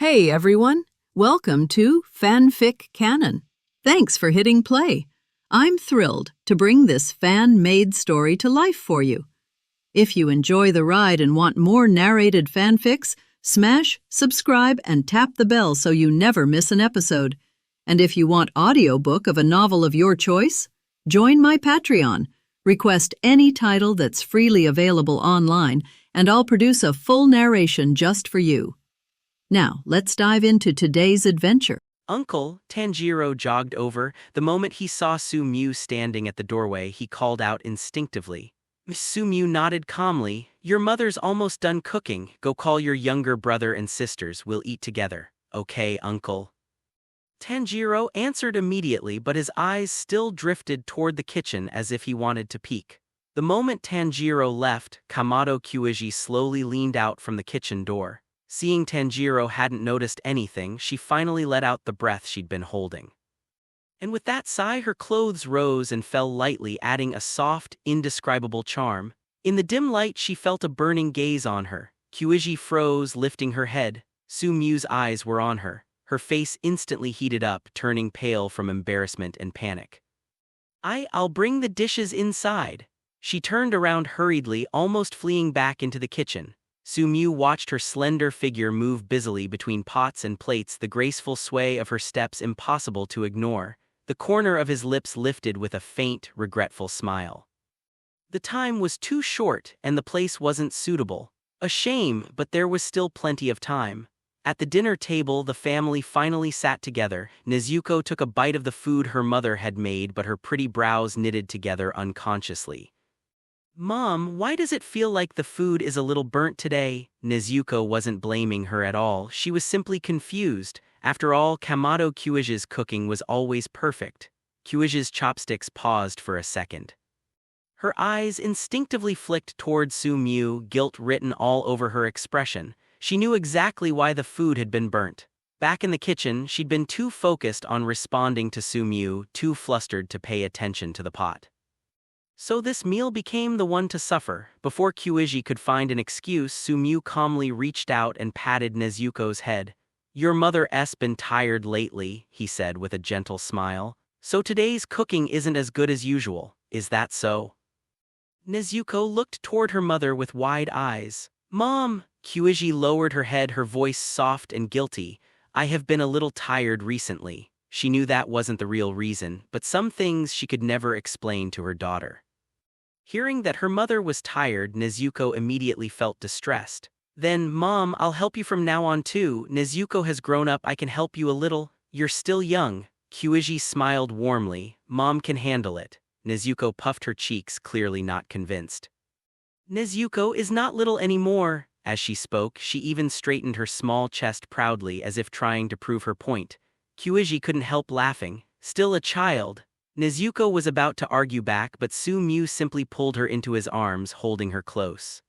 Hey everyone, welcome to FanFic Canon. Thanks for hitting play. I'm thrilled to bring this fan-made story to life for you. If you enjoy the ride and want more narrated fanfics, smash, subscribe, and tap the bell so you never miss an episode. And if you want audiobook of a novel of your choice, join my Patreon. Request any title that's freely available online, and I'll produce a full narration just for you. Now, let's dive into today's adventure. Uncle Tanjiro jogged over. The moment he saw Su-Mew standing at the doorway, he called out instinctively. Su-Mew nodded calmly. "Your mother's almost done cooking. Go call your younger brother and sisters. We'll eat together." "Okay, Uncle." Tanjiro answered immediately, but his eyes still drifted toward the kitchen as if he wanted to peek. The moment Tanjiro left, Kamado Kyuiji slowly leaned out from the kitchen door. Seeing Tanjiro hadn't noticed anything, she finally let out the breath she'd been holding. And with that sigh, her clothes rose and fell lightly, adding a soft, indescribable charm. In the dim light, she felt a burning gaze on her. Kyuiji froze, lifting her head. Su-Mew's eyes were on her. Her face instantly heated up, turning pale from embarrassment and panic. I'll bring the dishes inside." She turned around hurriedly, almost fleeing back into the kitchen. Su-Mew watched her slender figure move busily between pots and plates, the graceful sway of her steps impossible to ignore. The corner of his lips lifted with a faint, regretful smile. The time was too short, and the place wasn't suitable. A shame, but there was still plenty of time. At the dinner table, the family finally sat together. Nezuko took a bite of the food her mother had made, but her pretty brows knitted together unconsciously. "Mom, why does it feel like the food is a little burnt today?" Nezuko wasn't blaming her at all. She was simply confused. After all, Kamado Kyuiji's cooking was always perfect. Kyuiji's chopsticks paused for a second. Her eyes instinctively flicked toward Su-Mew, guilt written all over her expression. She knew exactly why the food had been burnt. Back in the kitchen, she'd been too focused on responding to Su-Mew, too flustered to pay attention to the pot. So this meal became the one to suffer. Before Kyuiji could find an excuse, Su-Mew calmly reached out and patted Nezuko's head. "Your mother's been tired lately," he said with a gentle smile. "So today's cooking isn't as good as usual, is that so?" Nezuko looked toward her mother with wide eyes. "Mom," Kyuiji lowered her head, her voice soft and guilty. "I have been a little tired recently." She knew that wasn't the real reason, but some things she could never explain to her daughter. Hearing that her mother was tired, Nezuko immediately felt distressed. "Then, Mom, I'll help you from now on too. Nezuko has grown up, I can help you a little. You're still young." Kyuiji smiled warmly. "Mom can handle it." Nezuko puffed her cheeks, clearly not convinced. "Nezuko is not little anymore." As she spoke, she even straightened her small chest proudly as if trying to prove her point. Kyuiji couldn't help laughing. "Still a child." Nezuko was about to argue back, but Su-Mew simply pulled her into his arms, holding her close.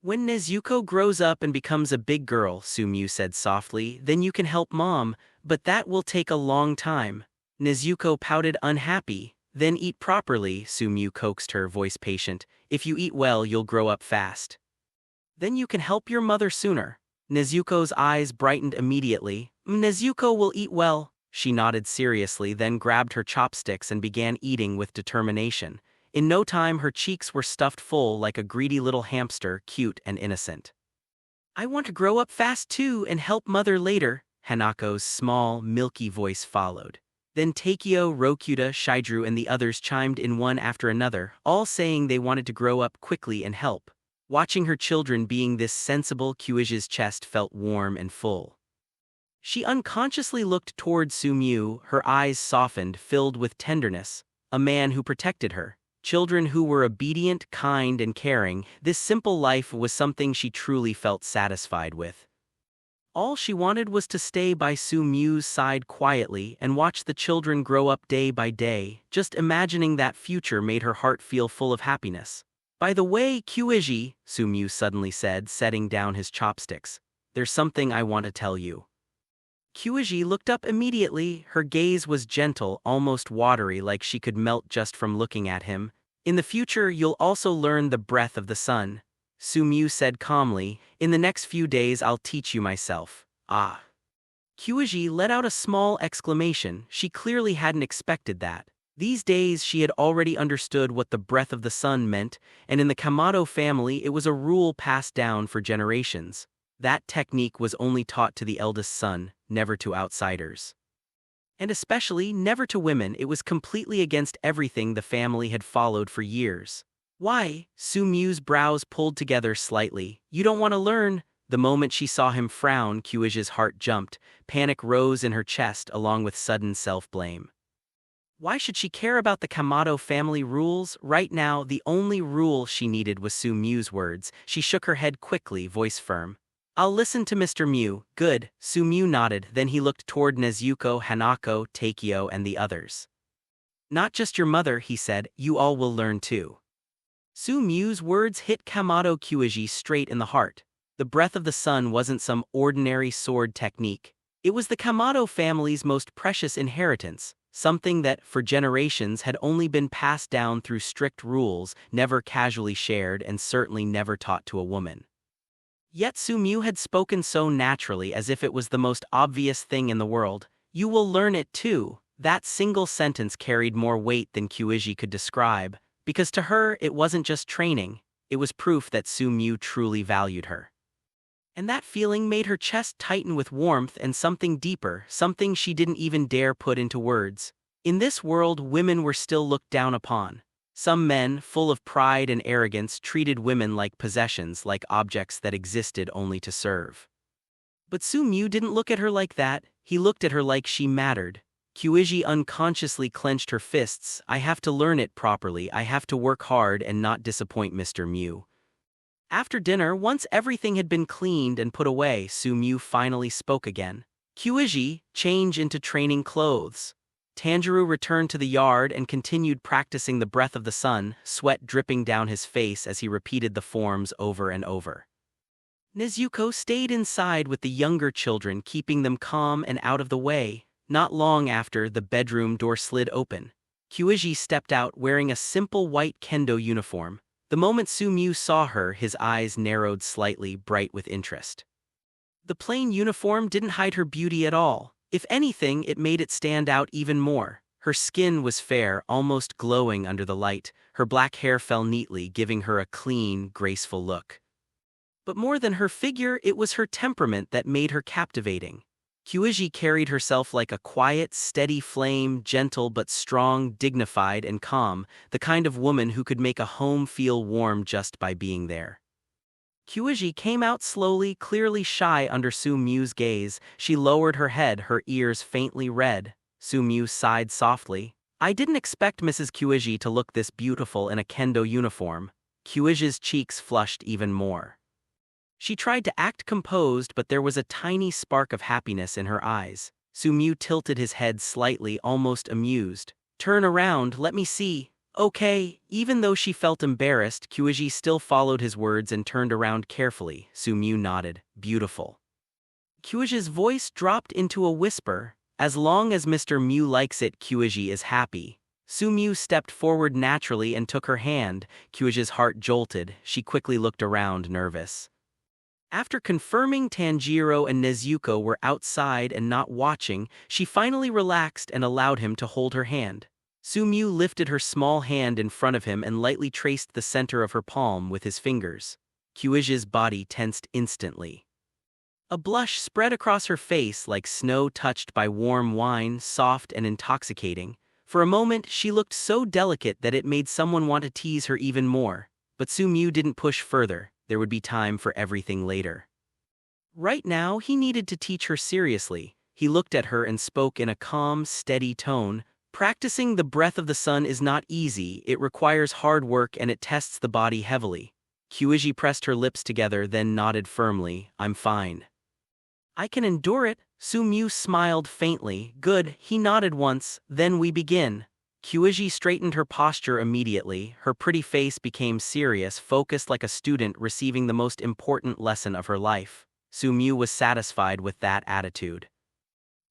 "When Nezuko grows up and becomes a big girl," Su-Mew said softly, "then you can help Mom, but that will take a long time." Nezuko pouted, unhappy. "Then eat properly," Su-Mew coaxed her, voice patient. "If you eat well, you'll grow up fast. Then you can help your mother sooner." Nezuko's eyes brightened immediately. "Nezuko will eat well." She nodded seriously, then grabbed her chopsticks and began eating with determination. In no time, her cheeks were stuffed full like a greedy little hamster, cute and innocent. "I want to grow up fast too and help Mother later," Hanako's small, milky voice followed. Then Takeo, Rokuta, Shidru and the others chimed in one after another, all saying they wanted to grow up quickly and help. Watching her children being this sensible, Kyuiji's chest felt warm and full. She unconsciously looked toward Su-Mew, her eyes softened, filled with tenderness. A man who protected her. Children who were obedient, kind, and caring. This simple life was something she truly felt satisfied with. All she wanted was to stay by Su-Mew's side quietly and watch the children grow up day by day. Just imagining that future made her heart feel full of happiness. "By the way, Kyuiji," Su-Mew suddenly said, setting down his chopsticks, "there's something I want to tell you." Kyuiji looked up immediately. Her gaze was gentle, almost watery, like she could melt just from looking at him. "In the future, you'll also learn the breath of the sun," Su-Mew said calmly. "In the next few days, I'll teach you myself." "Ah." Kyuji let out a small exclamation. She clearly hadn't expected that. These days she had already understood what the breath of the sun meant, and in the Kamado family it was a rule passed down for generations. That technique was only taught to the eldest son, never to outsiders. And especially never to women. It was completely against everything the family had followed for years. Why? Sumyu's brows pulled together slightly. You don't want to learn? The moment she saw him frown, Kyuji's heart jumped. Panic rose in her chest along with sudden self-blame. Why should she care about the Kamado family rules? Right now, the only rule she needed was Sumyu's words. She shook her head quickly, voice firm. I'll listen to Mr. Mew. Good. Sumyu nodded, then he looked toward Nezuko, Hanako, Takeo, and the others. Not just your mother, he said, you all will learn too. Sumyu's words hit Kamado Kyuji straight in the heart. The breath of the sun wasn't some ordinary sword technique. It was the Kamado family's most precious inheritance, something that, for generations, had only been passed down through strict rules, never casually shared, and certainly never taught to a woman. Yet Sumyu had spoken so naturally, as if it was the most obvious thing in the world. You will learn it too. That single sentence carried more weight than Kyuji could describe, because to her it wasn't just training, it was proof that Sumyu truly valued her. And that feeling made her chest tighten with warmth and something deeper, something she didn't even dare put into words. In this world, women were still looked down upon. Some men, full of pride and arrogance, treated women like possessions, like objects that existed only to serve. But Sumyu didn't look at her like that. He looked at her like she mattered. Kyuji unconsciously clenched her fists. I have to learn it properly. I have to work hard and not disappoint Mr. Mew. After dinner, once everything had been cleaned and put away, Sumyu finally spoke again. Kyuji, change into training clothes. Tanjuro returned to the yard and continued practicing the breath of the sun, sweat dripping down his face as he repeated the forms over and over. Nezuko stayed inside with the younger children, keeping them calm and out of the way. Not long after, the bedroom door slid open. Kyuji stepped out wearing a simple white kendo uniform. The moment Sumyu saw her, his eyes narrowed slightly, bright with interest. The plain uniform didn't hide her beauty at all. If anything, it made it stand out even more. Her skin was fair, almost glowing under the light. Her black hair fell neatly, giving her a clean, graceful look. But more than her figure, it was her temperament that made her captivating. Kyuji carried herself like a quiet, steady flame, gentle but strong, dignified and calm, the kind of woman who could make a home feel warm just by being there. Kyuji came out slowly, clearly shy under Sumyu's gaze. She lowered her head, her ears faintly red. Sumyu sighed softly. I didn't expect Mrs. Kyuji to look this beautiful in a kendo uniform. Kyuji's cheeks flushed even more. She tried to act composed, but there was a tiny spark of happiness in her eyes. Sumyu tilted his head slightly, almost amused. Turn around, let me see. Okay. Even though she felt embarrassed, Kyuji still followed his words and turned around carefully. Sumyu nodded. Beautiful. Kyuji's voice dropped into a whisper. As long as Mr. Mew likes it, Kyuji is happy. Sumyu stepped forward naturally and took her hand. Kyuji's heart jolted. She quickly looked around, nervous. After confirming Tanjiro and Nezuko were outside and not watching, she finally relaxed and allowed him to hold her hand. Sumyu lifted her small hand in front of him and lightly traced the center of her palm with his fingers. Kyuji's body tensed instantly. A blush spread across her face like snow touched by warm wine, soft and intoxicating. For a moment, she looked so delicate that it made someone want to tease her even more. But Sumyu didn't push further. There would be time for everything later. Right now, he needed to teach her seriously. He looked at her and spoke in a calm, steady tone. Practicing the breath of the sun is not easy. It requires hard work and it tests the body heavily. Kyuji pressed her lips together, then nodded firmly. I'm fine. I can endure it. Sumyu smiled faintly. Good. He nodded once. Then we begin. Kyuji straightened her posture immediately. Her pretty face became serious, focused like a student receiving the most important lesson of her life. Sumyu was satisfied with that attitude.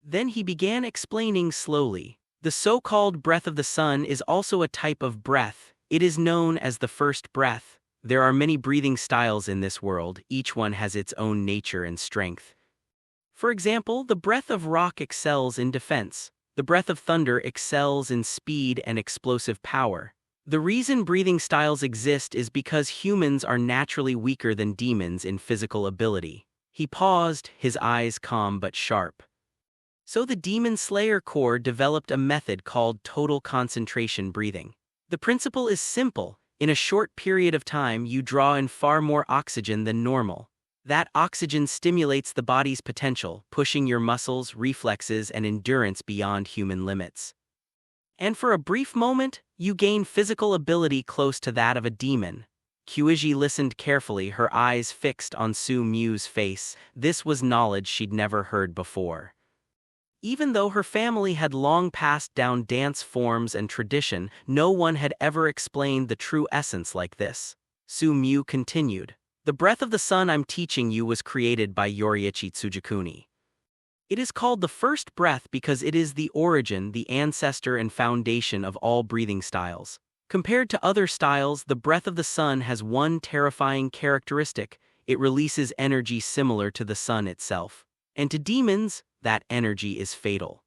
Then he began explaining slowly. The so-called breath of the sun is also a type of breath. It is known as the first breath. There are many breathing styles in this world. Each one has its own nature and strength. For example, the breath of rock excels in defense. The breath of thunder excels in speed and explosive power. The reason breathing styles exist is because humans are naturally weaker than demons in physical ability. He paused, his eyes calm but sharp. So the Demon Slayer Corps developed a method called total concentration breathing. The principle is simple. In a short period of time, you draw in far more oxygen than normal. That oxygen stimulates the body's potential, pushing your muscles, reflexes, and endurance beyond human limits. And for a brief moment, you gain physical ability close to that of a demon. Kyuji listened carefully, her eyes fixed on Su Mu's face. This was knowledge she'd never heard before. Even though her family had long passed down dance forms and tradition, no one had ever explained the true essence like this. Su Mu continued. The breath of the sun I'm teaching you was created by Yoriichi Tsujikuni. It is called the first breath because it is the origin, the ancestor and foundation of all breathing styles. Compared to other styles, the breath of the sun has one terrifying characteristic. It releases energy similar to the sun itself. And to demons, that energy is fatal.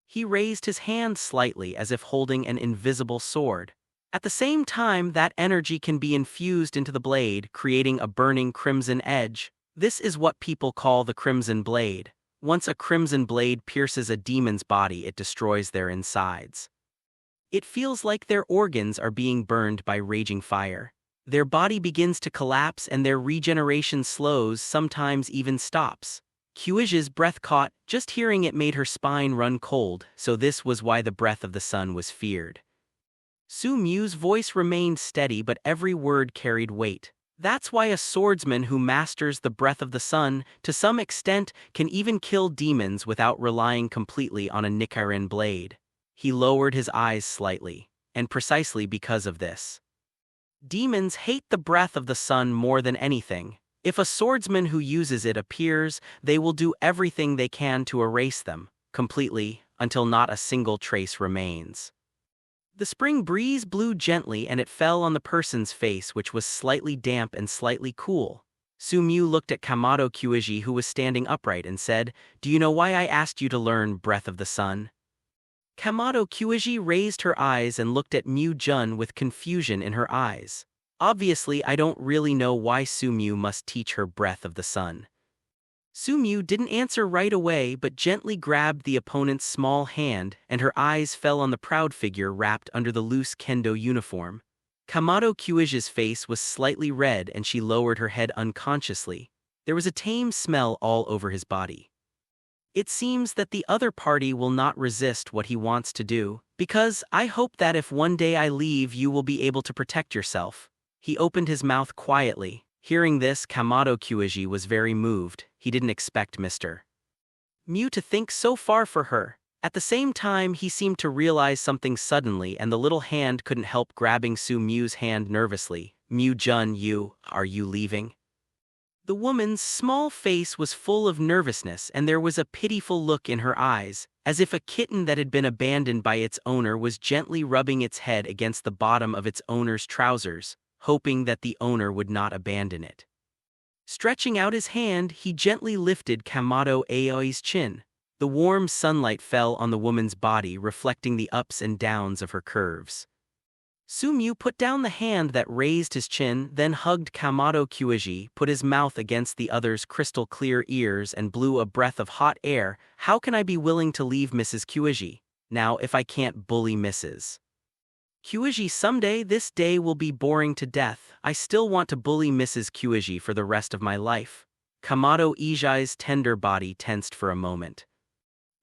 He raised his hand slightly as if holding an invisible sword. At the same time, that energy can be infused into the blade, creating a burning crimson edge. This is what people call the crimson blade. Once a crimson blade pierces a demon's body, it destroys their insides. It feels like their organs are being burned by raging fire. Their body begins to collapse and their regeneration slows, sometimes even stops. Kyuji's breath caught. Just hearing it made her spine run cold, so this was why the breath of the sun was feared. Su Mu's voice remained steady, but every word carried weight. That's why a swordsman who masters the breath of the sun, to some extent, can even kill demons without relying completely on a Nichiren blade. He lowered his eyes slightly, and precisely because of this. Demons hate the breath of the sun more than anything. If a swordsman who uses it appears, they will do everything they can to erase them, completely, until not a single trace remains. The spring breeze blew gently and it fell on the person's face, which was slightly damp and slightly cool. Su Mu looked at Kamado Kyuji, who was standing upright, and said, "Do you know why I asked you to learn Breath of the Sun?" Kamado Kyuji raised her eyes and looked at Mu Jun with confusion in her eyes. Obviously, I don't really know why Su Mu must teach her Breath of the Sun. Su Mu didn't answer right away but gently grabbed the opponent's small hand, and her eyes fell on the proud figure wrapped under the loose kendo uniform. Kamado Kyuji's face was slightly red and she lowered her head unconsciously. There was a tame smell all over his body. It seems that the other party will not resist what he wants to do, because I hope that if one day I leave you will be able to protect yourself. He opened his mouth quietly. Hearing this, Kamado Kyuji was very moved. He didn't expect Mr. Mu to think so far for her. At the same time, he seemed to realize something suddenly, and the little hand couldn't help grabbing Su Mu's hand nervously. "Mu Jun, are you leaving?" The woman's small face was full of nervousness, and there was a pitiful look in her eyes, as if a kitten that had been abandoned by its owner was gently rubbing its head against the bottom of its owner's trousers, hoping that the owner would not abandon it. Stretching out his hand, he gently lifted Kamado Aoi's chin. The warm sunlight fell on the woman's body, reflecting the ups and downs of her curves. Su Mu put down the hand that raised his chin, then hugged Kamado Kyuji, put his mouth against the other's crystal-clear ears and blew a breath of hot air. "How can I be willing to leave Mrs. Kyuji now if I can't bully Mrs. Kyuji someday? This day will be boring to death. I still want to bully Mrs. Kyuji for the rest of my life." Kamado Ijai's tender body tensed for a moment.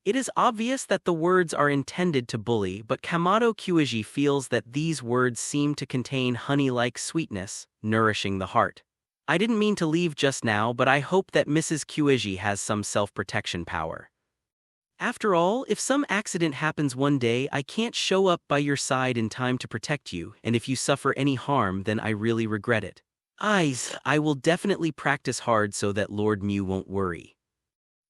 It is obvious that the words are intended to bully, but Kamado Kyuji feels that these words seem to contain honey-like sweetness, nourishing the heart. "I didn't mean to leave just now, but I hope that Mrs. Kyuji has some self-protection power. After all, if some accident happens one day, I can't show up by your side in time to protect you, and if you suffer any harm, then I really regret it. I will definitely practice hard so that Lord Mu won't worry."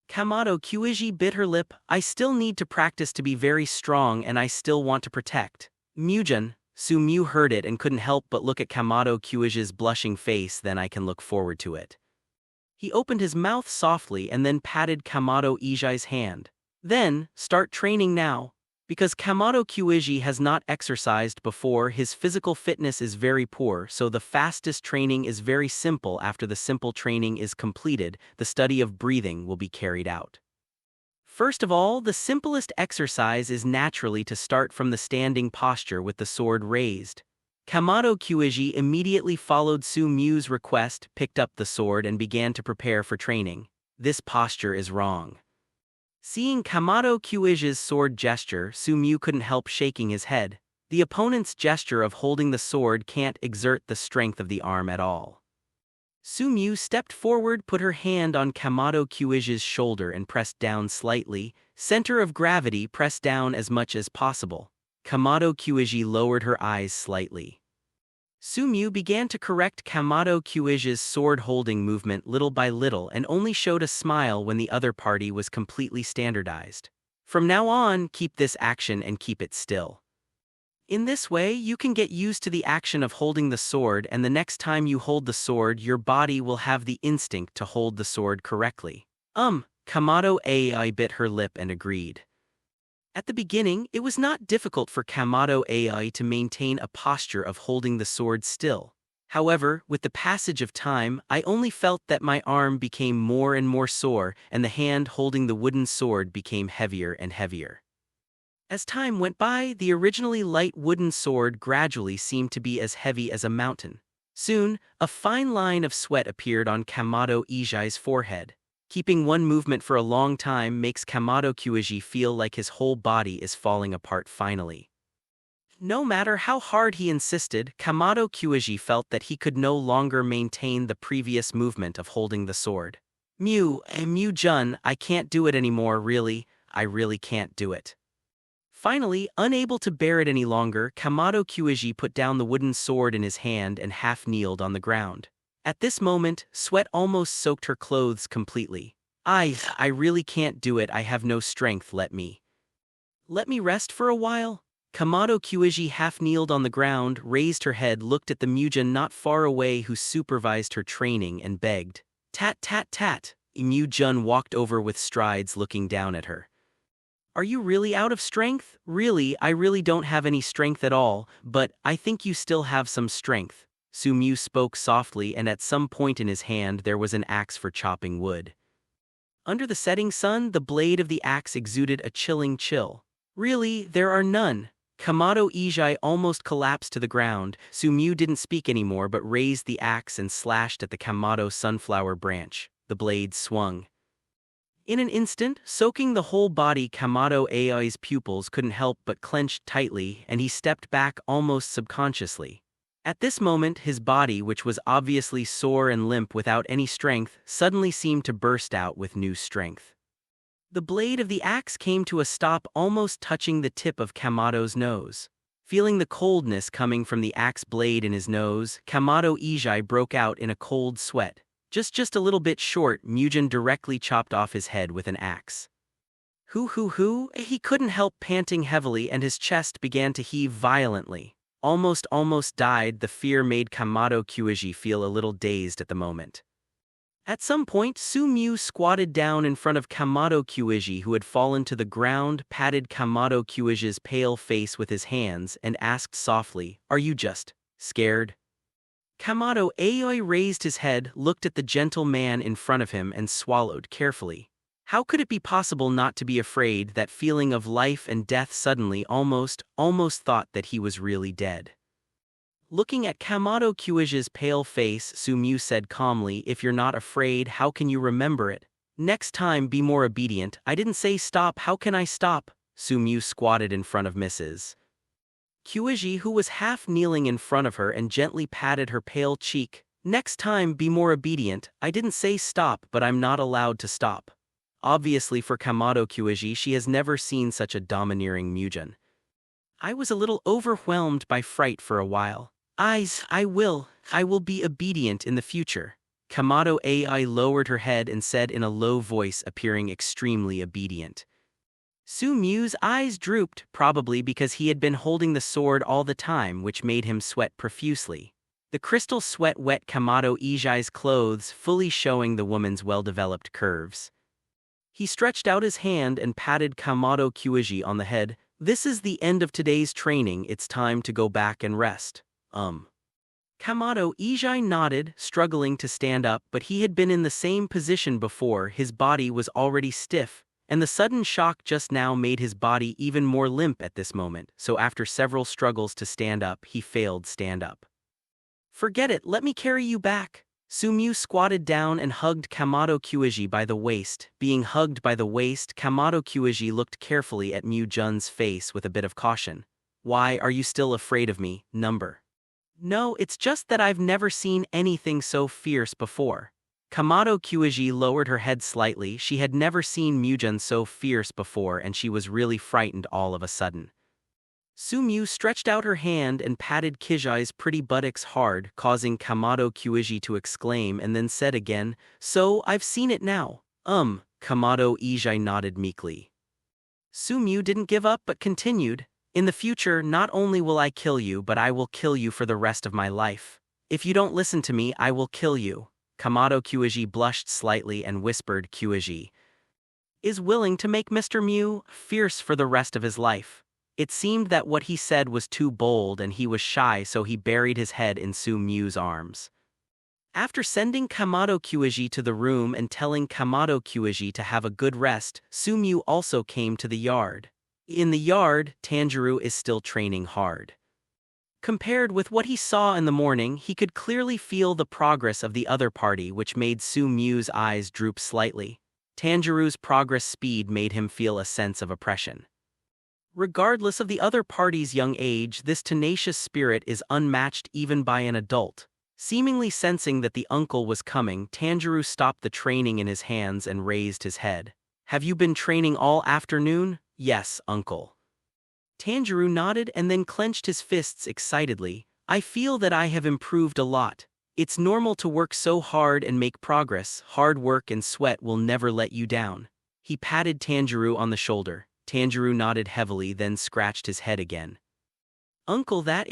Kamado Kyuji bit her lip. "I still need to practice to be very strong, and I still want to protect Mujun." Su Mu heard it and couldn't help but look at Kamado Kyuji's blushing face. "Then I can look forward to it." He opened his mouth softly and then patted Kamado Ijai's hand. Then, start training now. Because Kamado Kyuiji has not exercised before, his physical fitness is very poor, so the fastest training is very simple. After the simple training is completed, the study of breathing will be carried out. First of all, the simplest exercise is naturally to start from the standing posture with the sword raised. Kamado Kyuiji immediately followed Su Mu's request, picked up the sword and began to prepare for training. This posture is wrong. Seeing Kamado Kyuiji's sword gesture, Su Mu couldn't help shaking his head. The opponent's gesture of holding the sword can't exert the strength of the arm at all. Su Mu stepped forward, put her hand on Kamado Kyuiji's shoulder and pressed down slightly. Center of gravity, pressed down as much as possible. Kamado Kyuiji lowered her eyes slightly. Su Mu began to correct Kamado Kyuiji's sword-holding movement little by little and only showed a smile when the other party was completely standardized. From now on, keep this action and keep it still. In this way, you can get used to the action of holding the sword, and the next time you hold the sword, your body will have the instinct to hold the sword correctly. Kamado Ai bit her lip and agreed. At the beginning, it was not difficult for Kamado Ai to maintain a posture of holding the sword still. However, with the passage of time, I only felt that my arm became more and more sore, and the hand holding the wooden sword became heavier and heavier. As time went by, the originally light wooden sword gradually seemed to be as heavy as a mountain. Soon, a fine line of sweat appeared on Kamado Ijai's forehead. Keeping one movement for a long time makes Kamado Kyuiji feel like his whole body is falling apart finally. No matter how hard he insisted, Kamado Kyuiji felt that he could no longer maintain the previous movement of holding the sword. Mu-jun, I can't do it anymore, really. I really can't do it. Finally, unable to bear it any longer, Kamado Kyuiji put down the wooden sword in his hand and half-kneeled on the ground. At this moment, sweat almost soaked her clothes completely. I really can't do it, I have no strength, let me rest for a while? Kamado Kyuiji half-kneeled on the ground, raised her head, looked at the Mujin not far away who supervised her training and begged. Tat tat tat. Mujin walked over with strides looking down at her. Are you really out of strength? Really, I really don't have any strength at all, but I think you still have some strength. Su Mu spoke softly, and at some point in his hand there was an axe for chopping wood. Under the setting sun, the blade of the axe exuded a chilling chill. Really, there are none. Kamado Ijai almost collapsed to the ground. Su Mu didn't speak anymore but raised the axe and slashed at the Kamado sunflower branch. The blade swung. In an instant, soaking the whole body, Kamado Ai's pupils couldn't help but clench tightly, and he stepped back almost subconsciously. At this moment, his body, which was obviously sore and limp without any strength, suddenly seemed to burst out with new strength. The blade of the axe came to a stop almost touching the tip of Kamado's nose. Feeling the coldness coming from the axe blade in his nose, Kamado Ijai broke out in a cold sweat. Just a little bit short, Mujin directly chopped off his head with an axe. Hoo. He couldn't help panting heavily and his chest began to heave violently. Almost died. The fear made Kamado Kyuiji feel a little dazed at the moment. At some point, Su Mu squatted down in front of Kamado Kyuiji, who had fallen to the ground, patted Kamado Kyuiji's pale face with his hands, and asked softly, "Are you just scared?" Kamado Ai raised his head, looked at the gentle man in front of him, and swallowed carefully. How could it be possible not to be afraid? That feeling of life and death suddenly almost thought that he was really dead. Looking at Kamado Kyuiji's pale face, Su Mu said calmly, "If you're not afraid, how can you remember it? Next time, be more obedient." "I didn't say stop, how can I stop?" Su Mu squatted in front of Mrs. Kyuiji, who was half kneeling in front of her, and gently patted her pale cheek. "Next time, be more obedient. I didn't say stop, but I'm not allowed to stop." Obviously for Kamado Kyuiji, she has never seen such a domineering Mujin. "I was a little overwhelmed by fright for a while. I will be obedient in the future." Kamado Ai lowered her head and said in a low voice, appearing extremely obedient. Su Mu's eyes drooped, probably because he had been holding the sword all the time, which made him sweat profusely. The crystal sweat wet Kamado Ijai's clothes, fully showing the woman's well-developed curves. He stretched out his hand and patted Kamado Kyuji on the head. "This is the end of today's training, it's time to go back and rest." Kamado Ijai nodded, struggling to stand up, but he had been in the same position before. His body was already stiff, and the sudden shock just now made his body even more limp at this moment, so after several struggles to stand up, he failed stand up. "Forget it, let me carry you back." Sumyu squatted down and hugged Kamado Kyuji by the waist. Being hugged by the waist, Kamado Kyuji looked carefully at Mu-jun's face with a bit of caution. "Why are you still afraid of me, number?" "No, it's just that I've never seen anything so fierce before." Kamado Kyuji lowered her head slightly. She had never seen Mu-jun so fierce before, and she was really frightened all of a sudden. Sumyu stretched out her hand and patted Kijai's pretty buttocks hard, causing Kamado Kyuji to exclaim, and then said again, "So, I've seen it now." Kamado Ijai nodded meekly. Sumyu didn't give up but continued, "In the future, not only will I kill you, but I will kill you for the rest of my life. If you don't listen to me, I will kill you." Kamado Kyuji blushed slightly and whispered, "Kyuji is willing to make Mr. Mu fierce for the rest of his life." It seemed that what he said was too bold and he was shy, so he buried his head in Sumyu's arms. After sending Kamado Kyuji to the room and telling Kamado Kyuji to have a good rest, Sumyu also came to the yard. In the yard, Tanjuro is still training hard. Compared with what he saw in the morning, he could clearly feel the progress of the other party, which made Sumyu's eyes droop slightly. Tanjiro's progress speed made him feel a sense of oppression. Regardless of the other party's young age, this tenacious spirit is unmatched even by an adult. Seemingly sensing that the uncle was coming, Tanjiro stopped the training in his hands and raised his head. "Have you been training all afternoon?" "Yes, uncle." Tanjiro nodded and then clenched his fists excitedly. "I feel that I have improved a lot. It's normal to work so hard and make progress. Hard work and sweat will never let you down." He patted Tanjiro on the shoulder. Tanjiro nodded heavily, then scratched his head again. "Uncle, that,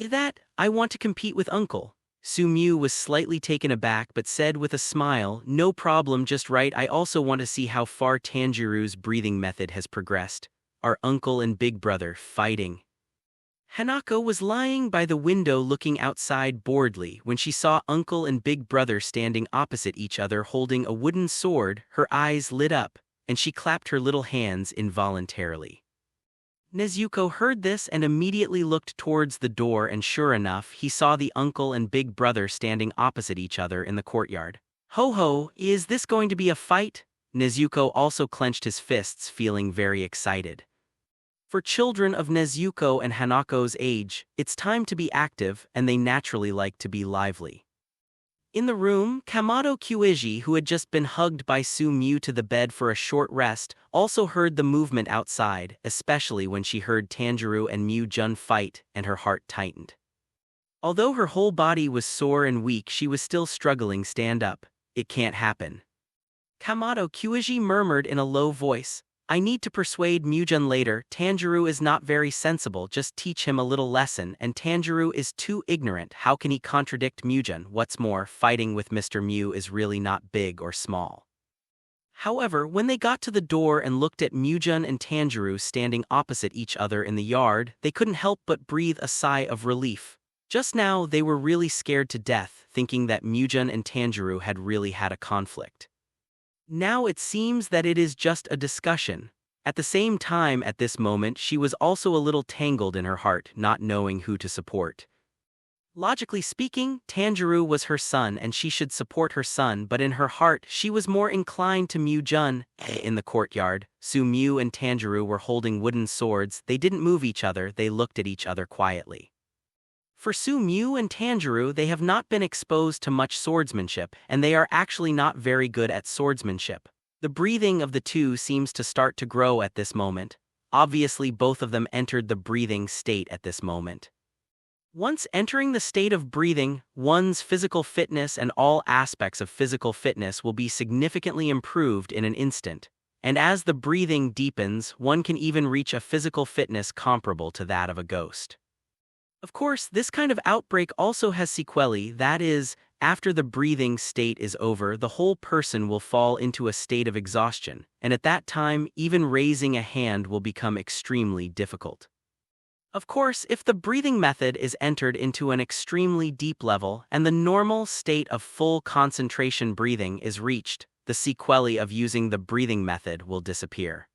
I want to compete with Uncle." Sumyu was slightly taken aback but said with a smile, "No problem, just right. I also want to see how far Tanjiro's breathing method has progressed. Our uncle and big brother fighting." Hanako was lying by the window looking outside boredly. When she saw uncle and big brother standing opposite each other holding a wooden sword, her eyes lit up, and she clapped her little hands involuntarily. Nezuko heard this and immediately looked towards the door, and sure enough, he saw the uncle and big brother standing opposite each other in the courtyard. "Ho ho, is this going to be a fight?" Nezuko also clenched his fists, feeling very excited. For children of Nezuko and Hanako's age, it's time to be active, and they naturally like to be lively. In the room, Kamado Kyuji, who had just been hugged by Sumyu to the bed for a short rest, also heard the movement outside, especially when she heard Tanjiro and Mu-jun fight, and her heart tightened. Although her whole body was sore and weak, she was still struggling stand up. "It can't happen." Kamado Kyuji murmured in a low voice, "I need to persuade Mu-jun later. Tanjiro is not very sensible, just teach him a little lesson, and Tanjiro is too ignorant. How can he contradict Mu-jun? What's more, fighting with Mr. Mu is really not big or small." However, when they got to the door and looked at Mu-jun and Tanjiro standing opposite each other in the yard, they couldn't help but breathe a sigh of relief. Just now, they were really scared to death, thinking that Mu-jun and Tanjiro had really had a conflict. Now it seems that it is just a discussion. At the same time, at this moment, she was also a little tangled in her heart, not knowing who to support. Logically speaking, Tanjiro was her son and she should support her son, but in her heart, she was more inclined to Mu-jun. In the courtyard, Sumyu and Tanjiro were holding wooden swords. They didn't move each other, they looked at each other quietly. For Sumyu and Tanjiro, they have not been exposed to much swordsmanship, and they are actually not very good at swordsmanship. The breathing of the two seems to start to grow at this moment. Obviously, both of them entered the breathing state at this moment. Once entering the state of breathing, one's physical fitness and all aspects of physical fitness will be significantly improved in an instant. And as the breathing deepens, one can even reach a physical fitness comparable to that of a ghost. Of course, this kind of outbreak also has sequelae, that is, after the breathing state is over, the whole person will fall into a state of exhaustion, and at that time, even raising a hand will become extremely difficult. Of course, if the breathing method is entered into an extremely deep level and the normal state of full concentration breathing is reached, the sequelae of using the breathing method will disappear.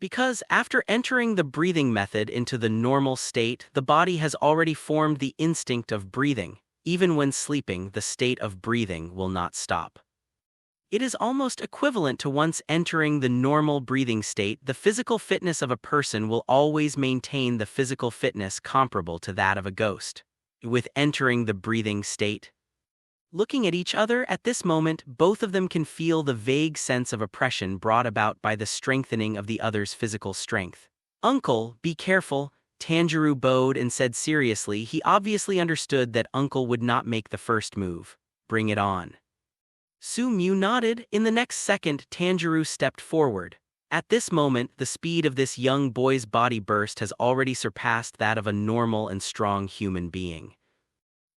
Because after entering the breathing method into the normal state, the body has already formed the instinct of breathing. Even when sleeping, the state of breathing will not stop. It is almost equivalent to once entering the normal breathing state, the physical fitness of a person will always maintain the physical fitness comparable to that of a ghost. With entering the breathing state, looking at each other at this moment, both of them can feel the vague sense of oppression brought about by the strengthening of the other's physical strength. "Uncle, be careful," Tanjiro bowed and said seriously. He obviously understood that Uncle would not make the first move. "Bring it on." Su-Mu nodded. In the next second, Tanjiro stepped forward. At this moment, the speed of this young boy's body burst has already surpassed that of a normal and strong human being.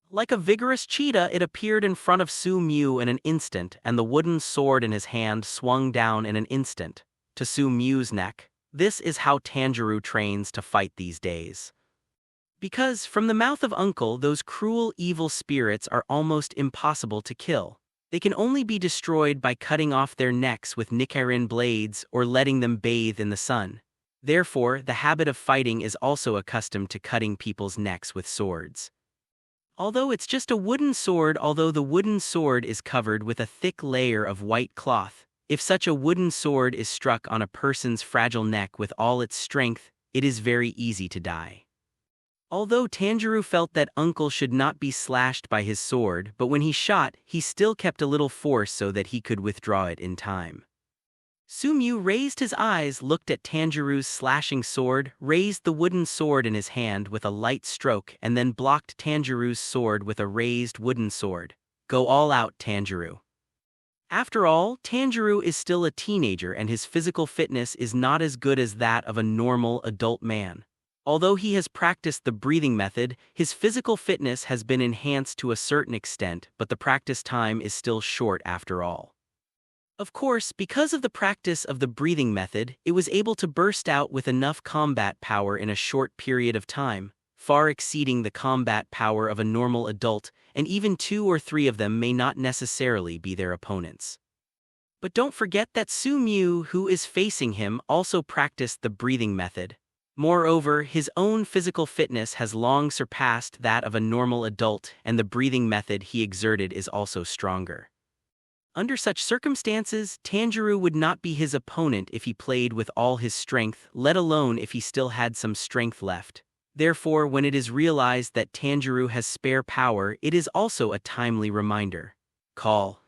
Like a vigorous cheetah, it appeared in front of Su-Mu in an instant, and the wooden sword in his hand swung down in an instant to Su-Mu's neck. This is how Tanjiro trains to fight these days. Because, from the mouth of Uncle, those cruel evil spirits are almost impossible to kill. They can only be destroyed by cutting off their necks with Nichiren blades or letting them bathe in the sun. Therefore, the habit of fighting is also accustomed to cutting people's necks with swords. Although it's just a wooden sword, although the wooden sword is covered with a thick layer of white cloth, if such a wooden sword is struck on a person's fragile neck with all its strength, it is very easy to die. Although Tanjiro felt that Uncle should not be slashed by his sword, but when he shot, he still kept a little force so that he could withdraw it in time. Su-Mu raised his eyes, looked at Tanjiro's slashing sword, raised the wooden sword in his hand with a light stroke, and then blocked Tanjiro's sword with a raised wooden sword. "Go all out, Tanjiro." After all, Tanjiro is still a teenager and his physical fitness is not as good as that of a normal adult man. Although he has practiced the breathing method, his physical fitness has been enhanced to a certain extent, but the practice time is still short after all. Of course, because of the practice of the breathing method, it was able to burst out with enough combat power in a short period of time, far exceeding the combat power of a normal adult, and even 2 or 3 of them may not necessarily be their opponents. But don't forget that Su-Mu, who is facing him, also practiced the breathing method. Moreover, his own physical fitness has long surpassed that of a normal adult, and the breathing method he exerted is also stronger. Under such circumstances, Tanjiro would not be his opponent if he played with all his strength, let alone if he still had some strength left. Therefore, when it is realized that Tanjiro has spare power, it is also a timely reminder. Call.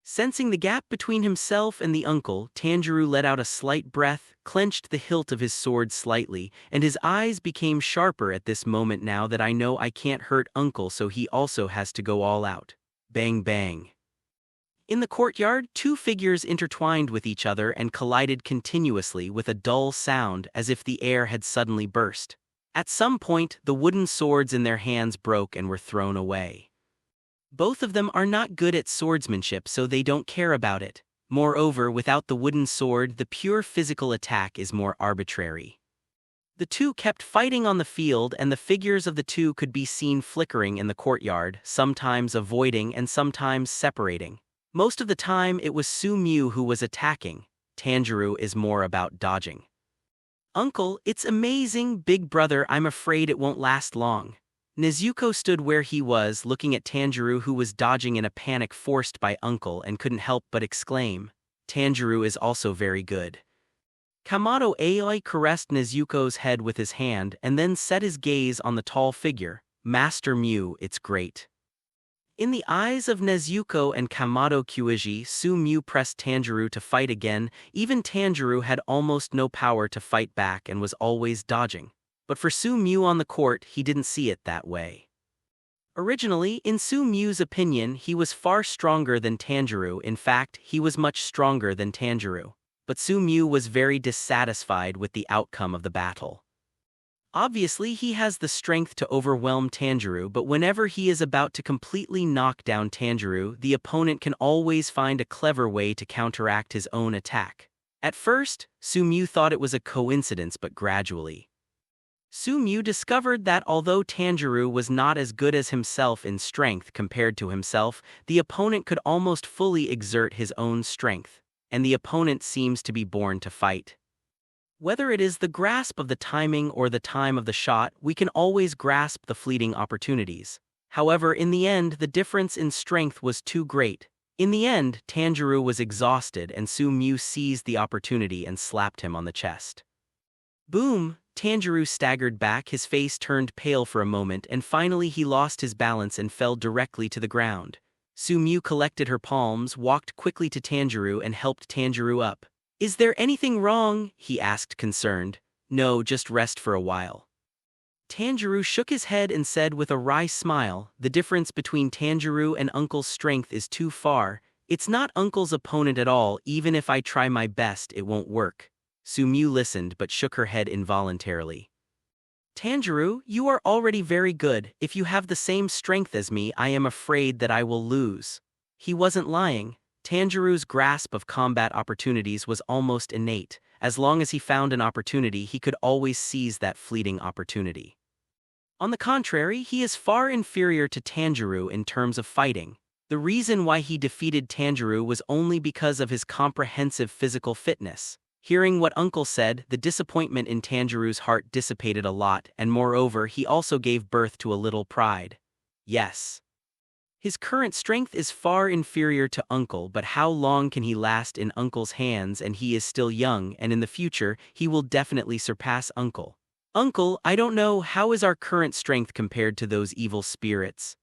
Sensing the gap between himself and the uncle, Tanjiro let out a slight breath, clenched the hilt of his sword slightly, and his eyes became sharper at this moment. "Now that I know I can't hurt Uncle, so he also has to go all out." Bang bang. In the courtyard, 2 figures intertwined with each other and collided continuously with a dull sound as if the air had suddenly burst. At some point, the wooden swords in their hands broke and were thrown away. Both of them are not good at swordsmanship, so they don't care about it. Moreover, without the wooden sword, the pure physical attack is more arbitrary. The 2 kept fighting on the field, and the figures of the 2 could be seen flickering in the courtyard, sometimes avoiding and sometimes separating. Most of the time, it was Su-Mu who was attacking. Tanjiro is more about dodging. "Uncle, it's amazing, big brother, I'm afraid it won't last long." Nezuko stood where he was, looking at Tanjiro, who was dodging in a panic forced by Uncle, and couldn't help but exclaim, "Tanjiro is also very good." Kamado Ai caressed Nezuko's head with his hand and then set his gaze on the tall figure. "Master Mu, it's great." In the eyes of Nezuko and Kamado Kyuiji, Su-Mu pressed Tanjiro to fight again. Even Tanjiro had almost no power to fight back and was always dodging. But for Su-Mu on the court, he didn't see it that way. Originally, in Su-Mu's opinion, he was far stronger than Tanjiro. In fact, he was much stronger than Tanjiro. But Su-Mu was very dissatisfied with the outcome of the battle. Obviously, he has the strength to overwhelm Tanjiro, but whenever he is about to completely knock down Tanjiro, the opponent can always find a clever way to counteract his own attack. At first, Sumiu thought it was a coincidence, but gradually, Sumiu discovered that although Tanjiro was not as good as himself in strength compared to himself, the opponent could almost fully exert his own strength, and the opponent seems to be born to fight. Whether it is the grasp of the timing or the time of the shot, we can always grasp the fleeting opportunities. However, in the end, the difference in strength was too great. In the end, Tanjiro was exhausted and Sumiu seized the opportunity and slapped him on the chest. Boom! Tanjiro staggered back, his face turned pale for a moment, and finally he lost his balance and fell directly to the ground. Sumiu collected her palms, walked quickly to Tanjiro and helped Tanjiro up. "Is there anything wrong?" he asked, concerned. "No, just rest for a while." Tanjiro shook his head and said with a wry smile, "The difference between Tanjiro and Uncle's strength is too far. It's not Uncle's opponent at all. Even if I try my best, it won't work." Sumiu listened but shook her head involuntarily. "Tanjiro, you are already very good. If you have the same strength as me, I am afraid that I will lose." He wasn't lying. Tanjiro's grasp of combat opportunities was almost innate. As long as he found an opportunity, he could always seize that fleeting opportunity. On the contrary, he is far inferior to Tanjiro in terms of fighting. The reason why he defeated Tanjiro was only because of his comprehensive physical fitness. Hearing what Uncle said, the disappointment in Tanjiro's heart dissipated a lot, and moreover, he also gave birth to a little pride. Yes, his current strength is far inferior to Uncle, but how long can he last in Uncle's hands? And he is still young, and in the future, he will definitely surpass Uncle. "Uncle, I don't know, how is our current strength compared to those evil spirits?"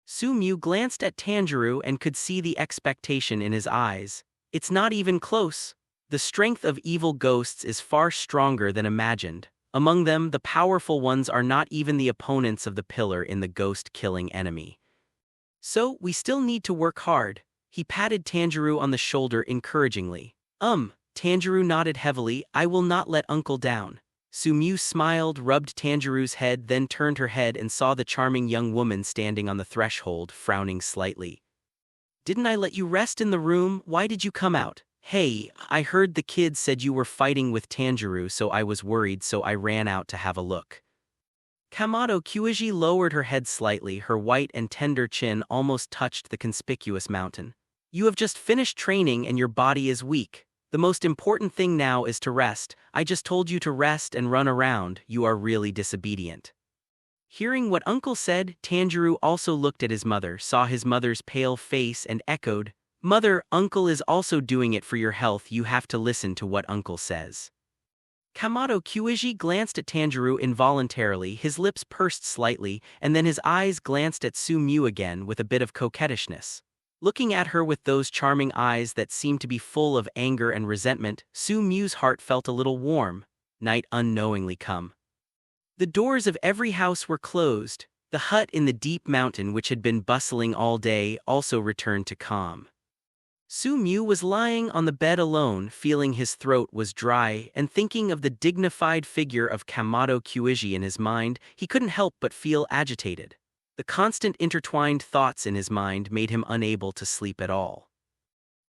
Sumiu glanced at Tanjiro and could see the expectation in his eyes. "It's not even close. The strength of evil ghosts is far stronger than imagined. Among them, the powerful ones are not even the opponents of the pillar in the ghost-killing enemy. So, we still need to work hard." He patted Tanjiro on the shoulder encouragingly. Tanjiro nodded heavily. "I will not let Uncle down." Sumiu smiled, rubbed Tanjiro's head, then turned her head and saw the charming young woman standing on the threshold, frowning slightly. "Didn't I let you rest in the room? Why did you come out?" "Hey, I heard the kids said you were fighting with Tanjiro, so I was worried, so I ran out to have a look." Kamado Tanjuro lowered her head slightly, her white and tender chin almost touched the conspicuous mountain. "You have just finished training and your body is weak. The most important thing now is to rest. I just told you to rest and run around. You are really disobedient." Hearing what Uncle said, Tanjiro also looked at his mother, saw his mother's pale face and echoed, "Mother, Uncle is also doing it for your health. You have to listen to what Uncle says." Kamado Tanjuro glanced at Tanjiro involuntarily, his lips pursed slightly, and then his eyes glanced at Sumiu again with a bit of coquettishness. Looking at her with those charming eyes that seemed to be full of anger and resentment, Sumiu's heart felt a little warm. Night unknowingly come. The doors of every house were closed. The hut in the deep mountain, which had been bustling all day, also returned to calm. Sumiu was lying on the bed alone, feeling his throat was dry, and thinking of the dignified figure of Kamado Tanjuro in his mind, he couldn't help but feel agitated. The constant intertwined thoughts in his mind made him unable to sleep at all.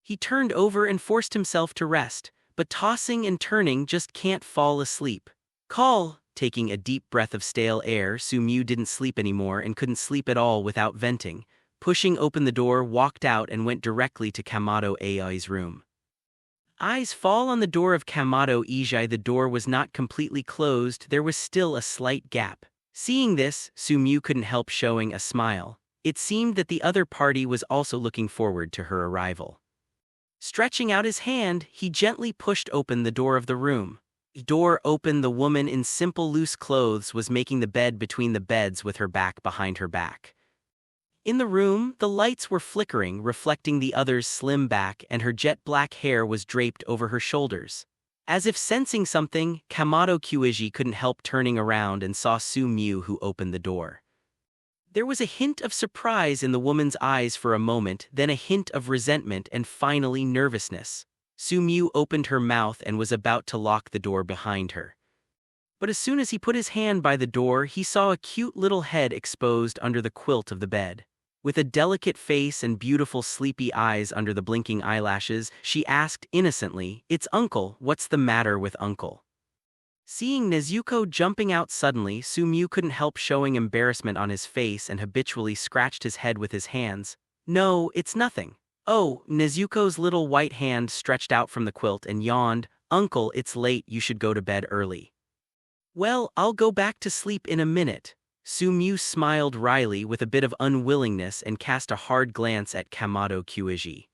He turned over and forced himself to rest, but tossing and turning just can't fall asleep. "Call!" Taking a deep breath of stale air, Sumiu didn't sleep anymore and couldn't sleep at all without venting. Pushing open the door, walked out and went directly to Kamado Ai's room. Eyes fall on the door of Kamado Ai. The door was not completely closed, there was still a slight gap. Seeing this, Sumiu couldn't help showing a smile. It seemed that the other party was also looking forward to her arrival. Stretching out his hand, he gently pushed open the door of the room. Door open, the woman in simple loose clothes was making the bed between the beds with her back behind her back. In the room, the lights were flickering, reflecting the other's slim back, and her jet black hair was draped over her shoulders. As if sensing something, Kamado Tanjuro couldn't help turning around and saw Sumiu, who opened the door. There was a hint of surprise in the woman's eyes for a moment, then a hint of resentment and finally nervousness. Sumiu opened her mouth and was about to lock the door behind her. But as soon as he put his hand by the door, he saw a cute little head exposed under the quilt of the bed. With a delicate face and beautiful sleepy eyes under the blinking eyelashes, she asked innocently, "It's Uncle, what's the matter with Uncle?" Seeing Nezuko jumping out suddenly, Sumyu couldn't help showing embarrassment on his face and habitually scratched his head with his hands. "No, it's nothing." "Oh," Nezuko's little white hand stretched out from the quilt and yawned, "Uncle, it's late, you should go to bed early." "Well, I'll go back to sleep in a minute." Sumyu smiled wryly with a bit of unwillingness and cast a hard glance at Kamado Kyuiji.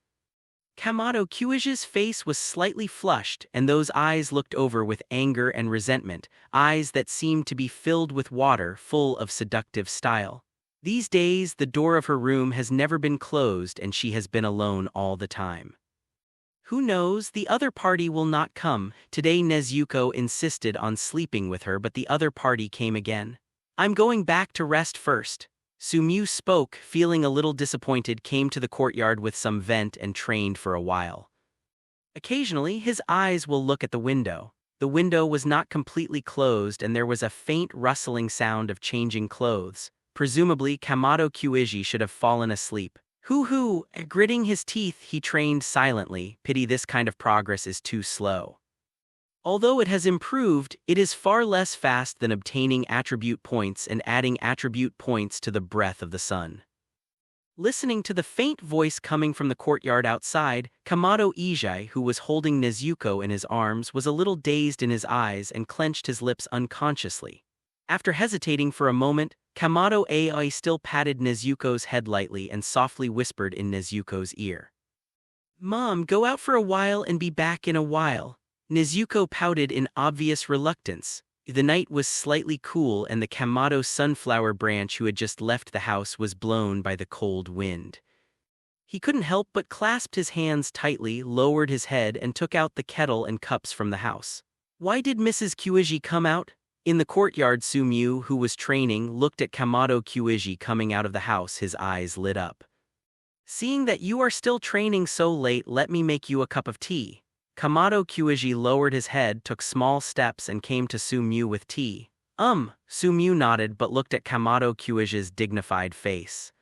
Kamado Kyuiji's face was slightly flushed, and those eyes looked over with anger and resentment, eyes that seemed to be filled with water, full of seductive style. These days, the door of her room has never been closed and she has been alone all the time. Who knows, the other party will not come. Today Nezuko insisted on sleeping with her, but the other party came again. "I'm going back to rest first." Sumyu spoke, feeling a little disappointed, came to the courtyard with some vent and trained for a while. Occasionally, his eyes will look at the window. The window was not completely closed and there was a faint rustling sound of changing clothes. Presumably, Kamado Kyuiji should have fallen asleep. Hoo-hoo, gritting his teeth, he trained silently. Pity this kind of progress is too slow. Although it has improved, it is far less fast than obtaining attribute points and adding attribute points to the breath of the sun. Listening to the faint voice coming from the courtyard outside, Kamado Ijai, who was holding Nezuko in his arms, was a little dazed in his eyes and clenched his lips unconsciously. After hesitating for a moment, Kamado Ai still patted Nezuko's head lightly and softly whispered in Nezuko's ear. "Mom, go out for a while and be back in a while." Nezuko pouted in obvious reluctance. The night was slightly cool and the Kamado sunflower branch who had just left the house was blown by the cold wind. He couldn't help but clasped his hands tightly, lowered his head and took out the kettle and cups from the house. Why did Mrs. Kyuiji come out? In the courtyard, Sumyu, who was training, looked at Kamado Kyuiji coming out of the house, his eyes lit up. "Seeing that you are still training so late, let me make you a cup of tea." Kamado Kyuiji lowered his head, took small steps and came to Sumyu with tea. Sumyu nodded but looked at Kamado Kyuiji's dignified face.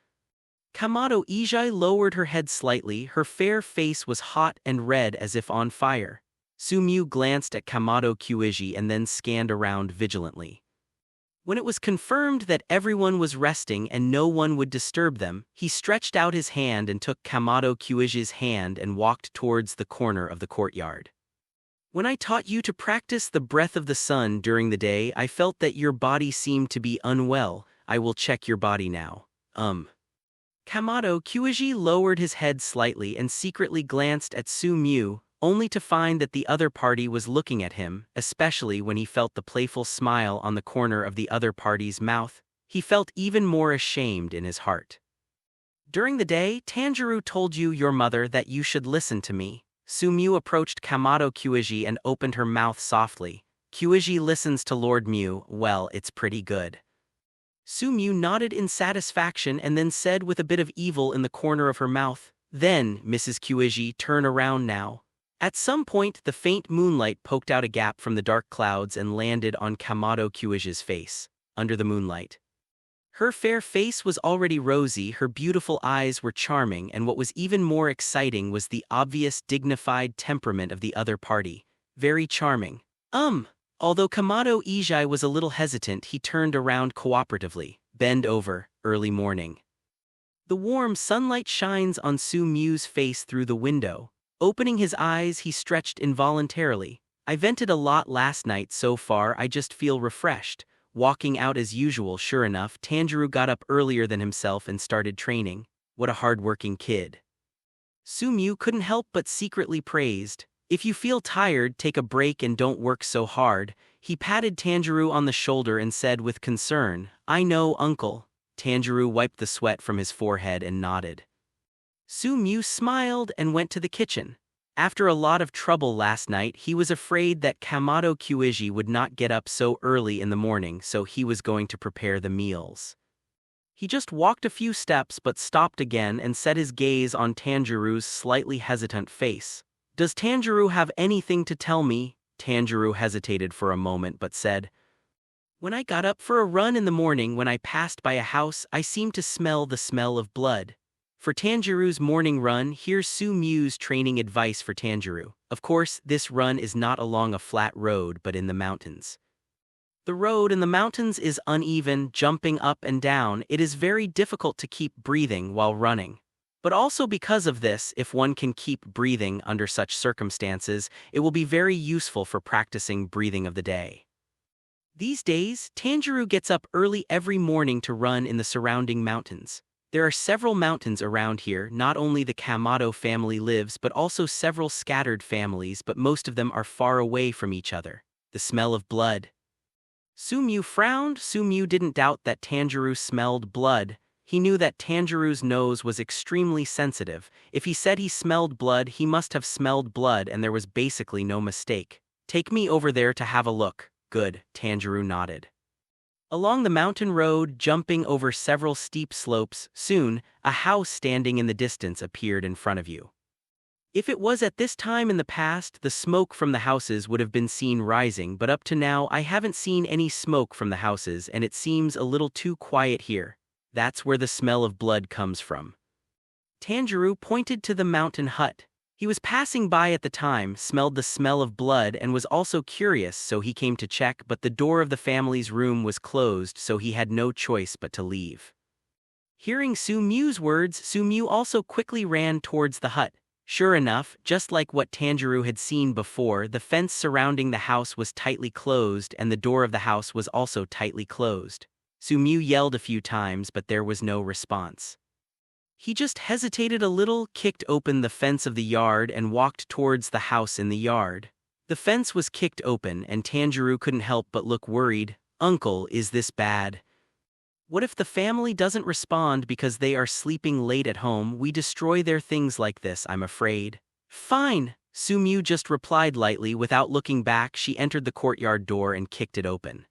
Kamado Ijai lowered her head slightly, her fair face was hot and red as if on fire. Sumyu glanced at Kamado Kyuiji and then scanned around vigilantly. When it was confirmed that everyone was resting and no one would disturb them, he stretched out his hand and took Kamado Kyuiji's hand and walked towards the corner of the courtyard. "When I taught you to practice the breath of the sun during the day, I felt that your body seemed to be unwell. I will check your body now." Kamado Kyuiji lowered his head slightly and secretly glanced at Sumyu, only to find that the other party was looking at him, especially when he felt the playful smile on the corner of the other party's mouth. He felt even more ashamed in his heart. "During the day, Tanjuro told your mother that you should listen to me." Sumyu approached Kamado Kyuiji and opened her mouth softly. "Kyuiji listens to Lord Mu, well, it's pretty good." Sumyu nodded in satisfaction and then said with a bit of evil in the corner of her mouth, "Then, Mrs. Kyuiji, turn around now." At some point, the faint moonlight poked out a gap from the dark clouds and landed on Kamado Kyuiji's face. Under the moonlight, her fair face was already rosy, her beautiful eyes were charming, and what was even more exciting was the obvious dignified temperament of the other party. Very charming. Although Kamado Ijai was a little hesitant, he turned around cooperatively. "Bend over, early morning." The warm sunlight shines on Sumyu's face through the window. Opening his eyes, he stretched involuntarily. "I vented a lot last night, so far I just feel refreshed." Walking out as usual, sure enough, Tanjiro got up earlier than himself and started training. What a hard-working kid. Sumyu couldn't help but secretly praised. "If you feel tired, take a break and don't work so hard." He patted Tanjiro on the shoulder and said with concern, "I know, uncle." Tanjiro wiped the sweat from his forehead and nodded. Sumyu smiled and went to the kitchen. After a lot of trouble last night, he was afraid that Kamado Kyuiji would not get up so early in the morning, so he was going to prepare the meals. He just walked a few steps but stopped again and set his gaze on Tanjiro's slightly hesitant face. "Does Tanjiro have anything to tell me?" Tanjiro hesitated for a moment but said, When I got up for a run in the morning when I passed by a house, I seemed to smell the smell of blood. For Tanjiro's morning run, here's Su Mu's training advice for Tanjiro. Of course, this run is not along a flat road but in the mountains. The road in the mountains is uneven, jumping up and down. It is very difficult to keep breathing while running. But also because of this, if one can keep breathing under such circumstances, it will be very useful for practicing breathing of the day. These days, Tanjiro gets up early every morning to run in the surrounding mountains. There are several mountains around here. Not only the Kamado family lives but also several scattered families, but most of them are far away from each other. The smell of blood. Su Mu frowned. Su Mu didn't doubt that Tanjiro smelled blood. He knew that Tanjiro's nose was extremely sensitive. If he said he smelled blood, he must have smelled blood, and there was basically no mistake. Take me over there to have a look. Good, Tanjiro nodded. Along the mountain road, jumping over several steep slopes, soon, a house standing in the distance appeared in front of you. If it was at this time in the past, the smoke from the houses would have been seen rising, but up to now I haven't seen any smoke from the houses, and it seems a little too quiet here. That's where the smell of blood comes from. Tanjiro pointed to the mountain hut. He was passing by at the time, smelled the smell of blood, and was also curious, so he came to check, but the door of the family's room was closed, so he had no choice but to leave. Hearing Su Mu's words, Su Mu also quickly ran towards the hut. Sure enough, just like what Tanjiro had seen before, the fence surrounding the house was tightly closed, and the door of the house was also tightly closed. Su Mu yelled a few times, but there was no response. He just hesitated a little, kicked open the fence of the yard, and walked towards the house in the yard. The fence was kicked open, and Tanjiro couldn't help but look worried. Uncle, is this bad? What if the family doesn't respond because they are sleeping late at home? We destroy their things like this, I'm afraid. Fine, Su Mu just replied lightly. Without looking back, she entered the courtyard door and kicked it open.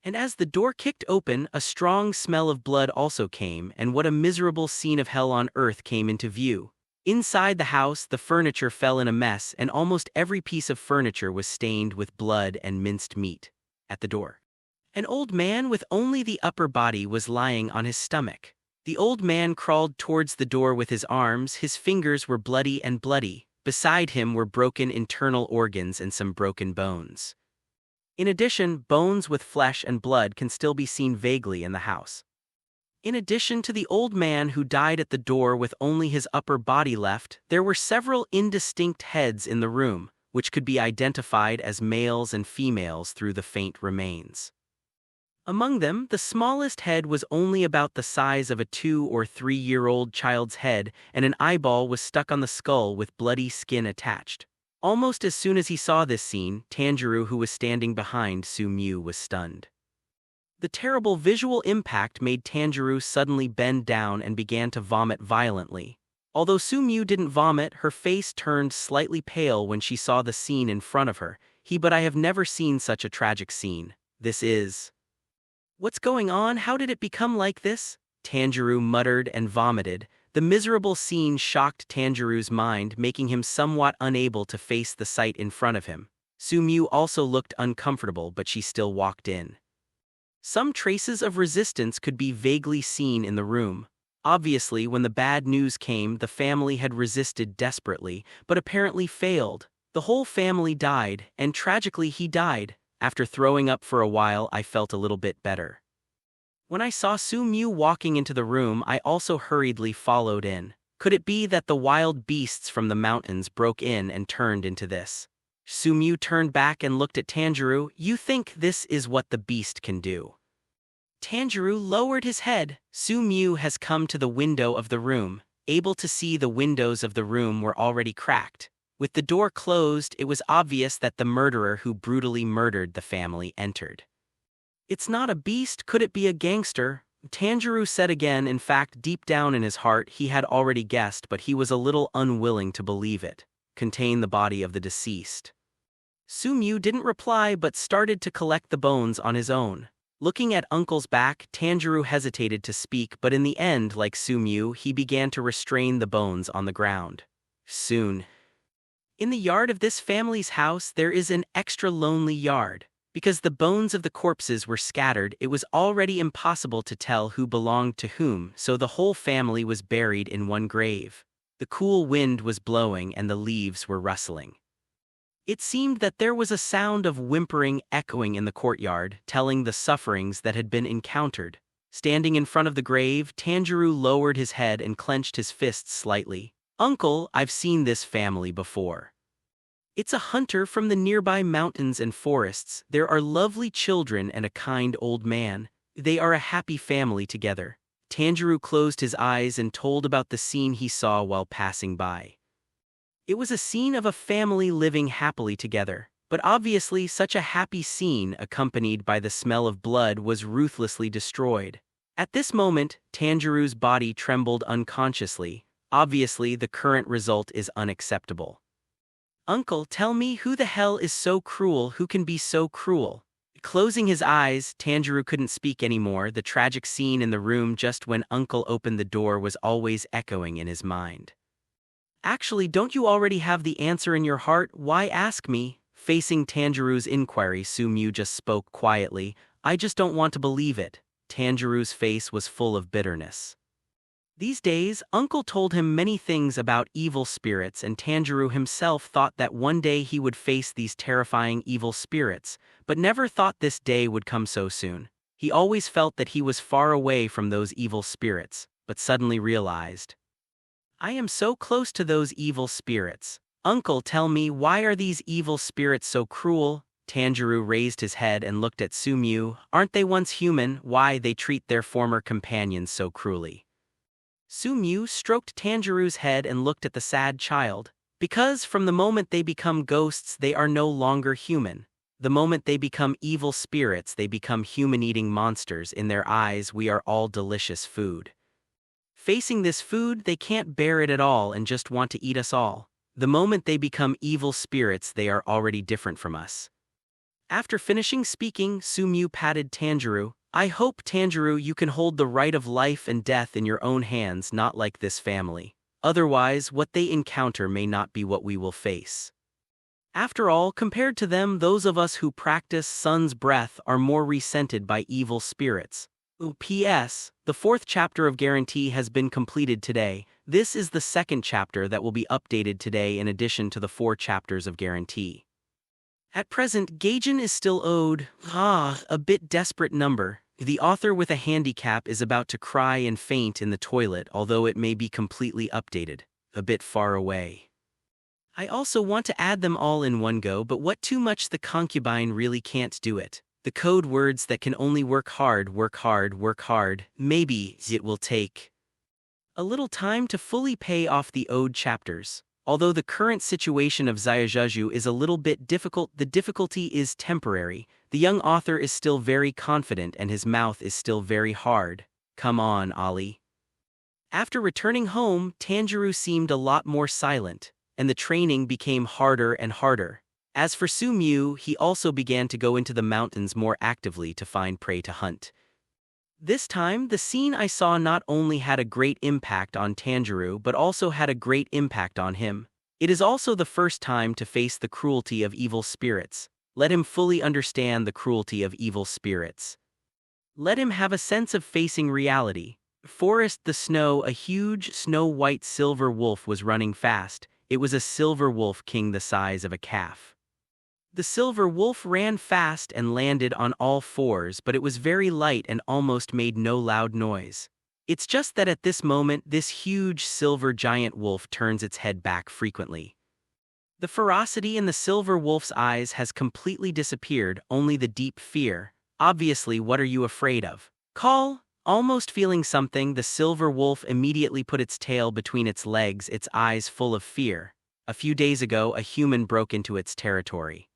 And as the door kicked open, a strong smell of blood also came, and what a miserable scene of hell on earth came into view. Inside the house, the furniture fell in a mess, and almost every piece of furniture was stained with blood and minced meat. At the door, an old man with only the upper body was lying on his stomach. The old man crawled towards the door with his arms. His fingers were bloody and bloody. Beside him were broken internal organs and some broken bones. In addition, bones with flesh and blood can still be seen vaguely in the house. In addition to the old man who died at the door with only his upper body left, there were several indistinct heads in the room, which could be identified as males and females through the faint remains. Among them, the smallest head was only about the size of a 2 or 3-year-old child's head, and an eyeball was stuck on the skull with bloody skin attached. Almost as soon as he saw this scene, Tanjiro, who was standing behind Su Mu, was stunned. The terrible visual impact made Tanjiro suddenly bend down and began to vomit violently. Although Su Mu didn't vomit, her face turned slightly pale when she saw the scene in front of her. But I have never seen such a tragic scene. This is... What's going on? How did it become like this? Tanjiro muttered and vomited. The miserable scene shocked Tanjiro's mind, making him somewhat unable to face the sight in front of him. Su Mu also looked uncomfortable, but she still walked in. Some traces of resistance could be vaguely seen in the room. Obviously, when the bad news came, the family had resisted desperately, but apparently failed. The whole family died, and tragically he died. After throwing up for a while, I felt a little bit better. When I saw Su Mu walking into the room, I also hurriedly followed in. Could it be that the wild beasts from the mountains broke in and turned into this? Su Mu turned back and looked at Tanjiro. You think this is what the beast can do? Tanjiro lowered his head. Su Mu has come to the window of the room. Able to see, the windows of the room were already cracked. With the door closed, it was obvious that the murderer who brutally murdered the family entered. It's not a beast. Could it be a gangster? Tanjiro said again. In fact, deep down in his heart, he had already guessed, but he was a little unwilling to believe it. Contain the body of the deceased. Su Mu didn't reply but started to collect the bones on his own. Looking at Uncle's back, Tanjiro hesitated to speak, but in the end, like Su Mu, he began to restrain the bones on the ground. Soon, in the yard of this family's house, there is an extra lonely yard. Because the bones of the corpses were scattered, it was already impossible to tell who belonged to whom, so the whole family was buried in one grave. The cool wind was blowing and the leaves were rustling. It seemed that there was a sound of whimpering echoing in the courtyard, telling the sufferings that had been encountered. Standing in front of the grave, Tanjiro lowered his head and clenched his fists slightly. "Uncle, I've seen this family before. It's a hunter from the nearby mountains and forests. There are lovely children and a kind old man. They are a happy family together." Tanjiro closed his eyes and told about the scene he saw while passing by. It was a scene of a family living happily together, but obviously such a happy scene accompanied by the smell of blood was ruthlessly destroyed. At this moment, Tanjiro's body trembled unconsciously. Obviously, the current result is unacceptable. "Uncle, tell me, who the hell is so cruel? Who can be so cruel?" Closing his eyes, Tanjiro couldn't speak anymore. The tragic scene in the room just when Uncle opened the door was always echoing in his mind. "Actually, don't you already have the answer in your heart? Why ask me?" Facing Tanjiro's inquiry, Sumiu just spoke quietly. "I just don't want to believe it." Tanjiro's face was full of bitterness. These days, Uncle told him many things about evil spirits, and Tanjiro himself thought that one day he would face these terrifying evil spirits, but never thought this day would come so soon. He always felt that he was far away from those evil spirits, but suddenly realized, "I am so close to those evil spirits." "Uncle, tell me, why are these evil spirits so cruel?" Tanjiro raised his head and looked at Sumiu. "Aren't they once human? Why they treat their former companions so cruelly?" Sumiu stroked Tanjiro's head and looked at the sad child. "Because from the moment they become ghosts, they are no longer human. The moment they become evil spirits, they become human-eating monsters. In their eyes, we are all delicious food. Facing this food, they can't bear it at all and just want to eat us all. The moment they become evil spirits, they are already different from us." After finishing speaking, Sumiu patted Tanjiro. "I hope, Tanjiro, you can hold the right of life and death in your own hands, not like this family. Otherwise, what they encounter may not be what we will face. After all, compared to them, those of us who practice sun's breath are more resented by evil spirits." P.S. The 4th chapter of Guarantee has been completed today. This is the 2nd chapter that will be updated today in addition to the 4 chapters of Guarantee. At present, Gaijin is still owed, a bit desperate number. The author with a handicap is about to cry and faint in the toilet, although it may be completely updated. A bit far away. I also want to add them all in one go, but what too much, the concubine really can't do it. The code words that can only work hard, work hard, work hard. Maybe it will take a little time to fully pay off the owed chapters. Although the current situation of Xiaojuju is a little bit difficult, the difficulty is temporary. The young author is still very confident and his mouth is still very hard. "Come on, Ali." After returning home, Tanjiro seemed a lot more silent, and the training became harder and harder. As for Sumiu, he also began to go into the mountains more actively to find prey to hunt. This time, the scene I saw not only had a great impact on Tanjiro but also had a great impact on him. It is also the first time to face the cruelty of evil spirits. Let him fully understand the cruelty of evil spirits. Let him have a sense of facing reality. Forest the snow, a huge snow-white silver wolf was running fast. It was a silver wolf king the size of a calf. The silver wolf ran fast and landed on all fours, but it was very light and almost made no loud noise. It's just that at this moment, this huge silver giant wolf turns its head back frequently. The ferocity in the silver wolf's eyes has completely disappeared, only the deep fear. Obviously, what are you afraid of? Call. Almost feeling something, the silver wolf immediately put its tail between its legs, its eyes full of fear. A few days ago, a human broke into its territory.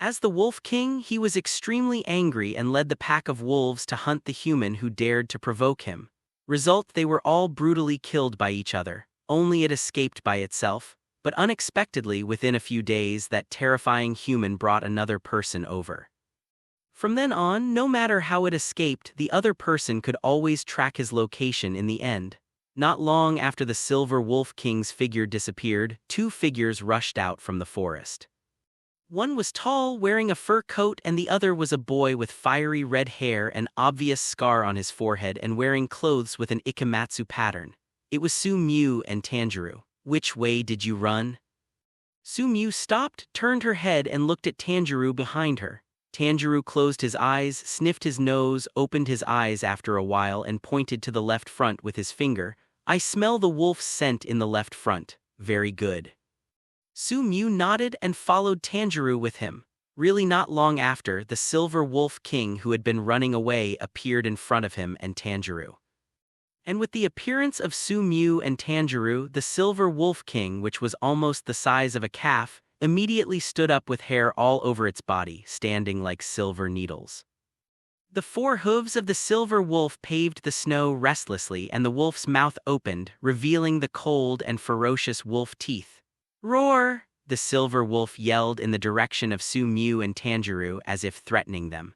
As the Wolf King, he was extremely angry and led the pack of wolves to hunt the human who dared to provoke him. Result, they were all brutally killed by each other. Only it escaped by itself. But unexpectedly, within a few days, that terrifying human brought another person over. From then on, no matter how it escaped, the other person could always track his location in the end. Not long after the Silver Wolf King's figure disappeared, 2 figures rushed out from the forest. One was tall, wearing a fur coat, and the other was a boy with fiery red hair, an obvious scar on his forehead, and wearing clothes with an ikematsu pattern. It was Su-Mew and Tanjiro. "Which way did you run?" Su-Mew stopped, turned her head, and looked at Tanjiro behind her. Tanjiro closed his eyes, sniffed his nose, opened his eyes after a while, and pointed to the left front with his finger. "I smell the wolf's scent in the left front. Very good." Su-Mew nodded and followed Tanjiro with him. Really not long after, the Silver Wolf King who had been running away appeared in front of him and Tanjiro. And with the appearance of Su-Mew and Tanjiro, the Silver Wolf King, which was almost the size of a calf, immediately stood up with hair all over its body, standing like silver needles. The four hooves of the silver wolf paved the snow restlessly, and the wolf's mouth opened, revealing the cold and ferocious wolf teeth. "Roar!" the silver wolf yelled in the direction of Su-Mew and Tanjiro as if threatening them.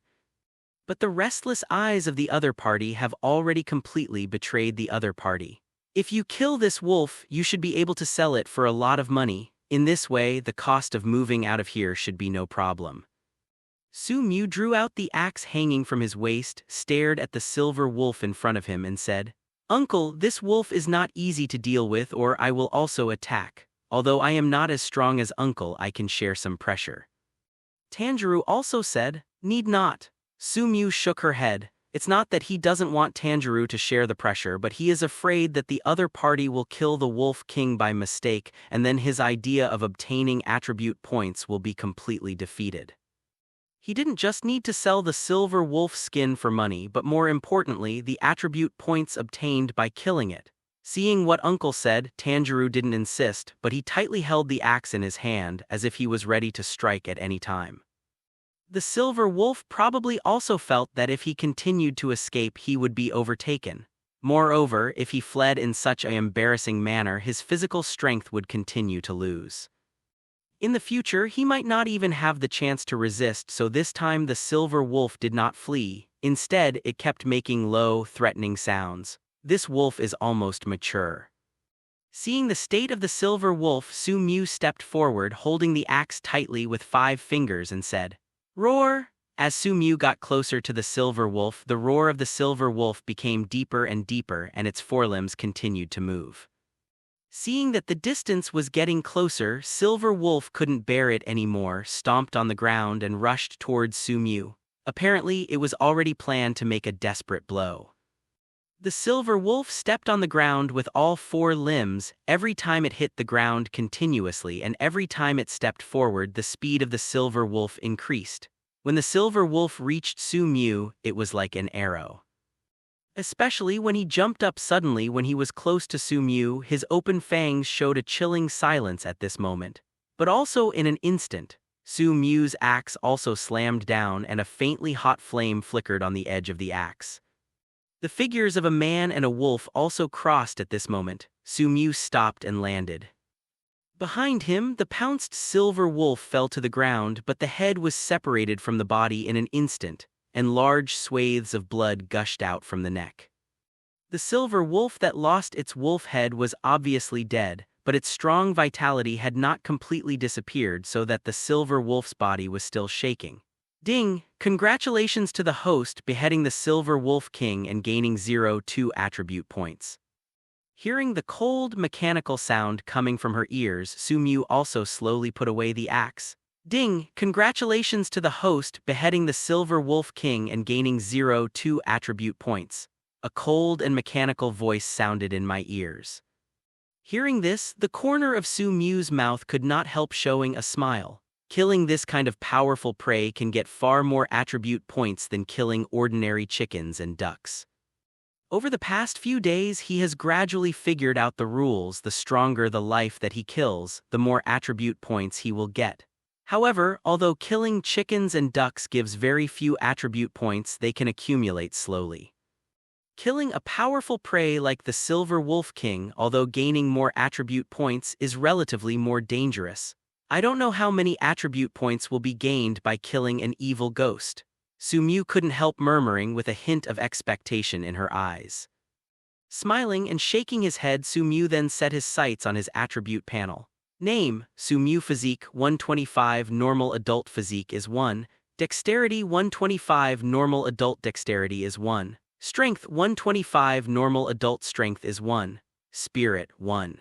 But the restless eyes of the other party have already completely betrayed the other party. "If you kill this wolf, you should be able to sell it for a lot of money. In this way, the cost of moving out of here should be no problem." Su-Mew drew out the axe hanging from his waist, stared at the silver wolf in front of him, and said, "Uncle, this wolf is not easy to deal with, or I will also attack. Although I am not as strong as Uncle, I can share some pressure." Tanjiro also said, "Need not." Su-Mew shook her head. It's not that he doesn't want Tanjiro to share the pressure, but he is afraid that the other party will kill the Wolf King by mistake, and then his idea of obtaining attribute points will be completely defeated. He didn't just need to sell the silver wolf skin for money, but more importantly, the attribute points obtained by killing it. Seeing what Uncle said, Tanjiro didn't insist, but he tightly held the axe in his hand as if he was ready to strike at any time. The silver wolf probably also felt that if he continued to escape, he would be overtaken. Moreover, if he fled in such an embarrassing manner, his physical strength would continue to lose. In the future, he might not even have the chance to resist, so this time the silver wolf did not flee. Instead, it kept making low, threatening sounds. This wolf is almost mature. Seeing the state of the silver wolf, Su-Mew stepped forward, holding the axe tightly with 5 fingers, and said, "Roar!" As Su-Mew got closer to the silver wolf, the roar of the silver wolf became deeper and deeper, and its forelimbs continued to move. Seeing that the distance was getting closer, Silver Wolf couldn't bear it anymore, stomped on the ground, and rushed towards Su-Mew. Apparently, it was already planned to make a desperate blow. The silver wolf stepped on the ground with all 4 limbs. Every time it hit the ground continuously, and every time it stepped forward, the speed of the silver wolf increased. When the silver wolf reached Su-Mew, it was like an arrow. Especially when he jumped up suddenly when he was close to Su-Mew, his open fangs showed a chilling silence at this moment. But also in an instant, Su-Mew's axe also slammed down, and a faintly hot flame flickered on the edge of the axe. The figures of a man and a wolf also crossed at this moment. Su-Mew stopped and landed. Behind him, the pounced silver wolf fell to the ground, but the head was separated from the body in an instant, and large swathes of blood gushed out from the neck. The silver wolf that lost its wolf head was obviously dead, but its strong vitality had not completely disappeared, so that the silver wolf's body was still shaking. Ding! Congratulations to the host, beheading the Silver Wolf King and gaining 0-2 attribute points. Hearing the cold, mechanical sound coming from her ears, Su-Mew also slowly put away the axe. Ding! Congratulations to the host, beheading the Silver Wolf King and gaining 0-2 attribute points. A cold and mechanical voice sounded in my ears. Hearing this, the corner of Su-Mew's mouth could not help showing a smile. Killing this kind of powerful prey can get far more attribute points than killing ordinary chickens and ducks. Over the past few days, he has gradually figured out the rules. The stronger the life that he kills, the more attribute points he will get. However, although killing chickens and ducks gives very few attribute points, they can accumulate slowly. Killing a powerful prey like the Silver Wolf King, although gaining more attribute points, is relatively more dangerous. I don't know how many attribute points will be gained by killing an evil ghost. Su-Mew couldn't help murmuring with a hint of expectation in her eyes. Smiling and shaking his head, Su-Mew then set his sights on his attribute panel. Name: Sumu Physique 125 Normal Adult Physique is 1. Dexterity 125 Normal Adult Dexterity is 1. Strength 125 Normal Adult Strength is 1. Spirit 1.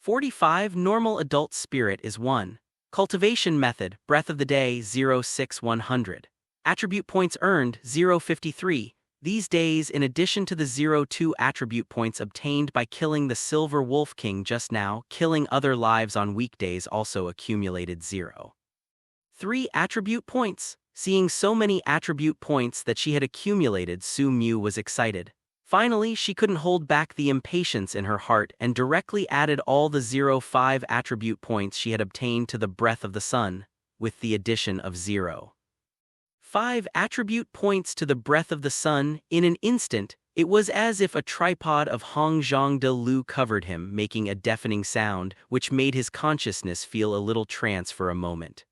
45 Normal Adult Spirit is 1. Cultivation Method: Breath of the Day 06 100. Attribute points earned 053. These days, in addition to the 02 attribute points obtained by killing the Silver Wolf King just now, killing other lives on weekdays also accumulated 0.3 attribute points. Seeing so many attribute points that she had accumulated, Su Mu was excited. Finally, she couldn't hold back the impatience in her heart and directly added all the 05 attribute points she had obtained to the Breath of the Sun, with the addition of 0.5 attribute points to the Breath of the Sun. In an instant, it was as if a tripod of Hongzhong de Lu covered him, making a deafening sound, which made his consciousness feel a little trance for a moment.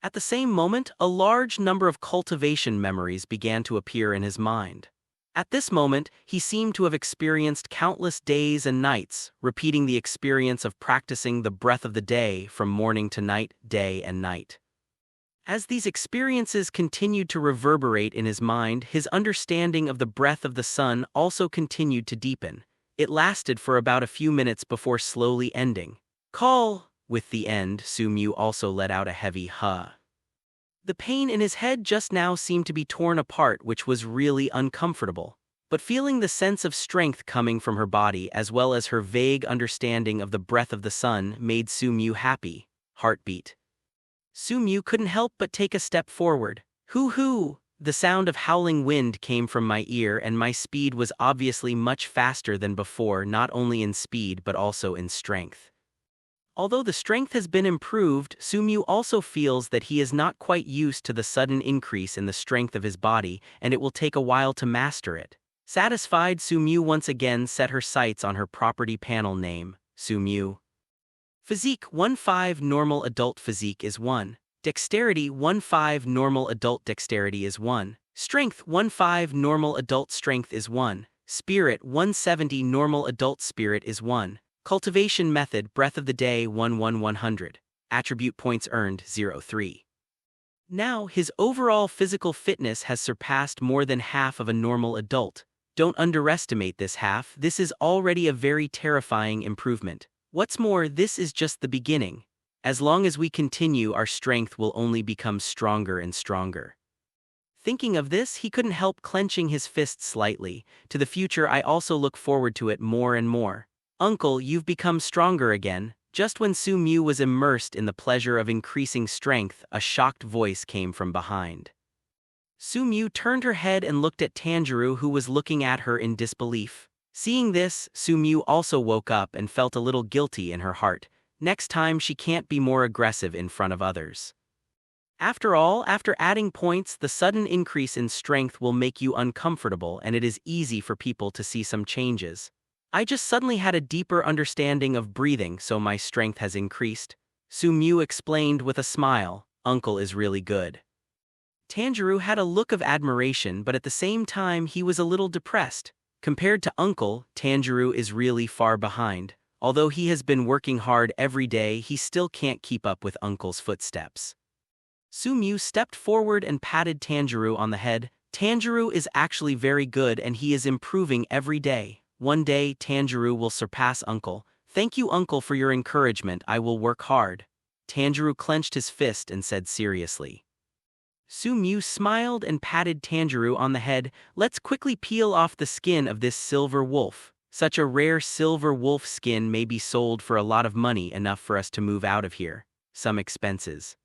At the same moment, a large number of cultivation memories began to appear in his mind. At this moment, he seemed to have experienced countless days and nights, repeating the experience of practicing the Breath of the Day from morning to night, day and night. As these experiences continued to reverberate in his mind, his understanding of the Breath of the Sun also continued to deepen. It lasted for about a few minutes before slowly ending. Call! With the end, Su Mu also let out a heavy huh. The pain in his head just now seemed to be torn apart, which was really uncomfortable. But feeling the sense of strength coming from her body as well as her vague understanding of the Breath of the Sun made Su Mu happy. Heartbeat. Su Mu couldn't help but take a step forward. Hoo-hoo! The sound of howling wind came from my ear and my speed was obviously much faster than before, not only in speed but also in strength. Although the strength has been improved, Su Mu also feels that he is not quite used to the sudden increase in the strength of his body, and it will take a while to master it. Satisfied, Su Mu once again set her sights on her property panel. Name: Su Mu. Physique 15 Normal Adult Physique is 1. Dexterity 15 Normal Adult Dexterity is 1. Strength 15 Normal Adult Strength is 1. Spirit 170 Normal Adult Spirit is 1. Cultivation Method: Breath of the Day 100. Attribute points earned 03. Now, his overall physical fitness has surpassed more than half of a normal adult. Don't underestimate this half. This is already a very terrifying improvement. What's more, this is just the beginning. As long as we continue, our strength will only become stronger and stronger. Thinking of this, he couldn't help clenching his fists slightly. To the future, I also look forward to it more and more. Uncle, you've become stronger again. Just when Su Mu was immersed in the pleasure of increasing strength, a shocked voice came from behind. Su Mu turned her head and looked at Tanjuro, who was looking at her in disbelief. Seeing this, Su Mu also woke up and felt a little guilty in her heart. Next time she can't be more aggressive in front of others. After all, after adding points, the sudden increase in strength will make you uncomfortable and it is easy for people to see some changes. I just suddenly had a deeper understanding of breathing, so my strength has increased. Su Mu explained with a smile. Uncle is really good. Tanjuro had a look of admiration, but at the same time he was a little depressed. Compared to Uncle, Tanjuro is really far behind. Although he has been working hard every day, he still can't keep up with Uncle's footsteps. Su Mu stepped forward and patted Tanjuro on the head. Tanjuro is actually very good and he is improving every day. One day, Tanjuro will surpass Uncle. Thank you, Uncle, for your encouragement. I will work hard. Tanjuro clenched his fist and said seriously. Su Mu smiled and patted Tanjuro on the head. Let's quickly peel off the skin of this silver wolf. Such a rare silver wolf skin may be sold for a lot of money, enough for us to move out of here. Some expenses.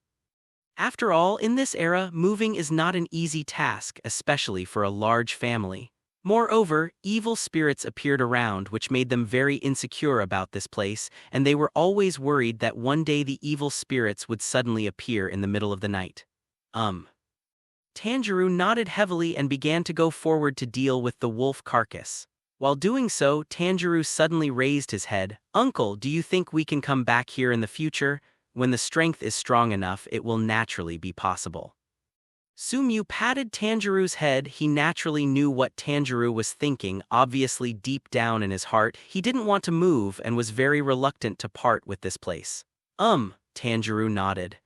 After all, in this era, moving is not an easy task, especially for a large family. Moreover, evil spirits appeared around, which made them very insecure about this place, and they were always worried that one day the evil spirits would suddenly appear in the middle of the night. Tanjuro nodded heavily and began to go forward to deal with the wolf carcass. While doing so, Tanjuro suddenly raised his head. Uncle, do you think we can come back here in the future? When the strength is strong enough, it will naturally be possible. Sumyu patted Tanjiro's head. He naturally knew what Tanjiro was thinking. Obviously deep down in his heart, he didn't want to move and was very reluctant to part with this place. Tanjiro nodded.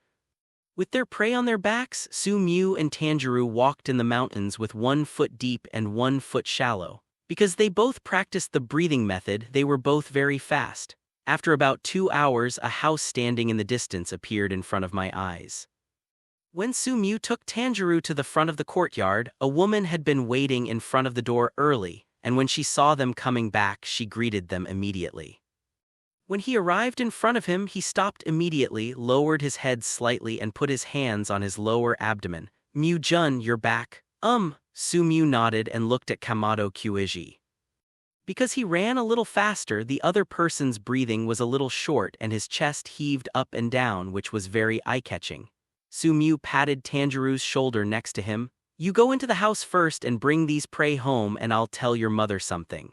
With their prey on their backs, Sumyu and Tanjiro walked in the mountains with 1 foot deep and 1 foot shallow. Because they both practiced the breathing method, they were both very fast. After about 2 hours, a house standing in the distance appeared in front of my eyes. When Sumyu took Tanjiro to the front of the courtyard, a woman had been waiting in front of the door early, and when she saw them coming back, she greeted them immediately. When he arrived in front of him, he stopped immediately, lowered his head slightly and put his hands on his lower abdomen. "Myu-jun, you're back." Sumyu nodded and looked at Kamado Kyuiji. Because he ran a little faster, the other person's breathing was a little short and his chest heaved up and down, which was very eye-catching. Sumyu patted Tanjiro's shoulder next to him. "You go into the house first and bring these prey home and I'll tell your mother something."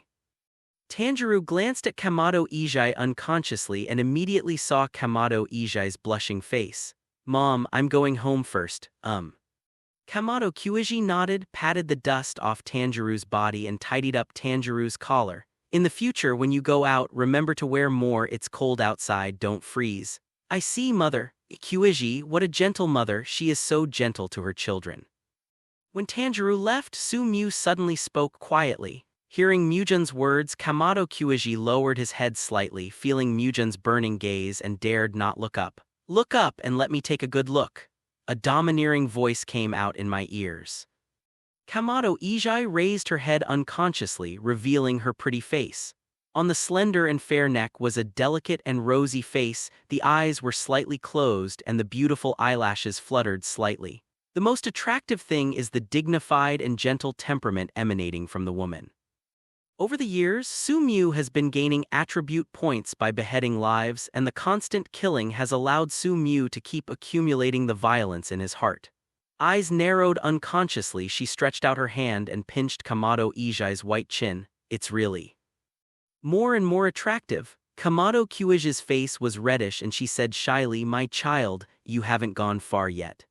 Tanjiro glanced at Kamado Ijai unconsciously and immediately saw Kamado Ijai's blushing face. "Mom, I'm going home first." Kamado Kyuiji nodded, patted the dust off Tanjiro's body and tidied up Tanjiro's collar. "In the future when you go out, remember to wear more, it's cold outside, don't freeze." "I see, mother." Kyuiji, what a gentle mother, she is so gentle to her children. When Tanjiro left, Sumyu suddenly spoke quietly. Hearing Myu-jun's words, Kamado Kyuiji lowered his head slightly, feeling Myu-jun's burning gaze and dared not look up. "Look up and let me take a good look." A domineering voice came out in my ears. Kamado Ijai raised her head unconsciously, revealing her pretty face. On the slender and fair neck was a delicate and rosy face, the eyes were slightly closed and the beautiful eyelashes fluttered slightly. The most attractive thing is the dignified and gentle temperament emanating from the woman. Over the years, Sumyu has been gaining attribute points by beheading lives, and the constant killing has allowed Sumyu to keep accumulating the violence in his heart. Eyes narrowed unconsciously, she stretched out her hand and pinched Kamado Ijai's white chin. "It's really more and more attractive." Kamado Kyuiji's face was reddish and she said shyly, "My child, you haven't gone far yet."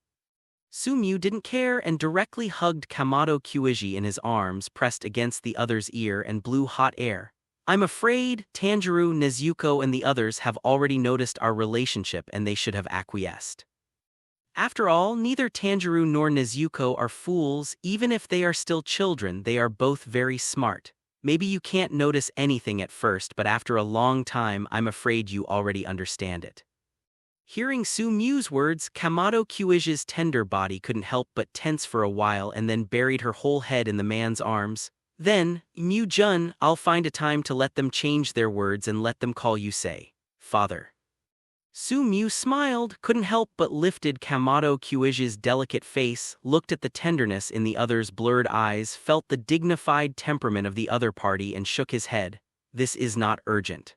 Sumyu didn't care and directly hugged Kamado Kyuiji in his arms, pressed against the other's ear and blew hot air. "I'm afraid Tanjiro, Nezuko and the others have already noticed our relationship and they should have acquiesced. After all, neither Tanjiro nor Nezuko are fools, even if they are still children, they are both very smart. Maybe you can't notice anything at first, but after a long time, I'm afraid you already understand it." Hearing Sumyu's words, Kamado Kyuiji's tender body couldn't help but tense for a while and then buried her whole head in the man's arms. "Then, Myu-jun, I'll find a time to let them change their words and let them call you, say, father." Sumyu smiled, couldn't help but lifted Kamado Kyuiji's delicate face, looked at the tenderness in the other's blurred eyes, felt the dignified temperament of the other party and shook his head. "This is not urgent."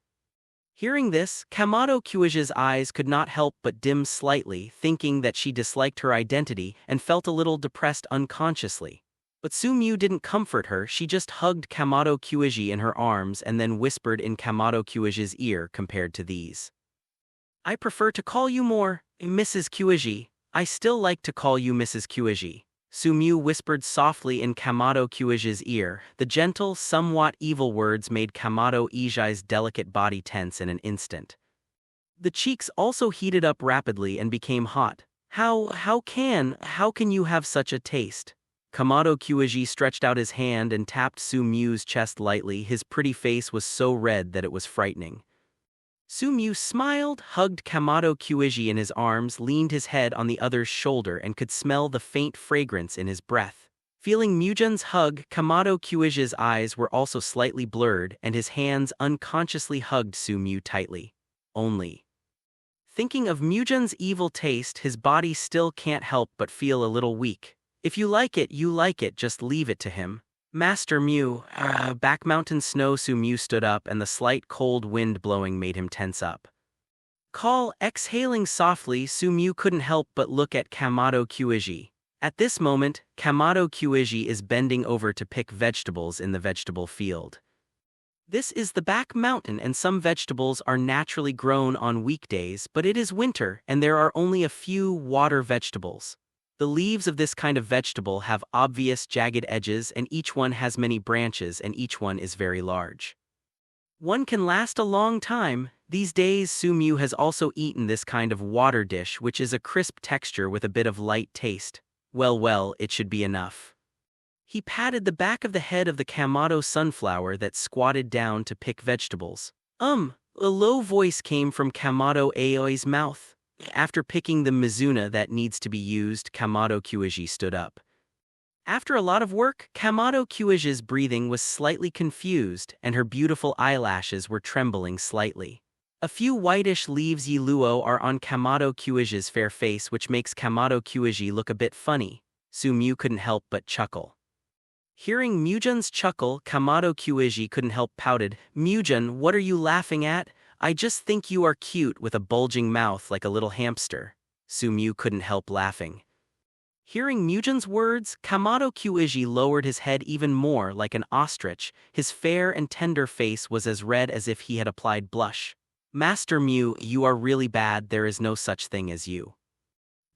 Hearing this, Kamado Kyuiji's eyes could not help but dim slightly, thinking that she disliked her identity and felt a little depressed unconsciously. But Sumyu didn't comfort her, she just hugged Kamado Kyuiji in her arms and then whispered in Kamado Kyuiji's ear. "Compared to these, I prefer to call you more Mrs. Kyuiji." "I still like to call you Mrs. Kyuiji," Sumyu whispered softly in Kamado Kyuiji's ear. The gentle, somewhat evil words made Kamado Ijai's delicate body tense in an instant. The cheeks also heated up rapidly and became hot. How can you have such a taste?" Kamado Kyuiji stretched out his hand and tapped Sumyu's chest lightly. His pretty face was so red that it was frightening. Sumyu smiled, hugged Kamado Kyuiji in his arms, leaned his head on the other's shoulder and could smell the faint fragrance in his breath. Feeling Myu-jun's hug, Kamado Kyuiji's eyes were also slightly blurred and his hands unconsciously hugged Sumyu tightly. Only thinking of Myu-jun's evil taste, his body still can't help but feel a little weak. "If you like it, just leave it to him." "Master Myu, back mountain snow." Sumyu stood up and the slight cold wind blowing made him tense up. Exhaling softly, Sumyu couldn't help but look at Kamado Kyuiji. At this moment, Kamado Kyuiji is bending over to pick vegetables in the vegetable field. This is the back mountain and some vegetables are naturally grown on weekdays, but it is winter and there are only a few water vegetables. The leaves of this kind of vegetable have obvious jagged edges and each one has many branches and each one is very large. One can last a long time. These days Su has also eaten this kind of water dish which is a crisp texture with a bit of light taste. Well, it should be enough. He patted the back of the head of the Kamado sunflower that squatted down to pick vegetables. A low voice came from Kamado Aoi's mouth. After picking the mizuna that needs to be used, Kamado Kyuji stood up. After a lot of work, Kamado Kyuji's breathing was slightly confused and her beautiful eyelashes were trembling slightly. A few whitish leaves Yiluo are on Kamado Kyuji's fair face which makes Kamado Kyuji look a bit funny. Su couldn't help but chuckle. Hearing Mujun's chuckle, Kamado Kyuji couldn't help pouted. "Mujun, what are you laughing at? I just think you are cute with a bulging mouth like a little hamster." Su couldn't help laughing. Hearing Mujun's words, Kamado Kyuji lowered his head even more like an ostrich. His fair and tender face was as red as if he had applied blush. "Master Mew, you are really bad, there is no such thing as you."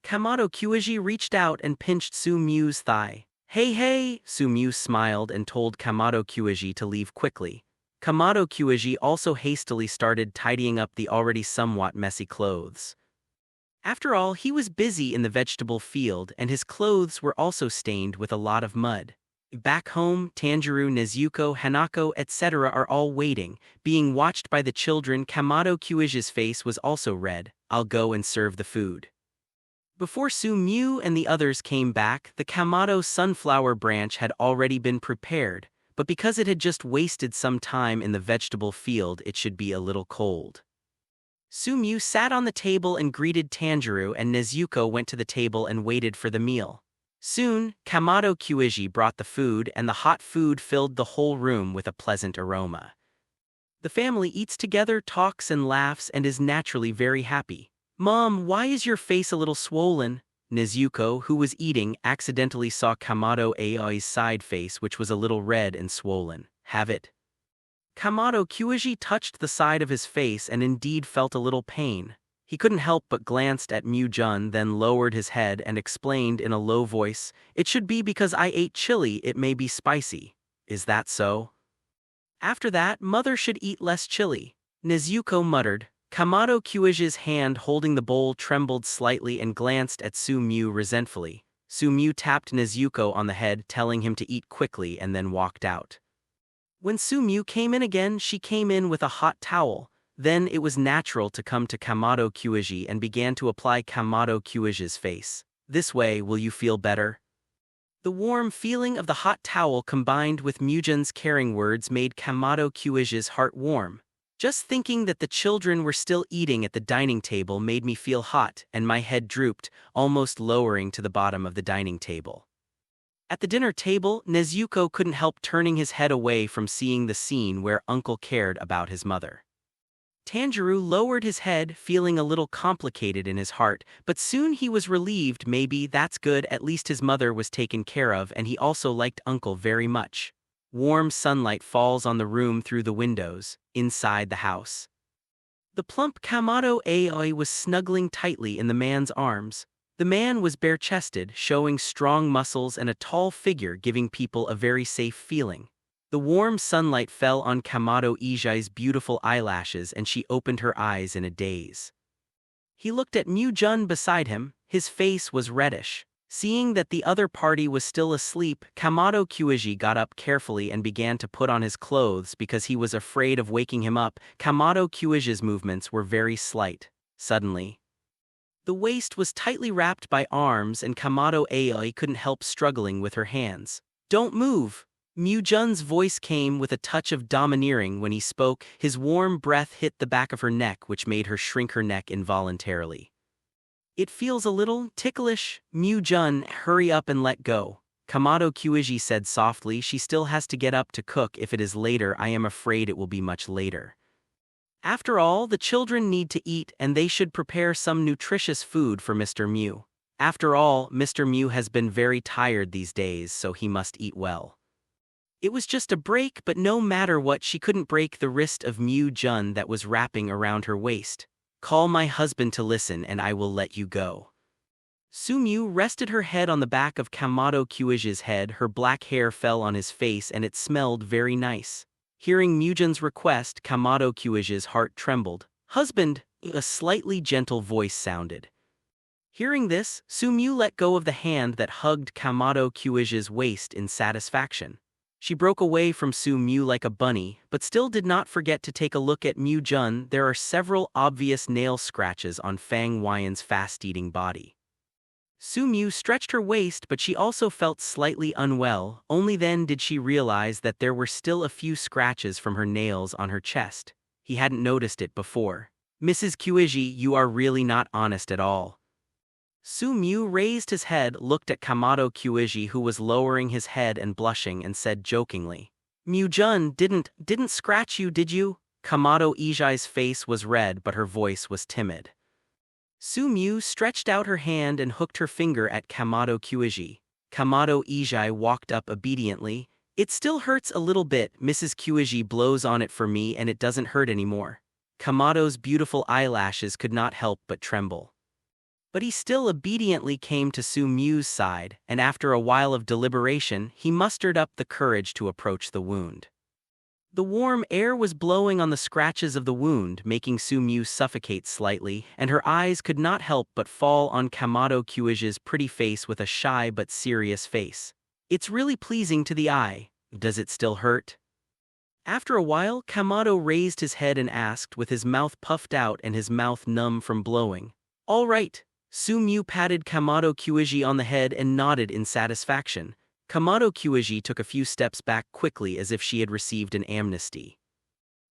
Kamado Kyuji reached out and pinched Su-Mew's thigh. Hey, Su smiled and told Kamado Kyuji to leave quickly. Kamado Kyuji also hastily started tidying up the already somewhat messy clothes. After all, he was busy in the vegetable field and his clothes were also stained with a lot of mud. Back home, Tanjiro, Nezuko, Hanako, etc. are all waiting, being watched by the children. Kamado Kyuji's face was also red. "I'll go and serve the food." Before Su and the others came back, the Kamado sunflower branch had already been prepared, but because it had just wasted some time in the vegetable field, it should be a little cold. Su sat on the table and greeted Tanjiro, and Nezuko went to the table and waited for the meal. Soon, Kamado Kyuji brought the food and the hot food filled the whole room with a pleasant aroma. The family eats together, talks and laughs and is naturally very happy. "Mom, why is your face a little swollen?" Nezuko, who was eating, accidentally saw Kamado Aoi's side face which was a little red and swollen. "Have it?" Kamado Kyuji touched the side of his face and indeed felt a little pain. He couldn't help but glanced at Mujun, then lowered his head and explained in a low voice, "It should be because I ate chili, it may be spicy." "Is that so?" "After that, mother should eat less chili," Nezuko muttered. Kamado Kyuji's hand holding the bowl trembled slightly and glanced at Su resentfully. Su tapped Nezuko on the head, telling him to eat quickly and then walked out. When Su came in again, she came in with a hot towel. Then it was natural to come to Kamado Kyuji and began to apply Kamado Kyuji's face. "This way, will you feel better?" The warm feeling of the hot towel combined with Mujun's caring words made Kamado Kyuji's heart warm. "Just thinking that the children were still eating at the dining table made me feel hot, and my head drooped, almost lowering to the bottom of the dining table." At the dinner table, Nezuko couldn't help turning his head away from seeing the scene where Uncle cared about his mother. Tanjiro lowered his head, feeling a little complicated in his heart, but soon he was relieved. Maybe that's good, at least his mother was taken care of and he also liked Uncle very much. Warm sunlight falls on the room through the windows, inside the house. The plump Kamado Aoi was snuggling tightly in the man's arms. The man was bare-chested, showing strong muscles and a tall figure, giving people a very safe feeling. The warm sunlight fell on Kamado Aoi's beautiful eyelashes and she opened her eyes in a daze. He looked at Mujun beside him, his face was reddish. Seeing that the other party was still asleep, Kamado Kyuji got up carefully and began to put on his clothes because he was afraid of waking him up. Kamado Kyuji's movements were very slight. Suddenly, the waist was tightly wrapped by arms and Kamado Aoi couldn't help struggling with her hands. "Don't move!" Mujun's voice came with a touch of domineering when he spoke. His warm breath hit the back of her neck which made her shrink her neck involuntarily. "It feels a little ticklish." Mujun, "Hurry up and let go." Kamado Kyuji said softly, "She still has to get up to cook. If it is later, I am afraid it will be much later. After all, the children need to eat and they should prepare some nutritious food for Mr. Mew. After all, Mr. Mew has been very tired these days, so he must eat well." It was just a break, but no matter what, she couldn't break the wrist of Mujun that was wrapping around her waist. "Call my husband to listen and I will let you go." Sumyu rested her head on the back of Kamado Kyuiji's head. Her black hair fell on his face and it smelled very nice. Hearing Mujun's request, Kamado Kyuiji's heart trembled. "Husband," a slightly gentle voice sounded. Hearing this, Sumyu let go of the hand that hugged Kamado Kyuiji's waist in satisfaction. She broke away from Sumyu like a bunny, but still did not forget to take a look at Mujun. There are several obvious nail scratches on Fang Huayan's fast-eating body. Sumyu stretched her waist, but she also felt slightly unwell. Only then did she realize that there were still a few scratches from her nails on her chest. He hadn't noticed it before. "Mrs. Kyuiji, you are really not honest at all." Sumyu raised his head, looked at Kamado Kyuiji, who was lowering his head and blushing, and said jokingly, "Mujun didn't scratch you, did you?" Kamado Ijai's face was red, but her voice was timid. Sumyu stretched out her hand and hooked her finger at Kamado Kyuiji. Kamado Ijai walked up obediently. "It still hurts a little bit. Mrs. Kyuiji blows on it for me and it doesn't hurt anymore." Kamado's beautiful eyelashes could not help but tremble. But he still obediently came to Sumyu's side, and after a while of deliberation, he mustered up the courage to approach the wound. The warm air was blowing on the scratches of the wound, making Sumyu suffocate slightly, and her eyes could not help but fall on Kamado Kyuiji's pretty face with a shy but serious face. "It's really pleasing to the eye. Does it still hurt?" After a while, Kamado raised his head and asked, with his mouth puffed out and his mouth numb from blowing. "All right." Sumyu patted Kamado Kyuiji on the head and nodded in satisfaction. Kamado Kyuiji took a few steps back quickly as if she had received an amnesty.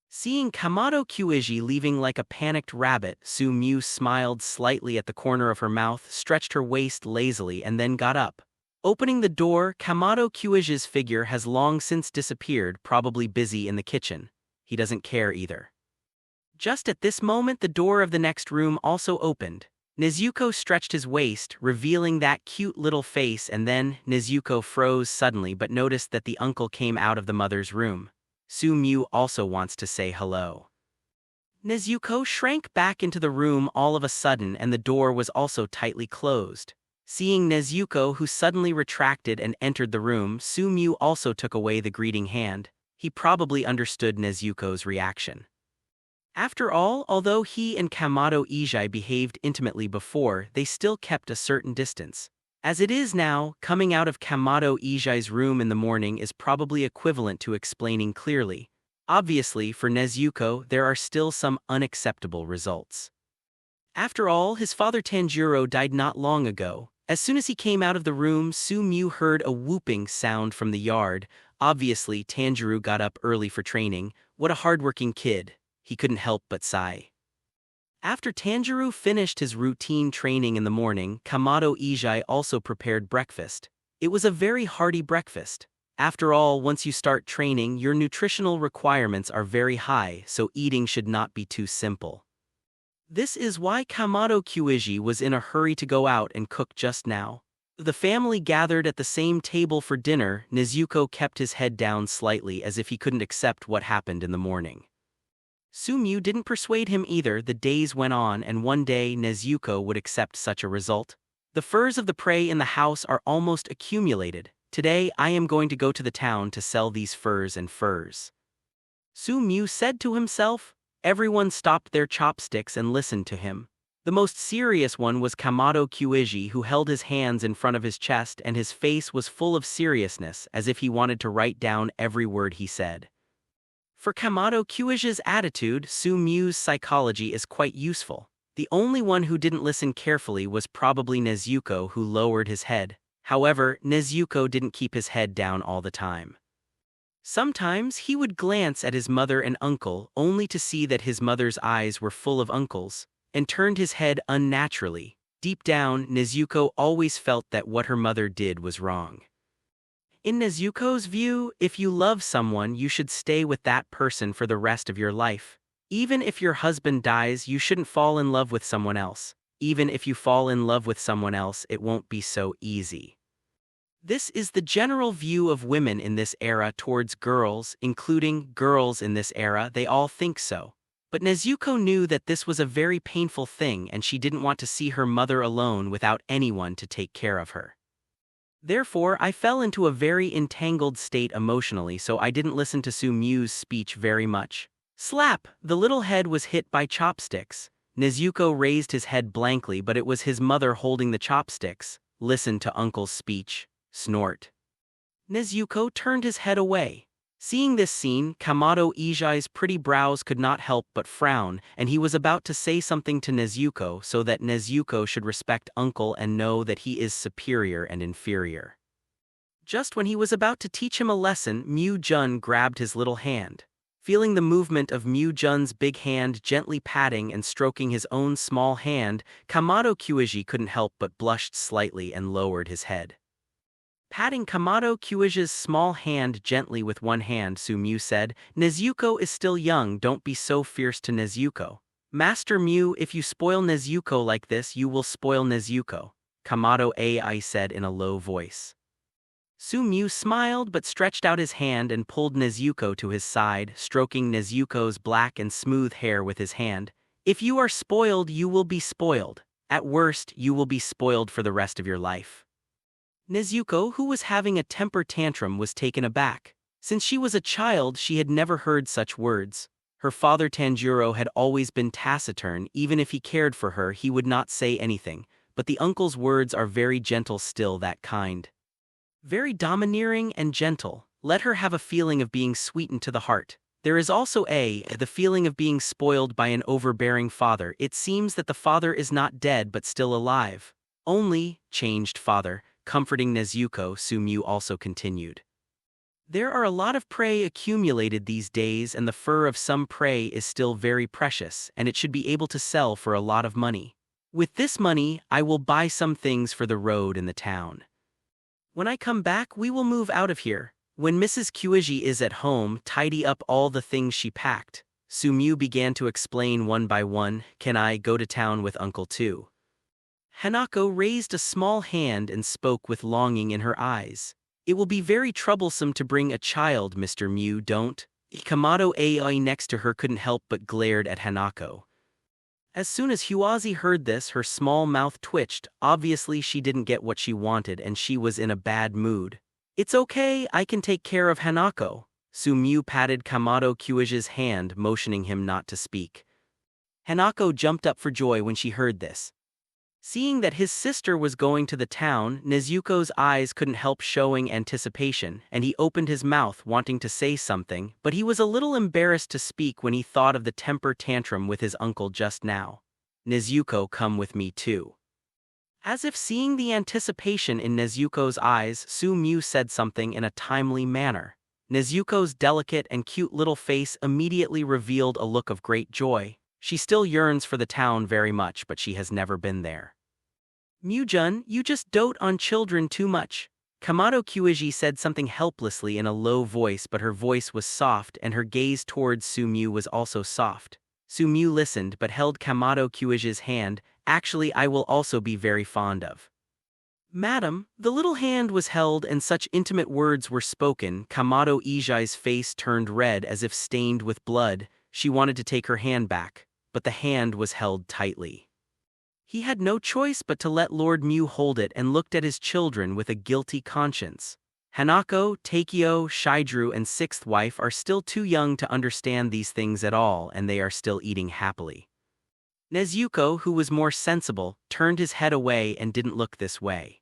Seeing Kamado Kyuiji leaving like a panicked rabbit, Sumyu smiled slightly at the corner of her mouth, stretched her waist lazily, and then got up. Opening the door, Kamado Kyuiji's figure has long since disappeared, probably busy in the kitchen. He doesn't care either. Just at this moment, the door of the next room also opened. Nezuko stretched his waist, revealing that cute little face, and then Nezuko froze suddenly but noticed that the uncle came out of the mother's room. Sumyu also wants to say hello. Nezuko shrank back into the room all of a sudden, and the door was also tightly closed. Seeing Nezuko, who suddenly retracted and entered the room, Sumyu also took away the greeting hand. He probably understood Nezuko's reaction. After all, although he and Kamado Ijai behaved intimately before, they still kept a certain distance. As it is now, coming out of Kamado Ijai's room in the morning is probably equivalent to explaining clearly. Obviously, for Nezuko, there are still some unacceptable results. After all, his father Tanjuro died not long ago. As soon as he came out of the room, Sumyu heard a whooping sound from the yard. Obviously, Tanjiro got up early for training. What a hardworking kid. He couldn't help but sigh. After Tanjiro finished his routine training in the morning, Kamado Ijai also prepared breakfast. It was a very hearty breakfast. After all, once you start training, your nutritional requirements are very high, so eating should not be too simple. This is why Kamado Kyuiji was in a hurry to go out and cook just now. The family gathered at the same table for dinner. Nezuko kept his head down slightly as if he couldn't accept what happened in the morning. Sumyu didn't persuade him either. The days went on, and one day Nezuko would accept such a result. The furs of the prey in the house are almost accumulated. Today I am going to go to the town to sell these furs and furs. Sumyu said to himself. Everyone stopped their chopsticks and listened to him. The most serious one was Kamado Kyuiji, who held his hands in front of his chest and his face was full of seriousness, as if he wanted to write down every word he said. For Kamado Kyuiji's attitude, Sumyu's psychology is quite useful. The only one who didn't listen carefully was probably Nezuko, who lowered his head. However, Nezuko didn't keep his head down all the time. Sometimes he would glance at his mother and uncle, only to see that his mother's eyes were full of uncle's, and turned his head unnaturally. Deep down, Nezuko always felt that what her mother did was wrong. In Nezuko's view, if you love someone, you should stay with that person for the rest of your life. Even if your husband dies, you shouldn't fall in love with someone else. Even if you fall in love with someone else, it won't be so easy. This is the general view of women in this era towards girls, including girls in this era. They all think so. But Nezuko knew that this was a very painful thing and she didn't want to see her mother alone without anyone to take care of her. Therefore, I fell into a very entangled state emotionally, so I didn't listen to Sumyu's speech very much. Slap! The little head was hit by chopsticks. Nezuko raised his head blankly, but it was his mother holding the chopsticks. Listen to Uncle's speech. Snort. Nezuko turned his head away. Seeing this scene, Kamado Ijai's pretty brows could not help but frown, and he was about to say something to Nezuko so that Nezuko should respect Uncle and know that he is superior and inferior. Just when he was about to teach him a lesson, Mu-jun grabbed his little hand. Feeling the movement of Mu-jun's big hand gently patting and stroking his own small hand, Kamado Kyuji couldn't help but blushed slightly and lowered his head. Patting Kamado Kyuji's small hand gently with one hand, Sumyu said, "Nezuko is still young, don't be so fierce to Nezuko. Master Mu, if you spoil Nezuko like this, you will spoil Nezuko," Kamado Ai said in a low voice. Sumyu smiled but stretched out his hand and pulled Nezuko to his side, stroking Nezuko's black and smooth hair with his hand. "If you are spoiled, you will be spoiled. At worst, you will be spoiled for the rest of your life." Nezuko, who was having a temper tantrum, was taken aback. Since she was a child, she had never heard such words. Her father Tanjuro had always been taciturn. Even if he cared for her, he would not say anything, but the uncle's words are very gentle still, that kind. Very domineering and gentle. Let her have a feeling of being sweetened to the heart. There is also the feeling of being spoiled by an overbearing father. It seems that the father is not dead but still alive. Only, changed father. Comforting Nezuko, Sumyu also continued. There are a lot of prey accumulated these days, and the fur of some prey is still very precious, and it should be able to sell for a lot of money. With this money, I will buy some things for the road in the town. When I come back, we will move out of here. When Mrs. Kyuji is at home, tidy up all the things she packed. Sumyu began to explain one by one. Can I go to town with Uncle too? Hanako raised a small hand and spoke with longing in her eyes. It will be very troublesome to bring a child, Mr. Mu, don't? Kamado Ai next to her couldn't help but glared at Hanako. As soon as Huazi heard this, her small mouth twitched. Obviously she didn't get what she wanted and she was in a bad mood. It's okay, I can take care of Hanako. Sumyu patted Kamado Kyuji's hand, motioning him not to speak. Hanako jumped up for joy when she heard this. Seeing that his sister was going to the town, Nezuko's eyes couldn't help showing anticipation, and he opened his mouth wanting to say something, but he was a little embarrassed to speak when he thought of the temper tantrum with his uncle just now. Nezuko, come with me too. As if seeing the anticipation in Nezuko's eyes, Sumyu said something in a timely manner. Nezuko's delicate and cute little face immediately revealed a look of great joy. She still yearns for the town very much, but she has never been there. Mu-jun, you just dote on children too much. Kamado Kyuji said something helplessly in a low voice, but her voice was soft and her gaze towards Sumyu was also soft. Sumyu listened but held Kamado Kyuji's hand. Actually, I will also be very fond of. Madam, the little hand was held and such intimate words were spoken. Kamado Ijai's face turned red as if stained with blood. She wanted to take her hand back, but the hand was held tightly. He had no choice but to let Lord Mu hold it and looked at his children with a guilty conscience. Hanako, Takeo, Shidru and sixth wife are still too young to understand these things at all, and they are still eating happily. Nezuko, who was more sensible, turned his head away and didn't look this way.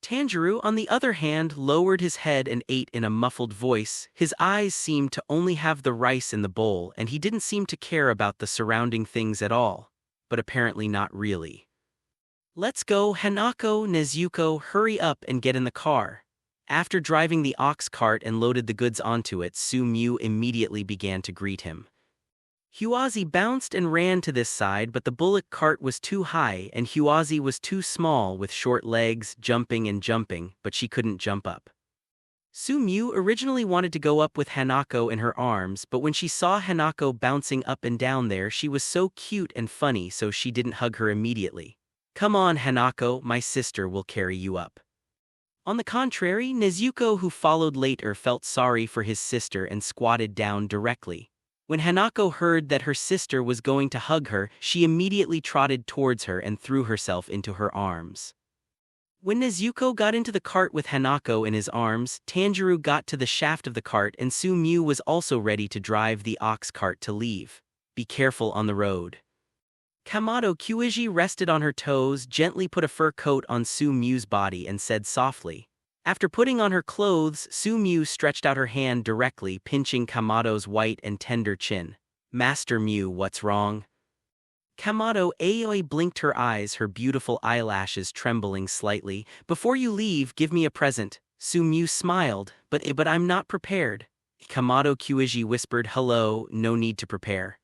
Tanjiro, on the other hand, lowered his head and ate in a muffled voice. His eyes seemed to only have the rice in the bowl, and he didn't seem to care about the surrounding things at all. But apparently not really. Let's go, Hanako, Nezuko, hurry up and get in the car. After driving the ox cart and loaded the goods onto it, Sumyu immediately began to greet him. Huazi bounced and ran to this side, but the bullock cart was too high and Huazi was too small with short legs, jumping and jumping, but she couldn't jump up. Sumyu originally wanted to go up with Hanako in her arms, but when she saw Hanako bouncing up and down there, she was so cute and funny, so she didn't hug her immediately. Come on, Hanako, my sister will carry you up. On the contrary, Nezuko, who followed later, felt sorry for his sister and squatted down directly. When Hanako heard that her sister was going to hug her, she immediately trotted towards her and threw herself into her arms. When Nezuko got into the cart with Hanako in his arms, Tanjiro got to the shaft of the cart and Sumiu was also ready to drive the ox cart to leave. Be careful on the road. Kamado Kuiji rested on her toes, gently put a fur coat on Sumiu's body and said softly. After putting on her clothes, Sumiu stretched out her hand directly, pinching Kamado's white and tender chin. Master Mew, what's wrong? Kamado Aoi blinked her eyes, her beautiful eyelashes trembling slightly. Before you leave, give me a present. Sumiu smiled, but I'm not prepared. Kamado Kuiji whispered, hello, no need to prepare.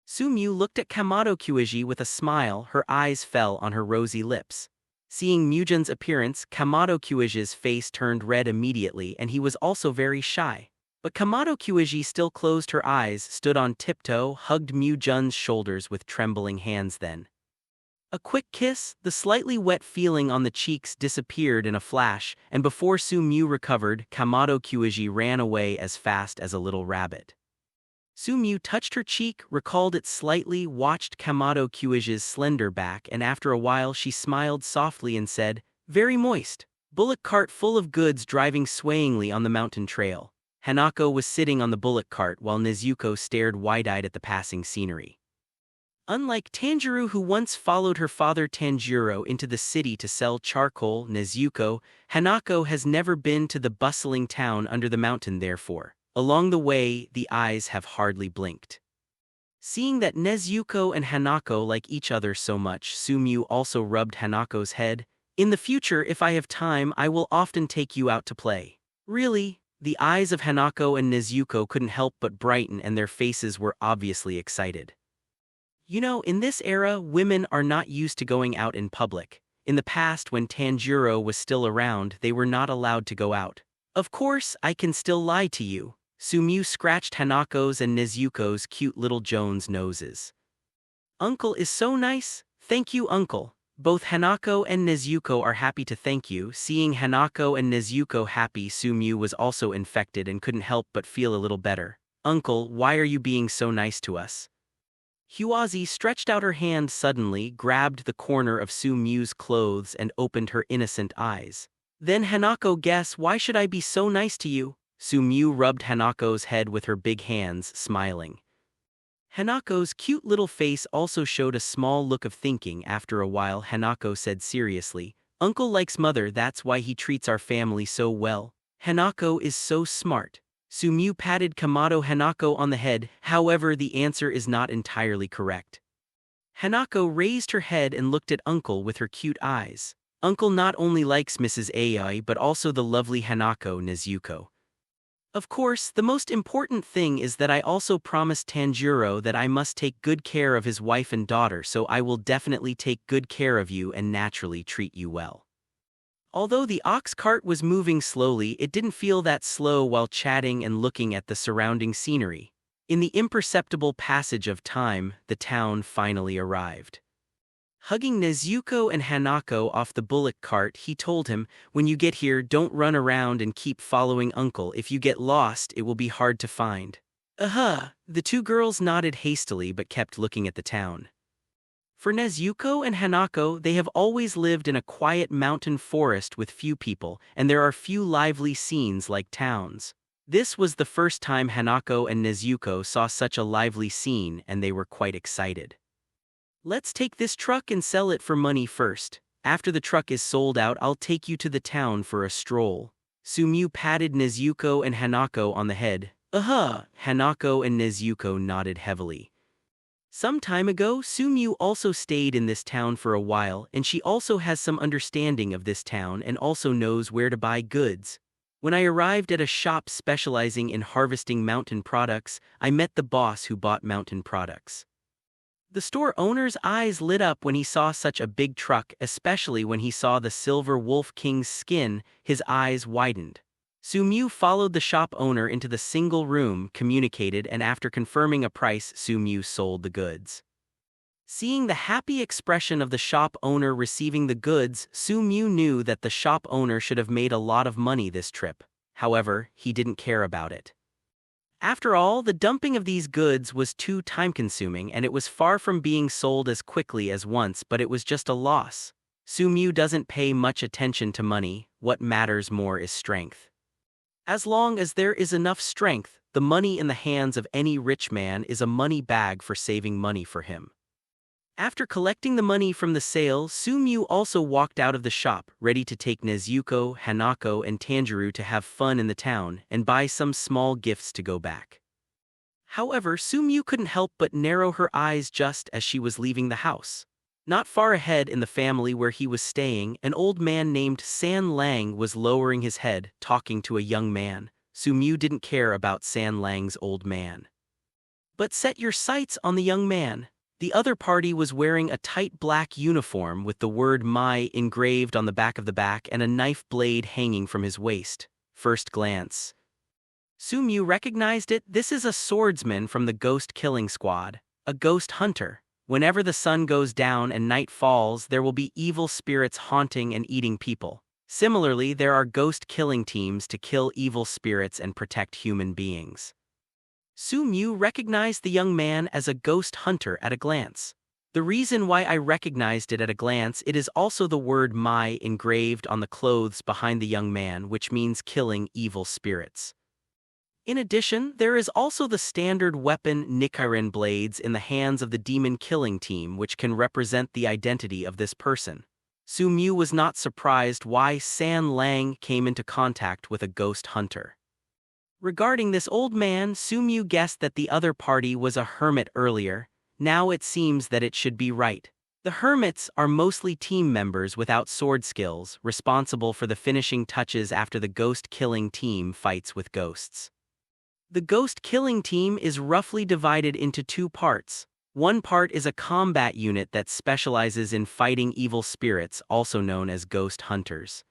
Sumiu looked at Kamado Kuiji with a smile, her eyes fell on her rosy lips. Seeing Mujin's appearance, Kamado Kuiji's face turned red immediately and he was also very shy. But Kamado Kuiji still closed her eyes, stood on tiptoe, hugged Mujin's shoulders with trembling hands then. A quick kiss, the slightly wet feeling on the cheeks disappeared in a flash, and before Sumiu recovered, Kamado Kuiji ran away as fast as a little rabbit. Sumiu touched her cheek, recalled it slightly, watched Kamado Kuiji's slender back and after a while she smiled softly and said, very moist. Bullock cart full of goods driving swayingly on the mountain trail. Hanako was sitting on the bullock cart while Nezuko stared wide-eyed at the passing scenery. Unlike Tanjiro, who once followed her father Tanjuro into the city to sell charcoal, Hanako has never been to the bustling town under the mountain. Therefore, along the way, the eyes have hardly blinked. Seeing that Nezuko and Hanako like each other so much, Sumiu also rubbed Hanako's head. In the future, if I have time, I will often take you out to play. Really? The eyes of Hanako and Nezuko couldn't help but brighten and their faces were obviously excited. You know, in this era, women are not used to going out in public. In the past, when Tanjiro was still around, they were not allowed to go out. Of course, I can still lie to you. Sumiu scratched Hanako's and Nezuko's cute little Jones noses. Uncle is so nice. Thank you, Uncle. Both Hanako and Nezuko are happy to thank you. Seeing Hanako and Nezuko happy, Sumiu was also infected and couldn't help but feel a little better. Uncle, why are you being so nice to us? Huazi stretched out her hand suddenly, grabbed the corner of Sumiu's clothes and opened her innocent eyes. Then Hanako, guess, why should I be so nice to you? Sumiu rubbed Hanako's head with her big hands, smiling. Hanako's cute little face also showed a small look of thinking. After a while, Hanako said seriously, Uncle likes mother, that's why he treats our family so well. Hanako is so smart. Sumiu patted Kamado Hanako on the head, however the answer is not entirely correct. Hanako raised her head and looked at Uncle with her cute eyes. Uncle not only likes Mrs. Ai but also the lovely Hanako Nezuko. Of course, the most important thing is that I also promised Tanjiro that I must take good care of his wife and daughter, so I will definitely take good care of you and naturally treat you well. Although the ox cart was moving slowly, it didn't feel that slow while chatting and looking at the surrounding scenery. In the imperceptible passage of time, the town finally arrived. Hugging Nezuko and Hanako off the bullock cart, he told him, when you get here, don't run around and keep following Uncle. If you get lost, it will be hard to find. The two girls nodded hastily but kept looking at the town. For Nezuko and Hanako, they have always lived in a quiet mountain forest with few people, and there are few lively scenes like towns. This was the first time Hanako and Nezuko saw such a lively scene, and they were quite excited. Let's take this truck and sell it for money first. After the truck is sold out, I'll take you to the town for a stroll. Sumiu patted Nezuko and Hanako on the head. Hanako and Nezuko nodded heavily. Some time ago, Sumiu also stayed in this town for a while, and she also has some understanding of this town and also knows where to buy goods. When I arrived at a shop specializing in harvesting mountain products, I met the boss who bought mountain products. The store owner's eyes lit up when he saw such a big truck, especially when he saw the silver wolf king's skin. His eyes widened. Sumiu followed the shop owner into the single room, communicated, and after confirming a price, Sumiu sold the goods. Seeing the happy expression of the shop owner receiving the goods, Sumiu knew that the shop owner should have made a lot of money this trip. However, he didn't care about it. After all, the dumping of these goods was too time-consuming and it was far from being sold as quickly as once, but it was just a loss. Su doesn't pay much attention to money, what matters more is strength. As long as there is enough strength, the money in the hands of any rich man is a money bag for saving money for him. After collecting the money from the sale, Su also walked out of the shop, ready to take Nezuko, Hanako, and Tanjiro to have fun in the town and buy some small gifts to go back. However, Su couldn't help but narrow her eyes just as she was leaving the house. Not far ahead in the family where he was staying, an old man named San Lang was lowering his head, talking to a young man. Su didn't care about San Lang's old man. But set your sights on the young man. The other party was wearing a tight black uniform with the word Mai engraved on the back and a knife blade hanging from his waist. First glance, Su recognized it. This is a swordsman from the ghost killing squad, a ghost hunter. Whenever the sun goes down and night falls, there will be evil spirits haunting and eating people. Similarly, there are ghost killing teams to kill evil spirits and protect human beings. Su recognized the young man as a ghost hunter at a glance. The reason why I recognized it at a glance, it is also the word Mai engraved on the clothes behind the young man, which means killing evil spirits. In addition, there is also the standard weapon Nichiren blades in the hands of the demon killing team, which can represent the identity of this person. Su was not surprised why San Lang came into contact with a ghost hunter. Regarding this old man, Su guessed that the other party was a hermit earlier. Now it seems that it should be right. The hermits are mostly team members without sword skills, responsible for the finishing touches after the ghost-killing team fights with ghosts. The ghost-killing team is roughly divided into two parts. One part is a combat unit that specializes in fighting evil spirits, also known as ghost hunters.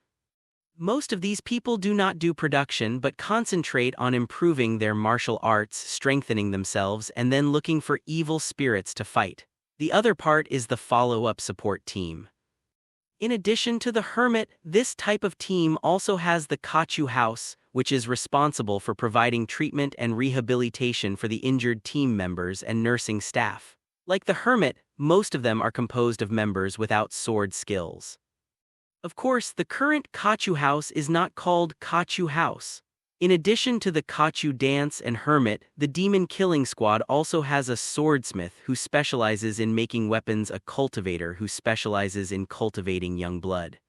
Most of these people do not do production but concentrate on improving their martial arts, strengthening themselves, and then looking for evil spirits to fight. The other part is the follow-up support team. In addition to the hermit, this type of team also has the Kachu House, which is responsible for providing treatment and rehabilitation for the injured team members and nursing staff. Like the hermit, most of them are composed of members without sword skills. Of course, the current Kachu House is not called Kachu House. In addition to the Kachu Dance and Hermit, the Demon Killing Squad also has a swordsmith who specializes in making weapons, a cultivator who specializes in cultivating young blood.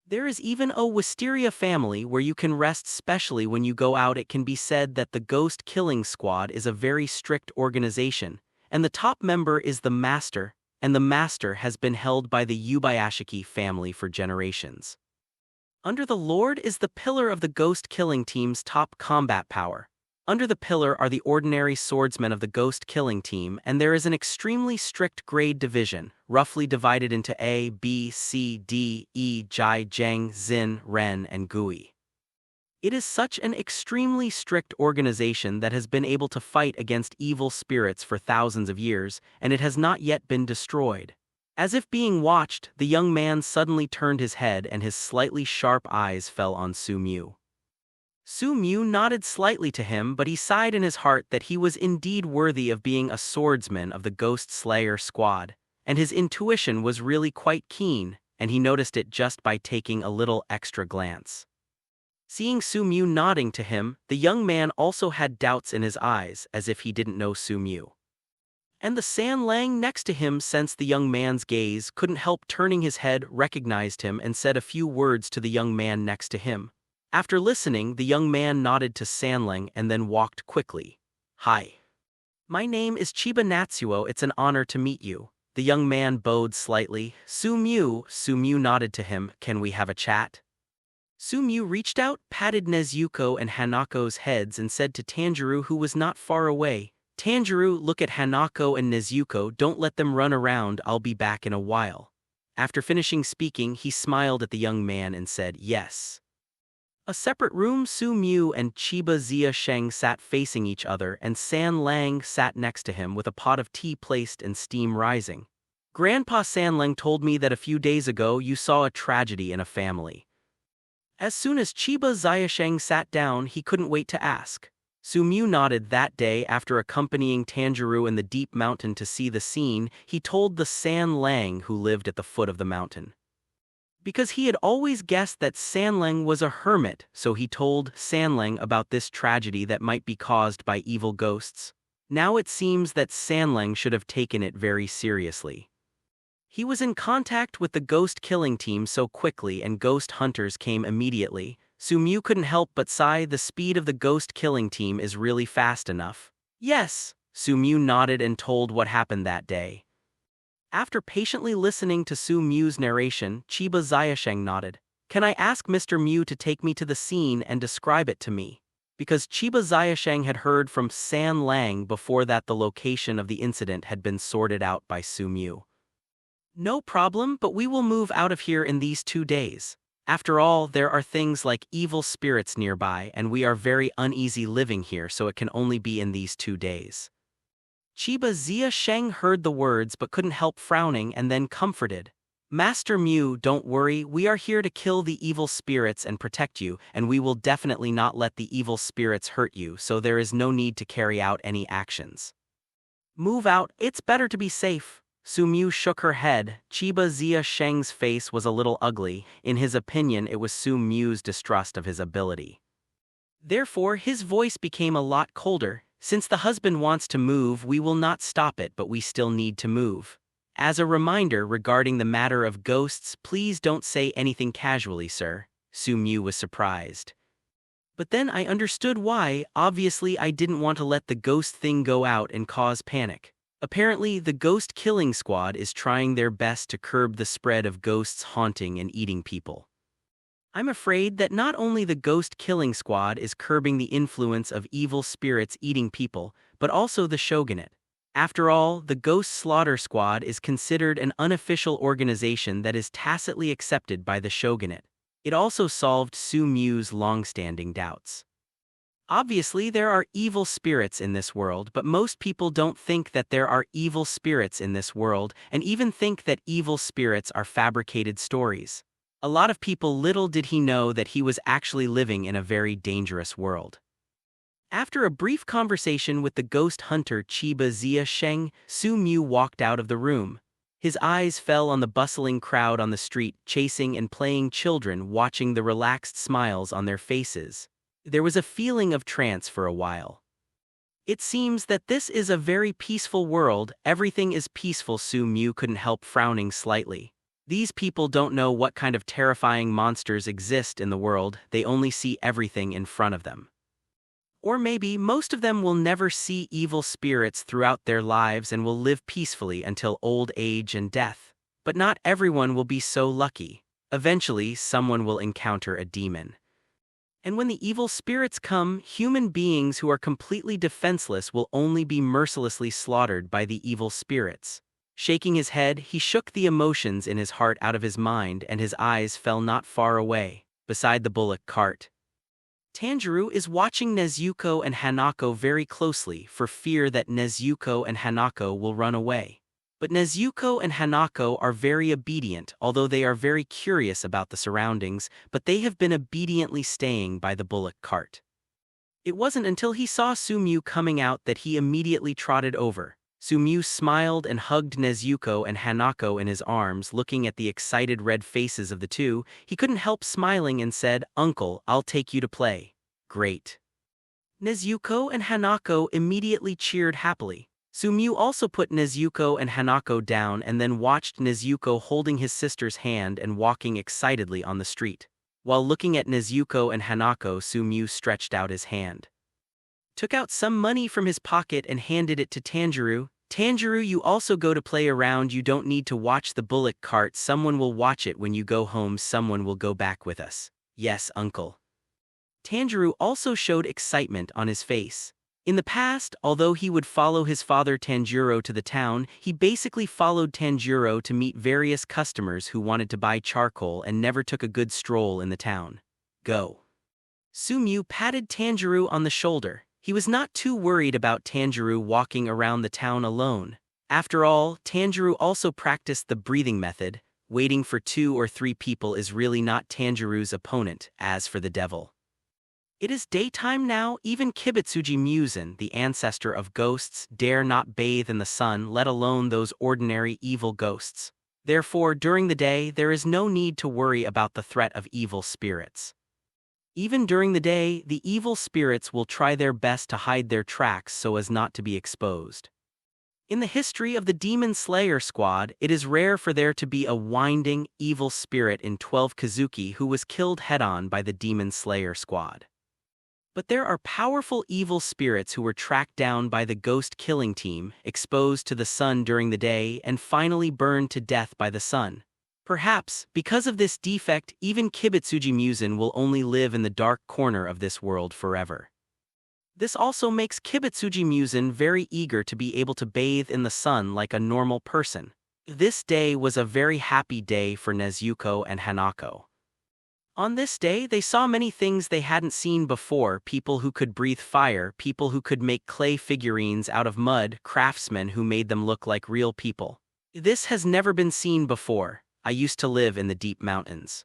There is even a Wisteria family where you can rest, specially when you go out. It can be said that the Ghost Killing Squad is a very strict organization, and the top member is the Master, and the Master has been held by the Yubayashiki family for generations. Under the Lord is the pillar of the Ghost Killing team's top combat power. Under the pillar are the ordinary swordsmen of the Ghost Killing team, and there is an extremely strict grade division, roughly divided into A, B, C, D, E, Jai, Zheng, Xin, Ren, and Gui. It is such an extremely strict organization that has been able to fight against evil spirits for thousands of years, and it has not yet been destroyed. As if being watched, the young man suddenly turned his head and his slightly sharp eyes fell on Su. Su nodded slightly to him, but he sighed in his heart that he was indeed worthy of being a swordsman of the Ghost Slayer squad, and his intuition was really quite keen, and he noticed it just by taking a little extra glance. Seeing Su nodding to him, the young man also had doubts in his eyes, as if he didn't know Su. And the San Lang next to him sensed the young man's gaze, couldn't help turning his head, recognized him, and said a few words to the young man next to him. After listening, the young man nodded to San Lang and then walked quickly. "Hi. My name is Chiba Natsuo. It's an honor to meet you." The young man bowed slightly. Su nodded to him. "Can we have a chat?" Su reached out, patted Nezuko and Hanako's heads and said to Tanjiro, who was not far away, "Tanjiro, look at Hanako and Nezuko, don't let them run around, I'll be back in a while." After finishing speaking, he smiled at the young man and said, "Yes." A separate room, Su and Chiba Zia Sheng sat facing each other, and San Lang sat next to him with a pot of tea placed and steam rising. "Grandpa San Lang told me that a few days ago you saw a tragedy in a family." As soon as Chiba Zia Sheng sat down, he couldn't wait to ask. Sumyu nodded. That day, after accompanying Tanjiro in the deep mountain to see the scene, he told the San Lang who lived at the foot of the mountain. Because he had always guessed that Sanlang was a hermit, so he told Sanlang about this tragedy that might be caused by evil ghosts. Now it seems that Sanlang should have taken it very seriously. He was in contact with the ghost killing team so quickly and ghost hunters came immediately. Sumyu couldn't help but sigh. The speed of the ghost killing team is really fast enough. Yes, Sumyu nodded and told what happened that day. After patiently listening to Su Mu's narration, Chiba Xiaosheng nodded. Can I ask Mr. Mu to take me to the scene and describe it to me? Because Chiba Xiaosheng had heard from San Lang before that the location of the incident had been sorted out by Su Mu. No problem, but we will move out of here in these 2 days. After all, there are things like evil spirits nearby and we are very uneasy living here, so it can only be in these 2 days. Chiba Xiaosheng heard the words but couldn't help frowning and then comforted. Master Mu, don't worry, we are here to kill the evil spirits and protect you, and we will definitely not let the evil spirits hurt you, so there is no need to carry out any actions. Move out, it's better to be safe. Su Mu shook her head. Chiba Xiaosheng's face was a little ugly. In his opinion, it was Su Mu's distrust of his ability. Therefore, his voice became a lot colder. Since the husband wants to move, we will not stop it, but we still need to move. As a reminder regarding the matter of ghosts, please don't say anything casually, sir. Su Mu was surprised. But then I understood why. Obviously I didn't want to let the ghost thing go out and cause panic. Apparently, the ghost killing squad is trying their best to curb the spread of ghosts haunting and eating people. I'm afraid that not only the ghost killing squad is curbing the influence of evil spirits eating people, but also the shogunate. After all, the ghost slaughter squad is considered an unofficial organization that is tacitly accepted by the shogunate. It also solved Su Mu's long-standing doubts. Obviously, there are evil spirits in this world, but most people don't think that there are evil spirits in this world, and even think that evil spirits are fabricated stories. A lot of people. Little did he know that he was actually living in a very dangerous world. After a brief conversation with the ghost hunter Chiba Xiaosheng, Su Mu walked out of the room. His eyes fell on the bustling crowd on the street, chasing and playing children, watching the relaxed smiles on their faces. There was a feeling of trance for a while. It seems that this is a very peaceful world. Everything is peaceful. Su Mu couldn't help frowning slightly. These people don't know what kind of terrifying monsters exist in the world, they only see everything in front of them. Or maybe most of them will never see evil spirits throughout their lives and will live peacefully until old age and death. But not everyone will be so lucky. Eventually, someone will encounter a demon. And when the evil spirits come, human beings who are completely defenseless will only be mercilessly slaughtered by the evil spirits. Shaking his head, he shook the emotions in his heart out of his mind and his eyes fell not far away, beside the bullock cart. Tanjiro is watching Nezuko and Hanako very closely for fear that Nezuko and Hanako will run away. But Nezuko and Hanako are very obedient, although they are very curious about the surroundings, but they have been obediently staying by the bullock cart. It wasn't until he saw Su Mu coming out that he immediately trotted over. Su Mu smiled and hugged Nezuko and Hanako in his arms. Looking at the excited red faces of the two, he couldn't help smiling and said, "Uncle, I'll take you to play." Great. Nezuko and Hanako immediately cheered happily. Su Mu also put Nezuko and Hanako down and then watched Nezuko holding his sister's hand and walking excitedly on the street. While looking at Nezuko and Hanako, Su Mu stretched out his hand, took out some money from his pocket and handed it to Tanjiro. "Tanjiro, you also go to play around. You don't need to watch the bullock cart. Someone will watch it when you go home. Someone will go back with us." "Yes, uncle." Tanjiro also showed excitement on his face. In the past, although he would follow his father Tanjiro to the town, he basically followed Tanjiro to meet various customers who wanted to buy charcoal and never took a good stroll in the town. "Go." Su Mu patted Tanjiro on the shoulder. He was not too worried about Tanjiro walking around the town alone. After all, Tanjiro also practiced the breathing method. Waiting for 2 or 3 people is really not Tanjiro's opponent. As for the devil, It is daytime now. Even Kibitsuji Musen, the ancestor of ghosts, dare not bathe in the sun, let alone those ordinary evil ghosts. Therefore, during the day, there is no need to worry about the threat of evil spirits. Even during the day, the evil spirits will try their best to hide their tracks so as not to be exposed. In the history of the Demon Slayer squad, it is rare for there to be a winding, evil spirit in 12 Kazuki who was killed head-on by the Demon Slayer squad. But there are powerful evil spirits who were tracked down by the ghost killing team, exposed to the sun during the day, and finally burned to death by the sun. Perhaps, because of this defect, even Kibitsuji Musen will only live in the dark corner of this world forever. This also makes Kibitsuji Musen very eager to be able to bathe in the sun like a normal person. This day was a very happy day for Nezuko and Hanako. On this day, they saw many things they hadn't seen before: people who could breathe fire, people who could make clay figurines out of mud, craftsmen who made them look like real people. This has never been seen before. I used to live in the deep mountains.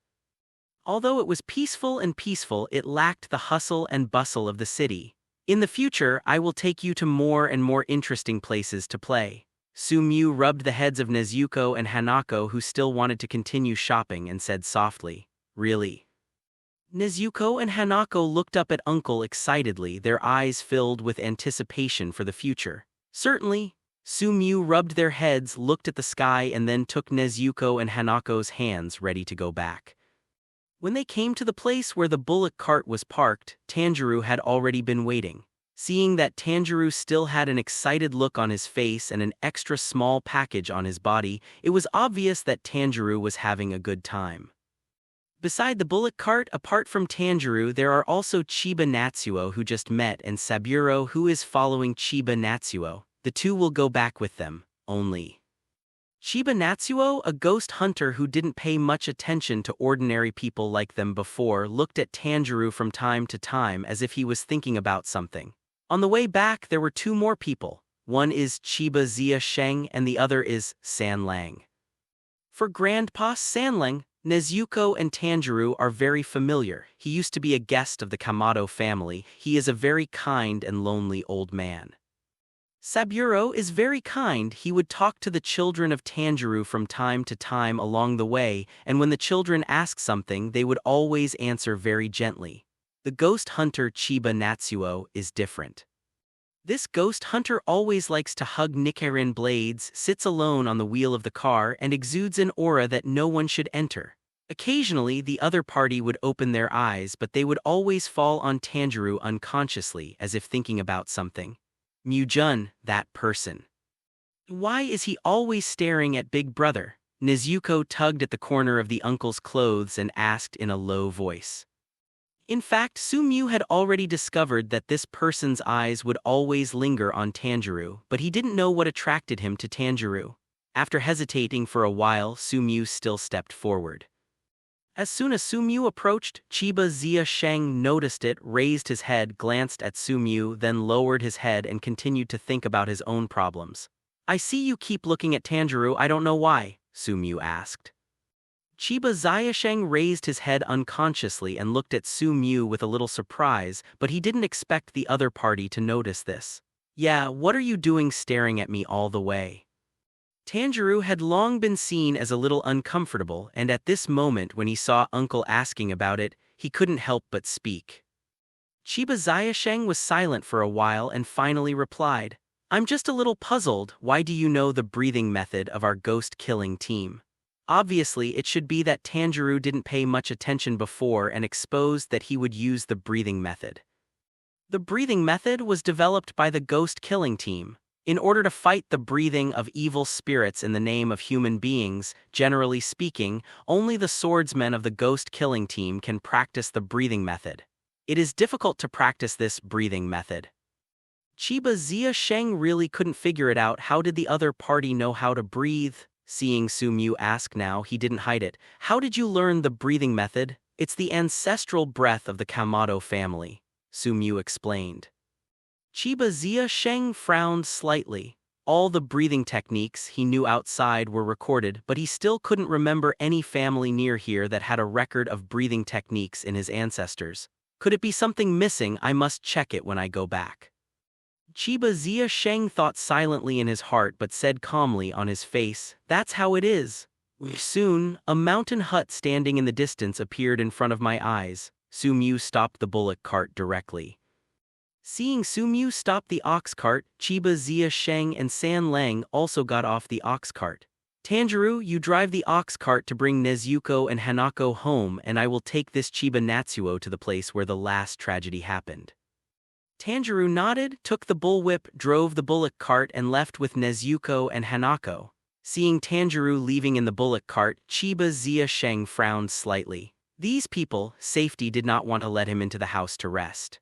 Although it was peaceful, it lacked the hustle and bustle of the city. In the future, I will take you to more and more interesting places to play. Sumyu rubbed the heads of Nezuko and Hanako, who still wanted to continue shopping, and said softly, "Really?" Nezuko and Hanako looked up at Uncle excitedly, their eyes filled with anticipation for the future. "Certainly." Sumyu rubbed their heads, looked at the sky, and then took Nezuko and Hanako's hands, ready to go back. When they came to the place where the bullock cart was parked, Tanjiro had already been waiting. Seeing that Tanjiro still had an excited look on his face and an extra small package on his body, it was obvious that Tanjiro was having a good time. Beside the bullock cart, apart from Tanjiro, there are also Chiba Natsuo, who just met, and Saburo, who is following Chiba Natsuo. The two will go back with them, only. Chiba Natsuo, a ghost hunter who didn't pay much attention to ordinary people like them before, looked at Tanjiro from time to time as if he was thinking about something. On the way back, there were two more people. One is Chiba Zia Sheng and the other is Sanlang. For Grandpa Sanlang, Nezuko and Tanjiro are very familiar. He used to be a guest of the Kamado family. He is a very kind and lonely old man. Saburo is very kind. He would talk to the children of Tanjiro from time to time along the way, and when the children asked something, they would always answer very gently. The ghost hunter Chiba Natsuo is different. This ghost hunter always likes to hug Nichiren blades, sits alone on the wheel of the car, and exudes an aura that no one should enter. Occasionally, the other party would open their eyes, but they would always fall on Tanjiro unconsciously, as if thinking about something. Mujun, that person. Why is he always staring at Big Brother? Nezuko tugged at the corner of the uncle's clothes and asked in a low voice. In fact, Sumyu had already discovered that this person's eyes would always linger on Tanjiro, but he didn't know what attracted him to Tanjiro. After hesitating for a while, Sumyu still stepped forward. As soon as Sumyu approached, Chiba Zia Sheng noticed it, raised his head, glanced at Sumyu, then lowered his head and continued to think about his own problems. "I see you keep looking at Tanjiro, I don't know why," Sumyu asked. Chiba Zia Sheng raised his head unconsciously and looked at Sumyu with a little surprise, but he didn't expect the other party to notice this. "Yeah, what are you doing staring at me all the way?" Tanjiro had long been seen as a little uncomfortable, and at this moment when he saw Uncle asking about it, he couldn't help but speak. Chiba Zia Sheng was silent for a while and finally replied, "I'm just a little puzzled. Why do you know the breathing method of our ghost-killing team?" Obviously, it should be that Tanjiro didn't pay much attention before and exposed that he would use the breathing method. The breathing method was developed by the ghost-killing team. In order to fight the breathing of evil spirits in the name of human beings, generally speaking, only the swordsmen of the ghost-killing team can practice the breathing method. It is difficult to practice this breathing method. Chiba Zia Sheng really couldn't figure it out. How did the other party know how to breathe? Seeing Sumyu ask now, he didn't hide it. "How did you learn the breathing method?" "It's the ancestral breath of the Kamado family," Sumyu explained. Chiba Zia Sheng frowned slightly. All the breathing techniques he knew outside were recorded, but he still couldn't remember any family near here that had a record of breathing techniques in his ancestors. Could it be something missing? I must check it when I go back. Chiba Zia Sheng thought silently in his heart but said calmly on his face, "That's how it is." Soon, a mountain hut standing in the distance appeared in front of my eyes. Su Mu stopped the bullock cart directly. Seeing Su Mu stop the ox cart, Chiba Zia Sheng and San Lang also got off the ox cart. "Tanjiro, you drive the ox cart to bring Nezuko and Hanako home, and I will take this Chiba Natsuo to the place where the last tragedy happened." Tanjiro nodded, took the bullwhip, drove the bullock cart and left with Nezuko and Hanako. Seeing Tanjiro leaving in the bullock cart, Chiba Zia Sheng frowned slightly. These people, safety did not want to let him into the house to rest.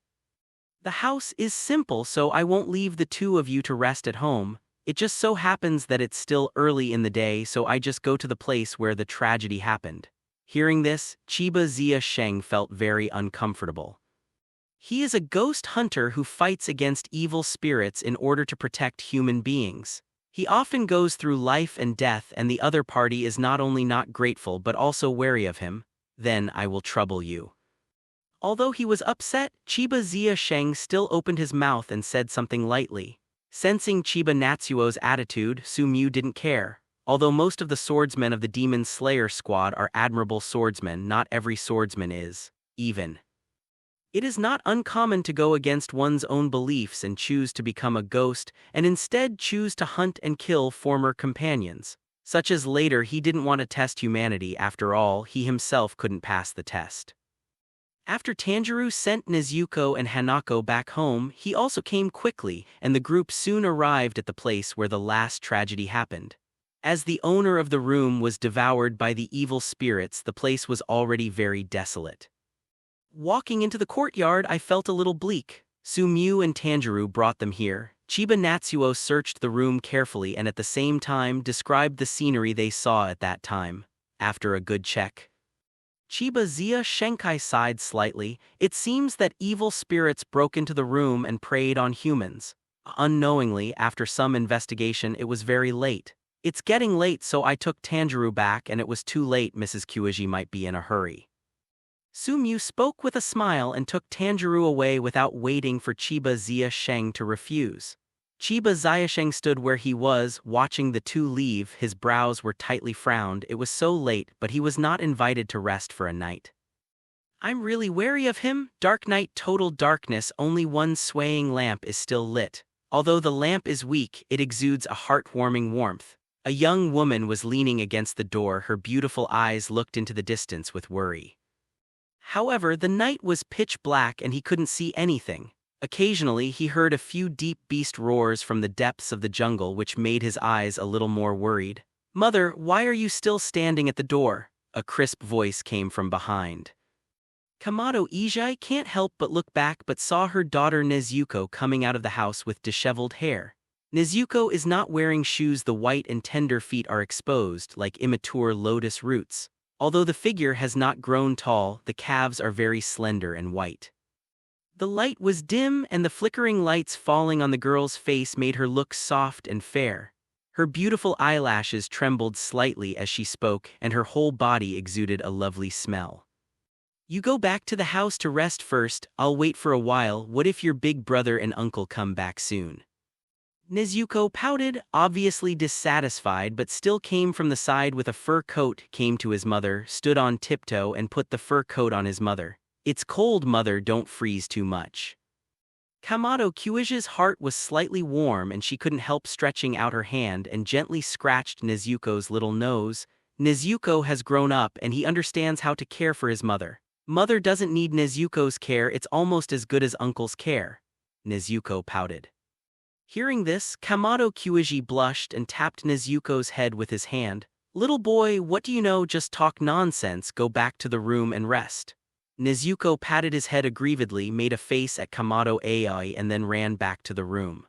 "The house is simple, so I won't leave the two of you to rest at home. It just so happens that it's still early in the day, so I just go to the place where the tragedy happened." Hearing this, Chiba Zia Sheng felt very uncomfortable. He is a ghost hunter who fights against evil spirits in order to protect human beings. He often goes through life and death, and the other party is not only not grateful but also wary of him. "Then I will trouble you." Although he was upset, Chiba Zia Sheng still opened his mouth and said something lightly. Sensing Chiba Natsuo's attitude, Su Mu didn't care. Although most of the swordsmen of the Demon Slayer squad are admirable swordsmen, not every swordsman is even. It is not uncommon to go against one's own beliefs and choose to become a ghost, and instead choose to hunt and kill former companions. Such as later he didn't want to test humanity. After all, he himself couldn't pass the test. After Tanjiro sent Nezuko and Hanako back home, he also came quickly, and the group soon arrived at the place where the last tragedy happened. As the owner of the room was devoured by the evil spirits, the place was already very desolate. Walking into the courtyard, I felt a little bleak. Su Mu and Tanjiro brought them here. Chiba Natsuo searched the room carefully and at the same time described the scenery they saw at that time. After a good check, Chiba Zia Shenkai sighed slightly. It seems that evil spirits broke into the room and preyed on humans. Unknowingly, after some investigation, it was very late. "It's getting late, so I took Tanjiro back, and it was too late. Mrs. Kuiji might be in a hurry." Su Mu spoke with a smile and took Tanjiro away without waiting for Chiba Zia Sheng to refuse. Chiba Zia Sheng stood where he was, watching the two leave. His brows were tightly frowned. It was so late, but he was not invited to rest for a night. "I'm really wary of him." Dark night, total darkness, only one swaying lamp is still lit. Although the lamp is weak, it exudes a heartwarming warmth. A young woman was leaning against the door. Her beautiful eyes looked into the distance with worry. However, the night was pitch black and he couldn't see anything. Occasionally, he heard a few deep beast roars from the depths of the jungle, which made his eyes a little more worried. "Mother, why are you still standing at the door?" A crisp voice came from behind. Kamado Ijai can't help but look back but saw her daughter Nezuko coming out of the house with disheveled hair. Nezuko is not wearing shoes. The white and tender feet are exposed like immature lotus roots. Although the figure has not grown tall, the calves are very slender and white. The light was dim, and the flickering lights falling on the girl's face made her look soft and fair. Her beautiful eyelashes trembled slightly as she spoke, and her whole body exuded a lovely smell. "You go back to the house to rest first. I'll wait for a while. What if your big brother and uncle come back soon?" Nezuko pouted, obviously dissatisfied, but still came from the side with a fur coat, came to his mother, stood on tiptoe and put the fur coat on his mother. "It's cold, mother, don't freeze too much." Kamado Kuiji's heart was slightly warm and she couldn't help stretching out her hand and gently scratched Nezuko's little nose. Nezuko has grown up and he understands how to care for his mother. Mother doesn't need Nezuko's care, it's almost as good as uncle's care. Nezuko pouted. Hearing this, Kamado Kuiji blushed and tapped Nezuko's head with his hand. "Little boy, what do you know? Just talk nonsense, go back to the room and rest." Nezuko patted his head aggrievedly, made a face at Kamado Ai and then ran back to the room.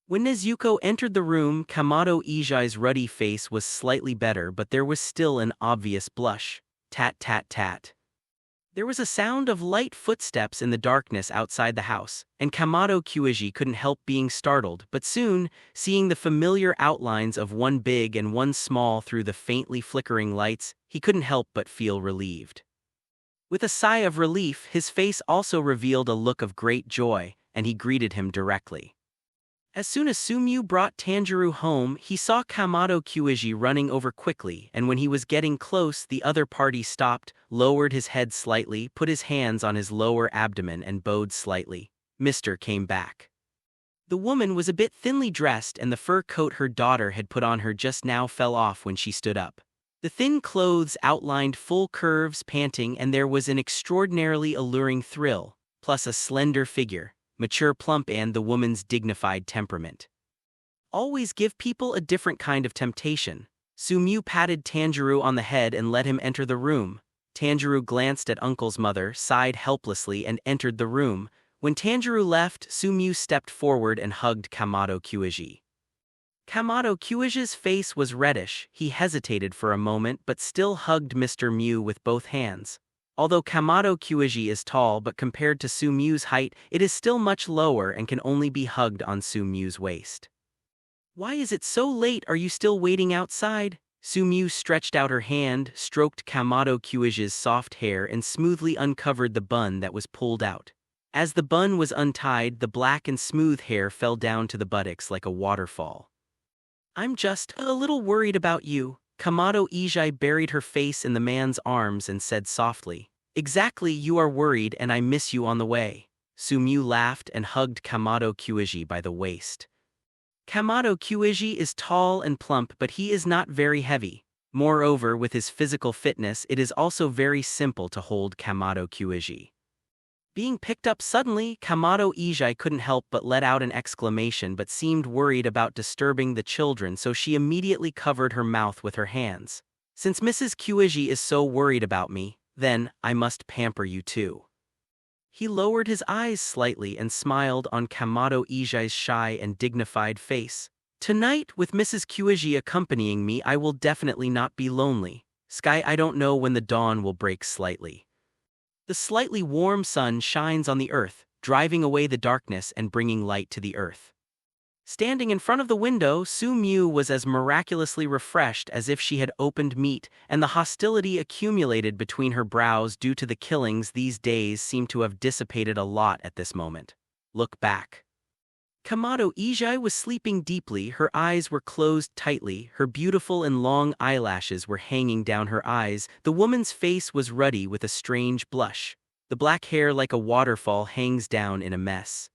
When Nezuko entered the room, Kamado Ijai's ruddy face was slightly better, but there was still an obvious blush. Tat tat tat. There was a sound of light footsteps in the darkness outside the house, and Kamado Kuiji couldn't help being startled, but soon, seeing the familiar outlines of one big and one small through the faintly flickering lights, he couldn't help but feel relieved. With a sigh of relief, his face also revealed a look of great joy, and he greeted him directly. As soon as Sumyu brought Tanjiro home, he saw Kamado Kyuiji running over quickly, and when he was getting close, the other party stopped, lowered his head slightly, put his hands on his lower abdomen and bowed slightly. Mr. came back. The woman was a bit thinly dressed, and the fur coat her daughter had put on her just now fell off when she stood up. The thin clothes outlined full curves, panting, and there was an extraordinarily alluring thrill, plus a slender figure, mature, plump, and the woman's dignified temperament. Always give people a different kind of temptation. Sumyu patted Tanjiro on the head and let him enter the room. Tanjiro glanced at Uncle's mother, sighed helplessly, and entered the room. When Tanjiro left, Sumyu stepped forward and hugged Kamado Kyuiji. Kamado Kyuiji's face was reddish. He hesitated for a moment but still hugged Mr. Mew with both hands. Although Kamado Kyuiji is tall, but compared to Sumyu's height, it is still much lower and can only be hugged on Sumyu's waist. "Why is it so late? Are you still waiting outside?" Sumyu stretched out her hand, stroked Kamado Kyuiji's soft hair, and smoothly uncovered the bun that was pulled out. As the bun was untied, the black and smooth hair fell down to the buttocks like a waterfall. "I'm just a little worried about you." Kamado Ijai buried her face in the man's arms and said softly, "Exactly, you are worried and I miss you on the way." Sumyu laughed and hugged Kamado Kyuiji by the waist. Kamado Kyuiji is tall and plump, but he is not very heavy. Moreover, with his physical fitness, it is also very simple to hold Kamado Kyuiji. Being picked up suddenly, Kamado Ijai couldn't help but let out an exclamation but seemed worried about disturbing the children, so she immediately covered her mouth with her hands. "Since Mrs. Kyuiji is so worried about me, then I must pamper you too." He lowered his eyes slightly and smiled on Kamado Ijai's shy and dignified face. "Tonight, with Mrs. Kyuiji accompanying me, I will definitely not be lonely. Sky, I don't know when the dawn will break slightly. The slightly warm sun shines on the earth, driving away the darkness and bringing light to the earth." Standing in front of the window, Sumyu was as miraculously refreshed as if she had opened meat, and the hostility accumulated between her brows due to the killings these days seemed to have dissipated a lot at this moment. Look back. Kamado Ijai was sleeping deeply, her eyes were closed tightly, her beautiful and long eyelashes were hanging down her eyes, the woman's face was ruddy with a strange blush. The black hair like a waterfall hangs down in a mess.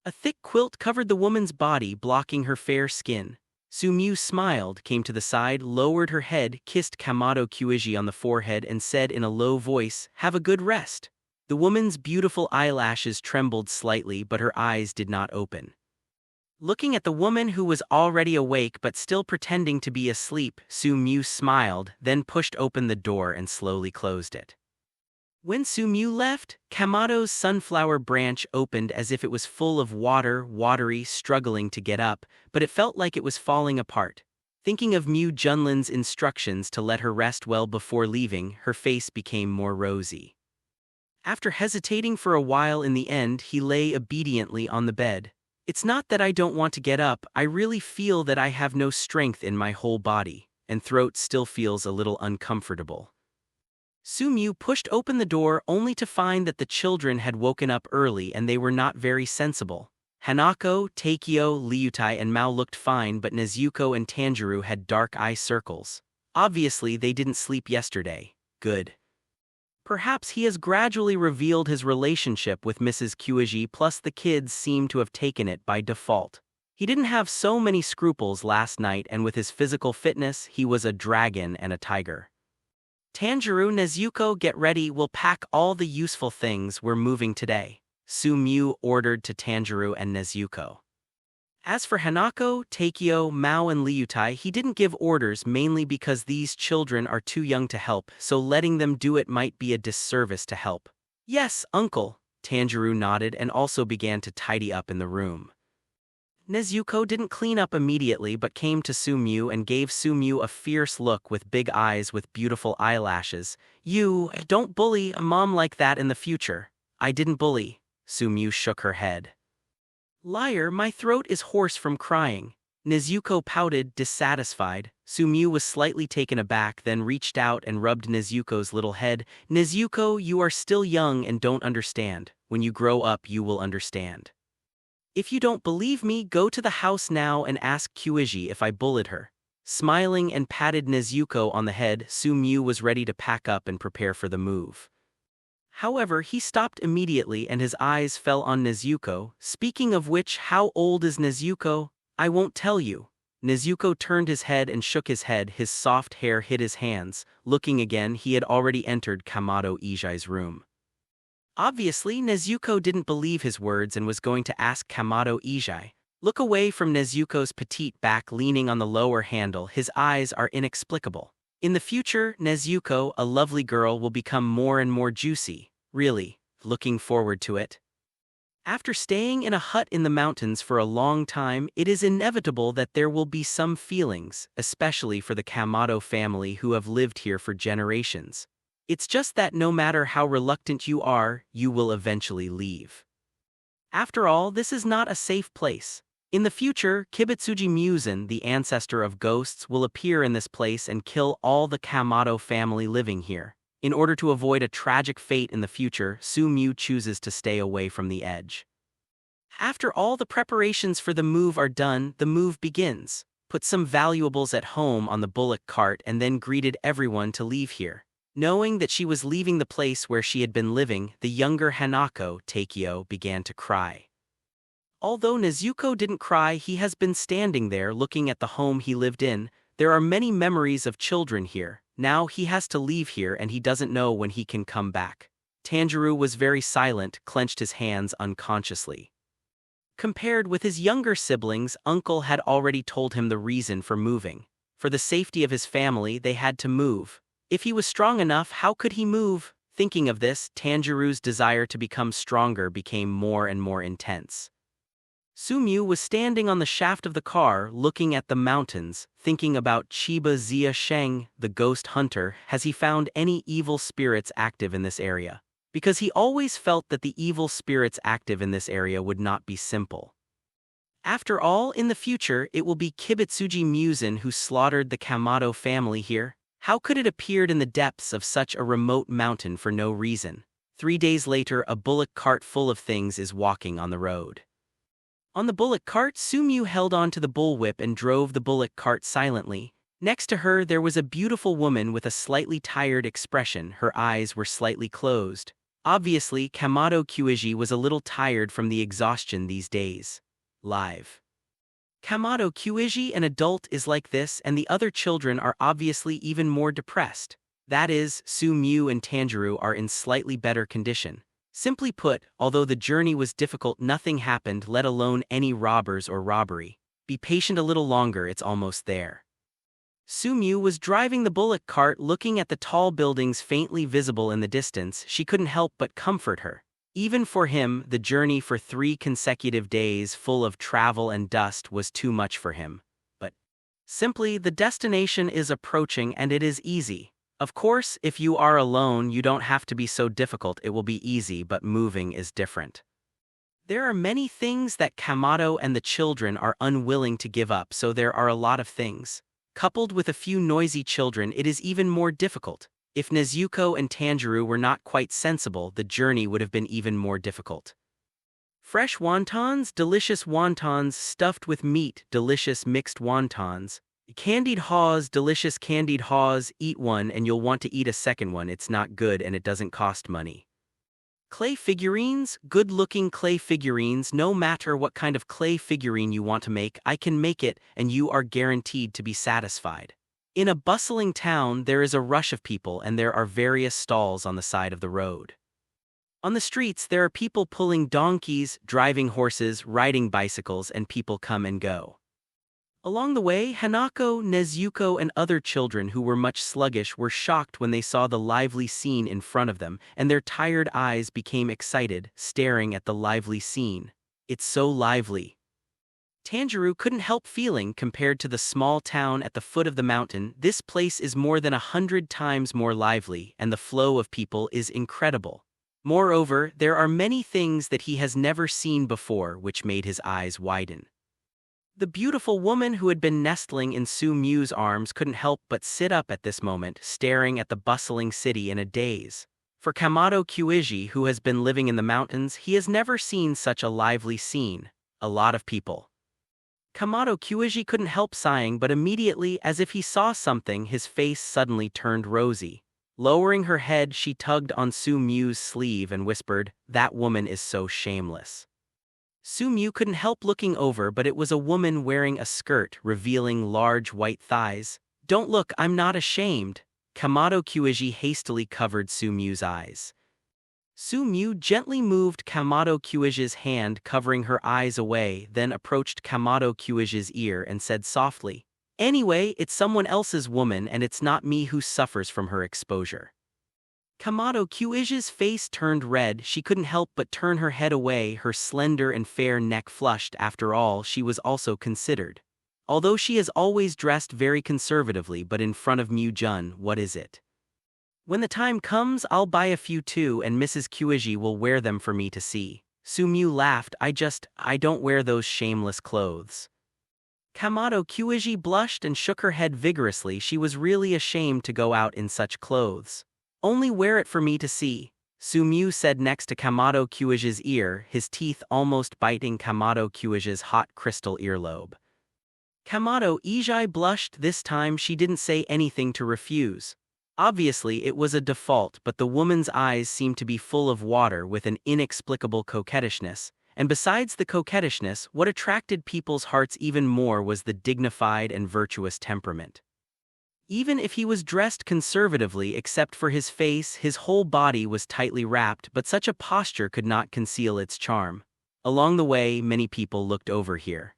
A thick quilt covered the woman's body, blocking her fair skin. Sumyu smiled, came to the side, lowered her head, kissed Kamado Kyuiji on the forehead and said in a low voice, "Have a good rest." The woman's beautiful eyelashes trembled slightly, but her eyes did not open. Looking at the woman who was already awake but still pretending to be asleep, Sumyu smiled, then pushed open the door and slowly closed it. When Sumyu left, Kamado's sunflower branch opened as if it was full of water, watery, struggling to get up, but it felt like it was falling apart. Thinking of Mu Junlin's instructions to let her rest well before leaving, her face became more rosy. After hesitating for a while, in the end, he lay obediently on the bed. "It's not that I don't want to get up, I really feel that I have no strength in my whole body, and throat still feels a little uncomfortable." Sumyu pushed open the door only to find that the children had woken up early and they were not very sensible. Hanako, Takeo, Liutai and Mao looked fine, but Nezuko and Tanjiro had dark eye circles. Obviously they didn't sleep yesterday. Good. Perhaps he has gradually revealed his relationship with Mrs. Kyuiji, plus the kids seem to have taken it by default. He didn't have so many scruples last night, and with his physical fitness, he was a dragon and a tiger. "Tanjiro, Nezuko, get ready, we'll pack all the useful things, we're moving today," Sumyu ordered to Tanjiro and Nezuko. As for Hanako, Takeo, Mao and Liutai, he didn't give orders mainly because these children are too young to help, so letting them do it might be a disservice to help. "Yes, uncle," Tanjiro nodded and also began to tidy up in the room. Nezuko didn't clean up immediately but came to Sumyu and gave Sumyu a fierce look with big eyes with beautiful eyelashes. "You don't bully a mom like that in the future." "I didn't bully." Sumyu shook her head. "Liar, my throat is hoarse from crying." Nezuko pouted, dissatisfied. Sumiu was slightly taken aback, then reached out and rubbed Nezuko's little head. Nezuko, you are still young and don't understand. When you grow up, you will understand. If you don't believe me, go to the house now and ask Kyuiji if I bullied her. Smiling and patted Nezuko on the head, Sumiu was ready to pack up and prepare for the move. However, he stopped immediately and his eyes fell on Nezuko. Speaking of which, how old is Nezuko? I won't tell you. Nezuko turned his head and shook his head, his soft hair hid his hands. Looking again, he had already entered Kamado Ijai's room. Obviously, Nezuko didn't believe his words and was going to ask Kamado Ijai. Look away from Nezuko's petite back leaning on the lower handle, his eyes are inexplicable. In the future, Nezuko, a lovely girl, will become more and more juicy. Really, looking forward to it. After staying in a hut in the mountains for a long time, it is inevitable that there will be some feelings, especially for the Kamado family who have lived here for generations. It's just that no matter how reluctant you are, you will eventually leave. After all, this is not a safe place. In the future, Kibutsuji Musen, the ancestor of ghosts, will appear in this place and kill all the Kamado family living here. In order to avoid a tragic fate in the future, Sumiu chooses to stay away from the edge. After all the preparations for the move are done, the move begins. Put some valuables at home on the bullock cart and then greeted everyone to leave here. Knowing that she was leaving the place where she had been living, the younger Hanako, Takeo, began to cry. Although Nezuko didn't cry, he has been standing there looking at the home he lived in. There are many memories of children here. Now he has to leave here and he doesn't know when he can come back. Tanjuro was very silent, clenched his hands unconsciously. Compared with his younger siblings, Uncle had already told him the reason for moving. For the safety of his family, they had to move. If he was strong enough, how could he move? Thinking of this, Tanjiro's desire to become stronger became more and more intense. Sumiu was standing on the shaft of the car, looking at the mountains, thinking about Chiba Zia Sheng, the ghost hunter. Has he found any evil spirits active in this area? Because he always felt that the evil spirits active in this area would not be simple. After all, in the future, it will be Kibutsuji Musen who slaughtered the Kamado family here. How could it appeared in the depths of such a remote mountain for no reason? 3 days later, a bullock cart full of things is walking on the road. On the bullock cart, Sumiu held on to the bullwhip and drove the bullock cart silently. Next to her, there was a beautiful woman with a slightly tired expression. Her eyes were slightly closed. Obviously, Kamado Kyuiji was a little tired from the exhaustion these days. Live. Kamado Kyuiji, an adult, is like this, and the other children are obviously even more depressed. That is, Sumiu and Tanjiro are in slightly better condition. Simply put, although the journey was difficult, nothing happened, let alone any robbers or robbery. Be patient a little longer, it's almost there. Sumiu was driving the bullock cart, looking at the tall buildings faintly visible in the distance. She couldn't help but comfort her. Even for him, the journey for 3 consecutive days full of travel and dust was too much for him. But simply, the destination is approaching and it is easy. Of course, if you are alone, you don't have to be so difficult, it will be easy, but moving is different. There are many things that Kamado and the children are unwilling to give up, so there are a lot of things. Coupled with a few noisy children, it is even more difficult. If Nezuko and Tanjiro were not quite sensible, the journey would have been even more difficult. Fresh wontons, delicious wontons stuffed with meat, delicious mixed wontons. Candied haws, delicious candied haws. Eat one and you'll want to eat a second one. It's not good and it doesn't cost money. Clay figurines, good-looking clay figurines. No matter what kind of clay figurine you want to make, I can make it and you are guaranteed to be satisfied. In a bustling town, there is a rush of people and there are various stalls on the side of the road. On the streets, there are people pulling donkeys, driving horses, riding bicycles, and people come and go. Along the way, Hanako, Nezuko, and other children who were much sluggish were shocked when they saw the lively scene in front of them, and their tired eyes became excited, staring at the lively scene. It's so lively. Tanjiro couldn't help feeling, compared to the small town at the foot of the mountain, this place is more than 100 times more lively, and the flow of people is incredible. Moreover, there are many things that he has never seen before which made his eyes widen. The beautiful woman who had been nestling in Su Mu's arms couldn't help but sit up at this moment, staring at the bustling city in a daze. For Kamado Kyuiji, who has been living in the mountains, he has never seen such a lively scene. A lot of people. Kamado Kyuiji couldn't help sighing, but immediately, as if he saw something, his face suddenly turned rosy. Lowering her head, she tugged on Su Mu's sleeve and whispered, "That woman is so shameless." Su Mu couldn't help looking over, but it was a woman wearing a skirt revealing large white thighs. "Don't look, I'm not ashamed." Kamado Kyuiji hastily covered Su Mu's eyes. Su Mu gently moved Kamado Kyuiji's hand, covering her eyes away, then approached Kamado Kyuiji's ear and said softly, "Anyway, it's someone else's woman and it's not me who suffers from her exposure." Kamado Kyuiji's face turned red. She couldn't help but turn her head away, her slender and fair neck flushed. After all, she was also considered. Although she has always dressed very conservatively, but in front of Mu Jun, what is it? "When the time comes, I'll buy a few too, and Mrs. Kyuiji will wear them for me to see." Su Mu laughed. I don't wear those shameless clothes." Kamado Kyuiji blushed and shook her head vigorously. She was really ashamed to go out in such clothes. "Only wear it for me to see," Su Mu said next to Kamado Kyuiji's ear, his teeth almost biting Kamado Kyuiji's hot crystal earlobe. Kamado Ijai blushed. This time she didn't say anything to refuse. Obviously it was a default, but the woman's eyes seemed to be full of water with an inexplicable coquettishness, and besides the coquettishness, what attracted people's hearts even more was the dignified and virtuous temperament. Even if he was dressed conservatively except for his face, his whole body was tightly wrapped, but such a posture could not conceal its charm. Along the way, many people looked over here.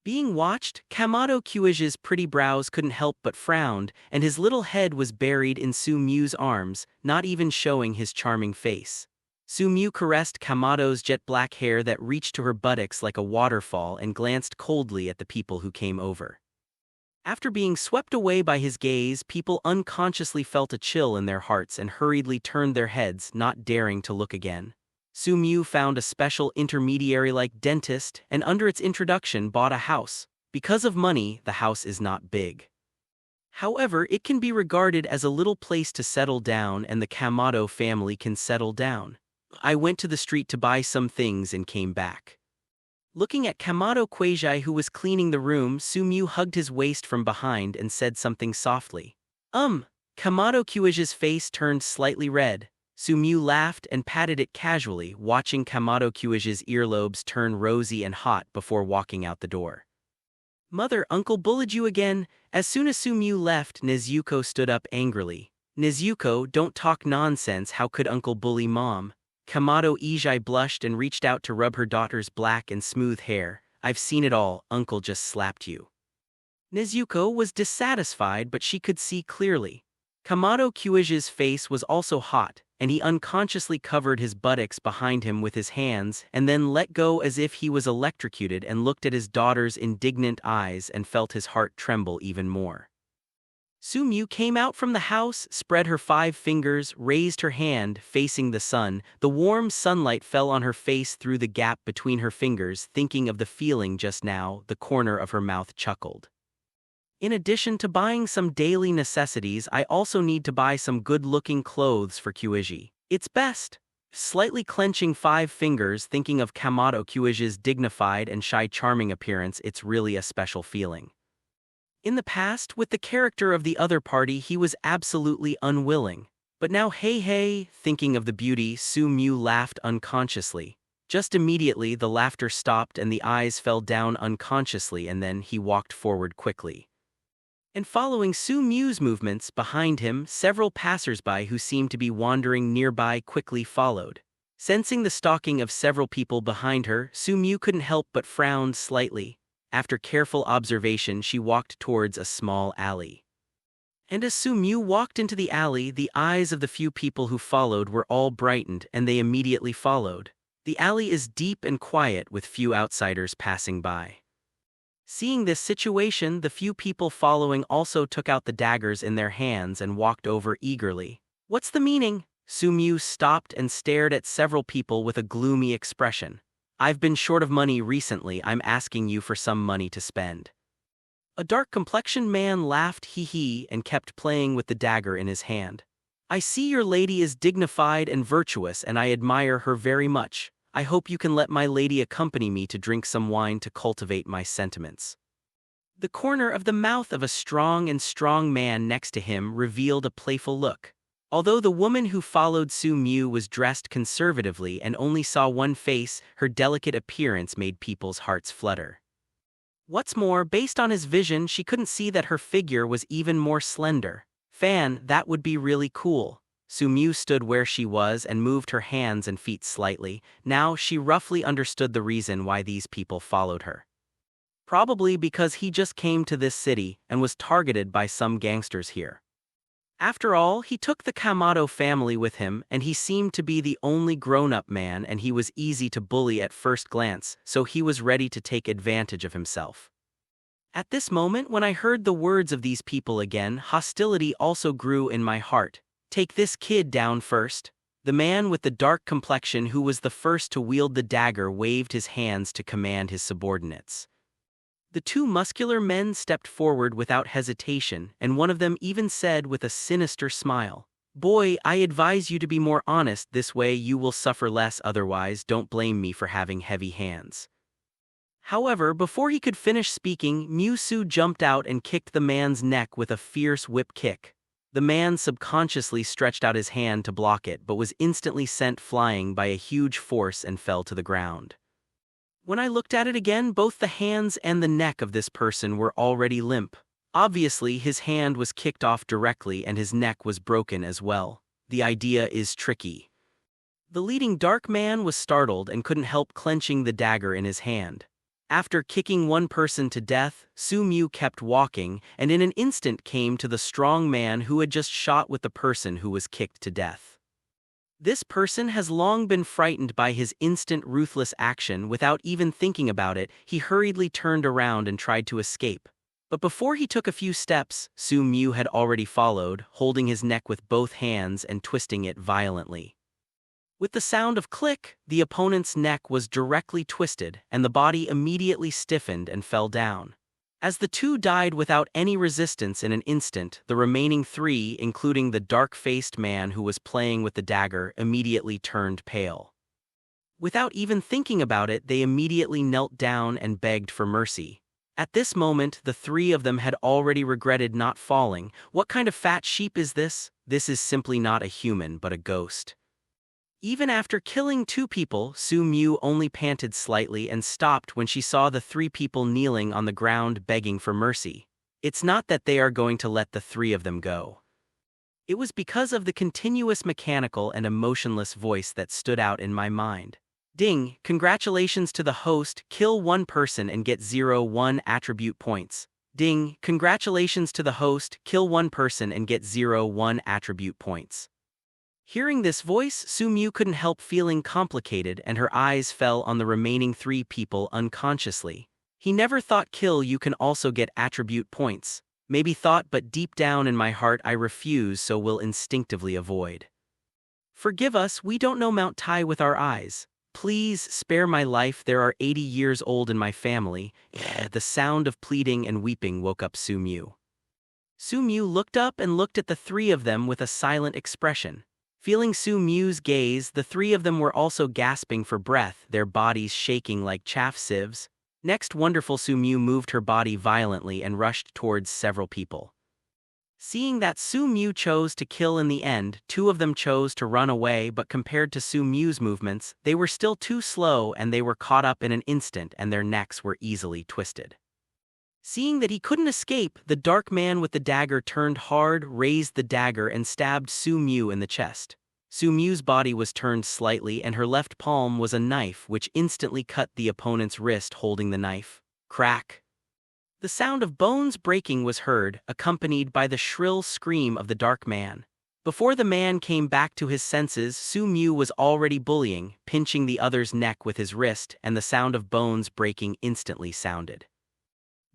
Being watched, Kamado Kyuiji's pretty brows couldn't help but frowned, and his little head was buried in Su Mu's arms, not even showing his charming face. Su Mu caressed Kamado's jet black hair that reached to her buttocks like a waterfall and glanced coldly at the people who came over. After being swept away by his gaze, people unconsciously felt a chill in their hearts and hurriedly turned their heads, not daring to look again. Su Mu found a special intermediary-like dentist and under its introduction bought a house. Because of money, the house is not big. However, it can be regarded as a little place to settle down, and the Kamado family can settle down. "I went to the street to buy some things and came back." Looking at Kamado Kyuiji, who was cleaning the room, Su Mu hugged his waist from behind and said something softly. Kamado Kyuiji's face turned slightly red. Su Mu laughed and patted it casually, watching Kamado Kyuiji's earlobes turn rosy and hot before walking out the door. "Mother, Uncle bullied you again?" As soon as Su Mu left, Nezuko stood up angrily. "Nezuko, don't talk nonsense. How could Uncle bully Mom?" Kamado Ijai blushed and reached out to rub her daughter's black and smooth hair. "I've seen it all. Uncle just slapped you." Nezuko was dissatisfied, but she could see clearly. Kamado Kyuiji's face was also hot, and he unconsciously covered his buttocks behind him with his hands and then let go as if he was electrocuted and looked at his daughter's indignant eyes and felt his heart tremble even more. Su Mu came out from the house, spread her 5 fingers, raised her hand, facing the sun. The warm sunlight fell on her face through the gap between her fingers. Thinking of the feeling just now, the corner of her mouth chuckled. "In addition to buying some daily necessities, I also need to buy some good-looking clothes for Kyuiji. It's best." Slightly clenching 5 fingers, thinking of Kamado Kyuiji's dignified and shy charming appearance, it's really a special feeling. In the past, with the character of the other party, he was absolutely unwilling. But now hey, thinking of the beauty, Su Mu laughed unconsciously. Just immediately, the laughter stopped and the eyes fell down unconsciously, and then he walked forward quickly. And following Su Mu's movements, behind him, several passers-by who seemed to be wandering nearby quickly followed. Sensing the stalking of several people behind her, Su Mu couldn't help but frown slightly. After careful observation, she walked towards a small alley. And as Su Mu walked into the alley, the eyes of the few people who followed were all brightened, and they immediately followed. The alley is deep and quiet, with few outsiders passing by. Seeing this situation, the few people following also took out the daggers in their hands and walked over eagerly. "What's the meaning?" Su Mu stopped and stared at several people with a gloomy expression. I've been short of money recently, I'm asking you for some money to spend. A dark-complexioned man laughed hee-hee and kept playing with the dagger in his hand. I see your lady is dignified and virtuous and I admire her very much. I hope you can let my lady accompany me to drink some wine to cultivate my sentiments. The corner of the mouth of a strong man next to him revealed a playful look. Although the woman who followed Su Mu was dressed conservatively and only saw one face, her delicate appearance made people's hearts flutter. What's more, based on his vision, she couldn't see that her figure was even more slender. Fan, that would be really cool. Su Mu stood where she was and moved her hands and feet slightly. Now she roughly understood the reason why these people followed her. Probably because he just came to this city and was targeted by some gangsters here. After all, he took the Kamado family with him and he seemed to be the only grown-up man and he was easy to bully at first glance, so he was ready to take advantage of himself. At this moment, when I heard the words of these people again, hostility also grew in my heart. Take this kid down first. The man with the dark complexion who was the first to wield the dagger waved his hands to command his subordinates. The two muscular men stepped forward without hesitation, and one of them even said with a sinister smile, "Boy, I advise you to be more honest, this way you will suffer less, otherwise don't blame me for having heavy hands." However, before he could finish speaking, Su jumped out and kicked the man's neck with a fierce whip kick. The man subconsciously stretched out his hand to block it but was instantly sent flying by a huge force and fell to the ground. When I looked at it again, both the hands and the neck of this person were already limp. Obviously, his hand was kicked off directly and his neck was broken as well. The idea is tricky. The leading dark man was startled and couldn't help clenching the dagger in his hand. After kicking one person to death, Su Mu kept walking and in an instant came to the strong man who had just shot with the person who was kicked to death. This person has long been frightened by his instant ruthless action. Without even thinking about it, he hurriedly turned around and tried to escape. But before he took a few steps, Su Mu had already followed, holding his neck with both hands and twisting it violently. With the sound of click, the opponent's neck was directly twisted and the body immediately stiffened and fell down. As the two died without any resistance in an instant, the remaining three, including the dark-faced man who was playing with the dagger, immediately turned pale. Without even thinking about it, they immediately knelt down and begged for mercy. At this moment, the three of them had already regretted not falling. What kind of fat sheep is this? This is simply not a human but a ghost. Even after killing two people, Su Mu only panted slightly and stopped when she saw the three people kneeling on the ground begging for mercy. It's not that they are going to let the three of them go. It was because of the continuous mechanical and emotionless voice that stood out in my mind. Ding, congratulations to the host, kill one person and get 0-1 attribute points. Ding, congratulations to the host, kill one person and get 0-1 attribute points. Hearing this voice, Su Mu couldn't help feeling complicated and her eyes fell on the remaining three people unconsciously. He never thought kill you can also get attribute points. Maybe thought, but deep down in my heart I refuse, so will instinctively avoid. Forgive us, we don't know Mount Tai with our eyes. Please spare my life, there are 80 years old in my family. The sound of pleading and weeping woke up Su Mu. Su Mu looked up and looked at the three of them with a silent expression. Feeling Su Mu's gaze, the three of them were also gasping for breath, their bodies shaking like chaff sieves. Next, wonderful Su Mu moved her body violently and rushed towards several people. Seeing that Su Mu chose to kill in the end, two of them chose to run away, but compared to Su Mu's movements, they were still too slow and they were caught up in an instant and their necks were easily twisted. Seeing that he couldn't escape, the dark man with the dagger turned hard, raised the dagger and stabbed Su Mu in the chest. Su Mu's body was turned slightly and her left palm was a knife which instantly cut the opponent's wrist holding the knife. Crack! The sound of bones breaking was heard, accompanied by the shrill scream of the dark man. Before the man came back to his senses, Su Mu was already bullying, pinching the other's neck with his wrist, and the sound of bones breaking instantly sounded.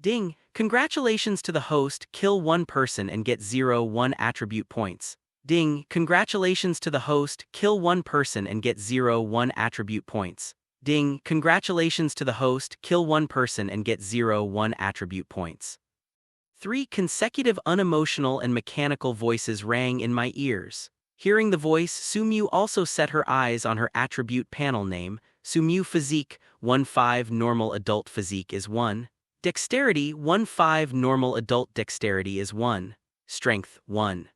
Ding, congratulations to the host, kill one person and get 0-1 attribute points. Ding, congratulations to the host, kill one person and get 0-1 attribute points. Ding, congratulations to the host, kill one person and get 0 attribute points. 3 consecutive unemotional and mechanical voices rang in my ears. Hearing the voice, Sumyu also set her eyes on her attribute panel name. Sumyu Physique, 1-5 normal adult physique is 1. Dexterity, 1-5 normal adult dexterity is 1. Strength, 1.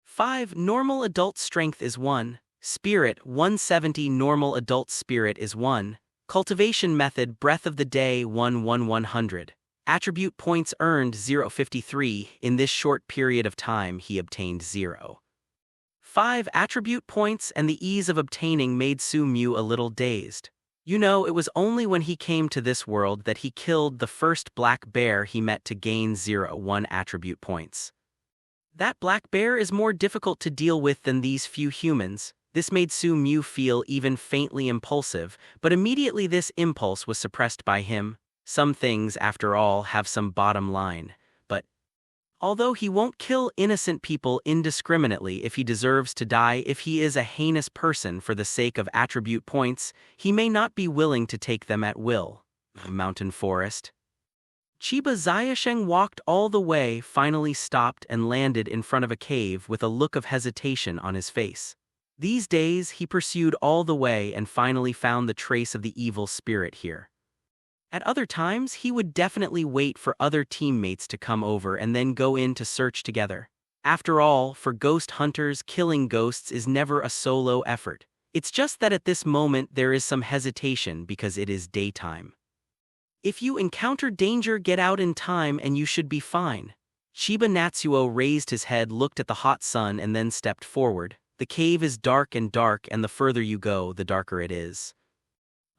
5 normal adult strength is 1. Spirit, 170 normal adult spirit is 1. Cultivation method, breath of the day, 1-100. Attribute points earned, 0.53. In this short period of time, he obtained 0.5 attribute points, and the ease of obtaining made Sumyu a little dazed. You know, it was only when he came to this world that he killed the first black bear he met to gain 0.1 attribute points. That black bear is more difficult to deal with than these few humans. This made Sumyu feel even faintly impulsive, but immediately this impulse was suppressed by him. Some things, after all, have some bottom line. But although he won't kill innocent people indiscriminately if he deserves to die, if he is a heinous person for the sake of attribute points, he may not be willing to take them at will. Mountain forest. Chiba Xiaosheng walked all the way, finally stopped and landed in front of a cave with a look of hesitation on his face. These days, he pursued all the way and finally found the trace of the evil spirit here. At other times, he would definitely wait for other teammates to come over and then go in to search together. After all, for ghost hunters, killing ghosts is never a solo effort. It's just that at this moment there is some hesitation because it is daytime. If you encounter danger, get out in time and you should be fine. Chiba Natsuo raised his head, looked at the hot sun and then stepped forward. The cave is dark and the further you go, the darker it is.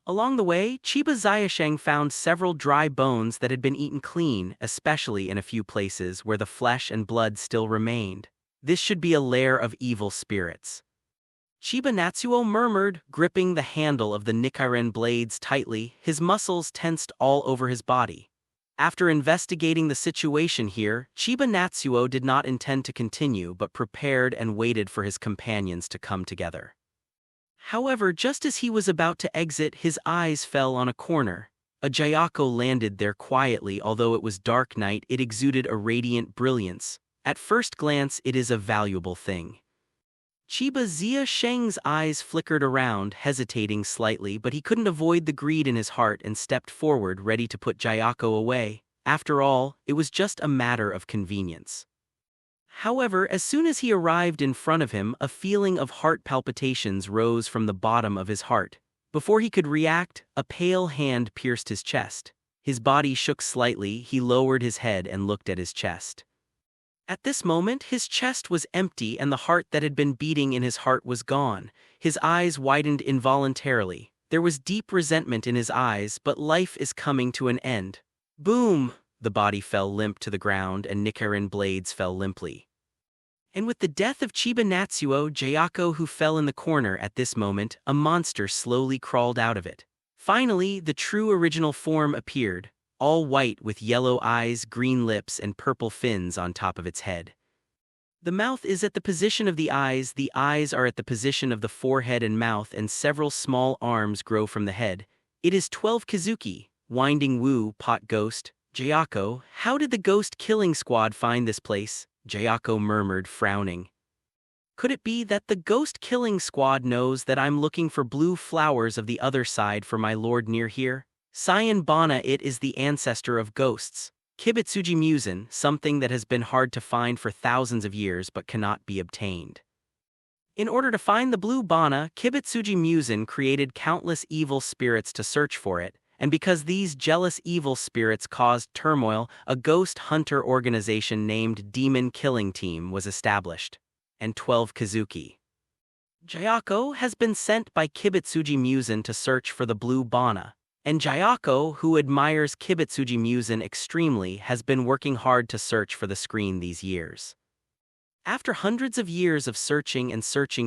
Along the way, Chiba Xiaosheng found several dry bones that had been eaten clean, especially in a few places where the flesh and blood still remained. This should be a lair of evil spirits. Chiba Natsuo murmured, gripping the handle of the Nichiren blades tightly, his muscles tensed all over his body. After investigating the situation here, Chiba Natsuo did not intend to continue but prepared and waited for his companions to come together. However, just as he was about to exit, his eyes fell on a corner. A Jayako landed there quietly. Although it was dark night, it exuded a radiant brilliance. At first glance, it is a valuable thing. Chiba Xiaosheng's eyes flickered around, hesitating slightly, but he couldn't avoid the greed in his heart and stepped forward, ready to put Jayako away. After all, it was just a matter of convenience. However, as soon as he arrived in front of him, a feeling of heart palpitations rose from the bottom of his heart. Before he could react, a pale hand pierced his chest. His body shook slightly, he lowered his head and looked at his chest. At this moment, his chest was empty and the heart that had been beating in his heart was gone. His eyes widened involuntarily. There was deep resentment in his eyes, but life is coming to an end. Boom! The body fell limp to the ground and Nichiren blades fell limply. And with the death of Chiba Natsuo, Jayako, who fell in the corner at this moment, a monster slowly crawled out of it. Finally, the true original form appeared, all white with yellow eyes, green lips, and purple fins on top of its head. The mouth is at the position of the eyes are at the position of the forehead and mouth, and several small arms grow from the head. It is 12 Kazuki, Winding Wu, Pot Ghost. Jayako, how did the ghost killing squad find this place? Jayako murmured, frowning. Could it be that the ghost killing squad knows that I'm looking for blue flowers of the other side for my lord near here? Cyan Bana, it is the ancestor of ghosts. Kibitsuji Musen, something that has been hard to find for thousands of years but cannot be obtained. In order to find the blue Bana, Kibitsuji Musen created countless evil spirits to search for it, and because these jealous evil spirits caused turmoil, a ghost hunter organization named Demon Killing Team was established. And 12 Kazuki. Jayako has been sent by Kibitsuji Musen to search for the blue Bana. And Jayako, who admires Kibitsuji Musen extremely, has been working hard to search for the screen these years. After hundreds of years of searching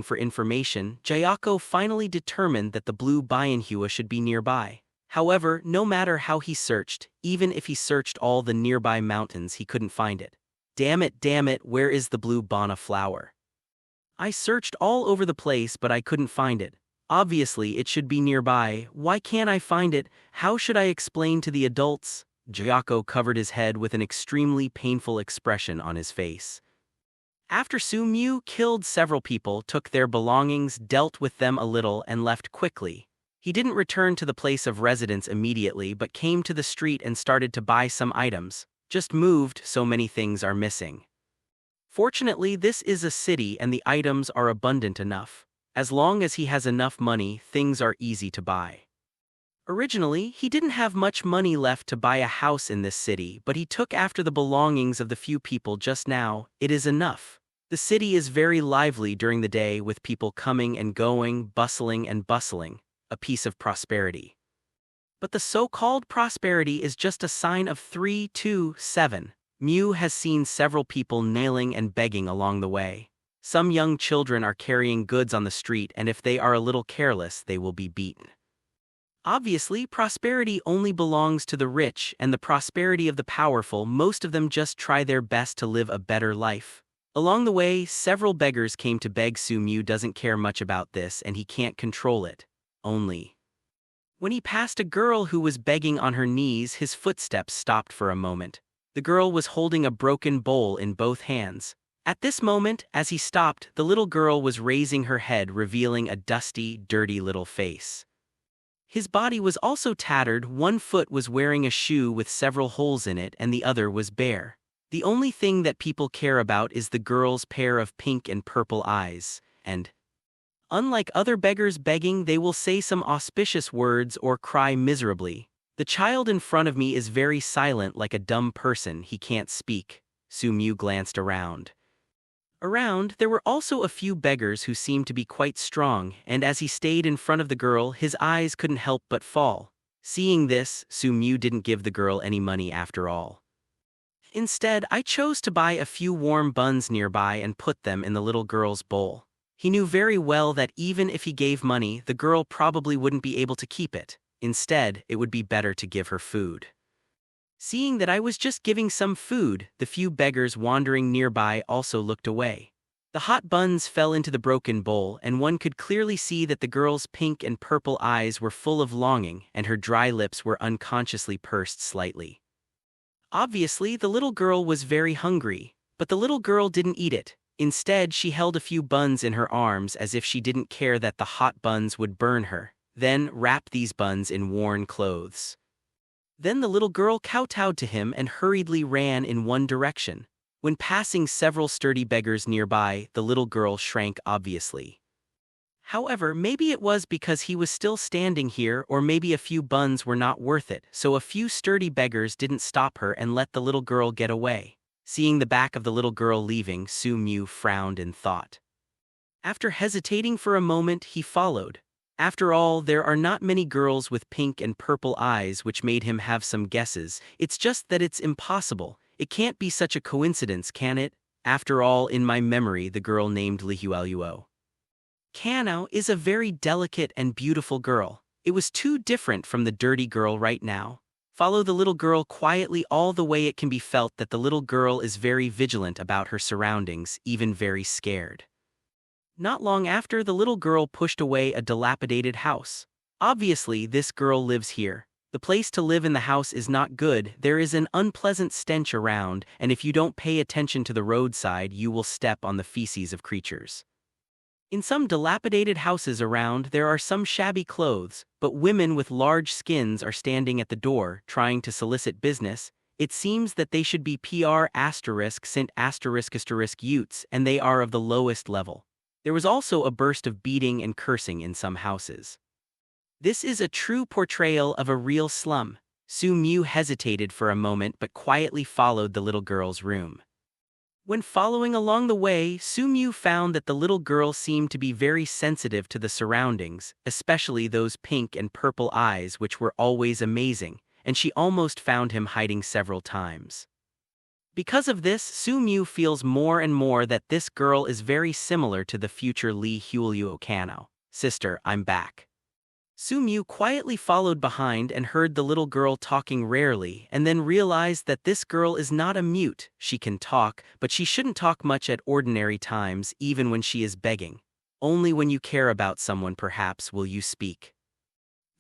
for information, Jayako finally determined that the blue Bianhua should be nearby. However, no matter how he searched, even if he searched all the nearby mountains, he couldn't find it. Damn it, where is the blue Bana flower? I searched all over the place but I couldn't find it. Obviously, it should be nearby. Why can't I find it? How should I explain to the adults? Gyako covered his head with an extremely painful expression on his face. After Su Mu killed several people, took their belongings, dealt with them a little, and left quickly. He didn't return to the place of residence immediately but came to the street and started to buy some items. Just moved, so many things are missing. Fortunately, this is a city and the items are abundant enough. As long as he has enough money, things are easy to buy. Originally, he didn't have much money left to buy a house in this city, but he took after the belongings of the few people just now. It is enough. The city is very lively during the day with people coming and going, bustling and bustling, a piece of prosperity. But the so-called prosperity is just a sign of 327. Mew has seen several people nailing and begging along the way. Some young children are carrying goods on the street, and if they are a little careless, they will be beaten. Obviously, prosperity only belongs to the rich and the prosperity of the powerful. Most of them just try their best to live a better life. Along the way, several beggars came to beg. Su Mu doesn't care much about this and he can't control it. Only when he passed a girl who was begging on her knees, his footsteps stopped for a moment. The girl was holding a broken bowl in both hands. At this moment, as he stopped, the little girl was raising her head, revealing a dusty, dirty little face. His body was also tattered. One foot was wearing a shoe with several holes in it and the other was bare. The only thing that people care about is the girl's pair of pink and purple eyes, and unlike other beggars begging, they will say some auspicious words or cry miserably. The child in front of me is very silent, like a dumb person. He can't speak. Su Mu glanced around. There were also a few beggars who seemed to be quite strong, and as he stayed in front of the girl, his eyes couldn't help but fall. Seeing this, Su Mu didn't give the girl any money after all. Instead, I chose to buy a few warm buns nearby and put them in the little girl's bowl. He knew very well that even if he gave money, the girl probably wouldn't be able to keep it. Instead, it would be better to give her food. Seeing that I was just giving some food, the few beggars wandering nearby also looked away. The hot buns fell into the broken bowl, and one could clearly see that the girl's pink and purple eyes were full of longing, and her dry lips were unconsciously pursed slightly. Obviously, the little girl was very hungry, but the little girl didn't eat it. Instead, she held a few buns in her arms as if she didn't care that the hot buns would burn her, then wrapped these buns in worn clothes. Then the little girl kowtowed to him and hurriedly ran in one direction. When passing several sturdy beggars nearby, the little girl shrank obviously. However, maybe it was because he was still standing here, or maybe a few buns were not worth it, so a few sturdy beggars didn't stop her and let the little girl get away. Seeing the back of the little girl leaving, Su Mu frowned in thought. After hesitating for a moment, he followed. After all, there are not many girls with pink and purple eyes, which made him have some guesses. It's just that it's impossible. It can't be such a coincidence, can it? After all, in my memory, the girl named Lihualuo Kanao is a very delicate and beautiful girl. It was too different from the dirty girl right now. Follow the little girl quietly all the way. It can be felt that the little girl is very vigilant about her surroundings, even very scared. Not long after, the little girl pushed away a dilapidated house. Obviously, this girl lives here. The place to live in the house is not good. There is an unpleasant stench around, and if you don't pay attention to the roadside, you will step on the feces of creatures. In some dilapidated houses around, there are some shabby clothes, but women with large skins are standing at the door, trying to solicit business. It seems that they should be PR*Sint**** Utes, and they are of the lowest level. There was also a burst of beating and cursing in some houses. This is a true portrayal of a real slum. Su Mu hesitated for a moment but quietly followed the little girl's room. When following along the way, Su Mu found that the little girl seemed to be very sensitive to the surroundings, especially those pink and purple eyes, which were always amazing, and she almost found him hiding several times. Because of this, Su Mu feels more and more that this girl is very similar to the future Lihualuo Kanao. Sister, I'm back. Su Mu quietly followed behind and heard the little girl talking rarely, and then realized that this girl is not a mute. She can talk, but she shouldn't talk much at ordinary times, even when she is begging. Only when you care about someone perhaps will you speak.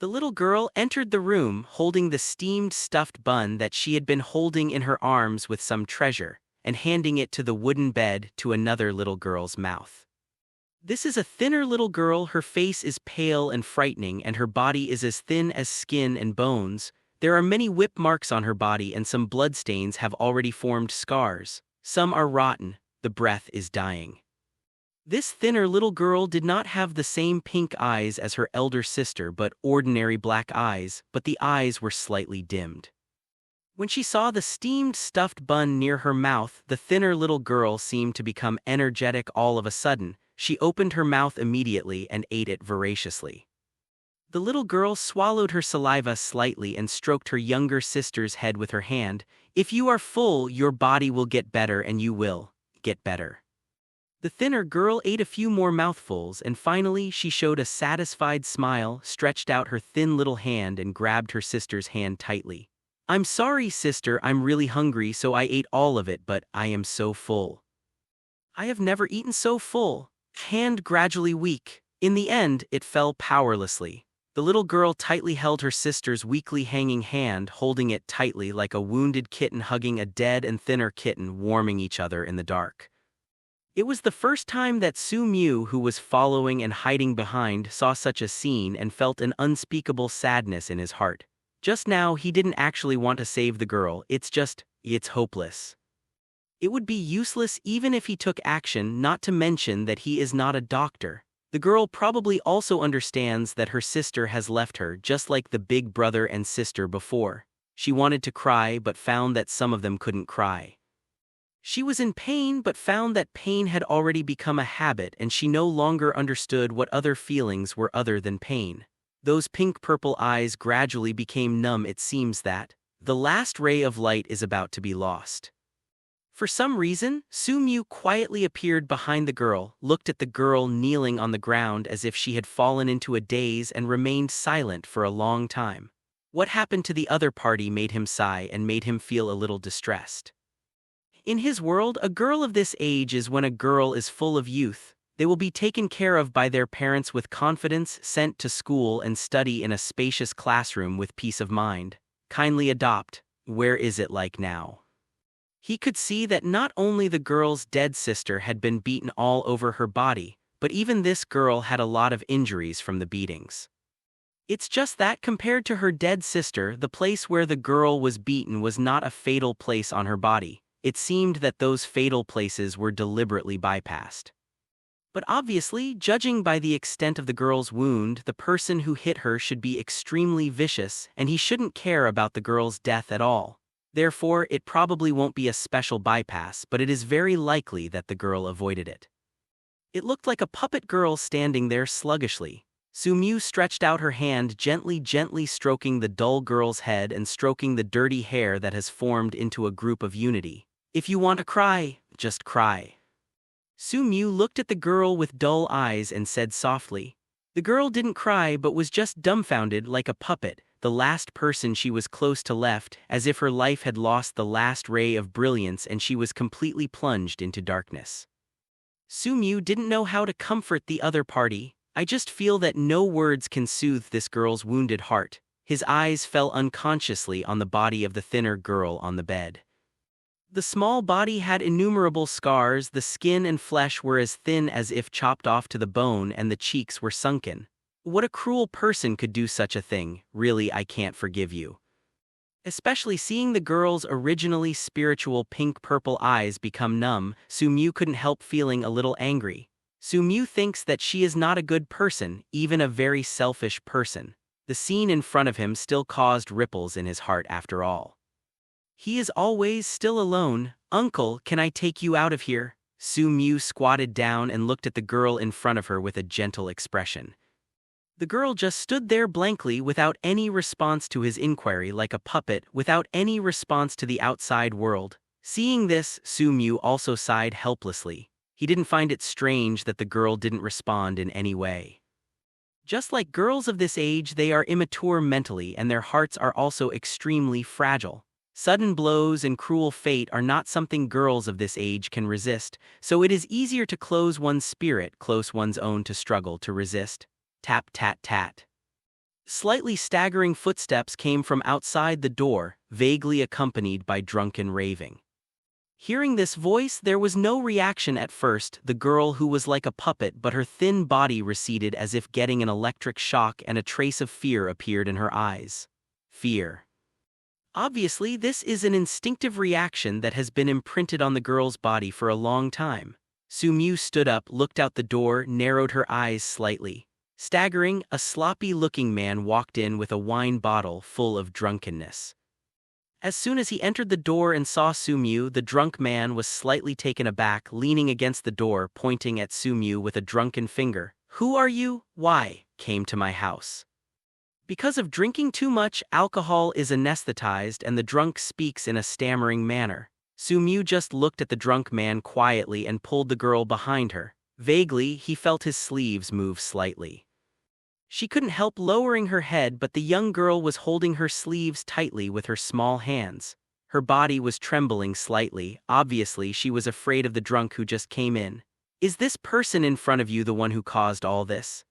The little girl entered the room holding the steamed stuffed bun that she had been holding in her arms with some treasure, and handing it to the wooden bed to another little girl's mouth. This is a thinner little girl. Her face is pale and frightening, and her body is as thin as skin and bones. There are many whip marks on her body, and some bloodstains have already formed scars. Some are rotten. The breath is dying. This thinner little girl did not have the same pink eyes as her elder sister, but ordinary black eyes, but the eyes were slightly dimmed. When she saw the steamed stuffed bun near her mouth, the thinner little girl seemed to become energetic all of a sudden. She opened her mouth immediately and ate it voraciously. The little girl swallowed her saliva slightly and stroked her younger sister's head with her hand. If you are full, your body will get better and you will get better. The thinner girl ate a few more mouthfuls and finally she showed a satisfied smile, stretched out her thin little hand and grabbed her sister's hand tightly. I'm sorry, sister, I'm really hungry, so I ate all of it, but I am so full. I have never eaten so full. Hand gradually weak. In the end, it fell powerlessly. The little girl tightly held her sister's weakly hanging hand, holding it tightly like a wounded kitten hugging a dead and thinner kitten, warming each other in the dark. It was the first time that Su Mu, who was following and hiding behind, saw such a scene and felt an unspeakable sadness in his heart. Just now, he didn't actually want to save the girl, it's hopeless. It would be useless even if he took action, not to mention that he is not a doctor. The girl probably also understands that her sister has left her, just like the big brother and sister before. She wanted to cry but found that some of them couldn't cry. She was in pain but found that pain had already become a habit and she no longer understood what other feelings were other than pain. Those pink-purple eyes gradually became numb. It seems that the last ray of light is about to be lost. For some reason, Su Mu quietly appeared behind the girl, looked at the girl kneeling on the ground as if she had fallen into a daze and remained silent for a long time. What happened to the other party made him sigh and made him feel a little distressed. In his world, a girl of this age is when a girl is full of youth. They will be taken care of by their parents with confidence, sent to school and study in a spacious classroom with peace of mind. Kindly adopt. Where is it like now? He could see that not only the girl's dead sister had been beaten all over her body, but even this girl had a lot of injuries from the beatings. It's just that compared to her dead sister, the place where the girl was beaten was not a fatal place on her body. It seemed that those fatal places were deliberately bypassed. But obviously, judging by the extent of the girl's wound, the person who hit her should be extremely vicious, and he shouldn't care about the girl's death at all. Therefore, it probably won't be a special bypass, but it is very likely that the girl avoided it. It looked like a puppet girl standing there sluggishly. Su Mu stretched out her hand, gently stroking the dull girl's head and stroking the dirty hair that has formed into a group of unity. If you want to cry, just cry. Su Mu looked at the girl with dull eyes and said softly. The girl didn't cry but was just dumbfounded like a puppet. The last person she was close to left, as if her life had lost the last ray of brilliance and she was completely plunged into darkness. Su Mu didn't know how to comfort the other party. I just feel that no words can soothe this girl's wounded heart. His eyes fell unconsciously on the body of the thinner girl on the bed. The small body had innumerable scars, the skin and flesh were as thin as if chopped off to the bone and the cheeks were sunken. What a cruel person could do such a thing. Really, I can't forgive you. Especially seeing the girl's originally spiritual pink-purple eyes become numb, Su Mu couldn't help feeling a little angry. Su Mu thinks that she is not a good person, even a very selfish person. The scene in front of him still caused ripples in his heart after all. He is always still alone. Uncle, can I take you out of here? Su Mu squatted down and looked at the girl in front of her with a gentle expression. The girl just stood there blankly without any response to his inquiry, like a puppet, without any response to the outside world. Seeing this, Su Mu also sighed helplessly. He didn't find it strange that the girl didn't respond in any way. Just like girls of this age, they are immature mentally and their hearts are also extremely fragile. Sudden blows and cruel fate are not something girls of this age can resist, so it is easier to close one's spirit, close one's own to struggle to resist. Tap tat tat. Slightly staggering footsteps came from outside the door, vaguely accompanied by drunken raving. Hearing this voice, there was no reaction at first. The girl, who was like a puppet, but her thin body receded as if getting an electric shock, and a trace of fear appeared in her eyes. Fear. Obviously, this is an instinctive reaction that has been imprinted on the girl's body for a long time. Su-Mu stood up, looked out the door, narrowed her eyes slightly. Staggering, a sloppy-looking man walked in with a wine bottle full of drunkenness. As soon as he entered the door and saw Su-Mu, the drunk man was slightly taken aback, leaning against the door, pointing at Su-Mu with a drunken finger. "Who are you? Why came to my house?" Because of drinking too much, alcohol is anesthetized and the drunk speaks in a stammering manner. Su-Mu just looked at the drunk man quietly and pulled the girl behind her. Vaguely, he felt his sleeves move slightly. She couldn't help lowering her head, but the young girl was holding her sleeves tightly with her small hands. Her body was trembling slightly. Obviously, she was afraid of the drunk who just came in. "Is this person in front of you the one who caused all this?"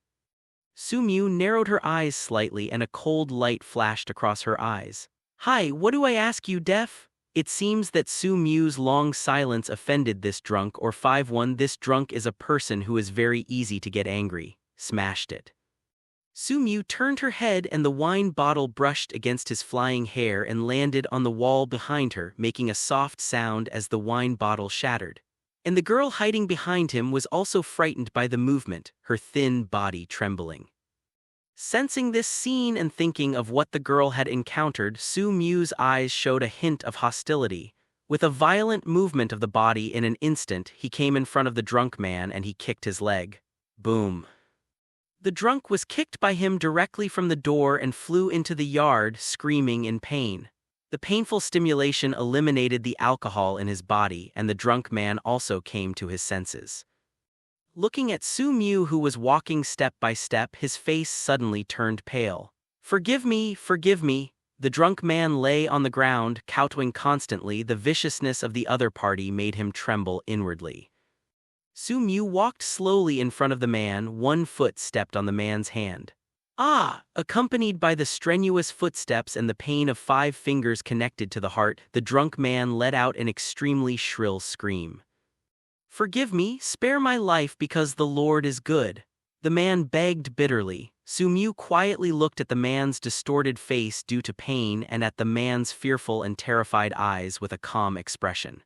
Su-Mu narrowed her eyes slightly and a cold light flashed across her eyes. "Hi, what do I ask you, deaf?" It seems that Su-Mu's long silence offended this drunk, or 5-1. This drunk is a person who is very easy to get angry. Smashed it. Su-Mu turned her head and the wine bottle brushed against his flying hair and landed on the wall behind her, making a soft sound as the wine bottle shattered. And the girl hiding behind him was also frightened by the movement, her thin body trembling. Sensing this scene and thinking of what the girl had encountered, Su-Mu's eyes showed a hint of hostility. With a violent movement of the body, in an instant, he came in front of the drunk man and he kicked his leg. Boom. The drunk was kicked by him directly from the door and flew into the yard, screaming in pain. The painful stimulation eliminated the alcohol in his body, and the drunk man also came to his senses. Looking at Su-Mu, who was walking step by step, his face suddenly turned pale. Forgive me, forgive me." The drunk man lay on the ground, kowtowing constantly. The viciousness of the other party made him tremble inwardly. Su-Mu walked slowly in front of the man, one foot stepped on the man's hand. Ah! Accompanied by the strenuous footsteps and the pain of 5 fingers connected to the heart, the drunk man let out an extremely shrill scream. "Forgive me, spare my life because the Lord is good." The man begged bitterly. Su-Mu quietly looked at the man's distorted face due to pain and at the man's fearful and terrified eyes with a calm expression.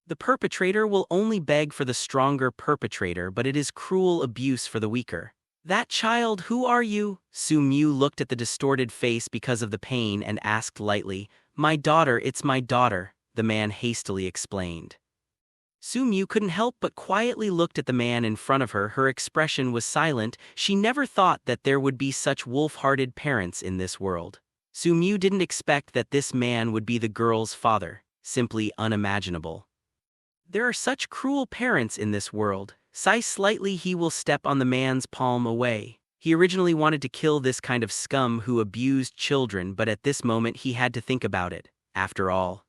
The perpetrator will only beg for the stronger perpetrator, but it is cruel abuse for the weaker. "That child, who are you?" Su-Mu looked at the distorted face because of the pain and asked lightly. "My daughter, it's my daughter," the man hastily explained. Su-Mu couldn't help but quietly looked at the man in front of her. Her expression was silent. She never thought that there would be such wolf-hearted parents in this world. Su-Mu didn't expect that this man would be the girl's father. Simply unimaginable. There are such cruel parents in this world. Sigh slightly, he will step on the man's palm away. He originally wanted to kill this kind of scum who abused children, but at this moment he had to think about it, after all.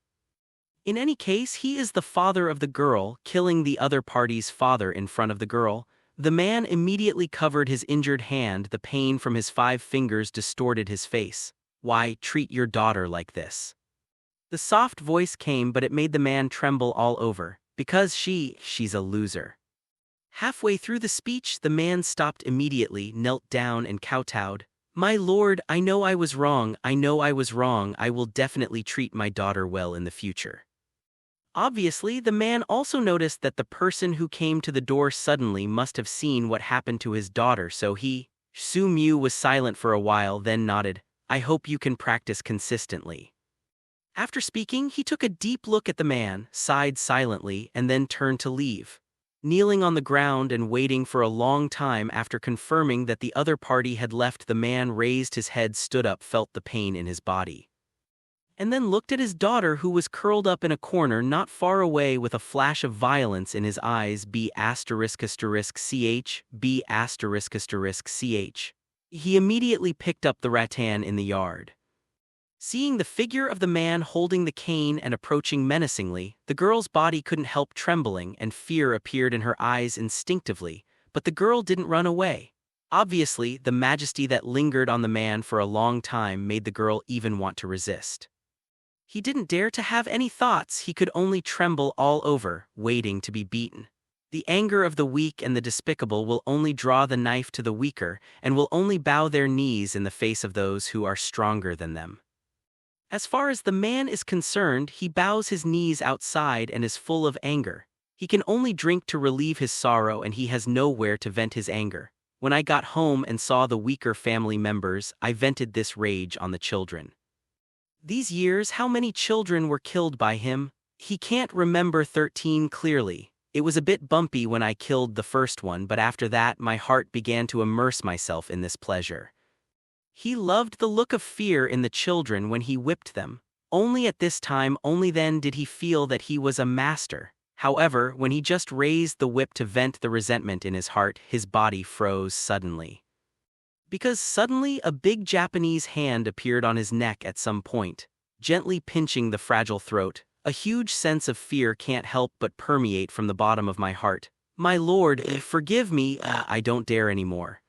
In any case, he is the father of the girl, killing the other party's father in front of the girl. The man immediately covered his injured hand. The pain from his 5 fingers distorted his face. "Why treat your daughter like this?" The soft voice came, but it made the man tremble all over. "Because she's a loser." Halfway through the speech, the man stopped immediately, knelt down and kowtowed. "My lord, I know I was wrong. I know I was wrong. I will definitely treat my daughter well in the future." Obviously, the man also noticed that the person who came to the door suddenly must have seen what happened to his daughter, so Su-Mu was silent for a while, then nodded. "I hope you can practice consistently." After speaking, he took a deep look at the man, sighed silently, and then turned to leave. Kneeling on the ground and waiting for a long time after confirming that the other party had left, the man raised his head, stood up, felt the pain in his body, and then looked at his daughter, who was curled up in a corner not far away with a flash of violence in his eyes. B***ch. He immediately picked up the rattan in the yard. Seeing the figure of the man holding the cane and approaching menacingly, the girl's body couldn't help trembling and fear appeared in her eyes instinctively, but the girl didn't run away. Obviously, the majesty that lingered on the man for a long time made the girl even want to resist. He didn't dare to have any thoughts, he could only tremble all over, waiting to be beaten. The anger of the weak and the despicable will only draw the knife to the weaker and will only bow their knees in the face of those who are stronger than them. As far as the man is concerned, he bows his knees outside and is full of anger. He can only drink to relieve his sorrow and he has nowhere to vent his anger. When I got home and saw the weaker family members, I vented this rage on the children. These years, how many children were killed by him? He can't remember 13 clearly. It was a bit bumpy when I killed the first one, but after that my heart began to immerse myself in this pleasure. He loved the look of fear in the children when he whipped them. Only at this time, only then did he feel that he was a master. However, when he just raised the whip to vent the resentment in his heart, his body froze suddenly. Because suddenly a big Japanese hand appeared on his neck at some point, gently pinching the fragile throat. A huge sense of fear can't help but permeate from the bottom of my heart. My lord, forgive me, I don't dare anymore.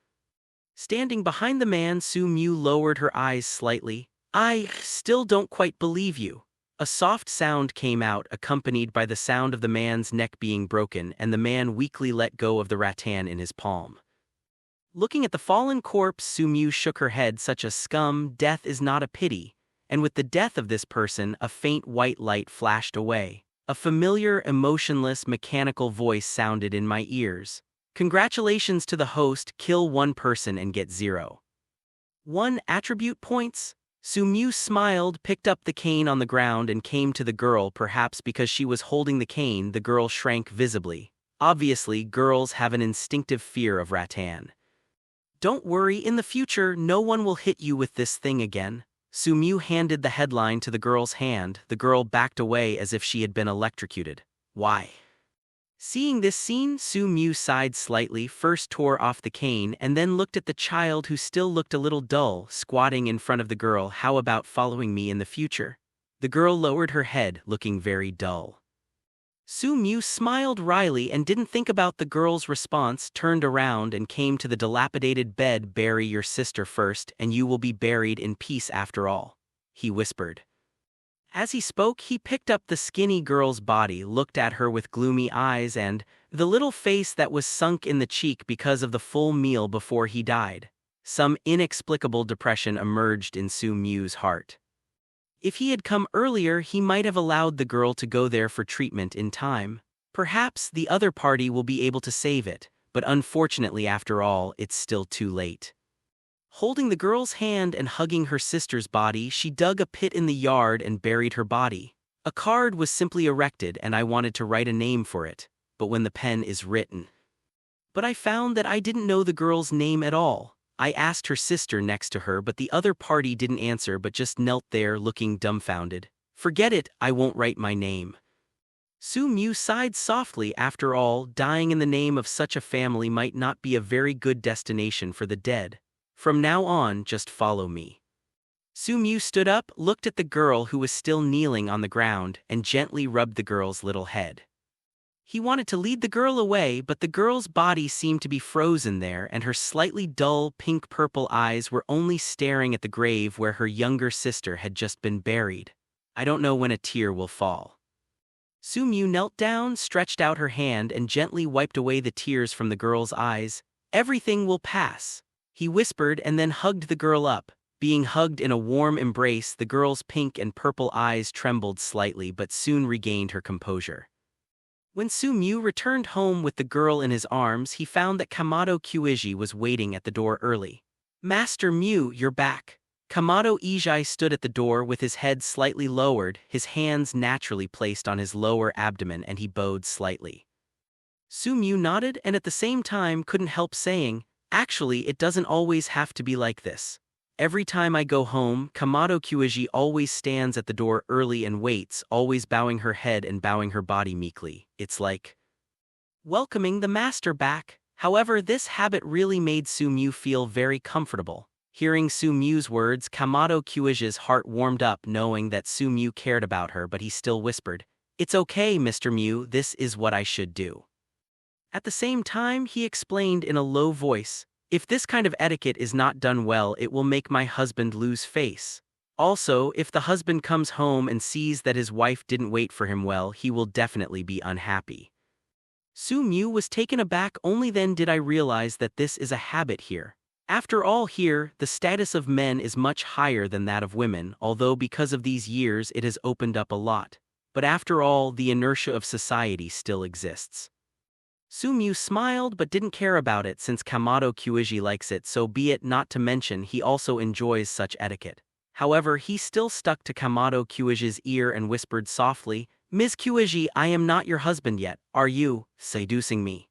Standing behind the man, Su Mu lowered her eyes slightly. I still don't quite believe you. A soft sound came out, accompanied by the sound of the man's neck being broken, and the man weakly let go of the rattan in his palm. Looking at the fallen corpse, Su Mu shook her head. Such a scum, death is not a pity. And with the death of this person, a faint white light flashed away. A familiar, emotionless, mechanical voice sounded in my ears. Congratulations to the host, kill one person and get 0. 1 attribute points? Su Mu smiled, picked up the cane on the ground and came to the girl. Perhaps because she was holding the cane, the girl shrank visibly. Obviously, girls have an instinctive fear of rattan. Don't worry, in the future, no one will hit you with this thing again. Su Mu handed the headline to the girl's hand. The girl backed away as if she had been electrocuted. Why? Seeing this scene, Su Mu sighed slightly, first tore off the cane and then looked at the child who still looked a little dull, squatting in front of the girl. How about following me in the future? The girl lowered her head, looking very dull. Su Mu smiled wryly and didn't think about the girl's response, turned around and came to the dilapidated bed. Bury your sister first, and you will be buried in peace after all, he whispered. As he spoke, he picked up the skinny girl's body, looked at her with gloomy eyes and the little face that was sunk in the cheek because of the full meal before he died. Some inexplicable depression emerged in Su Mu's heart. If he had come earlier, he might have allowed the girl to go there for treatment in time. Perhaps the other party will be able to save it, but unfortunately after all, it's still too late. Holding the girl's hand and hugging her sister's body, she dug a pit in the yard and buried her body. A card was simply erected and I wanted to write a name for it, but when the pen is written. But I found that I didn't know the girl's name at all. I asked her sister next to her, but the other party didn't answer but just knelt there looking dumbfounded. Forget it, I won't write my name. Su Mu sighed softly. After all, dying in the name of such a family might not be a very good destination for the dead. From now on, just follow me. Su Mu stood up, looked at the girl who was still kneeling on the ground, and gently rubbed the girl's little head. He wanted to lead the girl away, but the girl's body seemed to be frozen there, and her slightly dull pink-purple eyes were only staring at the grave where her younger sister had just been buried. I don't know when a tear will fall. Su Mu knelt down, stretched out her hand, and gently wiped away the tears from the girl's eyes. Everything will pass, he whispered and then hugged the girl up. Being hugged in a warm embrace, the girl's pink and purple eyes trembled slightly but soon regained her composure. When Su Mu returned home with the girl in his arms, he found that Kamado Kuiji was waiting at the door early. Master Mu, you're back. Kamado Ijai stood at the door with his head slightly lowered, his hands naturally placed on his lower abdomen, and he bowed slightly. Su Mu nodded and at the same time couldn't help saying, actually, it doesn't always have to be like this. Every time I go home, Kamado Kuiji always stands at the door early and waits, always bowing her head and bowing her body meekly. It's like welcoming the master back. However, this habit really made Su Mu feel very comfortable. Hearing Su Mu's words, Kamado Kyuji's heart warmed up knowing that Su Mu cared about her, but he still whispered, "It's okay, Mr. Mu, this is what I should do." At the same time, he explained in a low voice, "If this kind of etiquette is not done well, it will make my husband lose face. Also, if the husband comes home and sees that his wife didn't wait for him well, he will definitely be unhappy." Su Mu was taken aback. Only then did I realize that this is a habit here. After all, here, the status of men is much higher than that of women, although because of these years it has opened up a lot. But after all, the inertia of society still exists. Su Mu smiled but didn't care about it since Kamado Kyuji likes it, so be it, not to mention he also enjoys such etiquette. However, he still stuck to Kamado Kyuji's ear and whispered softly, "Ms. Kyuji, I am not your husband yet. Are you seducing me?"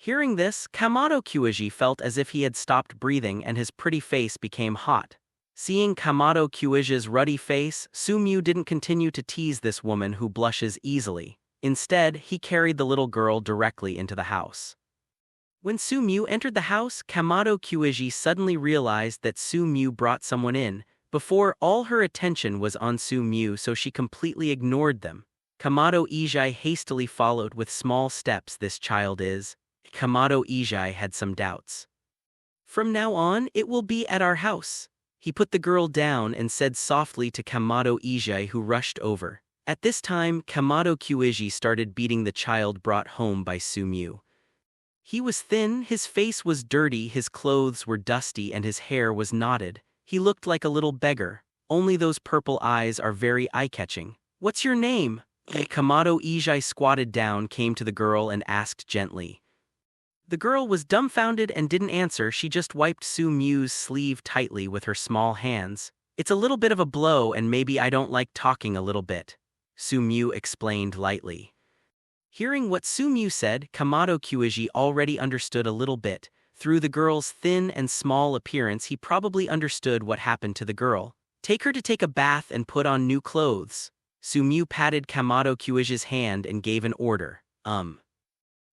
Hearing this, Kamado Kyuji felt as if he had stopped breathing and his pretty face became hot. Seeing Kamado Kyuji's ruddy face, Su Mu didn't continue to tease this woman who blushes easily. Instead, he carried the little girl directly into the house. When Su Mu entered the house, Kamado Kyuji suddenly realized that Su Mu brought someone in. Before, all her attention was on Su Mu, so she completely ignored them. Kamado Ijai hastily followed with small steps. This child is... Kamado Ijai had some doubts. "From now on, it will be at our house." He put the girl down and said softly to Kamado Ijai, who rushed over. At this time, Kamado Kyuji started beating the child brought home by Su Mu. He was thin, his face was dirty, his clothes were dusty, and his hair was knotted. He looked like a little beggar. Only those purple eyes are very eye-catching. "What's your name?" Kamado Ijai squatted down, came to the girl and asked gently. The girl was dumbfounded and didn't answer. She just wiped Su Mu's sleeve tightly with her small hands. "It's a little bit of a blow and maybe I don't like talking a little bit," Su Mu explained lightly. Hearing what Su Mu said, Kamado Kyuji already understood a little bit. Through the girl's thin and small appearance, he probably understood what happened to the girl. "Take her to take a bath and put on new clothes." Su Mu patted Kamado Kyuji's hand and gave an order.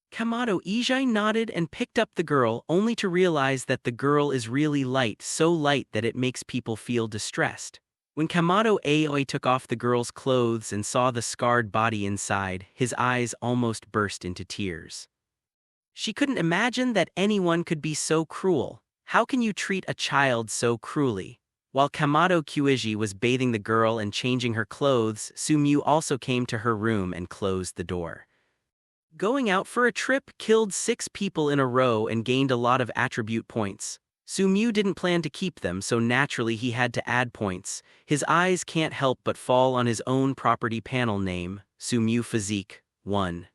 Kamado Ijai nodded and picked up the girl, only to realize that the girl is really light, so light that it makes people feel distressed. When Kamado Aoi took off the girl's clothes and saw the scarred body inside, his eyes almost burst into tears. She couldn't imagine that anyone could be so cruel. How can you treat a child so cruelly? While Kamado Kyuji was bathing the girl and changing her clothes, Su Mu also came to her room and closed the door. Going out for a trip, killed 6 people in a row and gained a lot of attribute points. Su Mu didn't plan to keep them, so naturally he had to add points. His eyes can't help but fall on his own property panel name, Su Mu Physique, 1.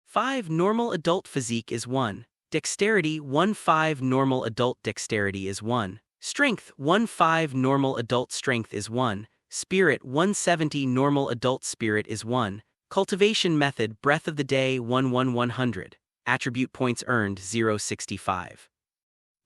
5 Normal Adult Physique is 1. Dexterity 1 5 Normal Adult Dexterity is 1. Strength 1 5 Normal Adult Strength is 1. Spirit 170 Normal Adult Spirit is 1. Cultivation Method Breath of the Day 1 Attribute points earned 0.65.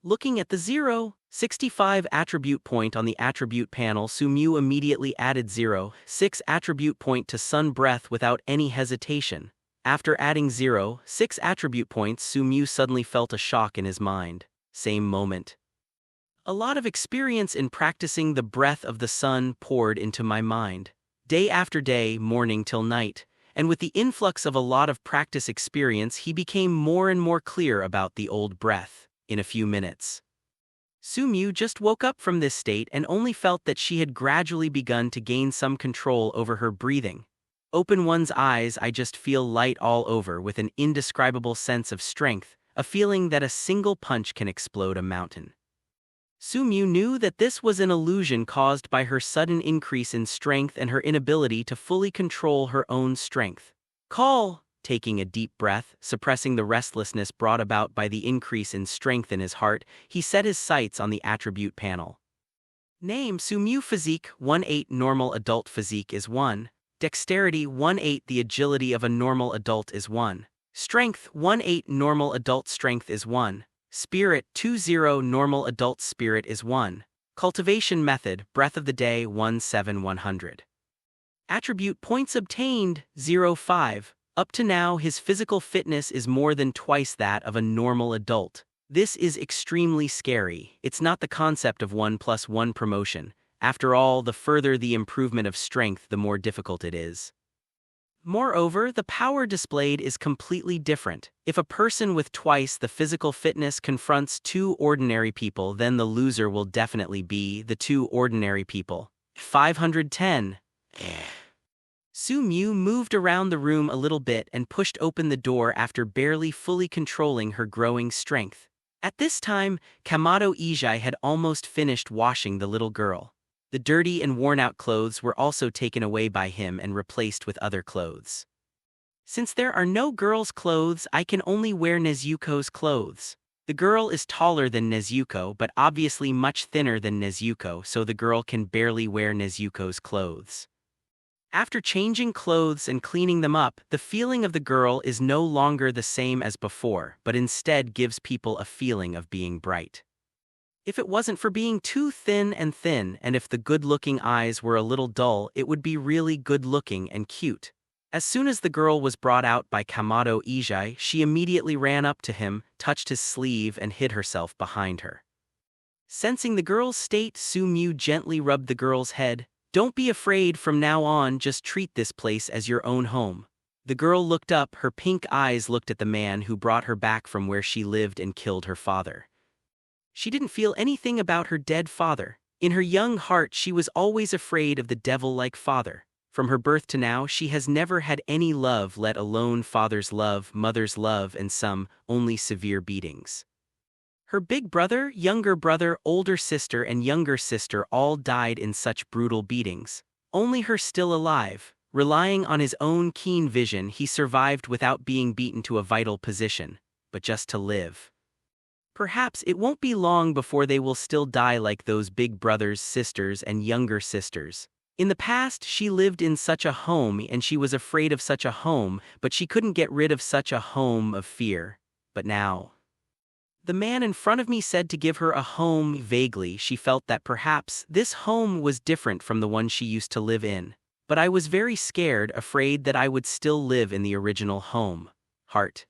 Looking at the 0.65 attribute point on the attribute panel, Su Mu immediately added 0.6 attribute point to Sun Breath without any hesitation. After adding 0.6 attribute points, Su Mu suddenly felt a shock in his mind. Same moment. A lot of experience in practicing the breath of the sun poured into my mind. Day after day, morning till night. And with the influx of a lot of practice experience, he became more and more clear about the old breath. In a few minutes, Su Mu just woke up from this state and only felt that she had gradually begun to gain some control over her breathing. Open one's eyes, I just feel light all over with an indescribable sense of strength, a feeling that a single punch can explode a mountain. Su Mu knew that this was an illusion caused by her sudden increase in strength and her inability to fully control her own strength. "Call!" Taking a deep breath, suppressing the restlessness brought about by the increase in strength in his heart, he set his sights on the attribute panel. Name Su Mu Physique 1 Normal Adult Physique is 1. Dexterity 1 The agility of a normal adult is 1. Strength 1 Normal Adult Strength is 1. Spirit 2 Normal Adult Spirit is 1. Cultivation Method Breath of the Day 1 Attribute points obtained 0.5. Up to now, his physical fitness is more than twice that of a normal adult. This is extremely scary. It's not the concept of 1+1 promotion. After all, the further the improvement of strength, the more difficult it is. Moreover, the power displayed is completely different. If a person with twice the physical fitness confronts two ordinary people, then the loser will definitely be the two ordinary people. 510. Su Mu moved around the room a little bit and pushed open the door after barely fully controlling her growing strength. At this time, Kamado Ijai had almost finished washing the little girl. The dirty and worn-out clothes were also taken away by him and replaced with other clothes. Since there are no girls' clothes, I can only wear Nezuko's clothes. The girl is taller than Nezuko but obviously much thinner than Nezuko, so the girl can barely wear Nezuko's clothes. After changing clothes and cleaning them up, the feeling of the girl is no longer the same as before, but instead gives people a feeling of being bright. If it wasn't for being too thin, and if the good-looking eyes were a little dull, it would be really good-looking and cute. As soon as the girl was brought out by Kamado Ijai, she immediately ran up to him, touched his sleeve, and hid herself behind her. Sensing the girl's state, Su Mu gently rubbed the girl's head. "Don't be afraid, from now on just treat this place as your own home." The girl looked up, her pink eyes looked at the man who brought her back from where she lived and killed her father. She didn't feel anything about her dead father. In her young heart she was always afraid of the devil-like father. From her birth to now she has never had any love, let alone father's love, mother's love, and some only severe beatings. Her big brother, younger brother, older sister, and younger sister all died in such brutal beatings. Only her still alive. Relying on his own keen vision, he survived without being beaten to a vital position, but just to live. Perhaps it won't be long before they will still die like those big brothers, sisters, and younger sisters. In the past, she lived in such a home and she was afraid of such a home, but she couldn't get rid of such a home of fear. But now, the man in front of me said to give her a home. Vaguely, she felt that perhaps this home was different from the one she used to live in. But I was very scared, afraid that I would still live in the original home. Heart.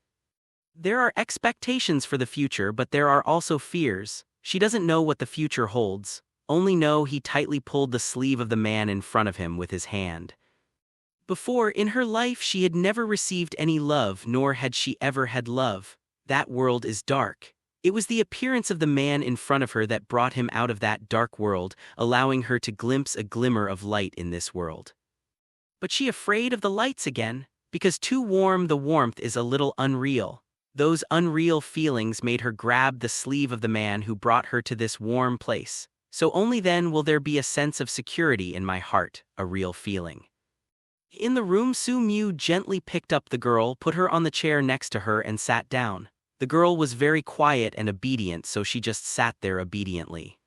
There are expectations for the future, but there are also fears. She doesn't know what the future holds, only know he tightly pulled the sleeve of the man in front of him with his hand. Before, in her life, she had never received any love, nor had she ever had love. That world is dark. It was the appearance of the man in front of her that brought him out of that dark world, allowing her to glimpse a glimmer of light in this world. But she afraid of the lights again, because too warm, the warmth is a little unreal. Those unreal feelings made her grab the sleeve of the man who brought her to this warm place. So only then will there be a sense of security in my heart, a real feeling. In the room, Su Mu gently picked up the girl, put her on the chair next to her, and sat down. The girl was very quiet and obedient, so she just sat there obediently.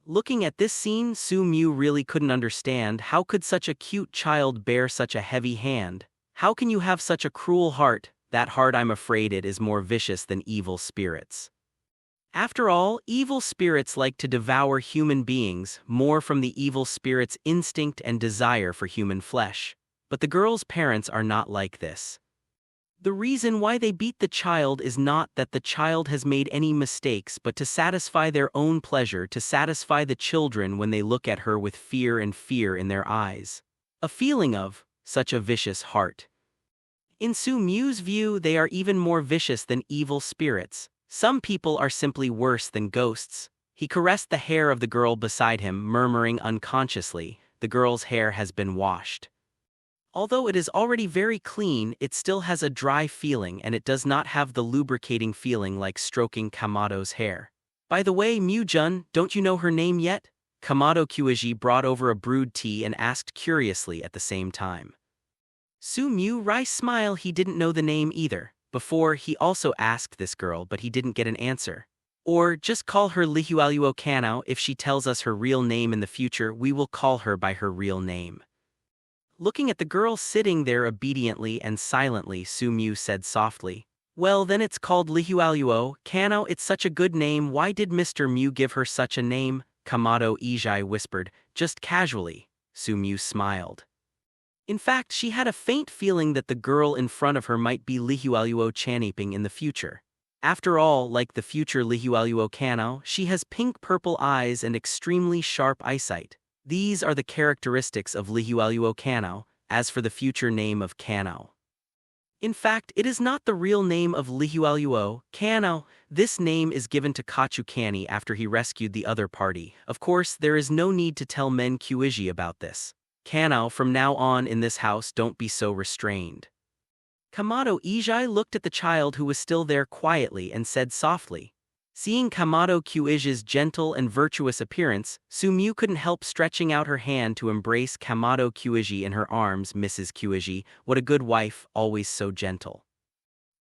Looking at this scene, Su Mu really couldn't understand how could such a cute child bear such a heavy hand. How can you have such a cruel heart? That heart, I'm afraid it is more vicious than evil spirits. After all, evil spirits like to devour human beings, more from the evil spirit's instinct and desire for human flesh. But the girl's parents are not like this. The reason why they beat the child is not that the child has made any mistakes, but to satisfy their own pleasure, to satisfy the children when they look at her with fear in their eyes. A feeling of such a vicious heart. In Su Mu's view, they are even more vicious than evil spirits. Some people are simply worse than ghosts. He caressed the hair of the girl beside him, murmuring unconsciously, "The girl's hair has been washed. Although it is already very clean, it still has a dry feeling and it does not have the lubricating feeling like stroking Kamado's hair. By the way, Mu-jun, don't you know her name yet?" Kamado Kyuji brought over a brewed tea and asked curiously at the same time. Su Mu Rai smiled. He didn't know the name either. Before, he also asked this girl, but he didn't get an answer. Or, just call her Lihualuo Kanao. If she tells us her real name in the future, we will call her by her real name. Looking at the girl sitting there obediently and silently, Su Mu said softly, "Well, then it's called Lihualuo Kanao. It's such a good name. Why did Mr. Mu give her such a name?" Kamado Ijai whispered, just casually. Su Mu smiled. In fact, she had a faint feeling that the girl in front of her might be Lihualuo Chaniping in the future. After all, like the future Lihualuo Kano, she has pink-purple eyes and extremely sharp eyesight. These are the characteristics of Lihualuo Kano. As for the future name of Kano, in fact, it is not the real name of Lihualuo Kano. This name is given to Kachukani after he rescued the other party. Of course, there is no need to tell Men Kuiji about this. Kano, from now on in this house, don't be so restrained. Kamado Ijai looked at the child who was still there quietly and said softly. Seeing Kamado Kuiji's gentle and virtuous appearance, Sumyu couldn't help stretching out her hand to embrace Kamado Kuiji in her arms. Mrs. Kuiji, what a good wife, always so gentle.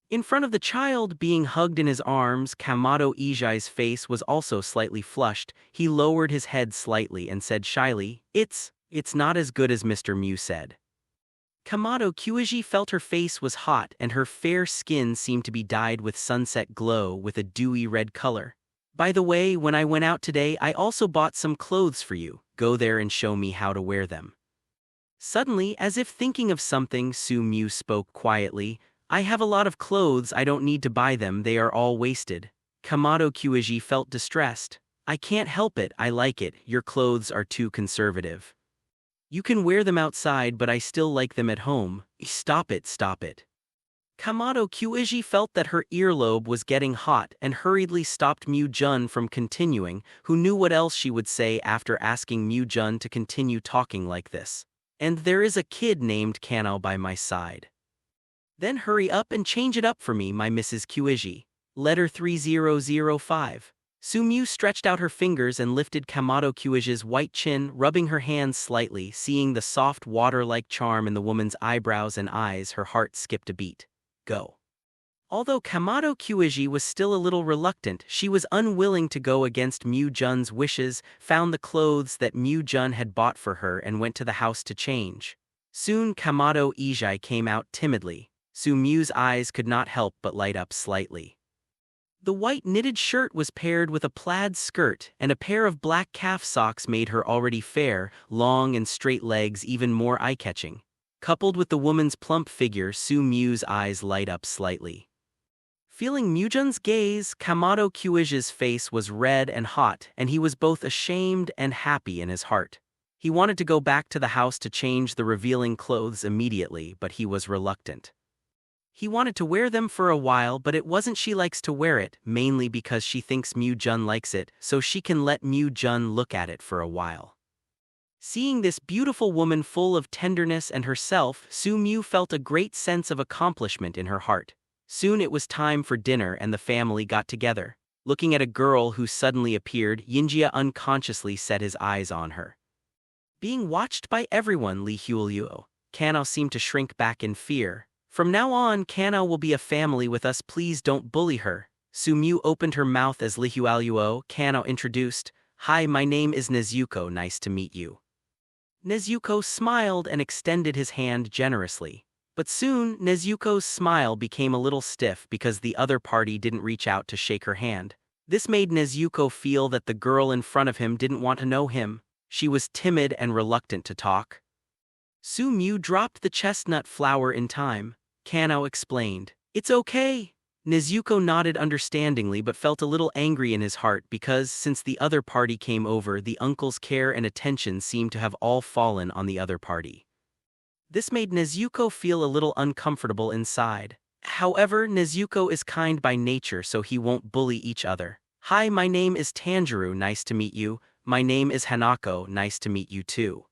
In front of the child being hugged in his arms, Kamado Ijai's face was also slightly flushed. He lowered his head slightly and said shyly, It's not as good as Mr. Mew said. Kamado Kuiji felt her face was hot and her fair skin seemed to be dyed with sunset glow with a dewy red color. By the way, when I went out today, I also bought some clothes for you. Go there and show me how to wear them. Suddenly, as if thinking of something, Sumyu spoke quietly. I have a lot of clothes, I don't need to buy them, they are all wasted. Kamado Kuiji felt distressed. I can't help it, I like it, your clothes are too conservative. You can wear them outside, but I still like them at home. Stop it, stop it. Kamado Kuiji felt that her earlobe was getting hot and hurriedly stopped Mu Jun from continuing, who knew what else she would say after asking Mu Jun to continue talking like this. And there is a kid named Kano by my side. Then hurry up and change it up for me, my Mrs. Kuiji. Letter 3005. Sumyu stretched out her fingers and lifted Kamado Kuiji's white chin, rubbing her hands slightly. Seeing the soft water-like charm in the woman's eyebrows and eyes, her heart skipped a beat. Go. Although Kamado Kuiji was still a little reluctant, she was unwilling to go against Mu Jun's wishes, found the clothes that Mu Jun had bought for her and went to the house to change. Soon Kamado Ijai came out timidly. Sumyu's eyes could not help but light up slightly. The white knitted shirt was paired with a plaid skirt, and a pair of black calf socks made her already fair, long and straight legs even more eye-catching. Coupled with the woman's plump figure, Sumyu's eyes light up slightly. Feeling Mujun's gaze, Kamado Kuiji's face was red and hot, and he was both ashamed and happy in his heart. He wanted to go back to the house to change the revealing clothes immediately, but he was reluctant. He wanted to wear them for a while, but it wasn't she likes to wear it, mainly because she thinks Mu Jun likes it, so she can let Mu Jun look at it for a while. Seeing this beautiful woman full of tenderness and herself, Sumyu felt a great sense of accomplishment in her heart. Soon it was time for dinner and the family got together. Looking at a girl who suddenly appeared, Yinjia unconsciously set his eyes on her. Being watched by everyone, Lihualuo Kano seemed to shrink back in fear. From now on, Kano will be a family with us, please don't bully her. Sumyu opened her mouth as Lihualuo Kano introduced, Hi, my name is Nezuko, nice to meet you. Nezuko smiled and extended his hand generously. But soon, Nezuko's smile became a little stiff because the other party didn't reach out to shake her hand. This made Nezuko feel that the girl in front of him didn't want to know him. She was timid and reluctant to talk. Sumyu dropped the chestnut flower in time. Kano explained. It's okay. Nezuko nodded understandingly but felt a little angry in his heart because, since the other party came over, the uncle's care and attention seemed to have all fallen on the other party. This made Nezuko feel a little uncomfortable inside. However, Nezuko is kind by nature, so he won't bully each other. Hi, my name is Tanjuro, nice to meet you. My name is Hanako, nice to meet you too.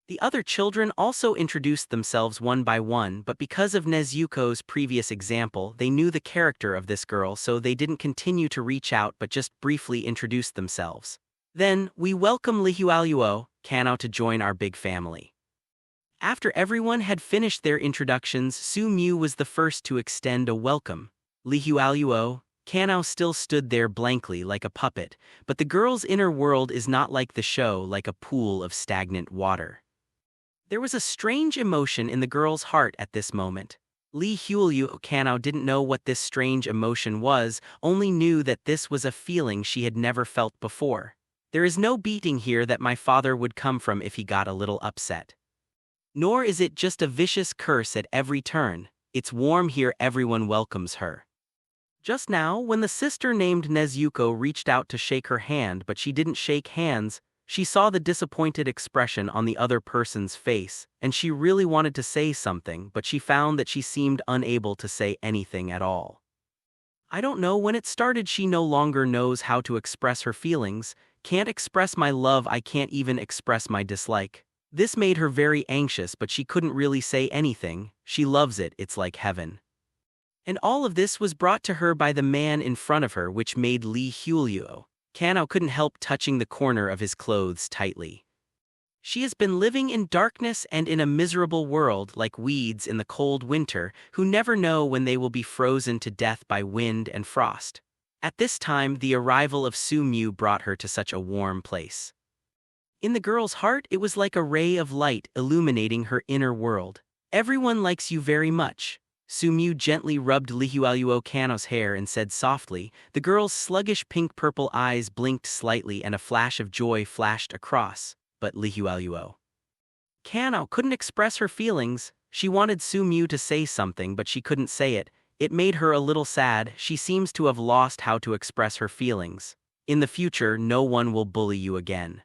The other children also introduced themselves one by one, but because of Nezuko's previous example, they knew the character of this girl, so they didn't continue to reach out but just briefly introduced themselves. Then, we welcome Lihualuo Kano to join our big family. After everyone had finished their introductions, Sumyu was the first to extend a welcome. Lihualuo Kano still stood there blankly like a puppet, but the girl's inner world is not like the show, like a pool of stagnant water. There was a strange emotion in the girl's heart at this moment. Lihualuo Kano didn't know what this strange emotion was, only knew that this was a feeling she had never felt before. There is no beating here that my father would come from if he got a little upset. Nor is it just a vicious curse at every turn. It's warm here, everyone welcomes her. Just now, when the sister named Nezuko reached out to shake her hand but she didn't shake hands, she saw the disappointed expression on the other person's face, and she really wanted to say something, but she found that she seemed unable to say anything at all. I don't know when it started. She no longer knows how to express her feelings. Can't express my love, I can't even express my dislike. This made her very anxious, but she couldn't really say anything. She loves it, it's like heaven. And all of this was brought to her by the man in front of her, which made Lee Hyuluo. Kanao couldn't help touching the corner of his clothes tightly. She has been living in darkness and in a miserable world like weeds in the cold winter, who never know when they will be frozen to death by wind and frost. At this time, the arrival of Su-Mu brought her to such a warm place. In the girl's heart, it was like a ray of light illuminating her inner world. Everyone likes you very much. Su-Mu gently rubbed Lihualuo Kano's hair and said softly. The girl's sluggish pink-purple eyes blinked slightly and a flash of joy flashed across. But Lihualuo Kano couldn't express her feelings. She wanted Su-Mu to say something, but she couldn't say it. It made her a little sad. She seems to have lost how to express her feelings. In the future, no one will bully you again.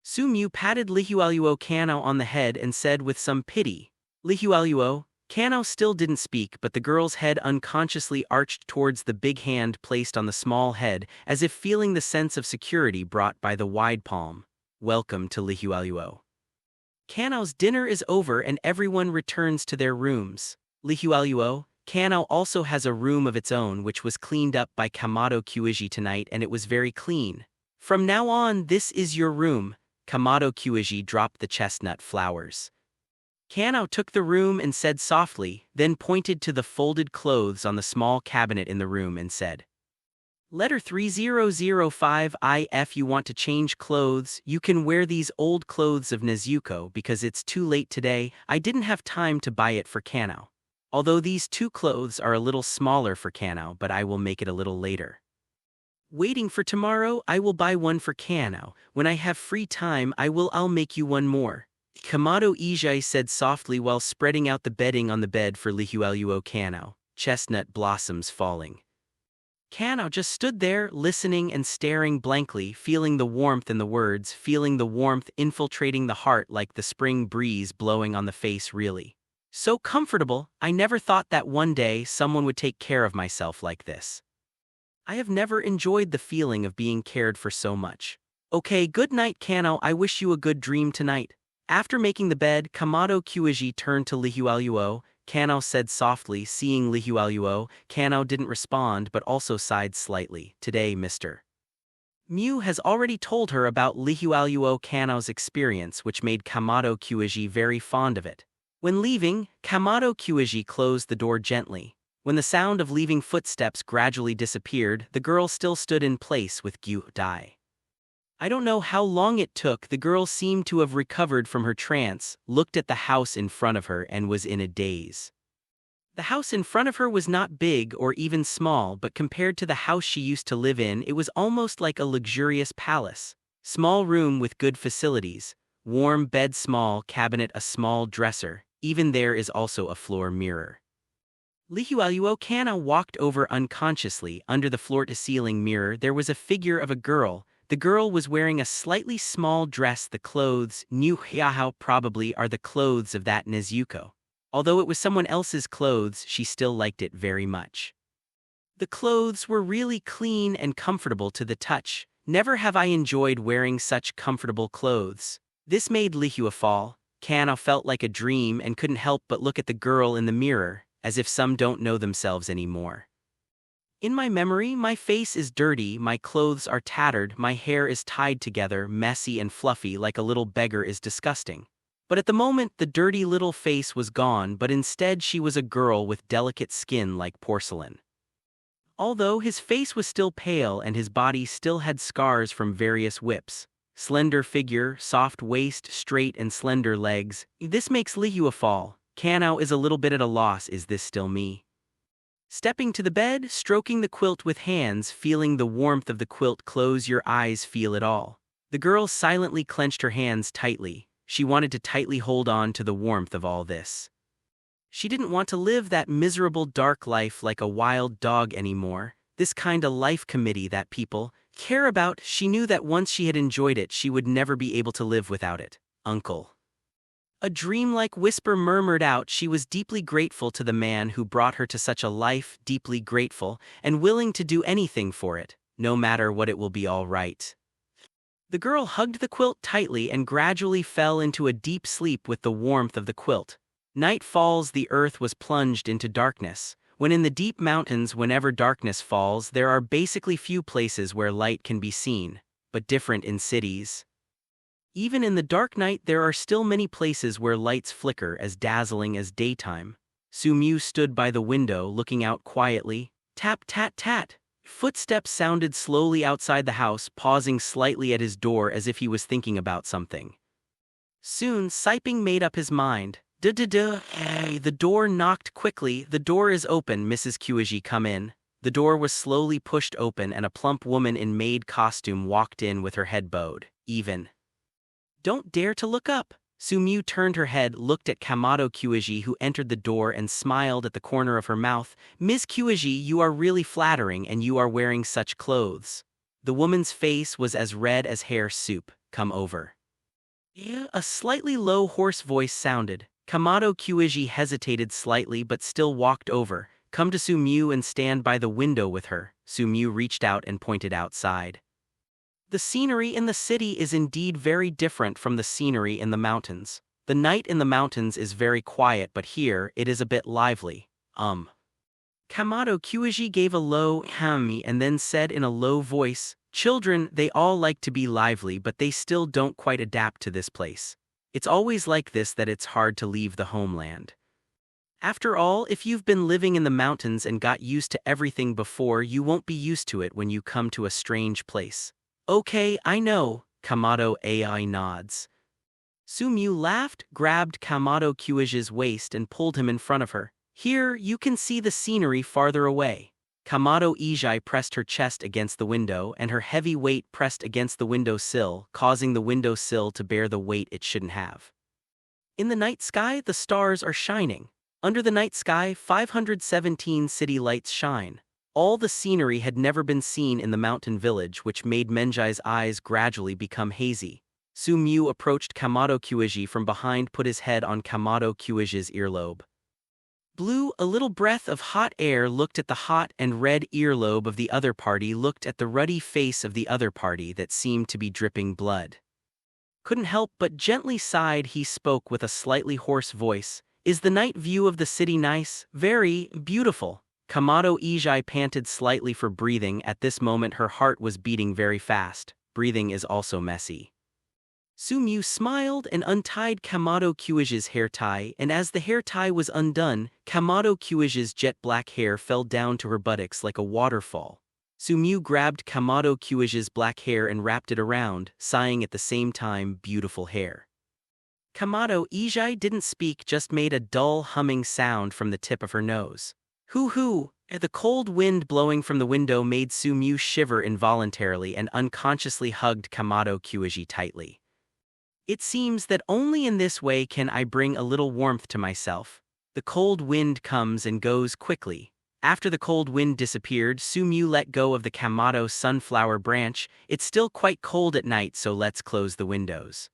Su-Mu patted Lihualuo Kano on the head and said with some pity. Lihualuo Kano still didn't speak, but the girl's head unconsciously arched towards the big hand placed on the small head, as if feeling the sense of security brought by the wide palm. Welcome to Lihualuo. Kano's dinner is over and everyone returns to their rooms. Lihualuo Kano also has a room of its own, which was cleaned up by Kamado Kuiji tonight, and it was very clean. From now on, this is your room. Kamado Kuiji dropped the chestnut flowers. Kano took the room and said softly, then pointed to the folded clothes on the small cabinet in the room and said, Letter 3005 if you want to change clothes, you can wear these old clothes of Nezuko because it's too late today. I didn't have time to buy it for Kano. Although these two clothes are a little smaller for Kano, but I will make it a little later. Waiting for tomorrow, I will buy one for Kano. When I have free time, I'll make you one more. Kamado Ijai said softly while spreading out the bedding on the bed for Lihualuo Kano, chestnut blossoms falling. Kano just stood there, listening and staring blankly, feeling the warmth in the words, feeling the warmth infiltrating the heart like the spring breeze blowing on the face. Really. So comfortable. I never thought that one day someone would take care of myself like this. I have never enjoyed the feeling of being cared for so much. Okay, good night, Kano. I wish you a good dream tonight. After making the bed, Kamado Kuiji turned to Lihualuo. Kano said softly. Seeing Lihualuo, Kano didn't respond but also sighed slightly. Today, Mr. Mu has already told her about Lihualuo Kano's experience, which made Kamado Kuiji very fond of it. When leaving, Kamado Kuiji closed the door gently. When the sound of leaving footsteps gradually disappeared, the girl still stood in place with Gyu Dai. I don't know how long it took. The girl seemed to have recovered from her trance, looked at the house in front of her and was in a daze. The house in front of her was not big or even small, but compared to the house she used to live in, it was almost like a luxurious palace. Small room with good facilities, warm bed, small cabinet, a small dresser, even there is also a floor mirror. Lihualuo Kano walked over unconsciously. Under the floor-to-ceiling mirror there was a figure of a girl. The girl was wearing a slightly small dress. The clothes, new Hyahao, probably are the clothes of that Nezuko. Although it was someone else's clothes, she still liked it very much. The clothes were really clean and comfortable to the touch. Never have I enjoyed wearing such comfortable clothes. This made Lihualuo Kano felt like a dream and couldn't help but look at the girl in the mirror, as if some don't know themselves anymore. In my memory, my face is dirty, my clothes are tattered, my hair is tied together, messy and fluffy like a little beggar is disgusting. But at the moment, the dirty little face was gone, but instead she was a girl with delicate skin like porcelain. Although his face was still pale and his body still had scars from various whips. Slender figure, soft waist, straight and slender legs. This makes Lihualuo Kano is a little bit at a loss. Is this still me? Stepping to the bed, stroking the quilt with hands, feeling the warmth of the quilt. Close your eyes, feel it all. The girl silently clenched her hands tightly. She wanted to tightly hold on to the warmth of all this. She didn't want to live that miserable dark life like a wild dog anymore. This kinda life committee that people care about. She knew that once she had enjoyed it, she would never be able to live without it. Uncle. A dreamlike whisper murmured out. She was deeply grateful to the man who brought her to such a life, deeply grateful, and willing to do anything for it, no matter what. It will be all right. The girl hugged the quilt tightly and gradually fell into a deep sleep with the warmth of the quilt. Night falls. The earth was plunged into darkness. When in the deep mountains, whenever darkness falls, there are basically few places where light can be seen, but different in cities. Even in the dark night, there are still many places where lights flicker as dazzling as daytime. Su Mu stood by the window, looking out quietly. Tap, tat, tat. Footsteps sounded slowly outside the house, pausing slightly at his door as if he was thinking about something. Soon, Siping made up his mind. Duh. Hey, the door knocked quickly. The door is open, Mrs. Kuiji, come in. The door was slowly pushed open and a plump woman in maid costume walked in with her head bowed. Even. Don't dare to look up. Su Mu turned her head, looked at Kamado Kuiji, who entered the door, and smiled at the corner of her mouth. Ms. Kuiji, you are really flattering, and you are wearing such clothes. The woman's face was as red as hair soup. Come over. Yeah, a slightly low hoarse voice sounded. Kamado Kuiji hesitated slightly but still walked over. Come to Su Mu and stand by the window with her. Su Mu reached out and pointed outside. The scenery in the city is indeed very different from the scenery in the mountains. The night in the mountains is very quiet, but here it is a bit lively. Kamado Kuiji gave a low hum and then said in a low voice, children, they all like to be lively, but they still don't quite adapt to this place. It's always like this that it's hard to leave the homeland. After all, if you've been living in the mountains and got used to everything before, you won't be used to it when you come to a strange place. Okay, I know, Kamado AI nods. Su Mu laughed, grabbed Kamado Kuiji's waist and pulled him in front of her. Here, you can see the scenery farther away. Kamado Ijai pressed her chest against the window and her heavy weight pressed against the window sill, causing the window sill to bear the weight it shouldn't have. In the night sky, the stars are shining. Under the night sky, 517 city lights shine. All the scenery had never been seen in the mountain village, which made Menjai's eyes gradually become hazy. Su Mu approached Kamado Kuiji from behind, put his head on Kamado Kuiji's earlobe. Blew a little breath of hot air, looked at the hot and red earlobe of the other party, looked at the ruddy face of the other party that seemed to be dripping blood. Couldn't help but gently sighed. He spoke with a slightly hoarse voice. Is the night view of the city nice? Very beautiful. Kamado Ijai panted slightly for breathing. At this moment her heart was beating very fast. Breathing is also messy. Su Mu smiled and untied Kamado Kuiji's hair tie, and as the hair tie was undone, Kamado Kuiji's jet black hair fell down to her buttocks like a waterfall. Su Mu grabbed Kamado Kuiji's black hair and wrapped it around, sighing at the same time, beautiful hair. Kamado Ijai didn't speak, just made a dull humming sound from the tip of her nose. Hoo-hoo! The cold wind blowing from the window made Su Mu shiver involuntarily and unconsciously hugged Kamado Kuiji tightly. It seems that only in this way can I bring a little warmth to myself. The cold wind comes and goes quickly. After the cold wind disappeared, Su Mu let go of the Kamado sunflower branch. It's still quite cold at night, so let's close the windows.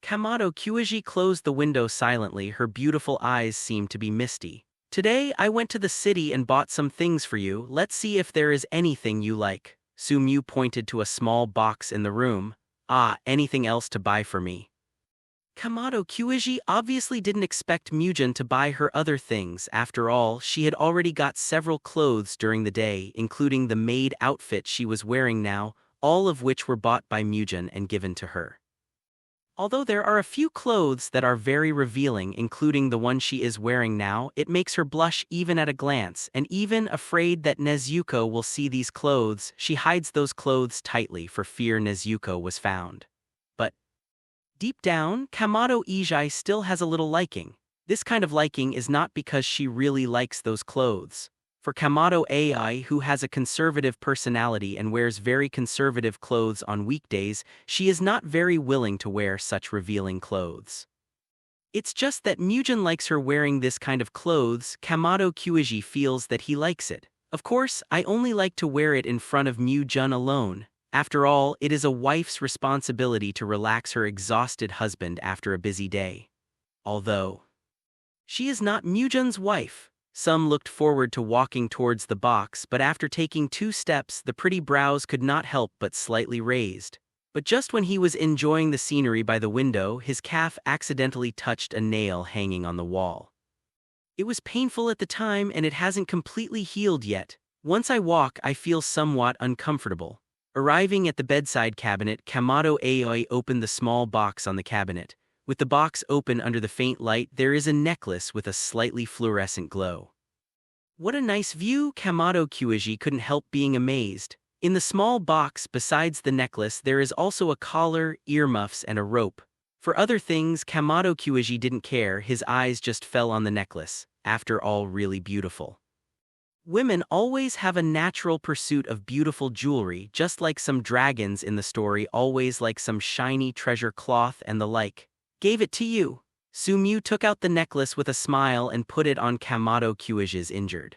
Kamado Kuiji closed the window silently. Her beautiful eyes seemed to be misty. Today I went to the city and bought some things for you. Let's see if there is anything you like. Su Mu pointed to a small box in the room. Anything else to buy for me? Kamado Kuiji obviously didn't expect Mujin to buy her other things. After all, she had already got several clothes during the day, including the maid outfit she was wearing now, all of which were bought by Mujin and given to her. Although there are a few clothes that are very revealing, including the one she is wearing now, it makes her blush even at a glance, and even afraid that Nezuko will see these clothes, she hides those clothes tightly for fear Nezuko was found. But deep down, Kamado Ijai still has a little liking. This kind of liking is not because she really likes those clothes. For Kamado AI, who has a conservative personality and wears very conservative clothes on weekdays, she is not very willing to wear such revealing clothes. It's just that Mujin likes her wearing this kind of clothes. Kamado Kyuji feels that he likes it. Of course, I only like to wear it in front of Mujin alone. After all, it is a wife's responsibility to relax her exhausted husband after a busy day. Although she is not Mujin's wife. Some looked forward to walking towards the box, but after taking 2 steps, the pretty brows could not help but slightly raised. But just when he was enjoying the scenery by the window, his calf accidentally touched a nail hanging on the wall. It was painful at the time and it hasn't completely healed yet. Once I walk, I feel somewhat uncomfortable. Arriving at the bedside cabinet, Kamado Aoi opened the small box on the cabinet. With the box open under the faint light, there is a necklace with a slightly fluorescent glow. What a nice view! Kamado Kyuji couldn't help being amazed. In the small box, besides the necklace, there is also a collar, earmuffs, and a rope. For other things, Kamado Kyuji didn't care, his eyes just fell on the necklace. After all, really beautiful. Women always have a natural pursuit of beautiful jewelry, just like some dragons in the story always like some shiny treasure cloth and the like. Gave it to you. Sumyu took out the necklace with a smile and put it on Kamado Kyuji's injured.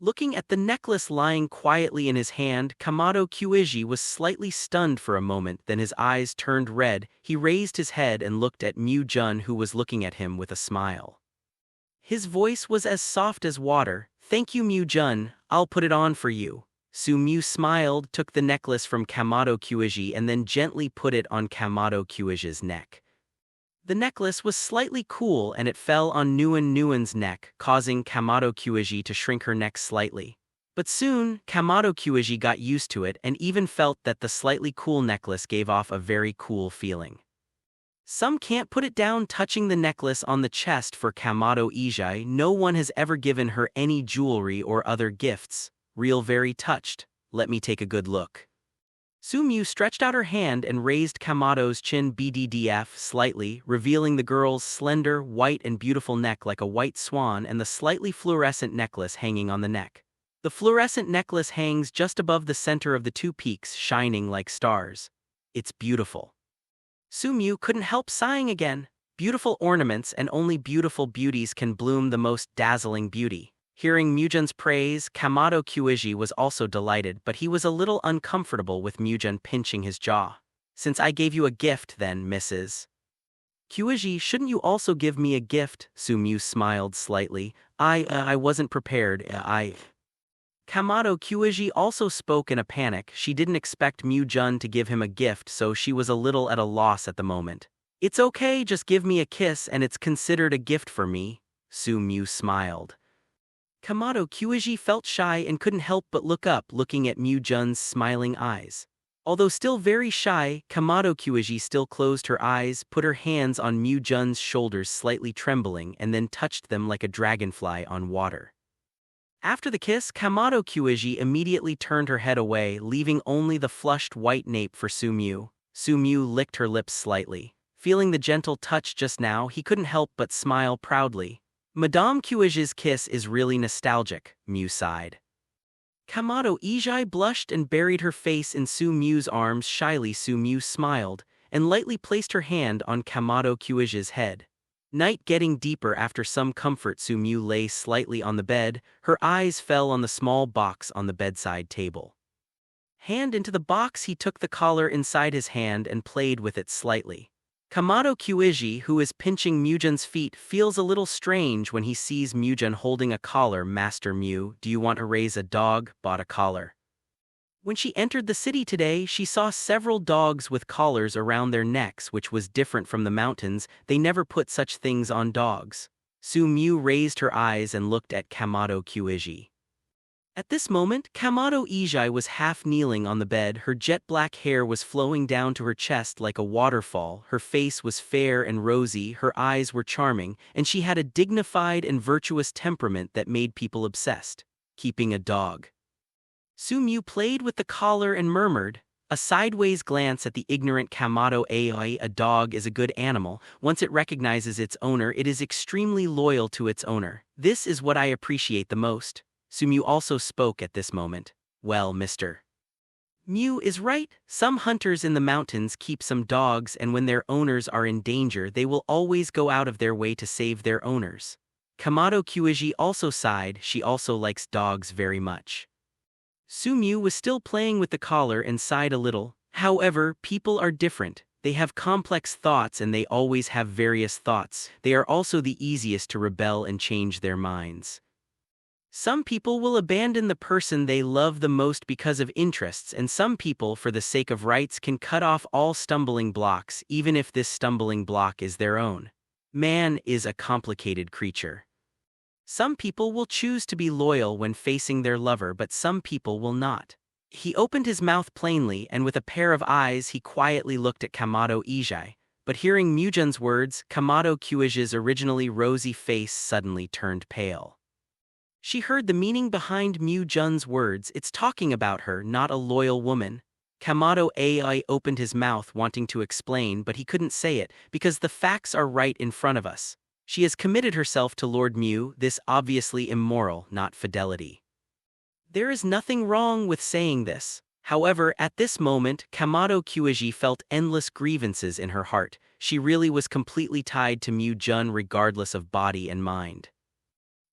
Looking at the necklace lying quietly in his hand, Kamado Kyuji was slightly stunned for a moment, then his eyes turned red. He raised his head and looked at Mujin, who was looking at him with a smile. His voice was as soft as water. "Thank you, Mujin, I'll put it on for you." Sumyu smiled, took the necklace from Kamado Kyuji and then gently put it on Kamado Kyuji's neck. The necklace was slightly cool and it fell on Nguyen's neck, causing Kamado Kyuji to shrink her neck slightly. But soon, Kamado Kyuji got used to it and even felt that the slightly cool necklace gave off a very cool feeling. Some can't put it down, touching the necklace on the chest for Kamado Ijai. No one has ever given her any jewelry or other gifts. Real very touched. Let me take a good look. Sumyu stretched out her hand and raised Kamado's chin BDDF slightly, revealing the girl's slender, white and beautiful neck like a white swan and the slightly fluorescent necklace hanging on the neck. The fluorescent necklace hangs just above the center of the 2 peaks, shining like stars. It's beautiful. Sumyu couldn't help sighing again. Beautiful ornaments and only beautiful beauties can bloom the most dazzling beauty. Hearing Mujin's praise, Kamado Kyuji was also delighted, but he was a little uncomfortable with Mujin pinching his jaw. "Since I gave you a gift then, Mrs. Kyuji, shouldn't you also give me a gift?" Sumyu smiled slightly. I wasn't prepared, Kamado Kyuji also spoke in a panic. She didn't expect Mujin to give him a gift, so she was a little at a loss at the moment. "It's okay, just give me a kiss and it's considered a gift for me." Sumyu smiled. Kamado Kyuji felt shy and couldn't help but look up, looking at Mujin's smiling eyes. Although still very shy, Kamado Kyuji still closed her eyes, put her hands on Mujin's shoulders slightly trembling, and then touched them like a dragonfly on water. After the kiss, Kamado Kyuji immediately turned her head away, leaving only the flushed white nape for Sumyu. Sumyu licked her lips slightly. Feeling the gentle touch just now, he couldn't help but smile proudly. "Madame Kyuji's kiss is really nostalgic," Mu sighed. Kamado Ijai blushed and buried her face in Sumyu's arms shyly. Sumyu smiled and lightly placed her hand on Kamado Kyuji's head. Night getting deeper. After some comfort, Sumyu lay slightly on the bed. Her eyes fell on the small box on the bedside table. Hand into the box, he took the collar inside his hand and played with it slightly. Kamado Kyuji, who is pinching Mujin's feet, feels a little strange when he sees Mujin holding a collar. "Master Mu, do you want to raise a dog?" "Bought a collar." When she entered the city today, she saw several dogs with collars around their necks, which was different from the mountains. They never put such things on dogs. Sumyu raised her eyes and looked at Kamado Kyuji. At this moment, Kamado Ijai was half kneeling on the bed. Her jet-black hair was flowing down to her chest like a waterfall. Her face was fair and rosy, her eyes were charming, and she had a dignified and virtuous temperament that made people obsessed. "Keeping a dog." Sumyu played with the collar and murmured, a sideways glance at the ignorant Kamado Aoi. "A dog is a good animal. Once it recognizes its owner, it is extremely loyal to its owner. This is what I appreciate the most." Sumyu also spoke at this moment. "Well, Mr. Mew is right. Some hunters in the mountains keep some dogs, and when their owners are in danger they will always go out of their way to save their owners. Kamado Kyuiji also sighed, she also likes dogs very much. Mew was still playing with the collar and sighed a little. However, people are different. They have complex thoughts and they always have various thoughts. They are also the easiest to rebel and change their minds. Some people will abandon the person they love the most because of interests, and some people, for the sake of rights, can cut off all stumbling blocks, even if this stumbling block is their own. Man is a complicated creature. Some people will choose to be loyal when facing their lover, but some people will not. He opened his mouth plainly, and with a pair of eyes he quietly looked at Kamado Ijai, but hearing Mujun's words, Kamado Kyuiji's originally rosy face suddenly turned pale. She heard the meaning behind Mujun's words. It's talking about her, not a loyal woman. Kamado Ai opened his mouth wanting to explain, but he couldn't say it because the facts are right in front of us. She has committed herself to Lord Mew, this obviously immoral, not fidelity. There is nothing wrong with saying this. However, at this moment, Kamado Kyuiji felt endless grievances in her heart. She really was completely tied to Mujun regardless of body and mind.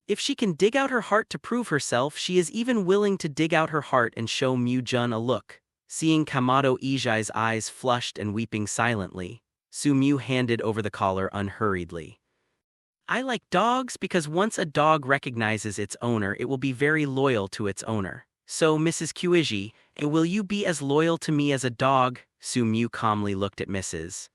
If she can dig out her heart to prove herself, she is even willing to dig out her heart and show Mujun a look. Seeing Kamado Ijai's eyes flushed and weeping silently, Mew handed over the collar unhurriedly. I like dogs because once a dog recognizes its owner, it will be very loyal to its owner. So, Mrs. Kyuiji, will you be as loyal to me as a dog? Mew calmly looked at Mrs.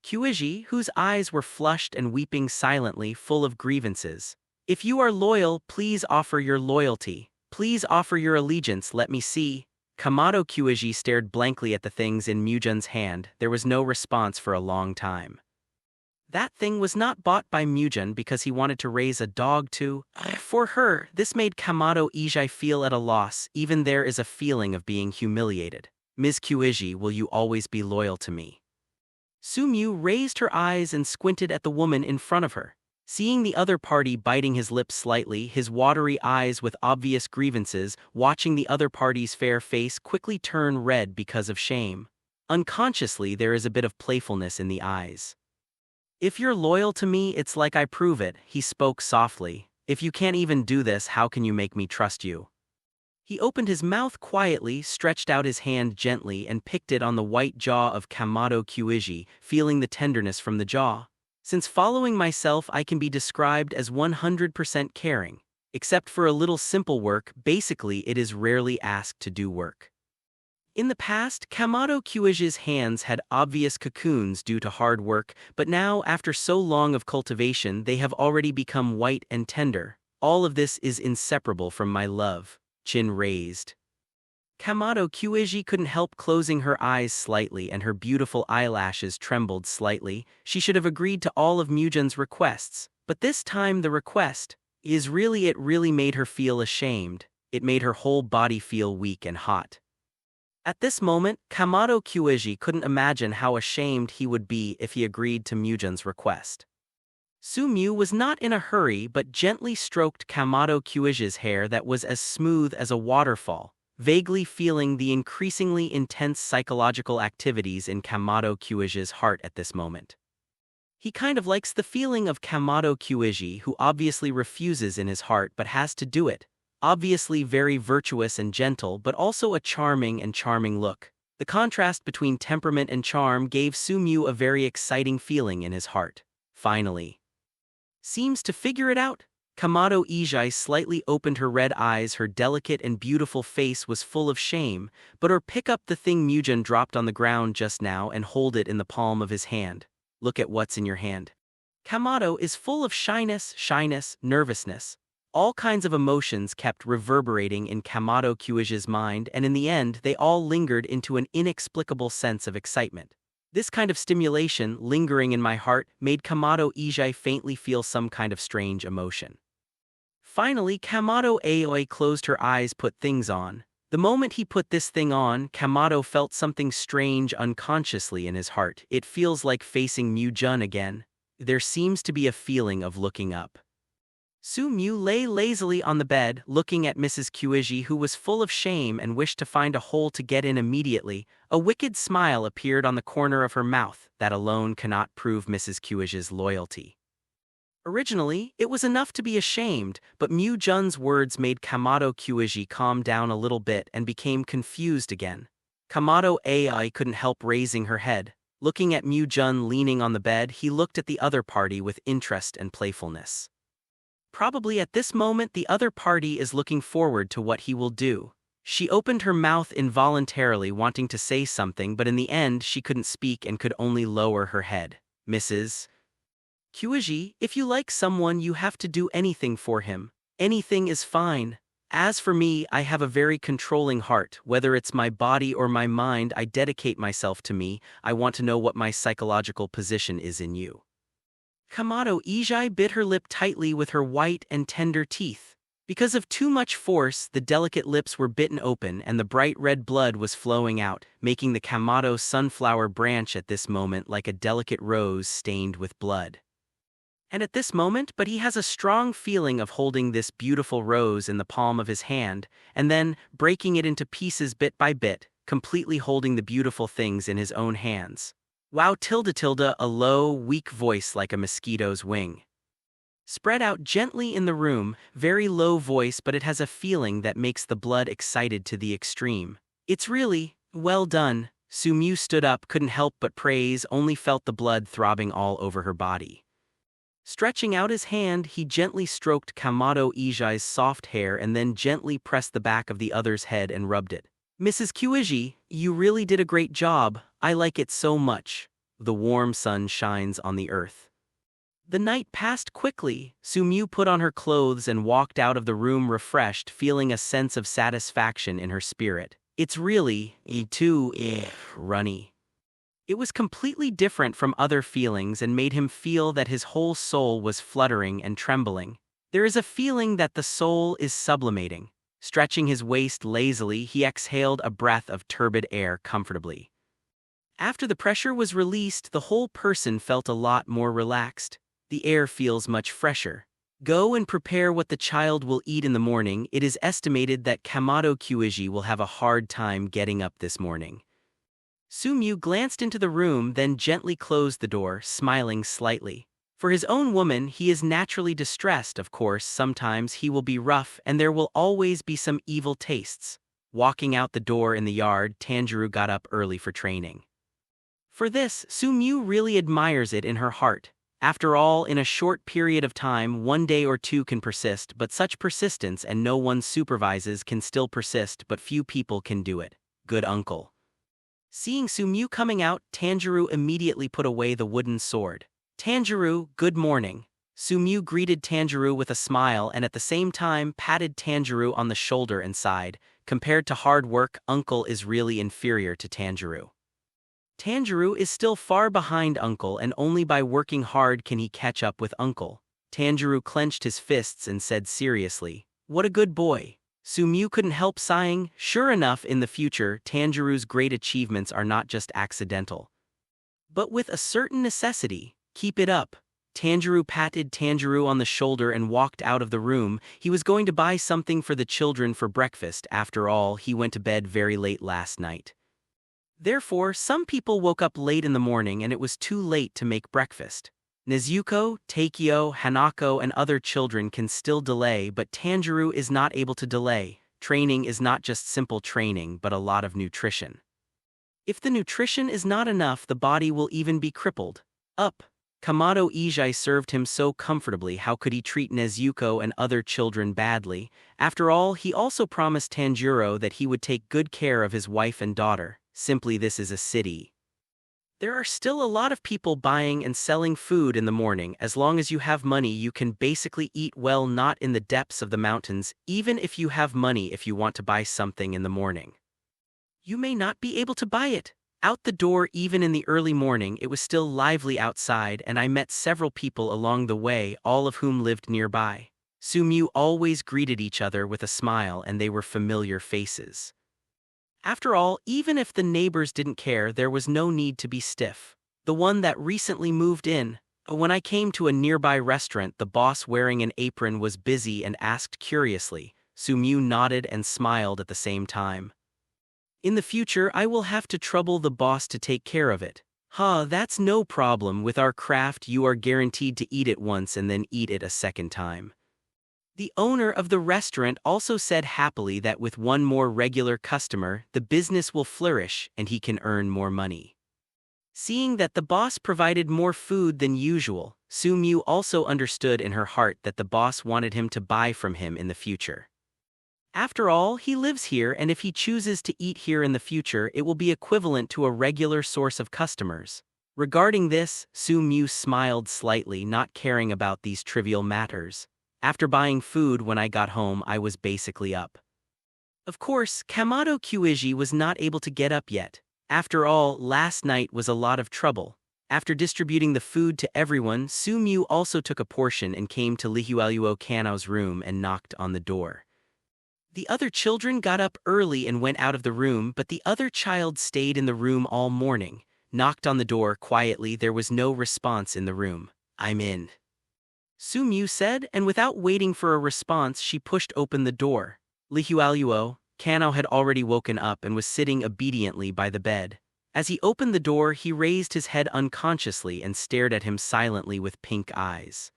Kyuiji, whose eyes were flushed and weeping silently, full of grievances. If you are loyal, please offer your loyalty. Please offer your allegiance, let me see. Kamado Kyuiji stared blankly at the things in Mujun's hand. There was no response for a long time. That thing was not bought by Mujun because he wanted to raise a dog too. For her, this made Kamado Ijai feel at a loss. Even there is a feeling of being humiliated. Ms. Kyuiji, will you always be loyal to me? Mew raised her eyes and squinted at the woman in front of her. Seeing the other party biting his lips slightly, his watery eyes with obvious grievances, watching the other party's fair face quickly turn red because of shame. Unconsciously, there is a bit of playfulness in the eyes. If you're loyal to me, it's like I prove it, he spoke softly. If you can't even do this, how can you make me trust you? He opened his mouth quietly, stretched out his hand gently, and picked it on the white jaw of Kamado Kyuiji, feeling the tenderness from the jaw. Since following myself, I can be described as 100% caring. Except for a little simple work, basically it is rarely asked to do work. In the past, Kamado Kyuiji's hands had obvious cocoons due to hard work, but now, after so long of cultivation, they have already become white and tender. All of this is inseparable from my love. Chin raised. Kamado Kyuiji couldn't help closing her eyes slightly, and her beautiful eyelashes trembled slightly. She should have agreed to all of Mujun's requests, but this time the request it really made her feel ashamed. It made her whole body feel weak and hot. At this moment, Kamado Kyuiji couldn't imagine how ashamed he would be if he agreed to Mujun's request. Mew was not in a hurry but gently stroked Kamado Kyuiji's hair that was as smooth as a waterfall, vaguely feeling the increasingly intense psychological activities in Kamado Kyuiji's heart at this moment. He kind of likes the feeling of Kamado Kyuiji, who obviously refuses in his heart but has to do it. Obviously very virtuous and gentle, but also a charming look. The contrast between temperament and charm gave Mew a very exciting feeling in his heart. Finally. Seems to figure it out. Kamado Ijai slightly opened her red eyes. Her delicate and beautiful face was full of shame, but her pick up the thing Mujun dropped on the ground just now and hold it in the palm of his hand. Look at what's in your hand. Kamado is full of shyness, nervousness. All kinds of emotions kept reverberating in Kamado Kyuiji's mind, and in the end they all lingered into an inexplicable sense of excitement. This kind of stimulation, lingering in my heart, made Kamado Ijai faintly feel some kind of strange emotion. Finally, Kamado Aoi closed her eyes, put things on. The moment he put this thing on, Kamado felt something strange unconsciously in his heart. It feels like facing Mujun again. There seems to be a feeling of looking up. Su-mu lay lazily on the bed, looking at Mrs. Kuiji, who was full of shame and wished to find a hole to get in immediately. A wicked smile appeared on the corner of her mouth. That alone cannot prove Mrs. Kuiji's loyalty. Originally, it was enough to be ashamed, but Mu Jun's words made Kamado Kuiji calm down a little bit and became confused again. Kamado Ai couldn't help raising her head. Looking at Mu Jun leaning on the bed, he looked at the other party with interest and playfulness. Probably at this moment the other party is looking forward to what he will do. She opened her mouth involuntarily, wanting to say something, but in the end she couldn't speak and could only lower her head. Mrs. Kuiji, if you like someone, you have to do anything for him. Anything is fine. As for me, I have a very controlling heart. Whether it's my body or my mind, I dedicate myself to me. I want to know what my psychological position is in you. Kamado Ijai bit her lip tightly with her white and tender teeth. Because of too much force, the delicate lips were bitten open and the bright red blood was flowing out, making the Kamado sunflower branch at this moment like a delicate rose stained with blood. And at this moment, but he has a strong feeling of holding this beautiful rose in the palm of his hand, and then breaking it into pieces bit by bit, completely holding the beautiful things in his own hands. Wow tilde tilde, a low, weak voice like a mosquito's wing. Spread out gently in the room, very low voice, but it has a feeling that makes the blood excited to the extreme. It's really, well done. Su-mu stood up, couldn't help but praise, only felt the blood throbbing all over her body. Stretching out his hand, he gently stroked Kamado Ijai's soft hair and then gently pressed the back of the other's head and rubbed it. Mrs. Kuiji, you really did a great job. I like it so much. The warm sun shines on the earth. The night passed quickly. Su-mu put on her clothes and walked out of the room refreshed, feeling a sense of satisfaction in her spirit. It's really, runny. It was completely different from other feelings and made him feel that his whole soul was fluttering and trembling. There is a feeling that the soul is sublimating. Stretching his waist lazily, he exhaled a breath of turbid air comfortably. After the pressure was released, the whole person felt a lot more relaxed. The air feels much fresher. Go and prepare what the child will eat in the morning. It is estimated that Kamado Kuiji will have a hard time getting up this morning. Su-mu glanced into the room, then gently closed the door, smiling slightly. For his own woman, he is naturally distressed, of course. Sometimes he will be rough and there will always be some evil tastes. Walking out the door in the yard, Tanjuro got up early for training. For this, Su-mu really admires it in her heart. After all, in a short period of time, 1 day or 2 can persist, but such persistence and no one supervises can still persist, but few people can do it. Good uncle. Seeing Su-mu coming out, Tanjuro immediately put away the wooden sword. Tanjuro, good morning. Su-mu greeted Tanjuro with a smile and at the same time patted Tanjuro on the shoulder and sighed. Compared to hard work, uncle is really inferior to Tanjuro. Tanjuro is still far behind uncle and only by working hard can he catch up with uncle. Tanjuro clenched his fists and said seriously, "What a good boy." Su-mu couldn't help sighing. Sure enough, in the future, Tanjiro's great achievements are not just accidental, but with a certain necessity. Keep it up. Tanjiro patted Tanjiro on the shoulder and walked out of the room. He was going to buy something for the children for breakfast. After all, he went to bed very late last night. Therefore, some people woke up late in the morning and it was too late to make breakfast. Nezuko, Takeo, Hanako and other children can still delay, but Tanjiro is not able to delay. Training is not just simple training but a lot of nutrition. If the nutrition is not enough, the body will even be crippled. Up. Kamado Ijai served him so comfortably, how could he treat Nezuko and other children badly? After all, he also promised Tanjiro that he would take good care of his wife and daughter. Simply, this is a city. There are still a lot of people buying and selling food in the morning. As long as you have money, you can basically eat well, not in the depths of the mountains, even if you have money. If you want to buy something in the morning, you may not be able to buy it. Out the door, even in the early morning, it was still lively outside, and I met several people along the way, all of whom lived nearby. Su-mu always greeted each other with a smile, and they were familiar faces. After all, even if the neighbors didn't care, there was no need to be stiff. The one that recently moved in, When I came to a nearby restaurant, the boss wearing an apron was busy and asked curiously. Sumyu nodded and smiled at the same time. In the future, I will have to trouble the boss to take care of it. That's no problem. With our craft, you are guaranteed to eat it once and then eat it a second time. The owner of the restaurant also said happily that with one more regular customer, the business will flourish and he can earn more money. Seeing that the boss provided more food than usual, Sumyu also understood in her heart that the boss wanted him to buy from him in the future. After all, he lives here, and if he chooses to eat here in the future, it will be equivalent to a regular source of customers. Regarding this, Sumyu smiled slightly, not caring about these trivial matters. After buying food when I got home, I was basically up. Of course, Kamado Kuiji was not able to get up yet. After all, last night was a lot of trouble. After distributing the food to everyone, Sumyu also took a portion and came to Lihualuo Kanao's room and knocked on the door. The other children got up early and went out of the room, but the other child stayed in the room all morning. Knocked on the door quietly. There was no response in the room. "I'm in," Sumyu said, and without waiting for a response, she pushed open the door. Lihualuo Kanao had already woken up and was sitting obediently by the bed. As he opened the door, he raised his head unconsciously and stared at him silently with pink eyes.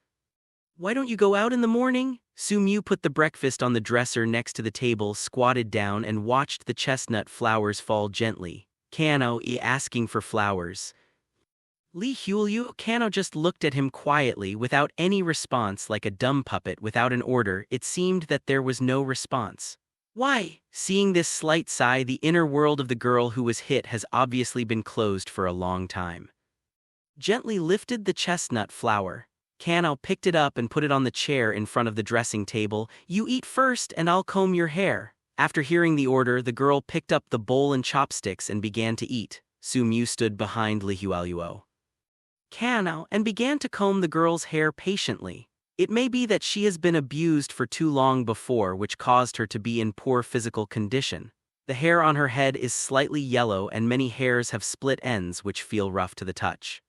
"Why don't you go out in the morning?" Sumyu put the breakfast on the dresser next to the table, squatted down, and watched the chestnut flowers fall gently. Kanao asking for flowers. Kanao just looked at him quietly without any response, like a dumb puppet without an order. It seemed that there was no response. Why? Seeing this slight sigh, the inner world of the girl who was hit has obviously been closed for a long time. Gently lifted the chestnut flower. Kanao picked it up and put it on the chair in front of the dressing table. "You eat first and I'll comb your hair." After hearing the order, the girl picked up the bowl and chopsticks and began to eat. Sumyu stood behind Lihualuo Kanao and began to comb the girl's hair patiently. It may be that she has been abused for too long before, which caused her to be in poor physical condition. The hair on her head is slightly yellow and many hairs have split ends which feel rough to the touch.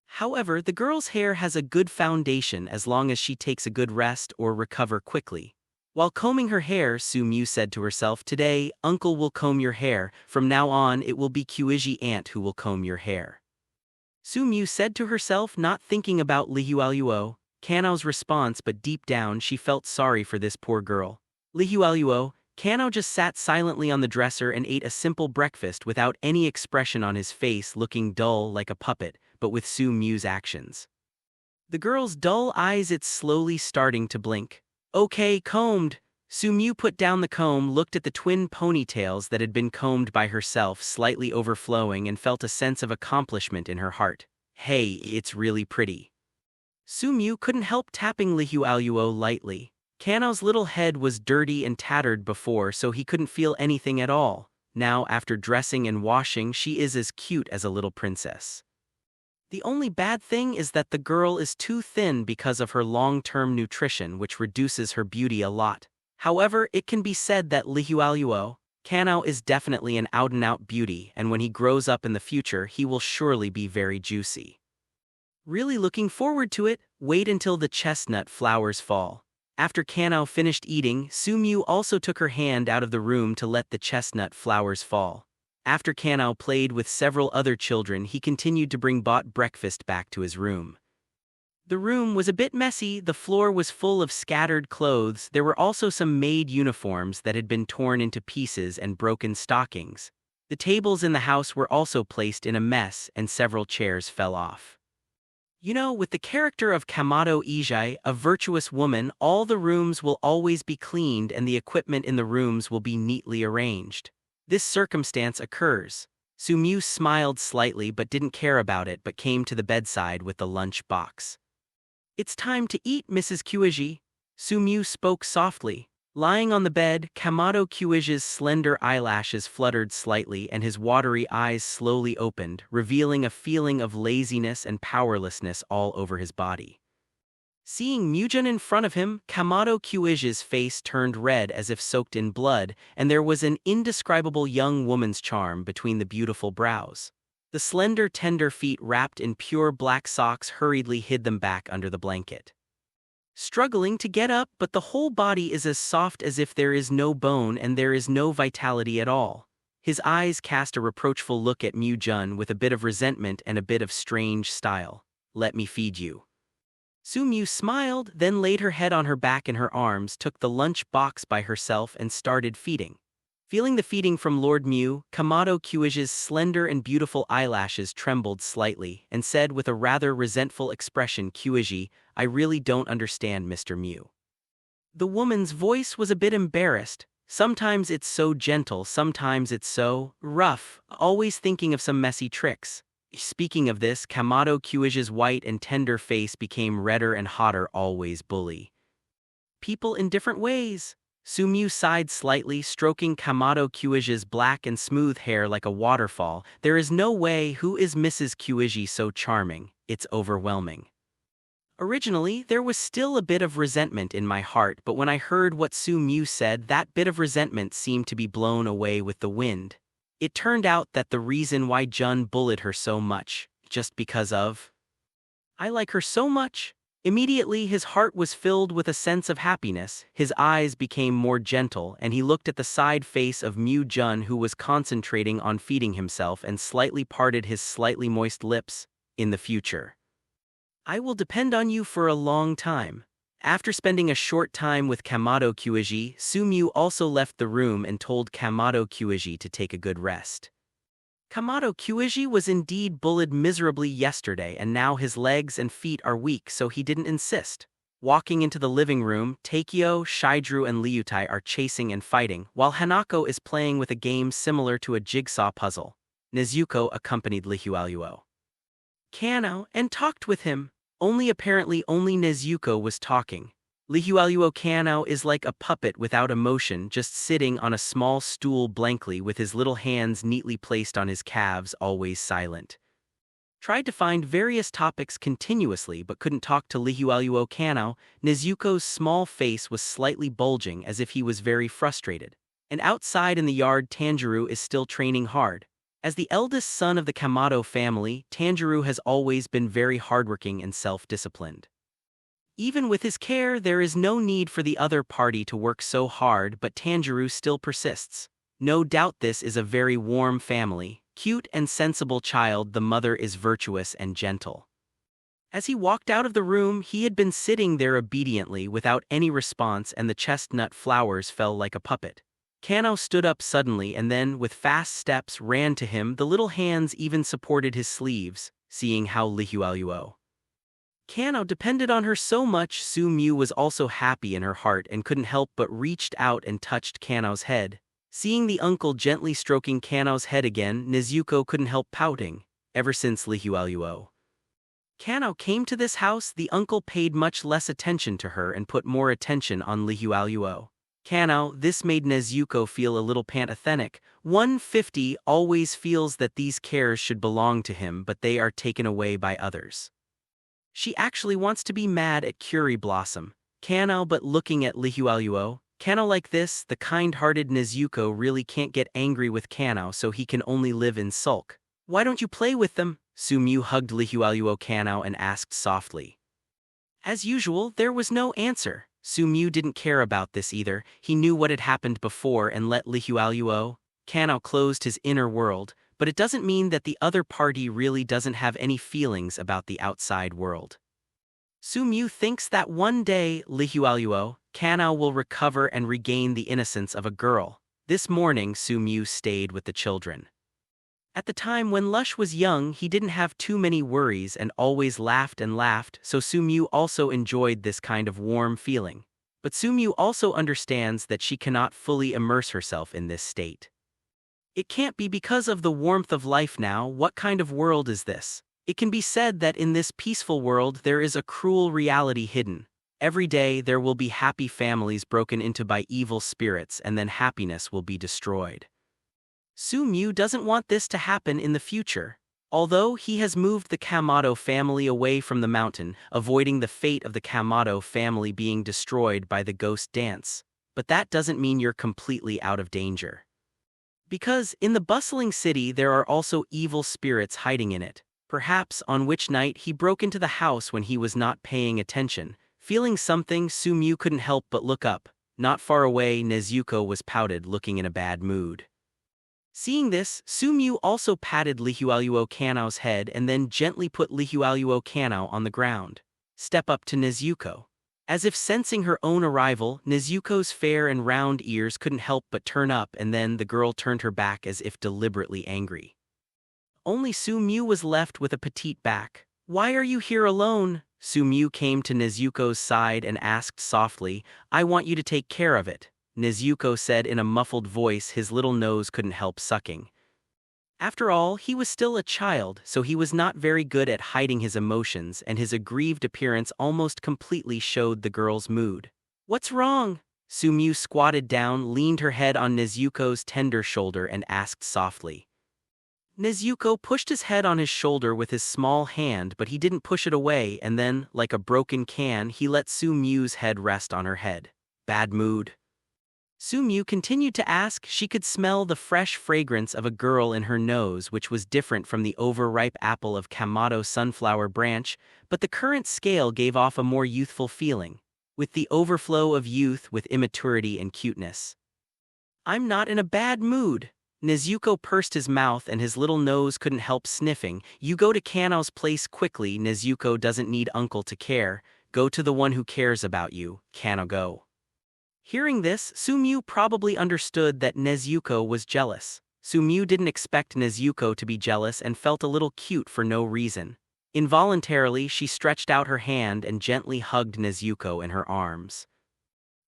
However, the girl's hair has a good foundation as long as she takes a good rest or recover quickly. While combing her hair, Sumyu said to herself, "Today, Uncle will comb your hair. From now on, it will be Kuiji Aunt who will comb your hair." Sumyu said to herself, not thinking about Lihualuo Kanao's response, but deep down she felt sorry for this poor girl. Lihualuo Kanao just sat silently on the dresser and ate a simple breakfast without any expression on his face, looking dull like a puppet, but with Sumyu's actions. The girl's dull eyes, it's slowly starting to blink. "Okay, combed." Sumyu put down the comb, looked at the twin ponytails that had been combed by herself, slightly overflowing, and felt a sense of accomplishment in her heart. "Hey, it's really pretty." Sumyu couldn't help tapping Lihualuo lightly. Kanao's little head was dirty and tattered before, so he couldn't feel anything at all. Now, after dressing and washing, she is as cute as a little princess. The only bad thing is that the girl is too thin because of her long-term nutrition, which reduces her beauty a lot. However, it can be said that Lihualuo Kanao is definitely an out-and-out beauty, and when he grows up in the future, he will surely be very juicy. Really looking forward to it. Wait until the chestnut flowers fall. After Kanao finished eating, Sumyu also took her hand out of the room to let the chestnut flowers fall. After Kanao played with several other children, he continued to bring bought breakfast back to his room. The room was a bit messy. The floor was full of scattered clothes. There were also some maid uniforms that had been torn into pieces and broken stockings. The tables in the house were also placed in a mess, and several chairs fell off. With the character of Kamado Ijai, a virtuous woman, all the rooms will always be cleaned and the equipment in the rooms will be neatly arranged. This circumstance occurs. Sumyu smiled slightly but didn't care about it, but came to the bedside with the lunch box. "It's time to eat, Mrs. Kuiji." Sumyu spoke softly. Lying on the bed, Kamado Kuiji's slender eyelashes fluttered slightly and his watery eyes slowly opened, revealing a feeling of laziness and powerlessness all over his body. Seeing Mujin in front of him, Kamado Kuiji's face turned red as if soaked in blood, and there was an indescribable young woman's charm between the beautiful brows. The slender, tender feet wrapped in pure black socks hurriedly hid them back under the blanket. Struggling to get up, but the whole body is as soft as if there is no bone and there is no vitality at all. His eyes cast a reproachful look at Mu Jun with a bit of resentment and a bit of strange style. "Let me feed you." Su Mu smiled, then laid her head on her back in her arms, took the lunch box by herself and started feeding. Feeling the feeding from Lord Mu, Kamado Kyuji's slender and beautiful eyelashes trembled slightly and said with a rather resentful expression, "Kyuji, I really don't understand, Mr. Mu." The woman's voice was a bit embarrassed. "Sometimes it's so gentle, sometimes it's so rough, always thinking of some messy tricks." Speaking of this, Kamado Kyuji's white and tender face became redder and hotter. "Always bully people in different ways." Su Mu sighed slightly, stroking Kamado Kyuji's black and smooth hair like a waterfall. "There is no way. Who is Mrs. Kyuji so charming? It's overwhelming." Originally, there was still a bit of resentment in my heart, but when I heard what Su Mu said, that bit of resentment seemed to be blown away with the wind. It turned out that the reason why Jun bullied her so much, just because of I like her so much. Immediately his heart was filled with a sense of happiness, his eyes became more gentle, and he looked at the side face of Mu Jun, who was concentrating on feeding himself, and slightly parted his slightly moist lips. "In the future, I will depend on you for a long time." After spending a short time with Kamado Kyuji, Su Mu also left the room and told Kamado Kyuji to take a good rest. Kamado Kyuji was indeed bullied miserably yesterday, and now his legs and feet are weak, so he didn't insist. Walking into the living room, Takeo, Shidru and Liutai are chasing and fighting, while Hanako is playing with a game similar to a jigsaw puzzle. Nezuko accompanied Lihualuo Kano and talked with him. Apparently only Nezuko was talking. Lihualuo Kano is like a puppet without emotion, just sitting on a small stool blankly with his little hands neatly placed on his calves, always silent. Tried to find various topics continuously but couldn't talk to Lihualuo Kano. Nezuko's small face was slightly bulging as if he was very frustrated. And outside in the yard, Tanjuro is still training hard. As the eldest son of the Kamado family, Tanjuro has always been very hardworking and self-disciplined. Even with his care, there is no need for the other party to work so hard, but Tanjuro still persists. No doubt this is a very warm family, cute and sensible child. The mother is virtuous and gentle. As he walked out of the room, he had been sitting there obediently without any response, and the chestnut flowers fell like a puppet. Kano stood up suddenly and then, with fast steps, ran to him. The little hands even supported his sleeves. Seeing how Lihualuo Kano depended on her so much, Su Mu was also happy in her heart and couldn't help but reached out and touched Kano's head. Seeing the uncle gently stroking Kano's head again, Nezuko couldn't help pouting. Ever since Lihualuo Kano came to this house, the uncle paid much less attention to her and put more attention on Lihualuo Kano. This made Nezuko feel a little pathetic. 150 always feels that these cares should belong to him, but they are taken away by others. She actually wants to be mad at Curie Blossom Kano, but looking at Lihualuo Kano like this, the kind-hearted Nezuko really can't get angry with Kano, so he can only live in sulk. "Why don't you play with them?" Su Mu hugged Lihualuo Kano and asked softly. As usual, there was no answer. Su Mu didn't care about this either. He knew what had happened before and let Lihualuo Kano closed his inner world, but it doesn't mean that the other party really doesn't have any feelings about the outside world. Su Mu thinks that one day Lihualuo Kano will recover and regain the innocence of a girl. This morning Su Mu stayed with the children. At the time when Lush was young, he didn't have too many worries and always laughed and laughed, so Su Mu also enjoyed this kind of warm feeling. But Su Mu also understands that she cannot fully immerse herself in this state. It can't be because of the warmth of life now. What kind of world is this? It can be said that in this peaceful world there is a cruel reality hidden. Every day there will be happy families broken into by evil spirits, and then happiness will be destroyed. Su Mu doesn't want this to happen in the future. Although he has moved the Kamado family away from the mountain, avoiding the fate of the Kamado family being destroyed by the ghost dance. But that doesn't mean you're completely out of danger. Because in the bustling city there are also evil spirits hiding in it. Perhaps on which night he broke into the house when he was not paying attention. Feeling something, Sumyu couldn't help but look up. Not far away, Nezuko was pouted, looking in a bad mood. Seeing this, Sumyu also patted Lihualuo Kanao's head and then gently put Lihualuo Kanao on the ground. Step up to Nezuko. As if sensing her own arrival, Nezuko's fair and round ears couldn't help but turn up, and then the girl turned her back as if deliberately angry. Only Sumyu was left with a petite back. "Why are you here alone?" Sumyu came to Nezuko's side and asked softly. "I want you to take care of it," Nezuko said in a muffled voice his little nose couldn't help sucking. After all, he was still a child, so he was not very good at hiding his emotions, and his aggrieved appearance almost completely showed the girl's mood. "What's wrong?" Sumyu squatted down, leaned her head on Nezuko's tender shoulder and asked softly. Nezuko pushed his head on his shoulder with his small hand, but he didn't push it away, and then, like a broken can, he let Sumyu's head rest on her head. "Bad mood?" Sumyu continued to ask. She could smell the fresh fragrance of a girl in her nose, which was different from the overripe apple of Kamado sunflower branch, but the current scale gave off a more youthful feeling, with the overflow of youth with immaturity and cuteness. "I'm not in a bad mood." Nezuko pursed his mouth and his little nose couldn't help sniffing. "You go to Kanao's place quickly. Nezuko doesn't need uncle to care. Go to the one who cares about you. Kanao, go." Hearing this, Sumyu probably understood that Nezuko was jealous. Sumyu didn't expect Nezuko to be jealous and felt a little cute for no reason. Involuntarily, she stretched out her hand and gently hugged Nezuko in her arms.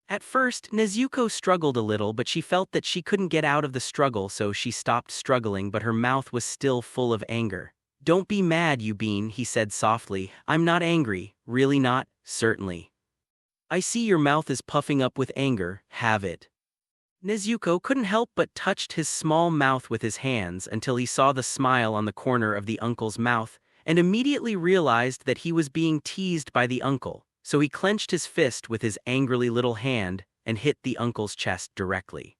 At first, Nezuko struggled a little, but she felt that she couldn't get out of the struggle, so she stopped struggling, but her mouth was still full of anger. "Don't be mad, Yubin," he said softly. "I'm not angry, really not, certainly. I see your mouth is puffing up with anger, have it." Nezuko couldn't help but touched his small mouth with his hands until he saw the smile on the corner of the uncle's mouth, and immediately realized that he was being teased by the uncle. So he clenched his fist with his angrily little hand and hit the uncle's chest directly.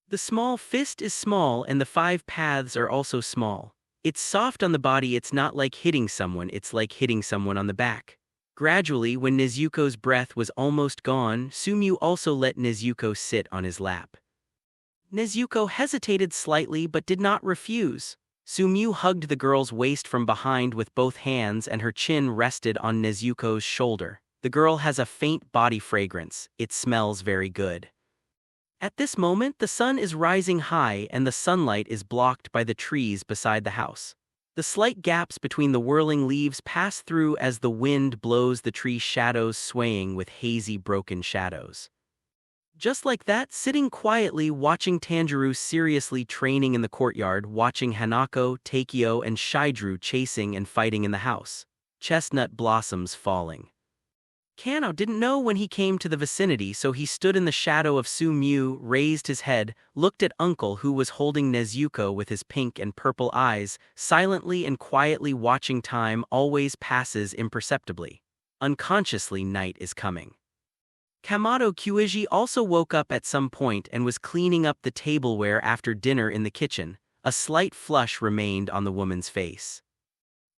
The small fist is small and the 5 paths are also small. It's soft on the body. It's not like hitting someone, it's like hitting someone on the back. Gradually, when Nezuko's breath was almost gone, Sumyu also let Nezuko sit on his lap. Nezuko hesitated slightly but did not refuse. Sumyu hugged the girl's waist from behind with both hands and her chin rested on Nezuko's shoulder. "The girl has a faint body fragrance. It smells very good." At this moment, the sun is rising high and the sunlight is blocked by the trees beside the house. The slight gaps between the whirling leaves pass through as the wind blows the tree shadows, swaying with hazy broken shadows. Just like that, sitting quietly watching Tanjiro seriously training in the courtyard, watching Hanako, Takeo and Shidru chasing and fighting in the house. Chestnut blossoms falling. Kanao didn't know when he came to the vicinity, so he stood in the shadow of Sumyu, raised his head, looked at Uncle who was holding Nezuko with his pink and purple eyes, silently and quietly watching. Time always passes imperceptibly. Unconsciously, night is coming. Kamado Kyuiji also woke up at some point and was cleaning up the tableware after dinner in the kitchen. A slight flush remained on the woman's face.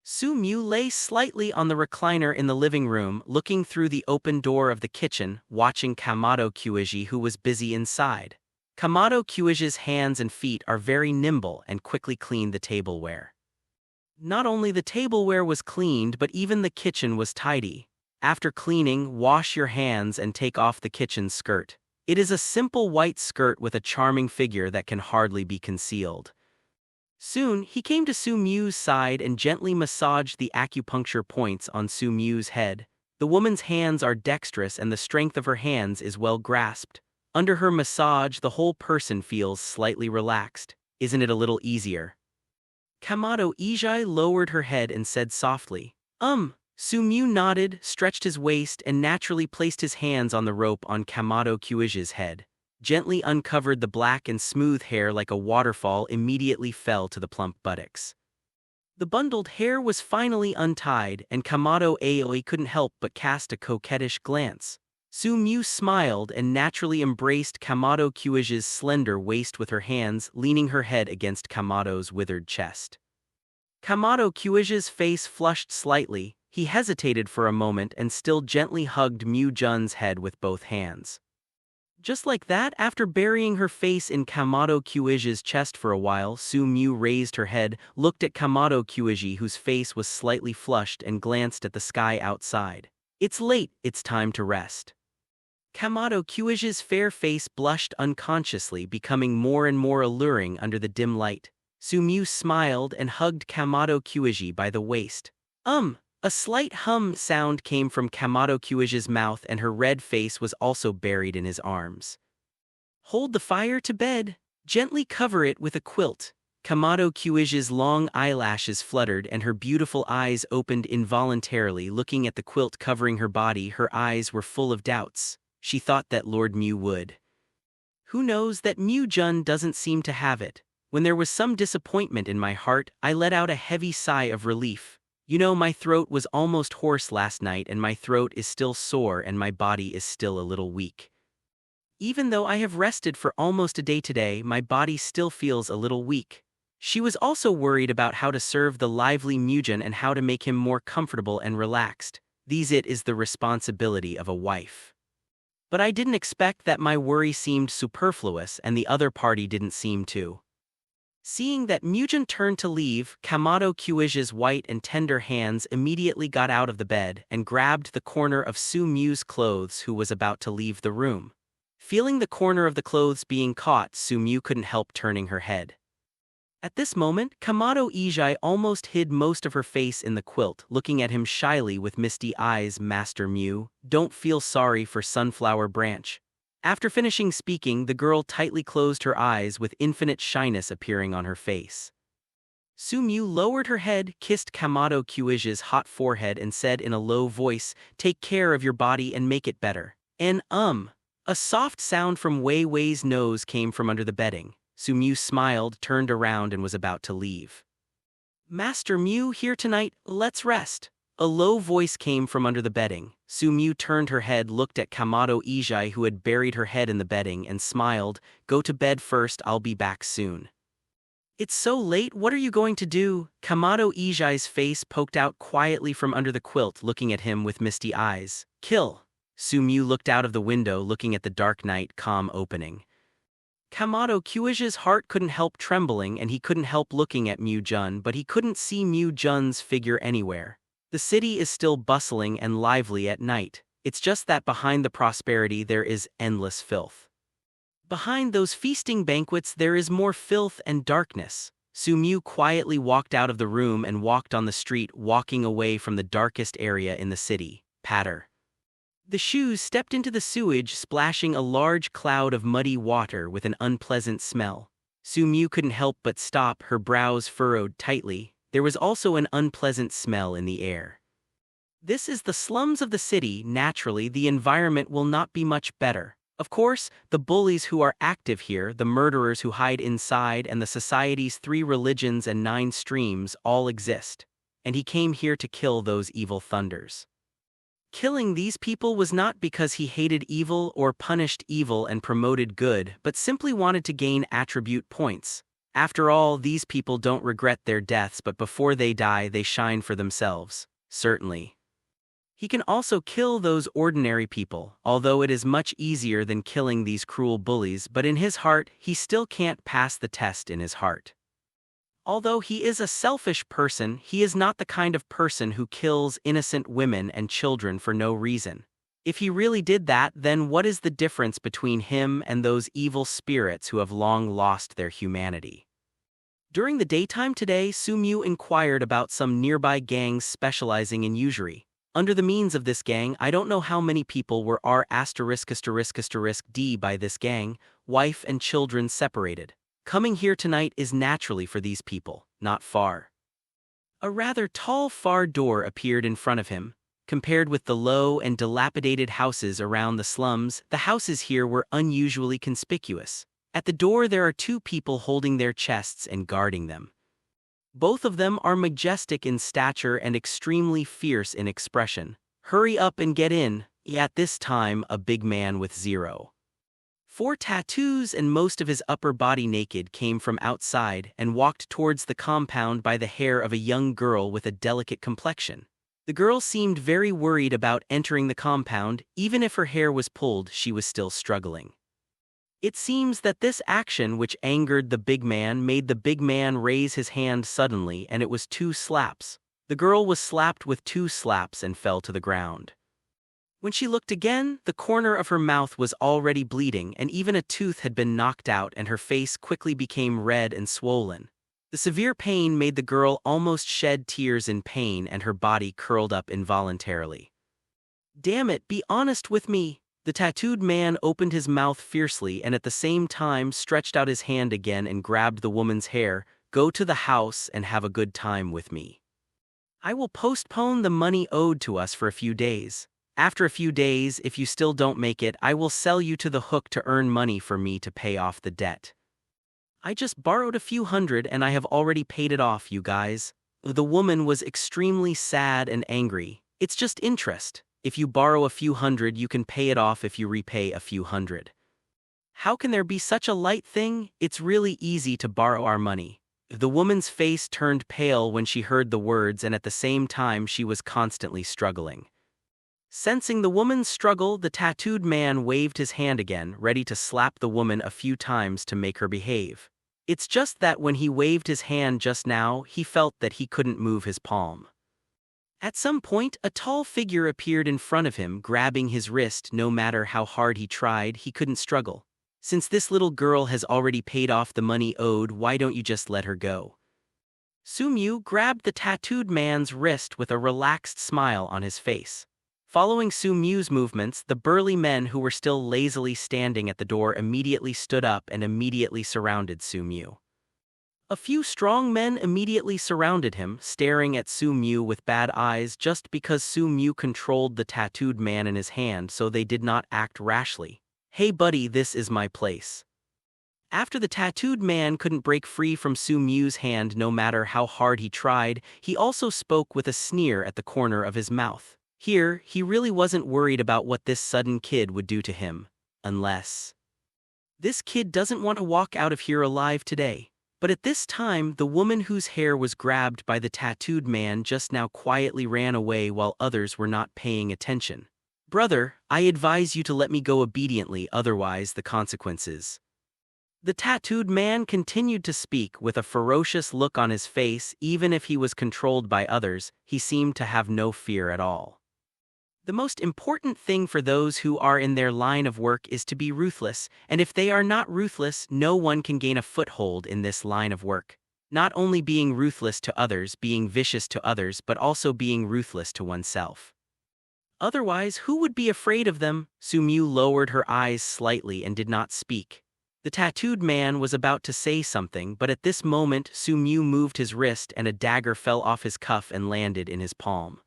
Sumyu lay slightly on the recliner in the living room, looking through the open door of the kitchen, watching Kamado Kyuiji, who was busy inside. Kamado Kyuiji's hands and feet are very nimble and quickly cleaned the tableware. Not only the tableware was cleaned, but even the kitchen was tidy. After cleaning, wash your hands and take off the kitchen skirt. It is a simple white skirt with a charming figure that can hardly be concealed. Soon, he came to Sumyu's side and gently massaged the acupuncture points on Sumyu's head. The woman's hands are dexterous and the strength of her hands is well grasped. Under her massage, the whole person feels slightly relaxed. "Isn't it a little easier?" Kamado Ijai lowered her head and said softly, Sumyu nodded, stretched his waist, and naturally placed his hands on the rope on Kamado Kyuiji's head. Gently uncovered the black and smooth hair like a waterfall immediately fell to the plump buttocks. The bundled hair was finally untied, and Kamado Aoi couldn't help but cast a coquettish glance. Su Mu smiled and naturally embraced Kamado Kyuji's slender waist with her hands, leaning her head against Kamado's withered chest. Kamado Kyuji's face flushed slightly. He hesitated for a moment and still gently hugged Mu Jun's head with both hands. Just like that, after burying her face in Kamado Kyuji's chest for a while, Su Mu raised her head, looked at Kamado Kyuji, whose face was slightly flushed, and glanced at the sky outside. "It's late, it's time to rest." Kamado Kyuji's fair face blushed unconsciously, becoming more and more alluring under the dim light. Su Mu smiled and hugged Kamado Kyuji by the waist. A slight hum sound came from Kamado Kyuji's mouth, and her red face was also buried in his arms. "Hold the fire to bed. Gently cover it with a quilt." Kamado Kyuji's long eyelashes fluttered and her beautiful eyes opened involuntarily. Looking at the quilt covering her body, her eyes were full of doubts. She thought that Lord Mu would. Who knows, that Mu Jun doesn't seem to have it. When there was some disappointment in my heart, I let out a heavy sigh of relief. You know, my throat was almost hoarse last night, and my throat is still sore and my body is still a little weak. Even though I have rested for almost a day today, my body still feels a little weak. She was also worried about how to serve the lively Mujin and how to make him more comfortable and relaxed. It is the responsibility of a wife. But I didn't expect that my worry seemed superfluous and the other party didn't seem to. Seeing that Mujin turned to leave, Kamado Kyuji's white and tender hands immediately got out of the bed and grabbed the corner of Su Mu's clothes, who was about to leave the room. Feeling the corner of the clothes being caught, Su Mu couldn't help turning her head. At this moment, Kamado Ijai almost hid most of her face in the quilt, looking at him shyly with misty eyes. "Master Mu, don't feel sorry for Sunflower Branch." After finishing speaking, the girl tightly closed her eyes with infinite shyness appearing on her face. Su Mu lowered her head, kissed Kamado Kyuji's hot forehead and said in a low voice, "Take care of your body and make it better." A soft sound from Wei Wei's nose came from under the bedding. Su Mu smiled, turned around and was about to leave. "Master Mu here tonight, let's rest." A low voice came from under the bedding. Su Mu turned her head, looked at Kamado Ijai, who had buried her head in the bedding, and smiled. "Go to bed first, I'll be back soon." "It's so late, what are you going to do?" Kamado Ijai's face poked out quietly from under the quilt, looking at him with misty eyes. "Kill." Su Mu looked out of the window, looking at the dark night, calm opening. Kamado Kyuji's heart couldn't help trembling, and he couldn't help looking at Mu Jun, but he couldn't see Mu Jun's figure anywhere. The city is still bustling and lively at night. It's just that behind the prosperity there is endless filth. Behind those feasting banquets there is more filth and darkness. Su Mu quietly walked out of the room and walked on the street, walking away from the darkest area in the city. Patter. The shoes stepped into the sewage, splashing a large cloud of muddy water with an unpleasant smell. Su Mu couldn't help but stop, her brows furrowed tightly. There was also an unpleasant smell in the air. This is the slums of the city. Naturally, the environment will not be much better. Of course, the bullies who are active here, the murderers who hide inside, and the society's 3 religions and 9 streams all exist. And he came here to kill those evil thunders. Killing these people was not because he hated evil or punished evil and promoted good, but simply wanted to gain attribute points. After all, these people don't regret their deaths, but before they die they shine for themselves. Certainly. He can also kill those ordinary people, although it is much easier than killing these cruel bullies, but in his heart, he still can't pass the test in his heart. Although he is a selfish person, he is not the kind of person who kills innocent women and children for no reason. If he really did that, then what is the difference between him and those evil spirits who have long lost their humanity? During the daytime today, Su Mu inquired about some nearby gangs specializing in usury. Under the means of this gang, I don't know how many people were R*****D by this gang, wife and children separated. Coming here tonight is naturally for these people, not far. A rather tall far door appeared in front of him. Compared with the low and dilapidated houses around the slums, the houses here were unusually conspicuous. At the door there are 2 people holding their chests and guarding them. Both of them are majestic in stature and extremely fierce in expression. "Hurry up and get in," At this time, a big man with 4 tattoos and most of his upper body naked came from outside and walked towards the compound by the hair of a young girl with a delicate complexion. The girl seemed very worried about entering the compound. Even if her hair was pulled, she was still struggling. It seems that this action, which angered the big man, made the big man raise his hand suddenly, and it was 2 slaps. The girl was slapped with 2 slaps and fell to the ground. When she looked again, the corner of her mouth was already bleeding, and even a tooth had been knocked out, and her face quickly became red and swollen. The severe pain made the girl almost shed tears in pain, and her body curled up involuntarily. "Damn it, be honest with me." The tattooed man opened his mouth fiercely and at the same time stretched out his hand again and grabbed the woman's hair. "Go to the house and have a good time with me. I will postpone the money owed to us for a few days. After a few days, if you still don't make it, I will sell you to the hook to earn money for me to pay off the debt. I just borrowed a few hundred and I have already paid it off, you guys." The woman was extremely sad and angry. "It's just interest. If you borrow a few hundred, you can pay it off if you repay a few hundred. How can there be such a light thing? It's really easy to borrow our money." The woman's face turned pale when she heard the words, and at the same time she was constantly struggling. Sensing the woman's struggle, the tattooed man waved his hand again, ready to slap the woman a few times to make her behave. It's just that when he waved his hand just now, he felt that he couldn't move his palm. At some point, a tall figure appeared in front of him, grabbing his wrist. No matter how hard he tried, he couldn't struggle. "Since this little girl has already paid off the money owed, why don't you just let her go?" Sumyu grabbed the tattooed man's wrist with a relaxed smile on his face. Following Sumyu's movements, the burly men who were still lazily standing at the door immediately stood up and immediately surrounded Sumyu. A few strong men immediately surrounded him, staring at Sumyu with bad eyes just because Sumyu controlled the tattooed man in his hand, so they did not act rashly. "Hey buddy, this is my place." After the tattooed man couldn't break free from Sumyu's hand no matter how hard he tried, he also spoke with a sneer at the corner of his mouth. Here, he really wasn't worried about what this sudden kid would do to him. Unless this kid doesn't want to walk out of here alive today. But at this time, the woman whose hair was grabbed by the tattooed man just now quietly ran away while others were not paying attention. "Brother, I advise you to let me go obediently, otherwise the consequences." The tattooed man continued to speak with a ferocious look on his face. Even if he was controlled by others, he seemed to have no fear at all. The most important thing for those who are in their line of work is to be ruthless, and if they are not ruthless, no one can gain a foothold in this line of work. Not only being ruthless to others, being vicious to others, but also being ruthless to oneself. Otherwise, who would be afraid of them? Sumyu lowered her eyes slightly and did not speak. The tattooed man was about to say something, but at this moment Sumyu moved his wrist and a dagger fell off his cuff and landed in his palm.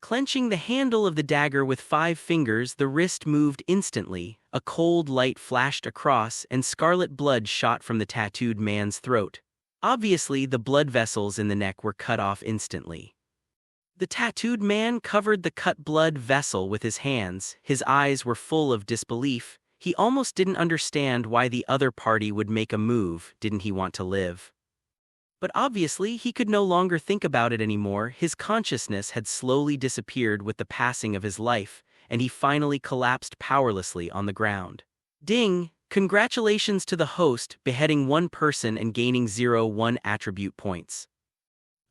Clenching the handle of the dagger with 5 fingers, the wrist moved instantly. A cold light flashed across, and scarlet blood shot from the tattooed man's throat. Obviously, the blood vessels in the neck were cut off instantly. The tattooed man covered the cut blood vessel with his hands. His eyes were full of disbelief. He almost didn't understand why the other party would make a move. Didn't he want to live? But obviously, he could no longer think about it anymore. His consciousness had slowly disappeared with the passing of his life, and he finally collapsed powerlessly on the ground. Ding! Congratulations to the host, beheading 1 person and gaining 0-1 attribute points.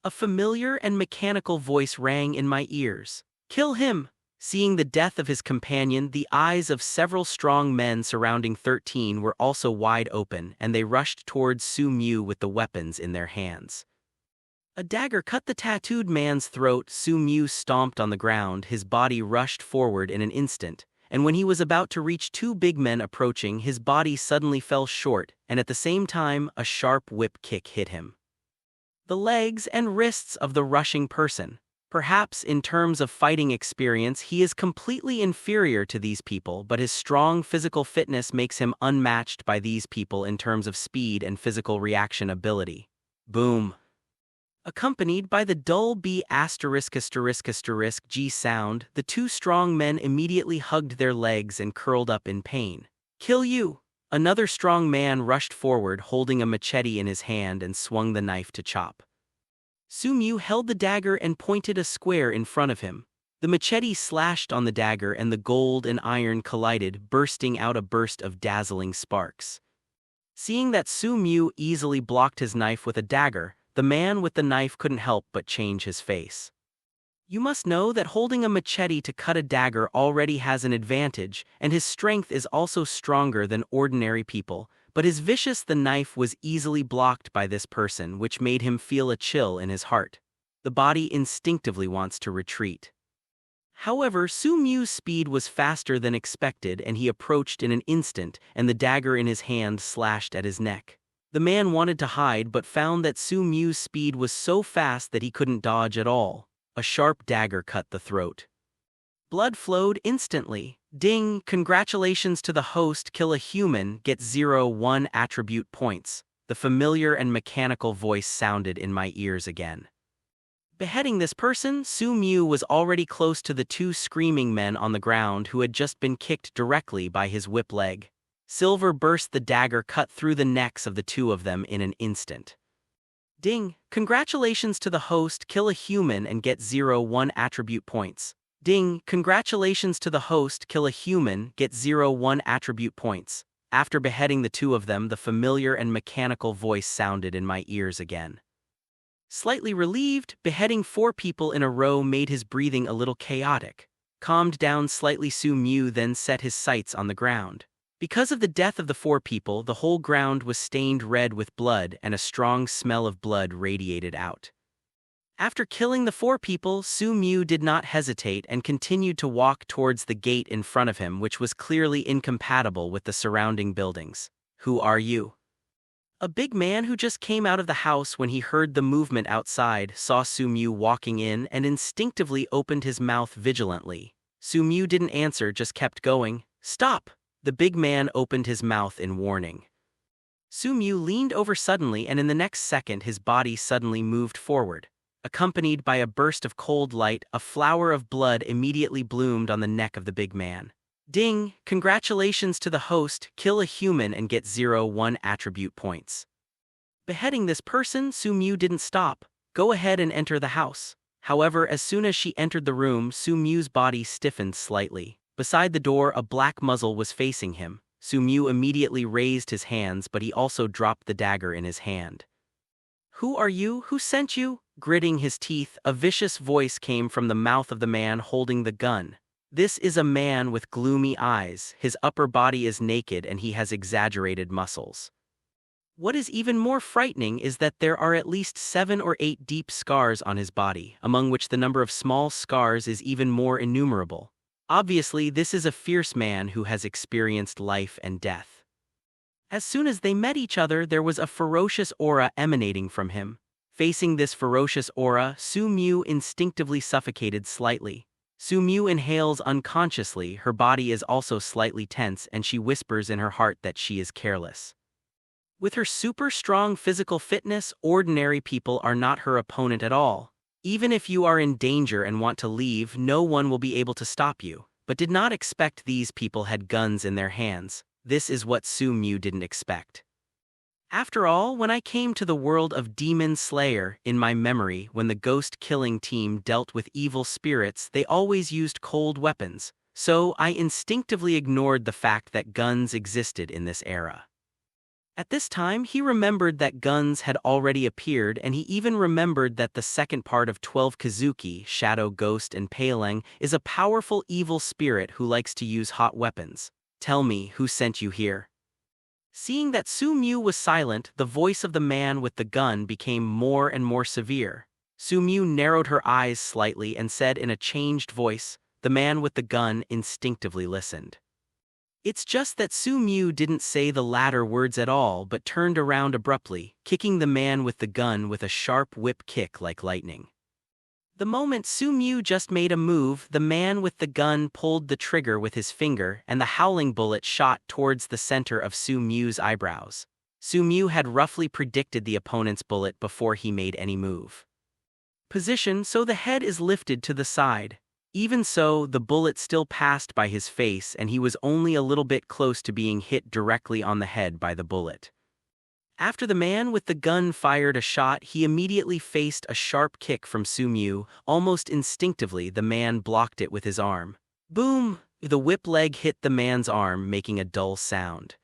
A familiar and mechanical voice rang in my ears. "Kill him!" Seeing the death of his companion, the eyes of several strong men surrounding 13 were also wide open, and they rushed towards Sumyu with the weapons in their hands. A dagger cut the tattooed man's throat. Sumyu stomped on the ground. His body rushed forward in an instant, and when he was about to reach 2 big men approaching, his body suddenly fell short, and at the same time, a sharp whip kick hit him. The legs and wrists of the rushing person. Perhaps in terms of fighting experience, he is completely inferior to these people, but his strong physical fitness makes him unmatched by these people in terms of speed and physical reaction ability. Boom! Accompanied by the dull B asterisk asterisk asterisk G sound, the two strong men immediately hugged their legs and curled up in pain. "Kill you!" Another strong man rushed forward holding a machete in his hand and swung the knife to chop. Su Mu held the dagger and pointed a square in front of him. The machete slashed on the dagger and the gold and iron collided, bursting out a burst of dazzling sparks. Seeing that Su Mu easily blocked his knife with a dagger, the man with the knife couldn't help but change his face. You must know that holding a machete to cut a dagger already has an advantage, and his strength is also stronger than ordinary people, but his vicious the knife was easily blocked by this person, which made him feel a chill in his heart. The body instinctively wants to retreat. However, Su Mu's speed was faster than expected and he approached in an instant and the dagger in his hand slashed at his neck. The man wanted to hide but found that Su Mu's speed was so fast that he couldn't dodge at all. A sharp dagger cut the throat. Blood flowed instantly. Ding! Congratulations to the host, kill a human, get 0-1 attribute points. The familiar and mechanical voice sounded in my ears again. Beheading this person, Su Mu was already close to the two screaming men on the ground who had just been kicked directly by his whip leg. Silver burst the dagger cut through the necks of the two of them in an instant. Ding! Congratulations to the host, kill a human and get 0-1 attribute points. Ding! Congratulations to the host, kill a human, get 0-1 attribute points. After beheading the two of them, the familiar and mechanical voice sounded in my ears again. Slightly relieved, beheading 4 people in a row made his breathing a little chaotic. Calmed down slightly, Su Mu then set his sights on the ground. Because of the death of the 4 people, the whole ground was stained red with blood and a strong smell of blood radiated out. After killing the 4 people, Su Mu did not hesitate and continued to walk towards the gate in front of him, which was clearly incompatible with the surrounding buildings. "Who are you?" A big man who just came out of the house when he heard the movement outside saw Su Mu walking in and instinctively opened his mouth vigilantly. Su Mu didn't answer, just kept going. "Stop!" The big man opened his mouth in warning. Su Mu leaned over suddenly and in the next second his body suddenly moved forward. Accompanied by a burst of cold light, a flower of blood immediately bloomed on the neck of the big man. Ding! Congratulations to the host, kill a human and get 0-1 attribute points. Beheading this person, Su Mu didn't stop. Go ahead and enter the house. However, as soon as she entered the room, Su Mu's body stiffened slightly. Beside the door, a black muzzle was facing him. Su Mu immediately raised his hands, but he also dropped the dagger in his hand. "Who are you? Who sent you?" Gritting his teeth, a vicious voice came from the mouth of the man holding the gun. This is a man with gloomy eyes. His upper body is naked and he has exaggerated muscles. What is even more frightening is that there are at least 7 or 8 deep scars on his body, among which the number of small scars is even more innumerable. Obviously, this is a fierce man who has experienced life and death. As soon as they met each other, there was a ferocious aura emanating from him. Facing this ferocious aura, Su Mu instinctively suffocated slightly. Su Mu inhales unconsciously, her body is also slightly tense and she whispers in her heart that she is careless. With her super strong physical fitness, ordinary people are not her opponent at all. Even if you are in danger and want to leave, no one will be able to stop you. But did not expect these people had guns in their hands. This is what Su Mu didn't expect. After all, when I came to the world of Demon Slayer, in my memory, when the ghost-killing team dealt with evil spirits, they always used cold weapons, so I instinctively ignored the fact that guns existed in this era. At this time, he remembered that guns had already appeared, and he even remembered that the second part of 12 Kazuki, Shadow Ghost and Paling, is a powerful evil spirit who likes to use hot weapons. "Tell me, who sent you here?" Seeing that Su Mu was silent, the voice of the man with the gun became more and more severe. Su Mu narrowed her eyes slightly and said in a changed voice. The man with the gun instinctively listened. It's just that Su Mu didn't say the latter words at all but turned around abruptly, kicking the man with the gun with a sharp whip kick like lightning. The moment Su Mu just made a move, the man with the gun pulled the trigger with his finger and the howling bullet shot towards the center of Su Mu's eyebrows. Su Mu had roughly predicted the opponent's bullet before he made any move. position so the head is lifted to the side. Even so, the bullet still passed by his face and he was only a little bit close to being hit directly on the head by the bullet. After the man with the gun fired a shot, he immediately faced a sharp kick from Sumyu. Almost instinctively, the man blocked it with his arm. Boom! The whip leg hit the man's arm, making a dull sound.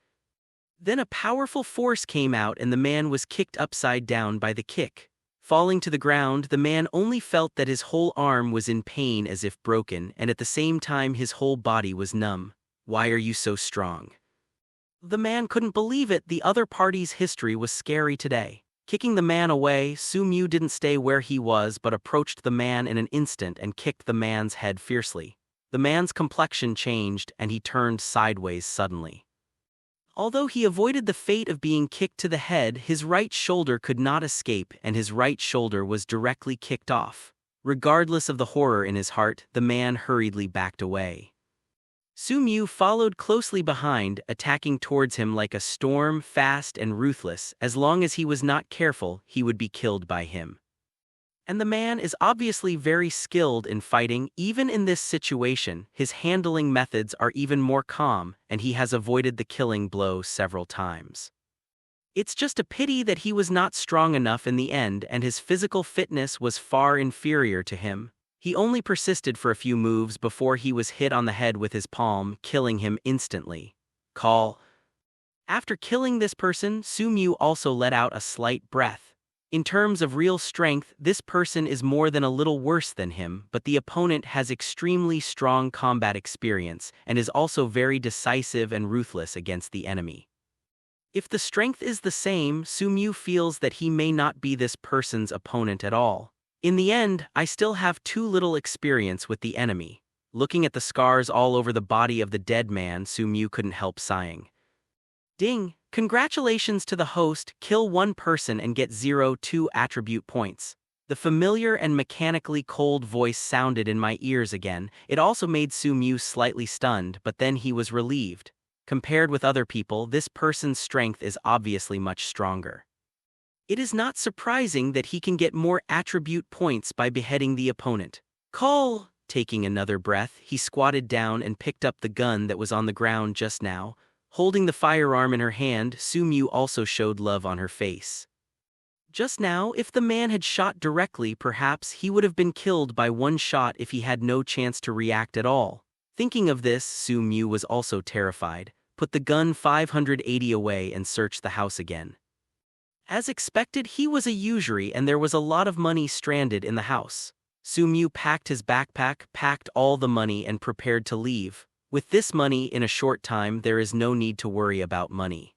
Then a powerful force came out and the man was kicked upside down by the kick. Falling to the ground, the man only felt that his whole arm was in pain as if broken, and at the same time his whole body was numb. "Why are you so strong?" The man couldn't believe it. The other party's history was scary today. Kicking the man away, Sumyu didn't stay where he was but approached the man in an instant and kicked the man's head fiercely. The man's complexion changed and he turned sideways suddenly. Although he avoided the fate of being kicked to the head, his right shoulder could not escape and his right shoulder was directly kicked off. Regardless of the horror in his heart, the man hurriedly backed away. Sumyu followed closely behind, attacking towards him like a storm, fast and ruthless. As long as he was not careful, he would be killed by him. And the man is obviously very skilled in fighting. Even in this situation, his handling methods are even more calm, and he has avoided the killing blow several times. It's just a pity that he was not strong enough in the end and his physical fitness was far inferior to him. He only persisted for a few moves before he was hit on the head with his palm, killing him instantly. Call. After killing this person, Sumyu also let out a slight breath. In terms of real strength, this person is more than a little worse than him, but the opponent has extremely strong combat experience and is also very decisive and ruthless against the enemy. If the strength is the same, Sumyu feels that he may not be this person's opponent at all. In the end, I still have too little experience with the enemy. Looking at the scars all over the body of the dead man, Sumyu couldn't help sighing. Ding! Congratulations to the host, kill one person and get 0-2 attribute points. The familiar and mechanically cold voice sounded in my ears again. It also made Sumyu slightly stunned, but then he was relieved. Compared with other people, this person's strength is obviously much stronger. It is not surprising that he can get more attribute points by beheading the opponent. Call! Taking another breath, he squatted down and picked up the gun that was on the ground just now. Holding the firearm in her hand, Sumyu also showed love on her face. Just now, if the man had shot directly, perhaps he would have been killed by one shot if he had no chance to react at all. Thinking of this, Sumyu was also terrified, put the gun 580 away and searched the house again. As expected, he was a usury and there was a lot of money stranded in the house. Sumyu packed his backpack, packed all the money and prepared to leave. With this money in a short time, there is no need to worry about money.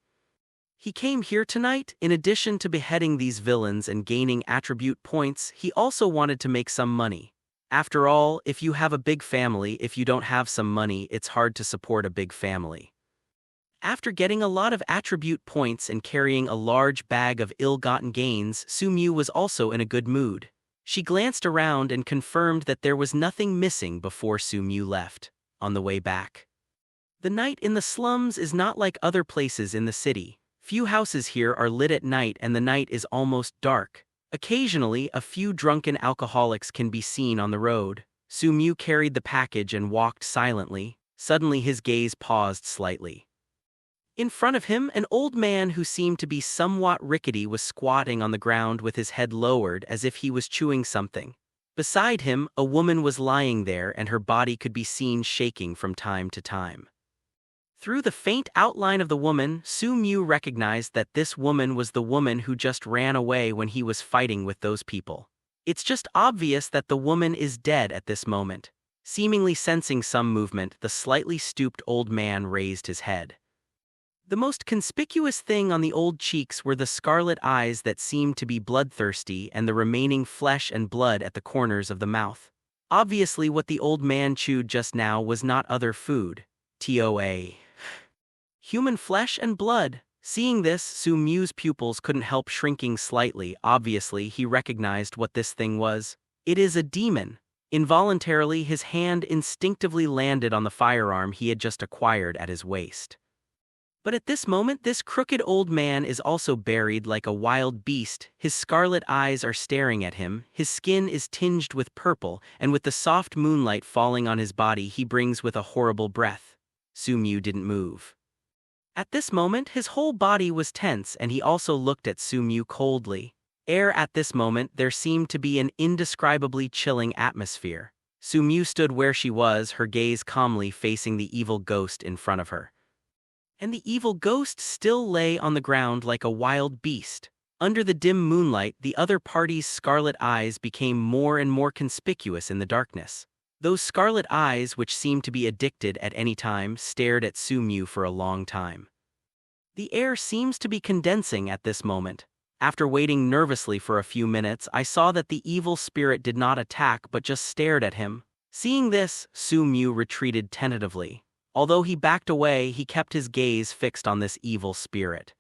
He came here tonight, in addition to beheading these villains and gaining attribute points, he also wanted to make some money. After all, if you have a big family, if you don't have some money, it's hard to support a big family. After getting a lot of attribute points and carrying a large bag of ill-gotten gains, Sumyu was also in a good mood. She glanced around and confirmed that there was nothing missing before Sumyu left. On the way back, the night in the slums is not like other places in the city. Few houses here are lit at night and the night is almost dark. Occasionally, a few drunken alcoholics can be seen on the road. Sumyu carried the package and walked silently. Suddenly his gaze paused slightly. In front of him, an old man who seemed to be somewhat rickety was squatting on the ground with his head lowered as if he was chewing something. Beside him, a woman was lying there and her body could be seen shaking from time to time. Through the faint outline of the woman, Sumyu recognized that this woman was the woman who just ran away when he was fighting with those people. It's just obvious that the woman is dead at this moment. Seemingly sensing some movement, the slightly stooped old man raised his head. The most conspicuous thing on the old cheeks were the scarlet eyes that seemed to be bloodthirsty and the remaining flesh and blood at the corners of the mouth. Obviously what the old man chewed just now was not other food. Toa. Human flesh and blood. Seeing this, Sumyu's pupils couldn't help shrinking slightly. Obviously he recognized what this thing was. It is a demon. Involuntarily his hand instinctively landed on the firearm he had just acquired at his waist. But at this moment this crooked old man is also buried like a wild beast, his scarlet eyes are staring at him, his skin is tinged with purple, and with the soft moonlight falling on his body he brings with a horrible breath. Su-mu didn't move. At this moment his whole body was tense and he also looked at Su-mu coldly. At this moment there seemed to be an indescribably chilling atmosphere. Su-mu stood where she was, her gaze calmly facing the evil ghost in front of her. And the evil ghost still lay on the ground like a wild beast. Under the dim moonlight, the other party's scarlet eyes became more and more conspicuous in the darkness. Those scarlet eyes, which seemed to be addicted at any time, stared at Su-mu for a long time. The air seems to be condensing at this moment. After waiting nervously for a few minutes, I saw that the evil spirit did not attack but just stared at him. Seeing this, Su-mu retreated tentatively. Although he backed away, he kept his gaze fixed on this evil spirit.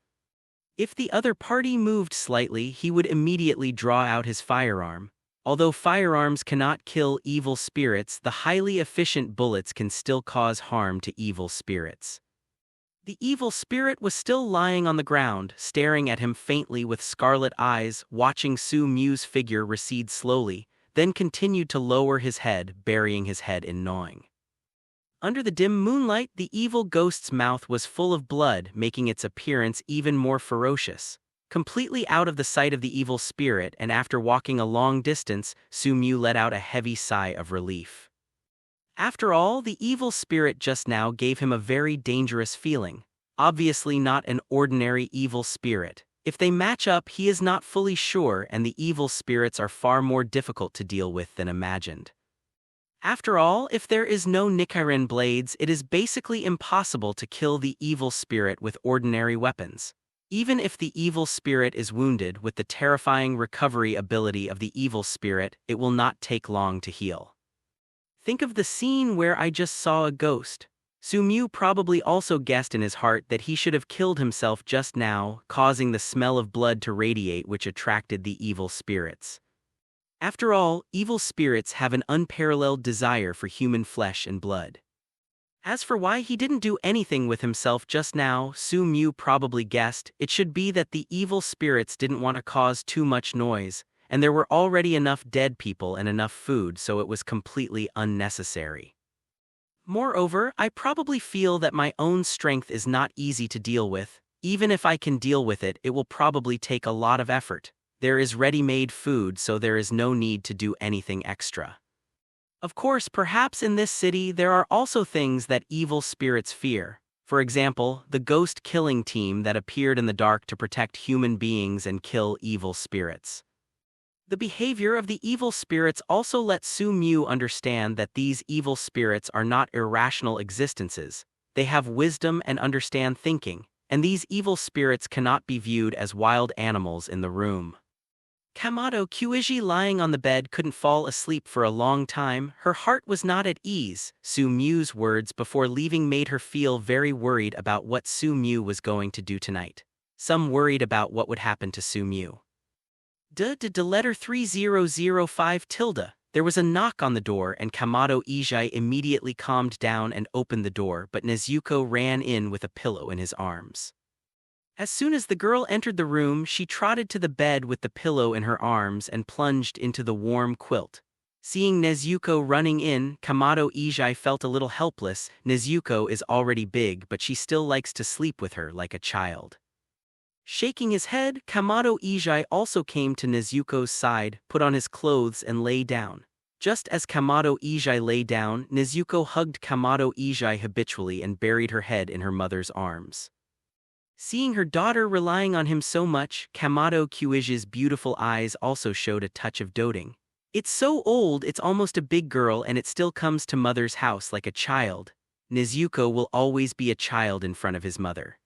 If the other party moved slightly, he would immediately draw out his firearm. Although firearms cannot kill evil spirits, the highly efficient bullets can still cause harm to evil spirits. The evil spirit was still lying on the ground, staring at him faintly with scarlet eyes, watching Su-mu's figure recede slowly, then continued to lower his head, burying his head in gnawing. Under the dim moonlight, the evil ghost's mouth was full of blood, making its appearance even more ferocious. Completely out of the sight of the evil spirit, and after walking a long distance, Su-mu let out a heavy sigh of relief. After all, the evil spirit just now gave him a very dangerous feeling. Obviously not an ordinary evil spirit. If they match up, he is not fully sure, and the evil spirits are far more difficult to deal with than imagined. After all, if there is no Nichiren blades, it is basically impossible to kill the evil spirit with ordinary weapons. Even if the evil spirit is wounded, with the terrifying recovery ability of the evil spirit, it will not take long to heal. Think of the scene where I just saw a ghost. Su-mu probably also guessed in his heart that he should have killed himself just now, causing the smell of blood to radiate which attracted the evil spirits. After all, evil spirits have an unparalleled desire for human flesh and blood. As for why he didn't do anything with himself just now, Su-mu probably guessed it should be that the evil spirits didn't want to cause too much noise, and there were already enough dead people and enough food, so it was completely unnecessary. Moreover, I probably feel that my own strength is not easy to deal with. Even if I can deal with it, it will probably take a lot of effort. There is ready-made food, so there is no need to do anything extra. Of course, perhaps in this city there are also things that evil spirits fear. For example, the ghost killing team that appeared in the dark to protect human beings and kill evil spirits. The behavior of the evil spirits also lets Su-mu understand that these evil spirits are not irrational existences. They have wisdom and understand thinking, and these evil spirits cannot be viewed as wild animals in the room. Kamado Tanjuro lying on the bed couldn't fall asleep for a long time. Her heart was not at ease. Su-mu's words before leaving made her feel very worried about what Su-mu was going to do tonight. Some worried about what would happen to Su-mu. The letter 3005 tilde. There was a knock on the door and Kamado Tanjuro immediately calmed down and opened the door, but Nezuko ran in with a pillow in his arms. As soon as the girl entered the room, she trotted to the bed with the pillow in her arms and plunged into the warm quilt. Seeing Nezuko running in, Kamado Tanjuro felt a little helpless. Nezuko is already big, but she still likes to sleep with her like a child. Shaking his head, Kamado Tanjuro also came to Nezuko's side, put on his clothes and lay down. Just as Kamado Tanjuro lay down, Nezuko hugged Kamado Tanjuro habitually and buried her head in her mother's arms. Seeing her daughter relying on him so much, Kamado Tanjuro's beautiful eyes also showed a touch of doting. It's so old it's almost a big girl and it still comes to mother's house like a child. Nezuko will always be a child in front of his mother.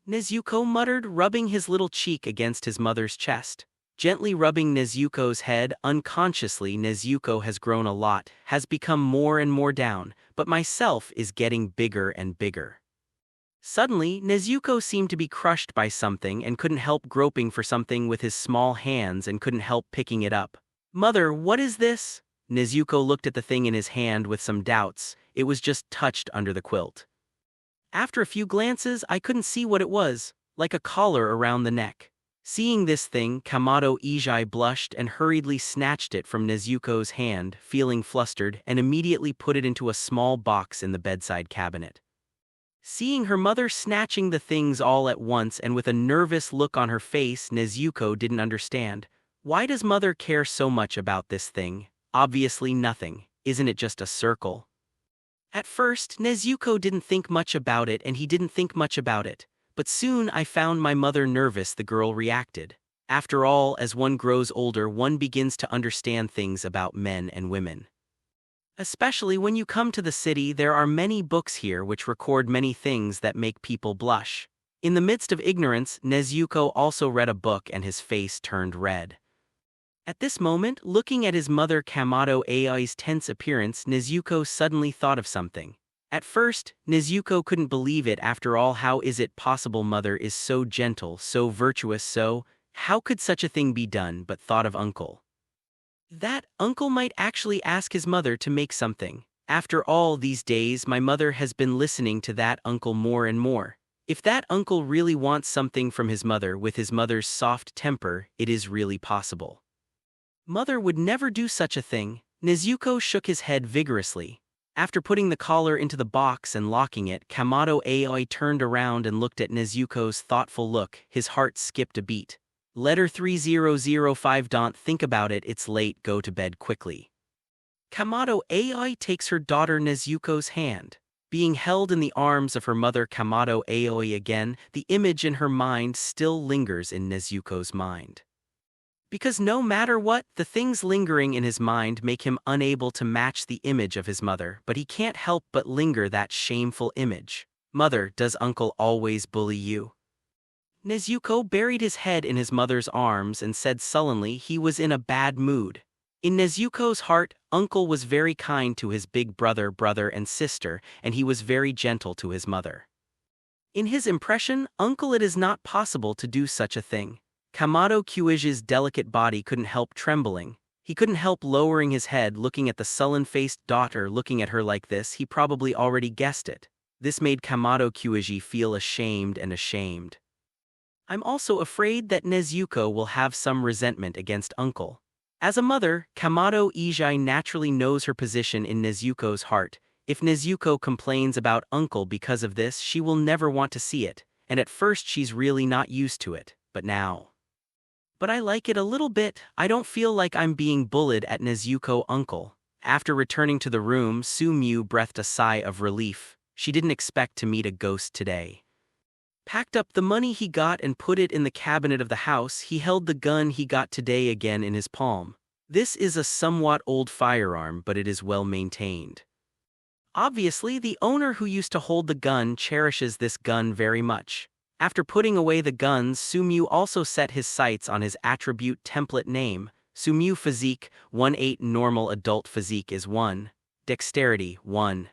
Nezuko muttered, rubbing his little cheek against his mother's chest. Gently rubbing Nezuko's head, unconsciously Nezuko has grown a lot, has become more and more down, but myself is getting bigger and bigger. Suddenly, Nezuko seemed to be crushed by something and couldn't help groping for something with his small hands and couldn't help picking it up. Mother, what is this? Nezuko looked at the thing in his hand with some doubts. It was just touched under the quilt. After a few glances, I couldn't see what it was, like a collar around the neck. Seeing this thing, Kamado Ijai blushed and hurriedly snatched it from Nezuko's hand, feeling flustered, and immediately put it into a small box in the bedside cabinet. Seeing her mother snatching the things all at once and with a nervous look on her face, Nezuko didn't understand. Why does mother care so much about this thing? Obviously nothing. Isn't it just a circle? At first, Nezuko didn't think much about it and he didn't think much about it. But soon I found my mother nervous, the girl reacted. After all, as one grows older, one begins to understand things about men and women. Especially when you come to the city, there are many books here which record many things that make people blush. In the midst of ignorance, Nezuko also read a book and his face turned red. At this moment, looking at his mother Kamado Ai's tense appearance, Nezuko suddenly thought of something. At first, Nezuko couldn't believe it. After all, how is it possible mother is so gentle, so virtuous, how could such a thing be done? But thought of uncle. That uncle might actually ask his mother to make something. After all these days, my mother has been listening to that uncle more and more. If that uncle really wants something from his mother with his mother's soft temper, it is really possible. Mother would never do such a thing. Nezuko shook his head vigorously. After putting the collar into the box and locking it, Kamado Ai turned around and looked at Nezuko's thoughtful look. His heart skipped a beat. Letter 3005. Don't think about it, it's late, go to bed quickly. Kamado Ai takes her daughter Nezuko's hand. Being held in the arms of her mother Kamado Ai again, the image in her mind still lingers in Nezuko's mind. Because no matter what, the things lingering in his mind make him unable to match the image of his mother, but he can't help but linger that shameful image. Mother, does uncle always bully you? Nezuko buried his head in his mother's arms and said sullenly he was in a bad mood. In Nezuko's heart, uncle was very kind to his big brother, and sister, and he was very gentle to his mother. In his impression, uncle, it is not possible to do such a thing. Kamado Kuiji's delicate body couldn't help trembling. He couldn't help lowering his head, looking at the sullen-faced daughter. Looking at her like this, he probably already guessed it. This made Kamado Kuiji feel ashamed. I'm also afraid that Nezuko will have some resentment against uncle. As a mother, Kamado Ijai naturally knows her position in Nezuko's heart. If Nezuko complains about uncle because of this, she will never want to see it, and at first she's really not used to it, but now. But I like it a little bit. I don't feel like I'm being bullied at Nezuko uncle. After returning to the room, Sumiu breathed a sigh of relief. She didn't expect to meet a ghost today. Packed up the money he got and put it in the cabinet of the house. He held the gun he got today again in his palm. This is a somewhat old firearm, but it is well maintained. Obviously, the owner who used to hold the gun cherishes this gun very much. After putting away the guns, Sumiu also set his sights on his attribute template name. Sumiu Physique 1-8. Normal adult physique is 1. Dexterity 1.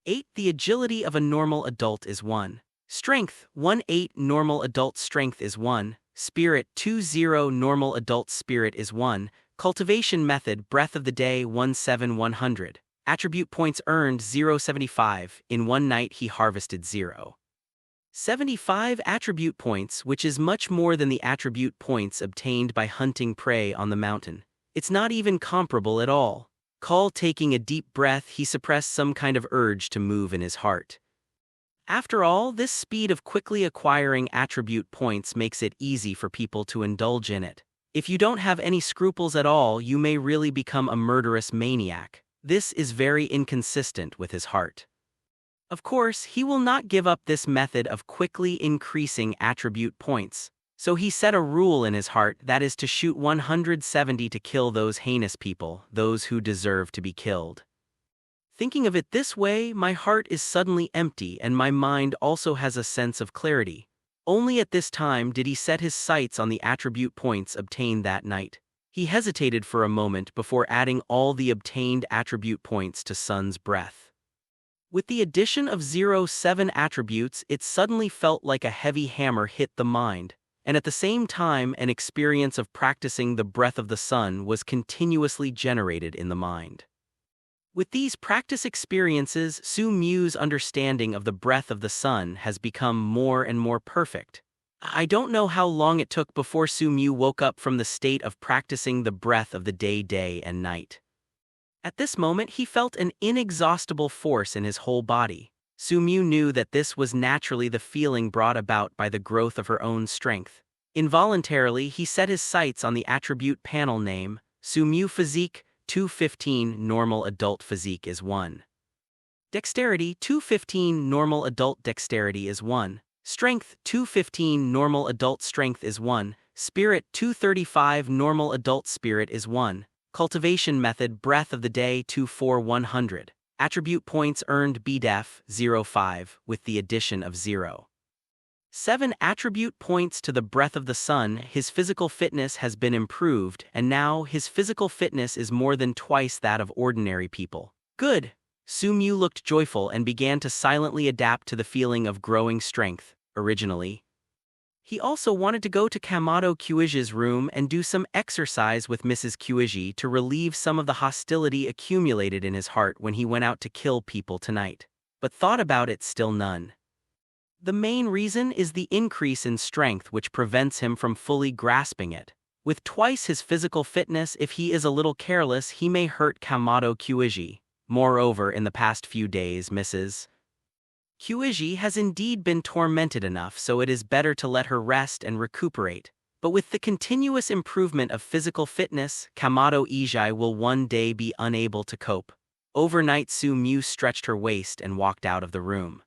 8. The agility of a normal adult is 1. Strength 1-8. Normal adult strength is 1. Spirit 2-0. Normal adult spirit is 1. Cultivation method breath of the day 1-7-100. Attribute points earned 0.75. In one night he harvested 0.75 attribute points, which is much more than the attribute points obtained by hunting prey on the mountain. It's not even comparable at all. Taking a deep breath, he suppressed some kind of urge to move in his heart. After all, this speed of quickly acquiring attribute points makes it easy for people to indulge in it. If you don't have any scruples at all, you may really become a murderous maniac. This is very inconsistent with his heart. Of course, he will not give up this method of quickly increasing attribute points. So he set a rule in his heart, that is to shoot 170 to kill those heinous people, those who deserve to be killed. Thinking of it this way, my heart is suddenly empty and my mind also has a sense of clarity. Only at this time did he set his sights on the attribute points obtained that night. He hesitated for a moment before adding all the obtained attribute points to Sun's breath. With the addition of 0.7 attributes, it suddenly felt like a heavy hammer hit the mind, and at the same time an experience of practicing the breath of the sun was continuously generated in the mind. With these practice experiences, Su Mu's understanding of the breath of the sun has become more and more perfect. I don't know how long it took before Su Mu woke up from the state of practicing the breath of the day and night. At this moment he felt an inexhaustible force in his whole body. Su Mu knew that this was naturally the feeling brought about by the growth of her own strength. Involuntarily he set his sights on the attribute panel name, Su Mu Physique, 215 Normal Adult Physique is 1. Dexterity, 215 Normal Adult Dexterity is 1. Strength, 215 Normal Adult Strength is 1. Spirit, 235 Normal Adult Spirit is 1. Cultivation Method, Breath of the Day, 24100. Attribute points earned BDEF, 05, with the addition of 0. 7 attribute points to the breath of the sun. His physical fitness has been improved, and now his physical fitness is more than twice that of ordinary people. Good! Su Mu looked joyful and began to silently adapt to the feeling of growing strength. Originally, he also wanted to go to Kamado Kyuji's room and do some exercise with Mrs. Kyuji to relieve some of the hostility accumulated in his heart when he went out to kill people tonight. But thought about it, still none. The main reason is the increase in strength which prevents him from fully grasping it. With twice his physical fitness, if he is a little careless, he may hurt Kamado Kyuji. Moreover, in the past few days, Mrs. Kyuji has indeed been tormented enough, so it is better to let her rest and recuperate. But with the continuous improvement of physical fitness, Kamado Ijai will one day be unable to cope. Overnight, Su Mu stretched her waist and walked out of the room.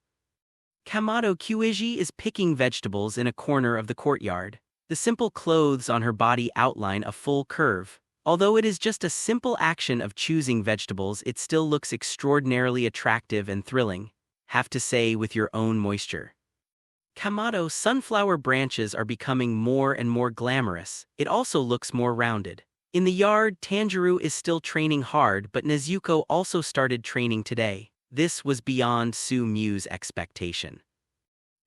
Kamado Kyuji is picking vegetables in a corner of the courtyard. The simple clothes on her body outline a full curve. Although it is just a simple action of choosing vegetables, it still looks extraordinarily attractive and thrilling. Have to say, with your own moisture. Kamado sunflower branches are becoming more and more glamorous. It also looks more rounded. In the yard, Tanjuro is still training hard, but Nezuko also started training today. This was beyond Su Mu's expectation.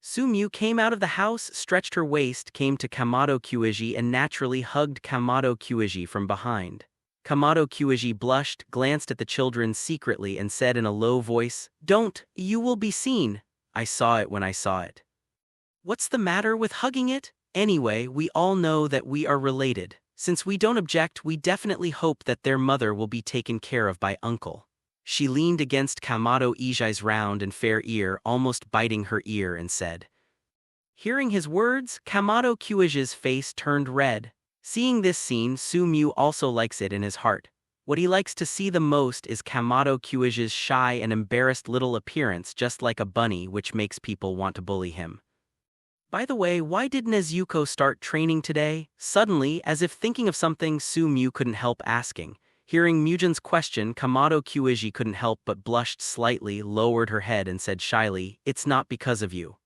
Su Mu came out of the house, stretched her waist, came to Kamado Kyuji and naturally hugged Kamado Kyuji from behind. Kamado Kyuji blushed, glanced at the children secretly and said in a low voice, "Don't, you will be seen." I saw it when I saw it. What's the matter with hugging it? Anyway, we all know that we are related. Since we don't object, we definitely hope that their mother will be taken care of by uncle. She leaned against Kamado Ijai's round and fair ear, almost biting her ear, and said. Hearing his words, Kamado Kyuji's face turned red. Seeing this scene, Su Mu also likes it in his heart. What he likes to see the most is Kamado Kyuji's shy and embarrassed little appearance, just like a bunny, which makes people want to bully him. By the way, why did Nezuko start training today? Suddenly, as if thinking of something, Su Mu couldn't help asking. Hearing Mujin's question, Kamado Kyuji couldn't help but blushed slightly, lowered her head and said shyly, "It's not because of you.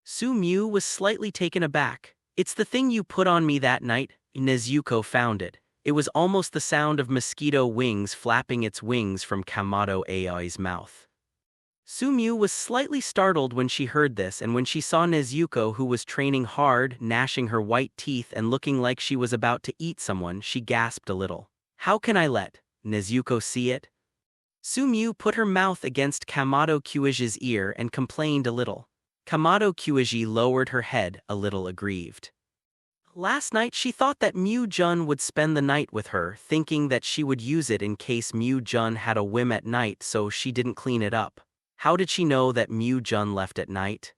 Su Mu was slightly taken aback. "It's the thing you put on me that night." Nezuko found it. It was almost the sound of mosquito wings flapping its wings from Kamado Ai's mouth. Su Mu was slightly startled when she heard this, and when she saw Nezuko, who was training hard, gnashing her white teeth and looking like she was about to eat someone, she gasped a little. "How can I let Nezuko see it?" Su Mu put her mouth against Kamado Kyuji's ear and complained a little. Kamado Kyuji lowered her head, a little aggrieved. Last night she thought that Mu-jun would spend the night with her, thinking that she would use it in case Mu-jun had a whim at night, so she didn't clean it up. How did she know that Mu-jun left at night?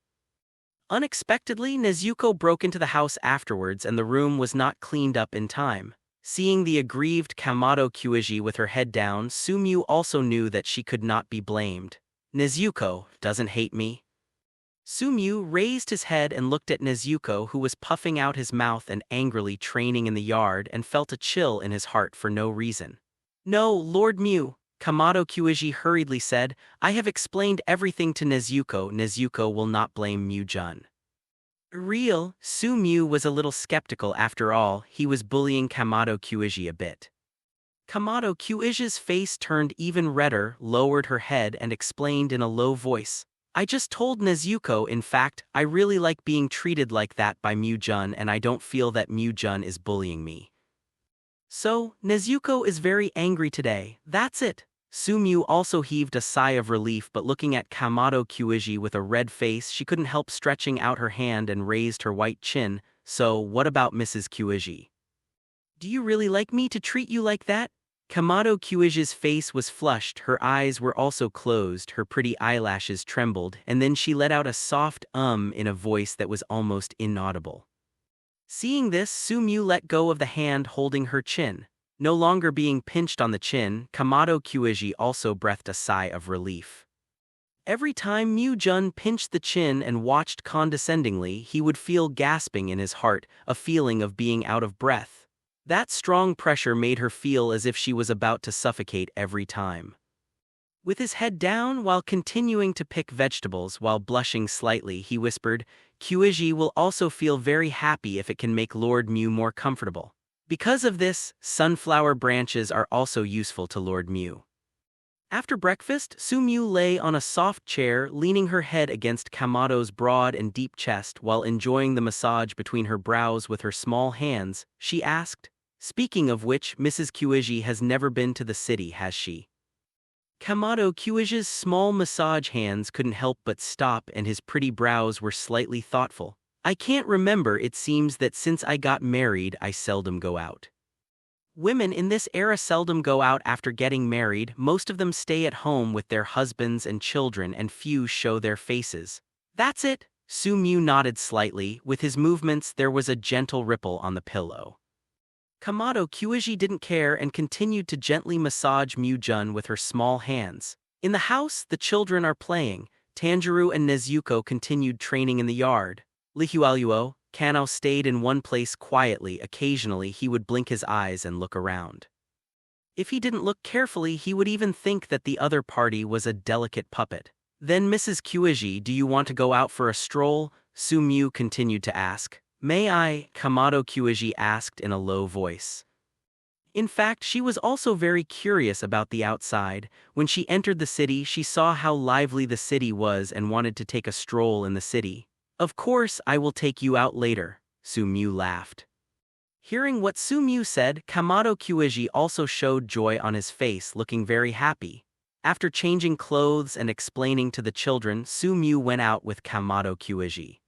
Unexpectedly, Nezuko broke into the house afterwards and the room was not cleaned up in time. Seeing the aggrieved Kamado Kyuji with her head down, Su Mu also knew that she could not be blamed. Nezuko doesn't hate me. Su Mu raised his head and looked at Nezuko, who was puffing out his mouth and angrily training in the yard, and felt a chill in his heart for no reason. "No, Lord Mu," Kamado Kyuji hurriedly said, "I have explained everything to Nezuko. Nezuko will not blame Mu-jun." Real, Su Mu was a little skeptical. After all, he was bullying Kamado Kyuji a bit. Kamado Kyuji's face turned even redder, lowered her head and explained in a low voice, "I just told Nezuko, in fact, I really like being treated like that by Mu-jun and I don't feel that Mu-jun is bullying me." So, Nezuko is very angry today, that's it. Sumyu also heaved a sigh of relief, but looking at Kamado Kyuji with a red face, she couldn't help stretching out her hand and raised her white chin. So, what about Mrs. Kyuji? Do you really like me to treat you like that? Kamado Kyuji's face was flushed, her eyes were also closed, her pretty eyelashes trembled, and then she let out a soft in a voice that was almost inaudible. Seeing this, Sumyu let go of the hand holding her chin. No longer being pinched on the chin, Kamado Kyuji also breathed a sigh of relief. Every time Mu-jun pinched the chin and watched condescendingly, he would feel gasping in his heart, a feeling of being out of breath. That strong pressure made her feel as if she was about to suffocate every time. With his head down while continuing to pick vegetables while blushing slightly, he whispered, "Kyuji will also feel very happy if it can make Lord Mu more comfortable. Because of this, sunflower branches are also useful to Lord Mu." After breakfast, Sumyu lay on a soft chair, leaning her head against Kamado's broad and deep chest while enjoying the massage between her brows with her small hands. She asked, "Speaking of which, Mrs. Kyuji has never been to the city, has she?" Kamado Kyuji's small massage hands couldn't help but stop, and his pretty brows were slightly thoughtful. "I can't remember. It seems that since I got married, I seldom go out." Women in this era seldom go out after getting married. Most of them stay at home with their husbands and children, and few show their faces. "That's it." Sumyu nodded slightly. With his movements, there was a gentle ripple on the pillow. Kamado Kyuji didn't care and continued to gently massage Mu-jun with her small hands. In the house, the children are playing. Tanjiro and Nezuko continued training in the yard. Lihualuo, Kano stayed in one place quietly. Occasionally he would blink his eyes and look around. If he didn't look carefully, he would even think that the other party was a delicate puppet. "Then Mrs. Kyuji, do you want to go out for a stroll?" Sumyu continued to ask. "May I?" Kamado Kyuji asked in a low voice. In fact, she was also very curious about the outside. When she entered the city, she saw how lively the city was and wanted to take a stroll in the city. "Of course, I will take you out later," Sumyu laughed. Hearing what Sumyu said, Kamado Kyuji also showed joy on his face, looking very happy. After changing clothes and explaining to the children, Sumyu went out with Kamado Kyuji.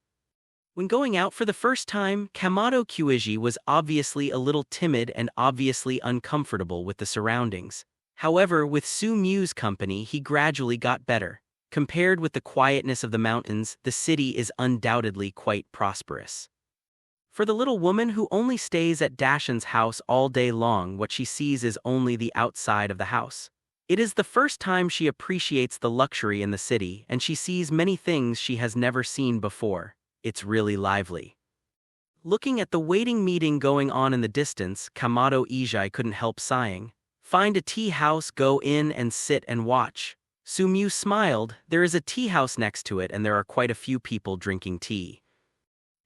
When going out for the first time, Kamado Kyuji was obviously a little timid and obviously uncomfortable with the surroundings. However, with Sumyu's company, he gradually got better. Compared with the quietness of the mountains, the city is undoubtedly quite prosperous. For the little woman who only stays at Dashin's house all day long, what she sees is only the outside of the house. It is the first time she appreciates the luxury in the city, and she sees many things she has never seen before. It's really lively. Looking at the waiting meeting going on in the distance, Kamado Ijai couldn't help sighing. "Find a tea house, go in and sit and watch." Sumyu smiled. There is a tea house next to it and there are quite a few people drinking tea.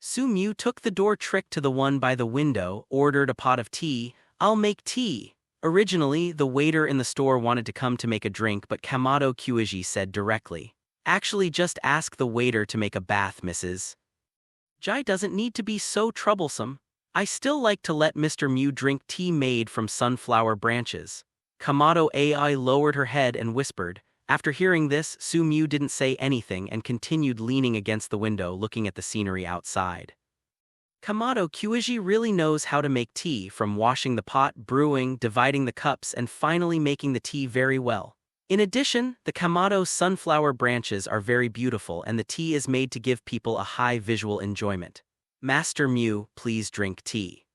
Sumyu took the door trick to the one by the window, ordered a pot of tea. "I'll make tea." Originally, the waiter in the store wanted to come to make a drink, but Kamado Kyuji said directly, "Actually, just ask the waiter to make a bath, Mrs. Jai doesn't need to be so troublesome. I still like to let Mr. Mu drink tea made from sunflower branches." Kamado Ai lowered her head and whispered. After hearing this, Sumyu didn't say anything and continued leaning against the window looking at the scenery outside. Kamado Kyuji really knows how to make tea, from washing the pot, brewing, dividing the cups, and finally making the tea very well. In addition, the Kamado sunflower branches are very beautiful and the tea is made to give people a high visual enjoyment. "Master Mu, please drink tea."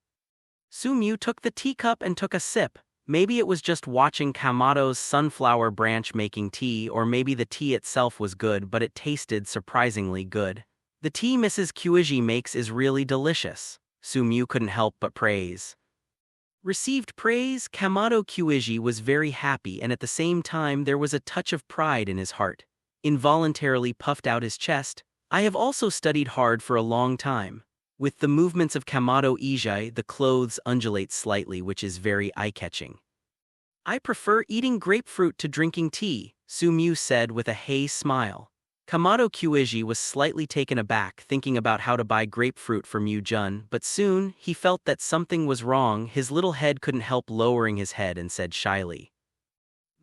Sumyu took the teacup and took a sip. Maybe it was just watching Kamado's sunflower branch making tea, or maybe the tea itself was good, but it tasted surprisingly good. "The tea Mrs. Kyuji makes is really delicious," Sumyu couldn't help but praise. Received praise, Kamado Kyuji was very happy, and at the same time there was a touch of pride in his heart. Involuntarily puffed out his chest. "I have also studied hard for a long time." With the movements of Kamado Ijai, the clothes undulate slightly, which is very eye-catching. "I prefer eating grapefruit to drinking tea," Sumyu said with a hazy smile. Kamado Kyuji was slightly taken aback, thinking about how to buy grapefruit for Mu-jun, but soon he felt that something was wrong. His little head couldn't help lowering his head and said shyly,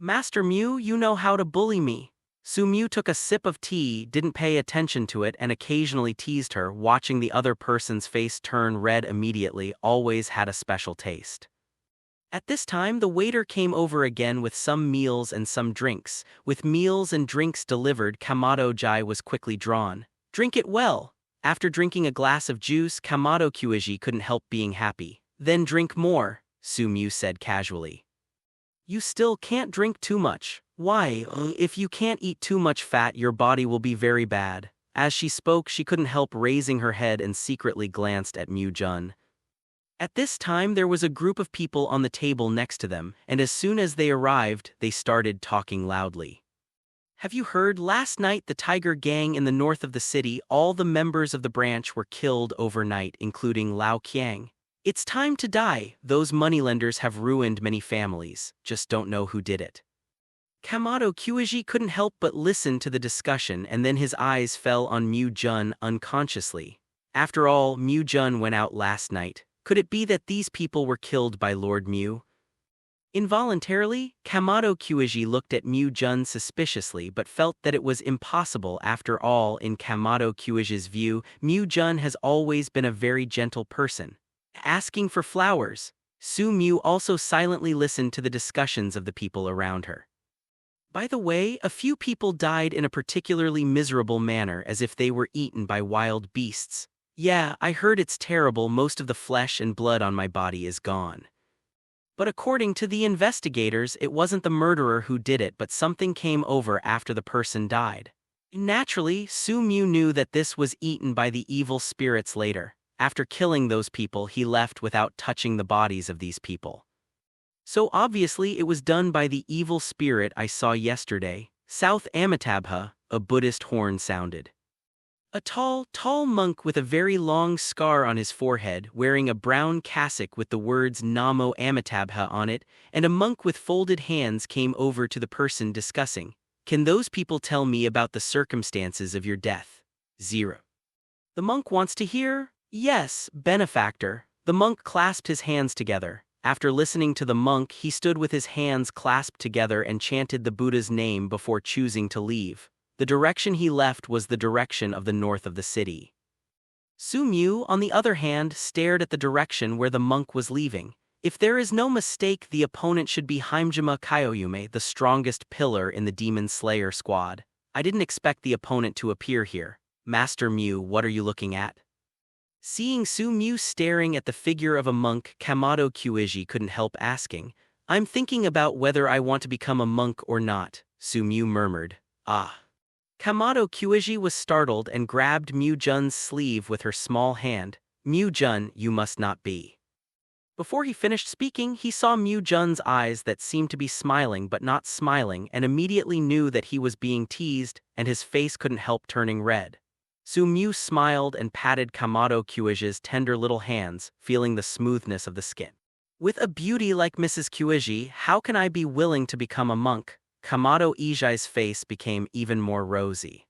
Master Mew, you know how to bully me. Su Mew took a sip of tea, didn't pay attention to it, and occasionally teased her, watching the other person's face turn red immediately, always had a special taste. At this time, the waiter came over again with some meals and some drinks. With meals and drinks delivered, Kamado Jai was quickly drawn. Drink it well. After drinking a glass of juice, Kamado Kyuji couldn't help being happy. Then drink more, Su Mew said casually. You still can't drink too much. Why? If you can't eat too much fat, your body will be very bad. As she spoke, she couldn't help raising her head and secretly glanced at Mew Jun. At this time, there was a group of people on the table next to them, and as soon as they arrived, they started talking loudly. Have you heard? Last night, the Tiger Gang in the north of the city, all the members of the branch were killed overnight, including Lao Qiang. It's time to die. Those moneylenders have ruined many families, just don't know who did it. Kamado Kyuji couldn't help but listen to the discussion, and then his eyes fell on Mew Jun unconsciously. After all, Mew Jun went out last night. Could it be that these people were killed by Lord Mew? Involuntarily, Kamado Kyuji looked at Mew Jun suspiciously but felt that it was impossible. After all, in Kamado Kyuji's view, Mew Jun has always been a very gentle person. Asking for flowers, Su Mew also silently listened to the discussions of the people around her. By the way, a few people died in a particularly miserable manner, as if they were eaten by wild beasts. Yeah, I heard it's terrible. Most of the flesh and blood on my body is gone. But according to the investigators, it wasn't the murderer who did it, but something came over after the person died. Naturally, Su Mew knew that this was eaten by the evil spirits later. After killing those people, he left without touching the bodies of these people. So obviously it was done by the evil spirit I saw yesterday. South Amitabha, a Buddhist horn sounded. A tall monk with a very long scar on his forehead, wearing a brown cassock with the words Namo Amitabha on it, and a monk with folded hands came over to the person discussing. Can those people tell me about the circumstances of your death? 0. The monk wants to hear? Yes, benefactor. The monk clasped his hands together. After listening to the monk, he stood with his hands clasped together and chanted the Buddha's name before choosing to leave. The direction he left was the direction of the north of the city. Su Mew, on the other hand, stared at the direction where the monk was leaving. If there is no mistake, the opponent should be Himejima Kyoyume, the strongest pillar in the Demon Slayer squad. I didn't expect the opponent to appear here. Master Mew, what are you looking at? Seeing Su Mew staring at the figure of a monk, Kamado Kyuji couldn't help asking. I'm thinking about whether I want to become a monk or not, Su Mew murmured. Ah. Kamado Kyuji was startled and grabbed Mew Jun's sleeve with her small hand. Mew Jun, you must not be. Before he finished speaking, he saw Mew Jun's eyes that seemed to be smiling but not smiling, and immediately knew that he was being teased, and his face couldn't help turning red. Su Mew smiled and patted Kamado Kyuji's tender little hands, feeling the smoothness of the skin. With a beauty like Mrs. Kyuji, how can I be willing to become a monk? Kamado Ijai's face became even more rosy.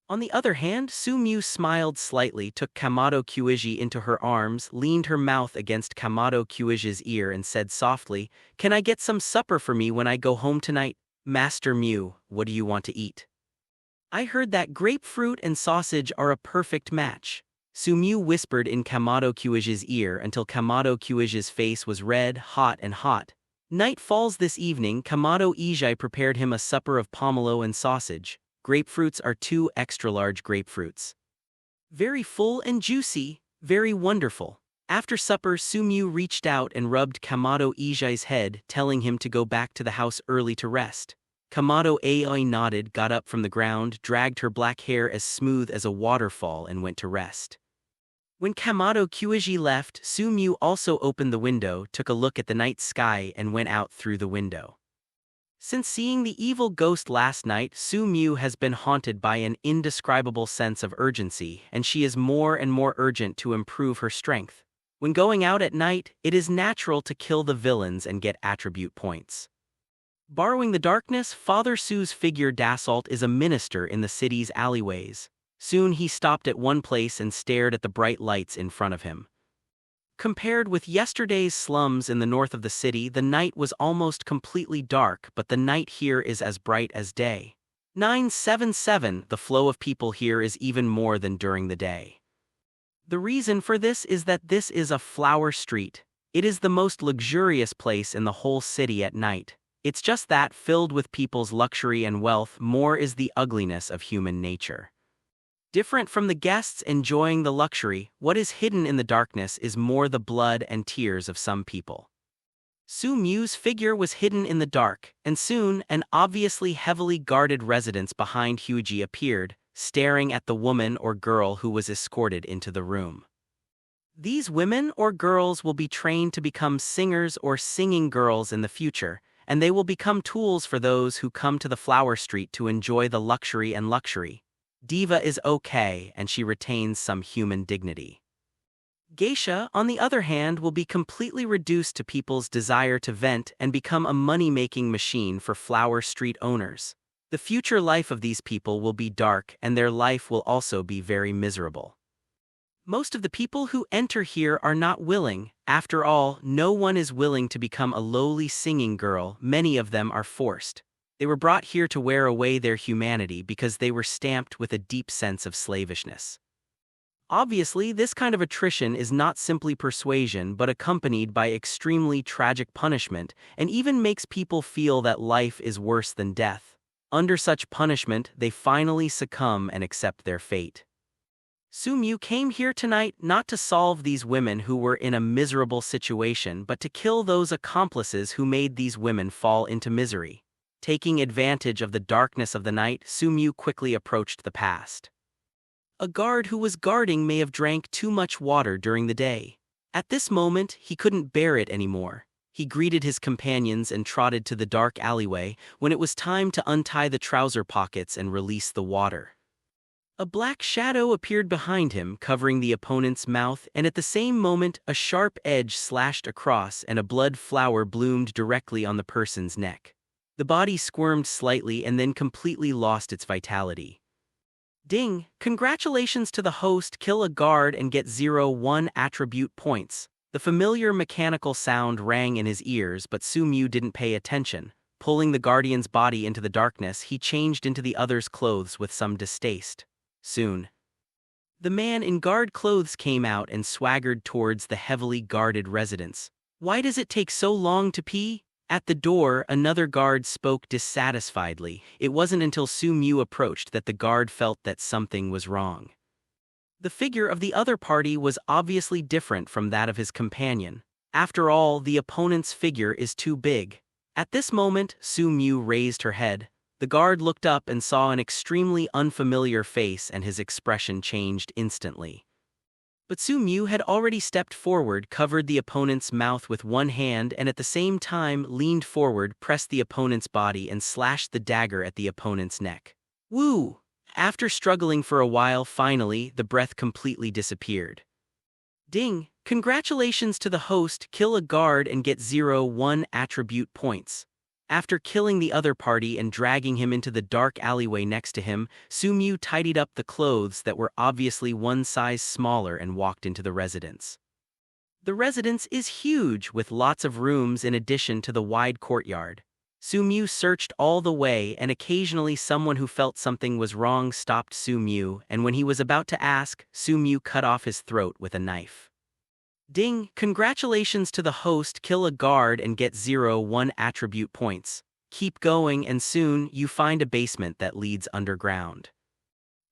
On the other hand, Su Mew smiled slightly, took Kamado Kyuji into her arms, leaned her mouth against Kamado Kyuji's ear and said softly, Can I get some supper for me when I go home tonight? Master Mew, what do you want to eat? I heard that grapefruit and sausage are a perfect match. Su Mew whispered in Kamado Kyuji's ear until Kamado Kyuji's face was red, hot and hot. Night falls this evening. Kamado Ijai prepared him a supper of pomelo and sausage. Grapefruits are 2 extra-large grapefruits. Very full and juicy, very wonderful. After supper, Su Mew reached out and rubbed Kamado Ijai's head, telling him to go back to the house early to rest. Kamado Ai nodded, got up from the ground, dragged her black hair as smooth as a waterfall and went to rest. When Kamado Kyuji left, Su Mew also opened the window, took a look at the night sky and went out through the window. Since seeing the evil ghost last night, Su Mew has been haunted by an indescribable sense of urgency, and she is more and more urgent to improve her strength. When going out at night, it is natural to kill the villains and get attribute points. Borrowing the darkness, Father Su's figure Dassault is a minister in the city's alleyways. Soon he stopped at one place and stared at the bright lights in front of him. Compared with yesterday's slums in the north of the city, the night was almost completely dark, but the night here is as bright as day. 977 The flow of people here is even more than during the day. The reason for this is that this is a flower street. It is the most luxurious place in the whole city at night. It's just that, filled with people's luxury and wealth, more is the ugliness of human nature. Different from the guests enjoying the luxury, what is hidden in the darkness is more the blood and tears of some people. Su Mu's figure was hidden in the dark, and soon an obviously heavily guarded residence behind Huji appeared, staring at the woman or girl who was escorted into the room. These women or girls will be trained to become singers or singing girls in the future, and they will become tools for those who come to the flower street to enjoy the luxury and luxury. Diva is okay, and she retains some human dignity. Geisha, on the other hand, will be completely reduced to people's desire to vent and become a money-making machine for flower street owners. The future life of these people will be dark, and their life will also be very miserable. Most of the people who enter here are not willing. After all, no one is willing to become a lowly singing girl. Many of them are forced. They were brought here to wear away their humanity because they were stamped with a deep sense of slavishness. Obviously, this kind of attrition is not simply persuasion but accompanied by extremely tragic punishment, and even makes people feel that life is worse than death. Under such punishment, they finally succumb and accept their fate. Su Mu came here tonight not to solve these women who were in a miserable situation but to kill those accomplices who made these women fall into misery. Taking advantage of the darkness of the night, Su Mu quickly approached the past. A guard who was guarding may have drank too much water during the day. At this moment, he couldn't bear it anymore. He greeted his companions and trotted to the dark alleyway when it was time to untie the trouser pockets and release the water. A black shadow appeared behind him, covering the opponent's mouth, and at the same moment, a sharp edge slashed across and a blood flower bloomed directly on the person's neck. The body squirmed slightly and then completely lost its vitality. Ding! Congratulations to the host, kill a guard and get 0-1 attribute points. The familiar mechanical sound rang in his ears, but Su Mu didn't pay attention. Pulling the guardian's body into the darkness, he changed into the other's clothes with some distaste. Soon, the man in guard clothes came out and swaggered towards the heavily guarded residence. Why does it take so long to pee? At the door, another guard spoke dissatisfiedly. It wasn't until Su Mu approached that the guard felt that something was wrong. The figure of the other party was obviously different from that of his companion. After all, the opponent's figure is too big. At this moment, Su Mu raised her head. The guard looked up and saw an extremely unfamiliar face, and his expression changed instantly. But Su Mu had already stepped forward, covered the opponent's mouth with one hand, and at the same time leaned forward, pressed the opponent's body, and slashed the dagger at the opponent's neck. Woo! After struggling for a while, finally, the breath completely disappeared. Ding! Congratulations to the host, kill a guard and get 0-1 attribute points. After killing the other party and dragging him into the dark alleyway next to him, Su Mu tidied up the clothes that were obviously one size smaller and walked into the residence. The residence is huge, with lots of rooms in addition to the wide courtyard. Su Mu searched all the way, and occasionally someone who felt something was wrong stopped Su Mu, and when he was about to ask, Su Mu cut off his throat with a knife. Ding! Congratulations to the host, kill a guard and get 0-1 attribute points. Keep going and soon you find a basement that leads underground.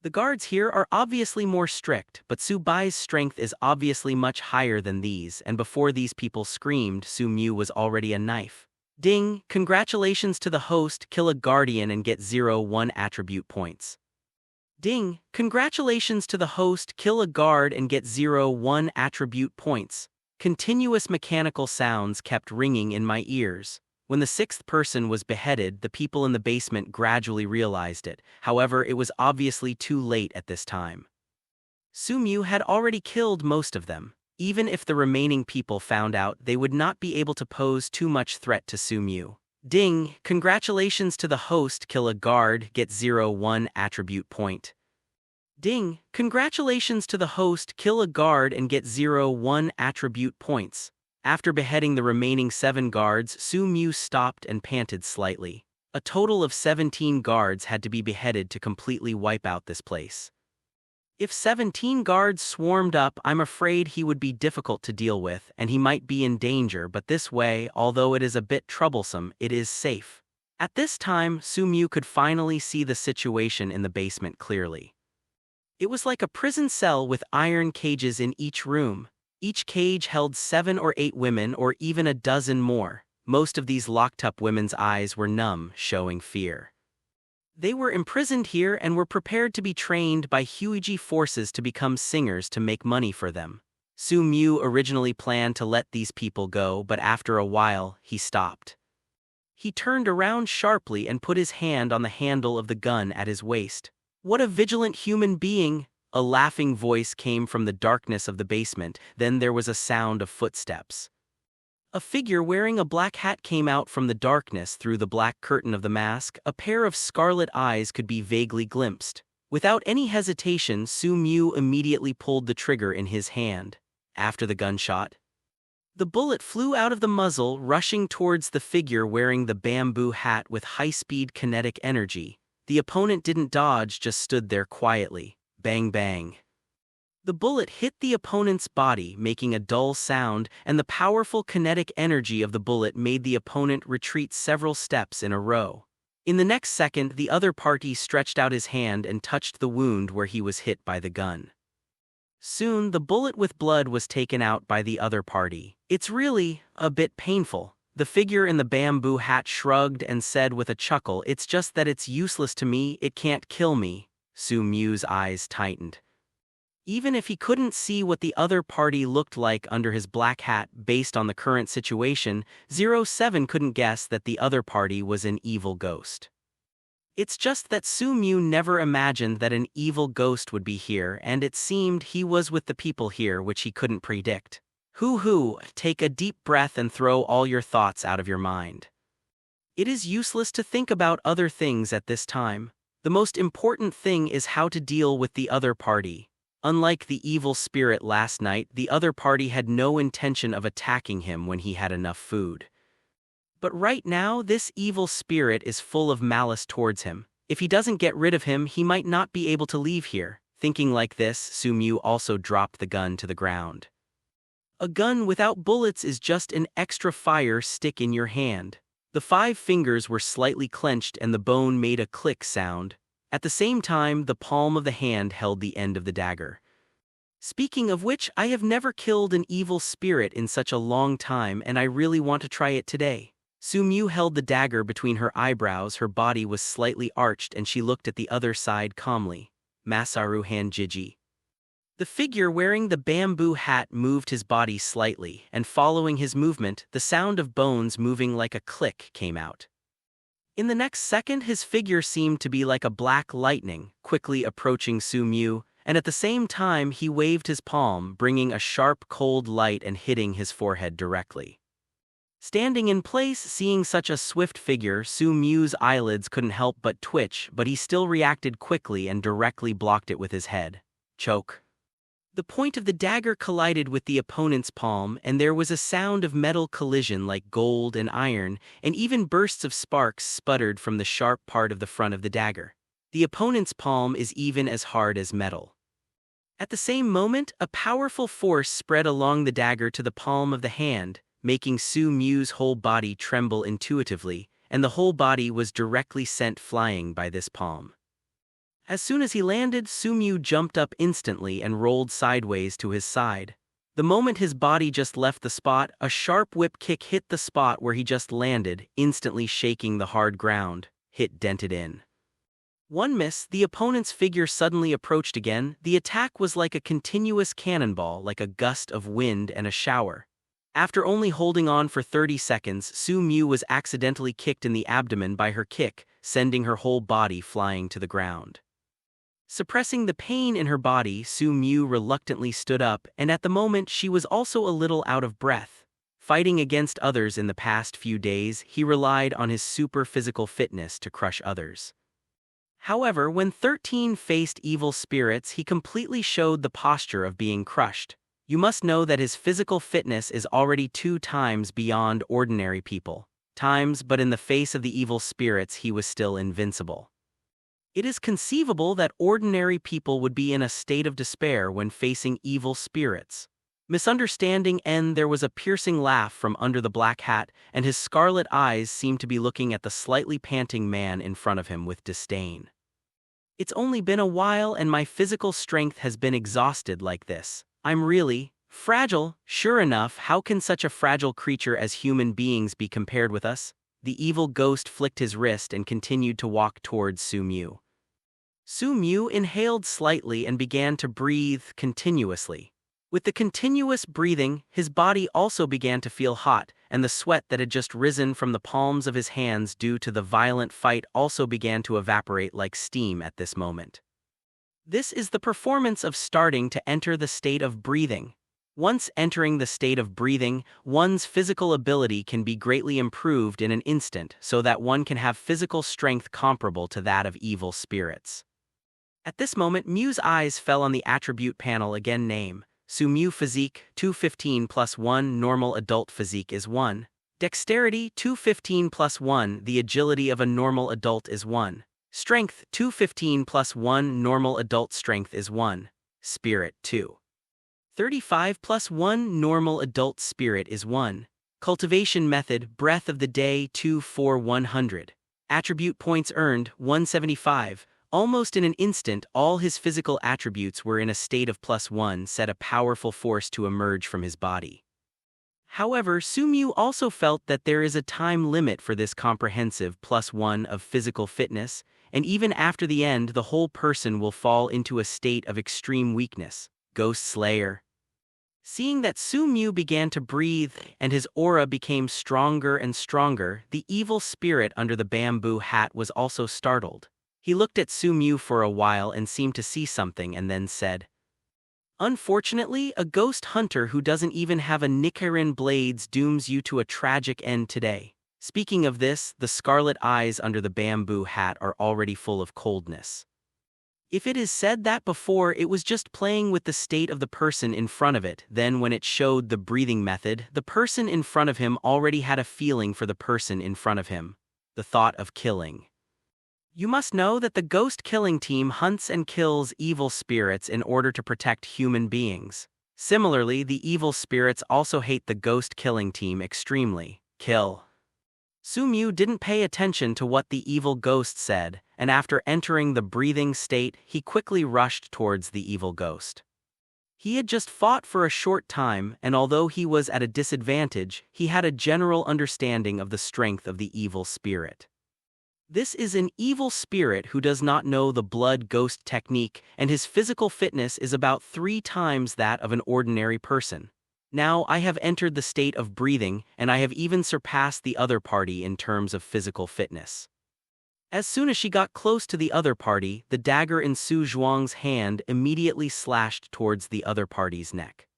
The guards here are obviously more strict, but Su Bai's strength is obviously much higher than these, and before these people screamed, Su Mu was already a knife. Ding! Congratulations to the host, kill a guardian and get 0-1 attribute points. Ding! Congratulations to the host, kill a guard and get 0-1 attribute points. Continuous mechanical sounds kept ringing in my ears. When the sixth person was beheaded, the people in the basement gradually realized it. However, it was obviously too late at this time. Su Mu had already killed most of them. Even if the remaining people found out, they would not be able to pose too much threat to Su Mu. Ding! Congratulations to the host, kill a guard, get 0-1 attribute point. Ding! Congratulations to the host, kill a guard and get 0-1 attribute points. After beheading the remaining 7 guards, Su Mu stopped and panted slightly. A total of 17 guards had to be beheaded to completely wipe out this place. If 17 guards swarmed up, I'm afraid he would be difficult to deal with and he might be in danger, but this way, although it is a bit troublesome, it is safe. At this time, Su Mu could finally see the situation in the basement clearly. It was like a prison cell with iron cages in each room. Each cage held 7 or 8 women or even a dozen more. Most of these locked-up women's eyes were numb, showing fear. They were imprisoned here and were prepared to be trained by Huiji forces to become singers to make money for them. Su Mu originally planned to let these people go, but after a while, he stopped. He turned around sharply and put his hand on the handle of the gun at his waist. What a vigilant human being! A laughing voice came from the darkness of the basement, then there was a sound of footsteps. A figure wearing a black hat came out from the darkness through the black curtain of the mask. A pair of scarlet eyes could be vaguely glimpsed. Without any hesitation, Su Mu immediately pulled the trigger in his hand. After the gunshot, the bullet flew out of the muzzle, rushing towards the figure wearing the bamboo hat with high-speed kinetic energy. The opponent didn't dodge, just stood there quietly. Bang bang. The bullet hit the opponent's body, making a dull sound, and the powerful kinetic energy of the bullet made the opponent retreat several steps in a row. In the next second, the other party stretched out his hand and touched the wound where he was hit by the gun. Soon, the bullet with blood was taken out by the other party. It's really a bit painful. The figure in the bamboo hat shrugged and said with a chuckle, "It's just that it's useless to me, it can't kill me." Su Mu's eyes tightened. Even if he couldn't see what the other party looked like under his black hat based on the current situation, 07 couldn't guess that the other party was an evil ghost. It's just that Su Mu never imagined that an evil ghost would be here, and it seemed he was with the people here, which he couldn't predict. Take a deep breath and throw all your thoughts out of your mind. It is useless to think about other things at this time. The most important thing is how to deal with the other party. Unlike the evil spirit last night, the other party had no intention of attacking him when he had enough food. But right now, this evil spirit is full of malice towards him. If he doesn't get rid of him, he might not be able to leave here. Thinking like this, Su Mu also dropped the gun to the ground. A gun without bullets is just an extra fire stick in your hand. The 5 fingers were slightly clenched and the bone made a click sound. At the same time, the palm of the hand held the end of the dagger. Speaking of which, I have never killed an evil spirit in such a long time and I really want to try it today. Su Mu held the dagger between her eyebrows, her body was slightly arched and she looked at the other side calmly. Masaru Hanjiji. The figure wearing the bamboo hat moved his body slightly, and following his movement, the sound of bones moving like a click came out. In the next second, his figure seemed to be like a black lightning, quickly approaching Su Mu, and at the same time he waved his palm, bringing a sharp cold light and hitting his forehead directly. Standing in place, seeing such a swift figure, Su Mu's eyelids couldn't help but twitch, but he still reacted quickly and directly blocked it with his head. Choke. The point of the dagger collided with the opponent's palm, and there was a sound of metal collision like gold and iron, and even bursts of sparks sputtered from the sharp part of the front of the dagger. The opponent's palm is even as hard as metal. At the same moment, a powerful force spread along the dagger to the palm of the hand, making Su Mu's whole body tremble intuitively, and the whole body was directly sent flying by this palm. As soon as he landed, Su Mu jumped up instantly and rolled sideways to his side. The moment his body just left the spot, a sharp whip kick hit the spot where he just landed, instantly shaking the hard ground. Hit dented in. One miss, the opponent's figure suddenly approached again. The attack was like a continuous cannonball, like a gust of wind and a shower. After only holding on for 30 seconds, Su Mu was accidentally kicked in the abdomen by her kick, sending her whole body flying to the ground. Suppressing the pain in her body, Su Mu reluctantly stood up, and at the moment she was also a little out of breath. Fighting against others in the past few days, he relied on his super physical fitness to crush others. However, when 13 faced evil spirits, he completely showed the posture of being crushed. You must know that his physical fitness is already 2 times beyond ordinary people. But in the face of the evil spirits he was still invincible. It is conceivable that ordinary people would be in a state of despair when facing evil spirits. Misunderstanding N, there was a piercing laugh from under the black hat, and his scarlet eyes seemed to be looking at the slightly panting man in front of him with disdain. It's only been a while and my physical strength has been exhausted like this. I'm really fragile. Sure enough, how can such a fragile creature as human beings be compared with us? The evil ghost flicked his wrist and continued to walk towards Su Mu. Su Mu inhaled slightly and began to breathe continuously. With the continuous breathing, his body also began to feel hot, and the sweat that had just risen from the palms of his hands due to the violent fight also began to evaporate like steam at this moment. This is the performance of starting to enter the state of breathing. Once entering the state of breathing, one's physical ability can be greatly improved in an instant so that one can have physical strength comparable to that of evil spirits. At this moment, Mu's eyes fell on the attribute panel again. Name: Su Mu. Physique 215 plus 1. Normal adult physique is 1. Dexterity 215 plus 1. The agility of a normal adult is 1. Strength 215 plus 1. Normal adult strength is 1. Spirit 235 plus 1. Normal adult spirit is 1. Cultivation method: Breath of the Day 2 for 100. Attribute points earned 175. Almost in an instant, all his physical attributes were in a state of +1, set a powerful force to emerge from his body. However, Su Mu also felt that there is a time limit for this comprehensive +1 of physical fitness, and even after the end the whole person will fall into a state of extreme weakness. Ghost Slayer. Seeing that Su Mu began to breathe and his aura became stronger and stronger, the evil spirit under the bamboo hat was also startled. He looked at Su Mu for a while and seemed to see something and then said, "Unfortunately, a ghost hunter who doesn't even have a Nichiren blades dooms you to a tragic end today." Speaking of this, the scarlet eyes under the bamboo hat are already full of coldness. If it is said that before it was just playing with the state of the person in front of it, then when it showed the breathing method, the person in front of him already had a feeling for the person in front of him. The thought of killing. You must know that the ghost killing team hunts and kills evil spirits in order to protect human beings. Similarly, the evil spirits also hate the ghost killing team extremely. Kill. Su Mu didn't pay attention to what the evil ghost said, and after entering the breathing state, he quickly rushed towards the evil ghost. He had just fought for a short time, and although he was at a disadvantage, he had a general understanding of the strength of the evil spirit. This is an evil spirit who does not know the blood ghost technique, and his physical fitness is about 3 times that of an ordinary person. Now I have entered the state of breathing, and I have even surpassed the other party in terms of physical fitness. As soon as she got close to the other party, the dagger in Su Zhuang's hand immediately slashed towards the other party's neck.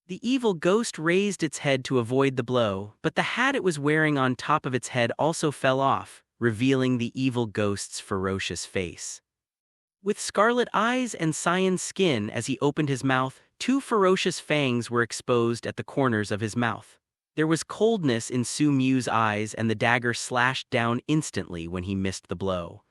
The evil ghost raised its head to avoid the blow, but the hat it was wearing on top of its head also fell off, revealing the evil ghost's ferocious face. With scarlet eyes and cyan skin as he opened his mouth, 2 ferocious fangs were exposed at the corners of his mouth. There was coldness in Su Mu's eyes and the dagger slashed down instantly when he missed the blow.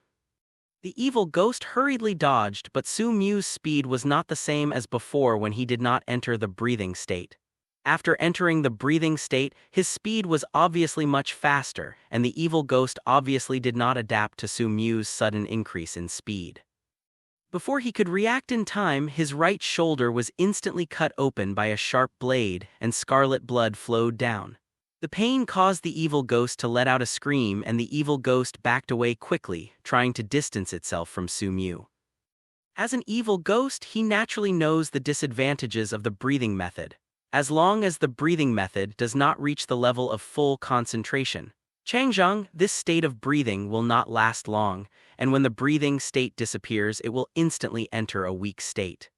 The evil ghost hurriedly dodged, but Su Mu's speed was not the same as before when he did not enter the breathing state. After entering the breathing state, his speed was obviously much faster, and the evil ghost obviously did not adapt to Su Mu's sudden increase in speed. Before he could react in time, his right shoulder was instantly cut open by a sharp blade, and scarlet blood flowed down. The pain caused the evil ghost to let out a scream, and the evil ghost backed away quickly, trying to distance itself from Su Mu. As an evil ghost, he naturally knows the disadvantages of the breathing method. As long as the breathing method does not reach the level of full concentration. Changzhong, this state of breathing will not last long, and when the breathing state disappears, it will instantly enter a weak state.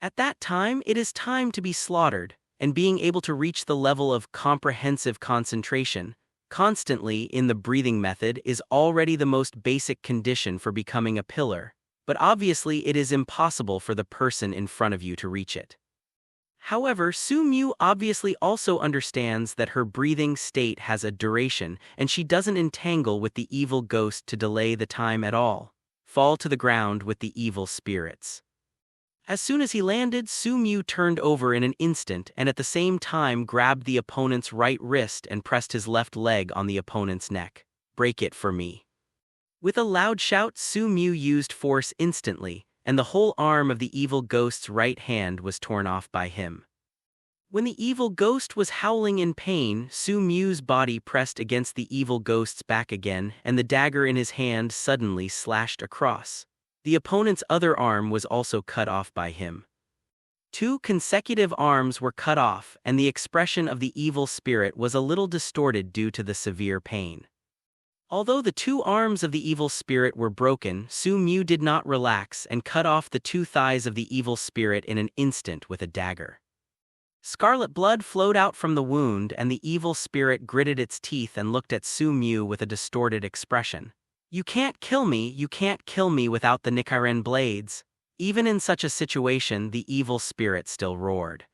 At that time, it is time to be slaughtered, and being able to reach the level of comprehensive concentration, constantly in the breathing method is already the most basic condition for becoming a pillar, but obviously it is impossible for the person in front of you to reach it. However, Su Mu obviously also understands that her breathing state has a duration and she doesn't entangle with the evil ghost to delay the time at all. Fall to the ground with the evil spirits. As soon as he landed, Su Mu turned over in an instant and at the same time grabbed the opponent's right wrist and pressed his left leg on the opponent's neck. "Break it for me." With a loud shout, Su Mu used force instantly, and the whole arm of the evil ghost's right hand was torn off by him. When the evil ghost was howling in pain, Su Mu's body pressed against the evil ghost's back again, and the dagger in his hand suddenly slashed across. The opponent's other arm was also cut off by him. 2 consecutive arms were cut off, and the expression of the evil spirit was a little distorted due to the severe pain. Although the 2 arms of the evil spirit were broken, Su Mu did not relax and cut off the 2 thighs of the evil spirit in an instant with a dagger. Scarlet blood flowed out from the wound and the evil spirit gritted its teeth and looked at Su Mu with a distorted expression. You can't kill me without the Nichiren blades." Even in such a situation, the evil spirit still roared.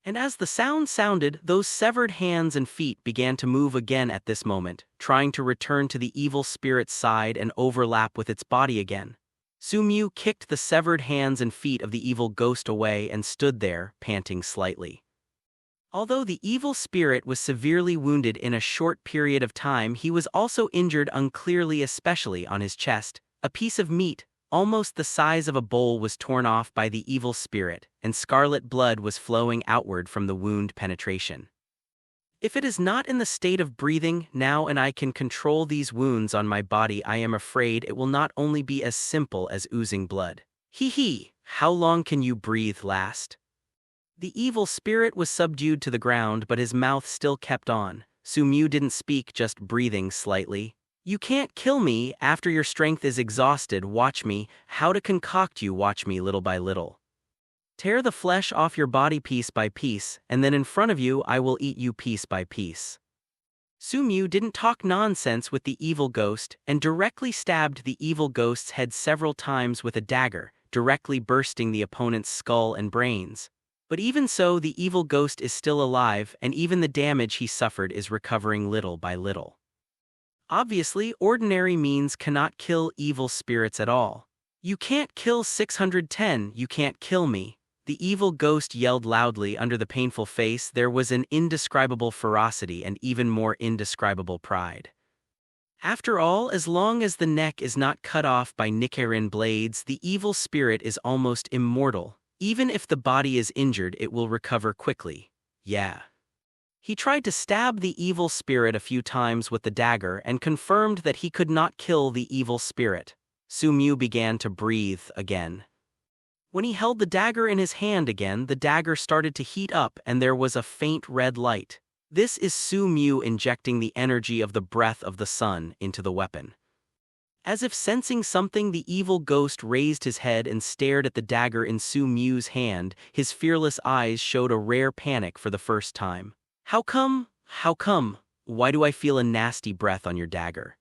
And as the sound sounded, those severed hands and feet began to move again at this moment, trying to return to the evil spirit's side and overlap with its body again. Su Mu kicked the severed hands and feet of the evil ghost away and stood there, panting slightly. Although the evil spirit was severely wounded in a short period of time, he was also injured unclearly, especially on his chest. A piece of meat, almost the size of a bowl, was torn off by the evil spirit, and scarlet blood was flowing outward from the wound penetration. If it is not in the state of breathing now and I can control these wounds on my body, I am afraid it will not only be as simple as oozing blood. Hee, how long can you breathe last? The evil spirit was subdued to the ground, but his mouth still kept on. Su Mu didn't speak, just breathing slightly. You can't kill me after your strength is exhausted. Watch me, how to concoct you, watch me little by little. Tear the flesh off your body piece by piece, and then in front of you I will eat you piece by piece. Su Mu didn't talk nonsense with the evil ghost and directly stabbed the evil ghost's head several times with a dagger, directly bursting the opponent's skull and brains. But even so, the evil ghost is still alive, and even the damage he suffered is recovering little by little. Obviously, ordinary means cannot kill evil spirits at all. You can't kill 610, you can't kill me. The evil ghost yelled loudly. Under the painful face there was an indescribable ferocity and even more indescribable pride. After all, as long as the neck is not cut off by Nichiren blades, the evil spirit is almost immortal. Even if the body is injured, it will recover quickly. Yeah. He tried to stab the evil spirit a few times with the dagger and confirmed that he could not kill the evil spirit. Su Mu began to breathe again. When he held the dagger in his hand again, the dagger started to heat up and there was a faint red light. This is Su Mu injecting the energy of the breath of the sun into the weapon. As if sensing something, the evil ghost raised his head and stared at the dagger in Su Mu's hand. His fearless eyes showed a rare panic for the first time. How come? How come? Why do I feel a nasty breath on your dagger?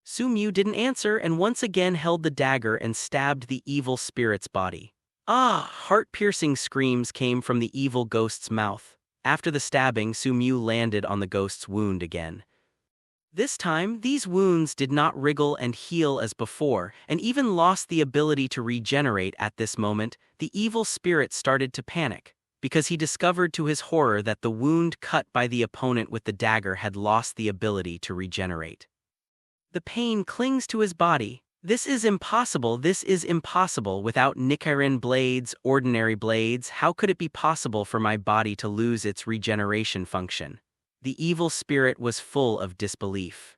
Su Mu didn't answer and once again held the dagger and stabbed the evil spirit's body. Ah! Heart-piercing screams came from the evil ghost's mouth. After the stabbing, Su Mu landed on the ghost's wound again. This time, these wounds did not wriggle and heal as before, and even lost the ability to regenerate. At this moment, the evil spirit started to panic, because he discovered to his horror that the wound cut by the opponent with the dagger had lost the ability to regenerate. The pain clings to his body. This is impossible without Nichiren blades, ordinary blades. How could it be possible for my body to lose its regeneration function? The evil spirit was full of disbelief.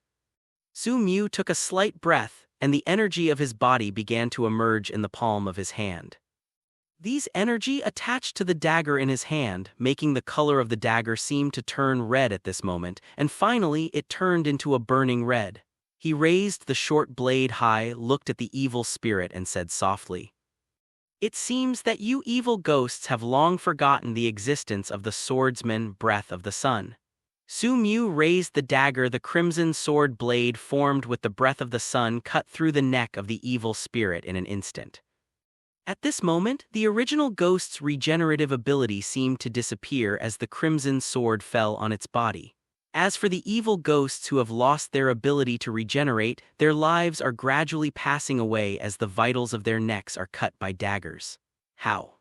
Su Mu took a slight breath, and the energy of his body began to emerge in the palm of his hand. These energy attached to the dagger in his hand, making the color of the dagger seem to turn red at this moment, and finally it turned into a burning red. He raised the short blade high, looked at the evil spirit and said softly, "It seems that you evil ghosts have long forgotten the existence of the swordsman breath of the sun. Su Mu raised the dagger. The crimson sword blade formed with the breath of the sun cut through the neck of the evil spirit in an instant. At this moment, the original ghost's regenerative ability seemed to disappear as the crimson sword fell on its body. As for the evil ghosts who have lost their ability to regenerate, their lives are gradually passing away as the vitals of their necks are cut by daggers. How?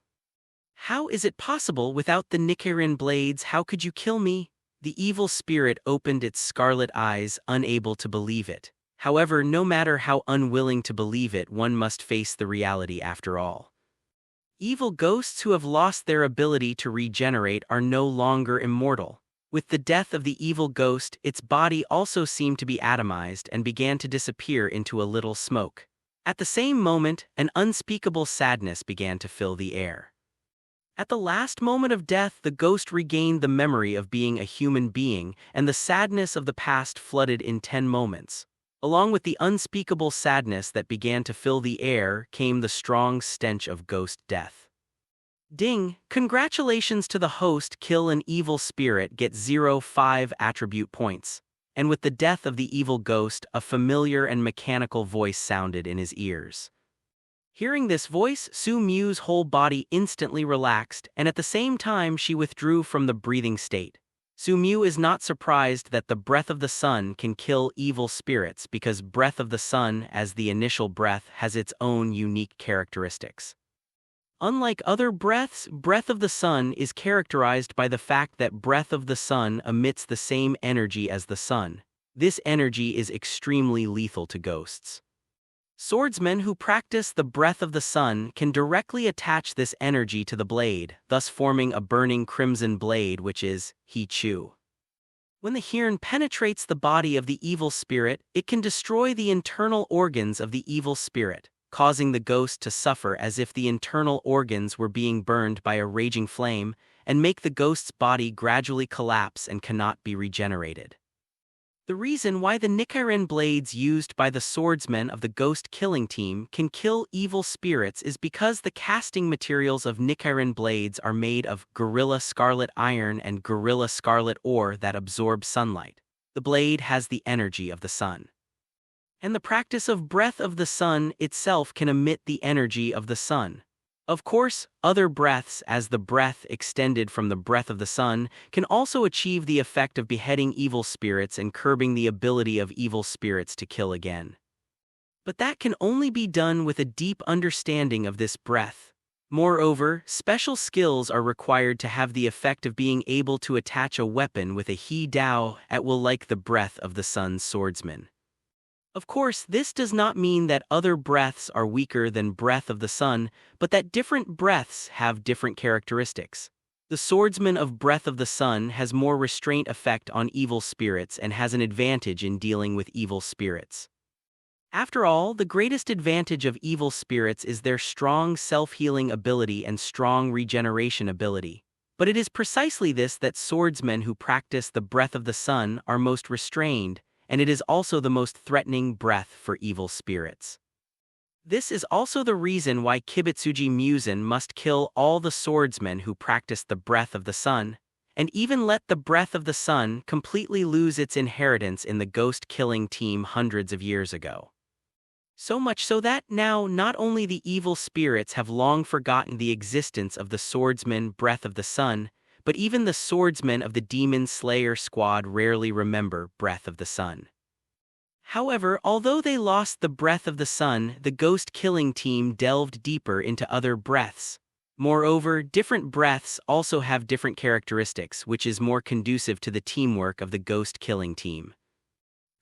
How is it possible without the Nichiren blades? How could you kill me? The evil spirit opened its scarlet eyes, unable to believe it. However, no matter how unwilling to believe it, one must face the reality after all. Evil ghosts who have lost their ability to regenerate are no longer immortal. With the death of the evil ghost, its body also seemed to be atomized and began to disappear into a little smoke. At the same moment, an unspeakable sadness began to fill the air. At the last moment of death, the ghost regained the memory of being a human being, and the sadness of the past flooded in 10 moments. Along with the unspeakable sadness that began to fill the air came the strong stench of ghost death. Ding! Congratulations to the host. Kill an evil spirit, get 0.5 attribute points. And with the death of the evil ghost, a familiar and mechanical voice sounded in his ears. Hearing this voice, Su Mu's whole body instantly relaxed, and at the same time she withdrew from the breathing state. Su Mu is not surprised that the breath of the sun can kill evil spirits because breath of the sun as the initial breath has its own unique characteristics. Unlike other breaths, breath of the sun is characterized by the fact that breath of the sun emits the same energy as the sun. This energy is extremely lethal to ghosts. Swordsmen who practice the breath of the sun can directly attach this energy to the blade, thus forming a burning crimson blade which is He-Chu. When the hirn penetrates the body of the evil spirit, it can destroy the internal organs of the evil spirit, causing the ghost to suffer as if the internal organs were being burned by a raging flame, and make the ghost's body gradually collapse and cannot be regenerated. The reason why the Nichiren blades used by the swordsmen of the ghost killing team can kill evil spirits is because the casting materials of Nichiren blades are made of gorilla scarlet iron and gorilla scarlet ore that absorb sunlight. The blade has the energy of the sun. And the practice of breath of the sun itself can emit the energy of the sun. Of course, other breaths, as the breath extended from the breath of the sun, can also achieve the effect of beheading evil spirits and curbing the ability of evil spirits to kill again. But that can only be done with a deep understanding of this breath. Moreover, special skills are required to have the effect of being able to attach a weapon with a He-Dao at will like the breath of the sun's swordsman. Of course, this does not mean that other breaths are weaker than breath of the sun, but that different breaths have different characteristics. The swordsman of breath of the sun has more restraint effect on evil spirits and has an advantage in dealing with evil spirits. After all, the greatest advantage of evil spirits is their strong self-healing ability and strong regeneration ability. But it is precisely this that swordsmen who practice the breath of the sun are most restrained, and it is also the most threatening breath for evil spirits. This is also the reason why Kibutsuji Musen must kill all the swordsmen who practice the breath of the sun, and even let the breath of the sun completely lose its inheritance in the ghost-killing team hundreds of years ago. So much so that now not only the evil spirits have long forgotten the existence of the swordsman breath of the sun, but even the swordsmen of the Demon Slayer squad rarely remember breath of the sun. However, although they lost the breath of the sun, the ghost-killing team delved deeper into other breaths. Moreover, different breaths also have different characteristics, which is more conducive to the teamwork of the ghost-killing team.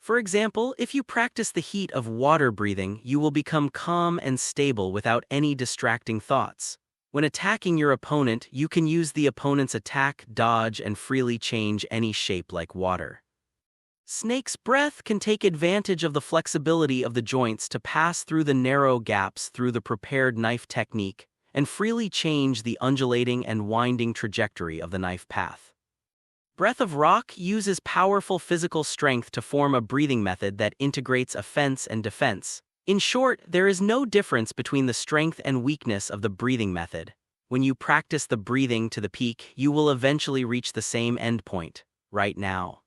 For example, if you practice the heat of water breathing, you will become calm and stable without any distracting thoughts. When attacking your opponent, you can use the opponent's attack, dodge, and freely change any shape like water. Snake's breath can take advantage of the flexibility of the joints to pass through the narrow gaps through the prepared knife technique, and freely change the undulating and winding trajectory of the knife path. Breath of Rock uses powerful physical strength to form a breathing method that integrates offense and defense. In short, there is no difference between the strength and weakness of the breathing method. When you practice the breathing to the peak, you will eventually reach the same endpoint, right now.